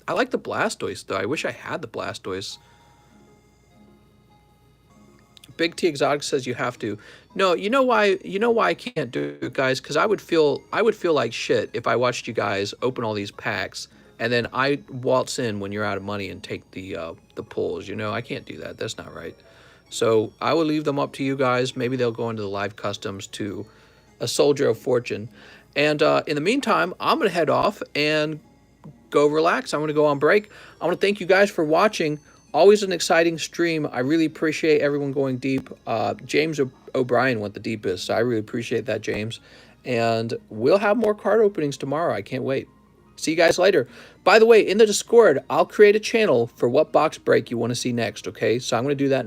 [SPEAKER 1] I like the Blastoise, though. I wish I had the Blastoise. Big T Exotic says you have to. No, you know why I can't do it, guys? Because I would feel like shit if I watched you guys open all these packs and then I waltz in when you're out of money and take the pulls. You know, I can't do that. That's not right. So I will leave them up to you guys. Maybe they'll go into the live customs to a Soldier of Fortune. And in the meantime, I'm going to head off and go relax. I'm going to go on break. I want to thank you guys for watching. Always an exciting stream. I really appreciate everyone going deep. James O'Brien went the deepest, so I really appreciate that, James. And we'll have more card openings tomorrow. I can't wait. See you guys later. By the way, in the Discord, I'll create a channel for what box break you want to see next, okay? So I'm going to do that now.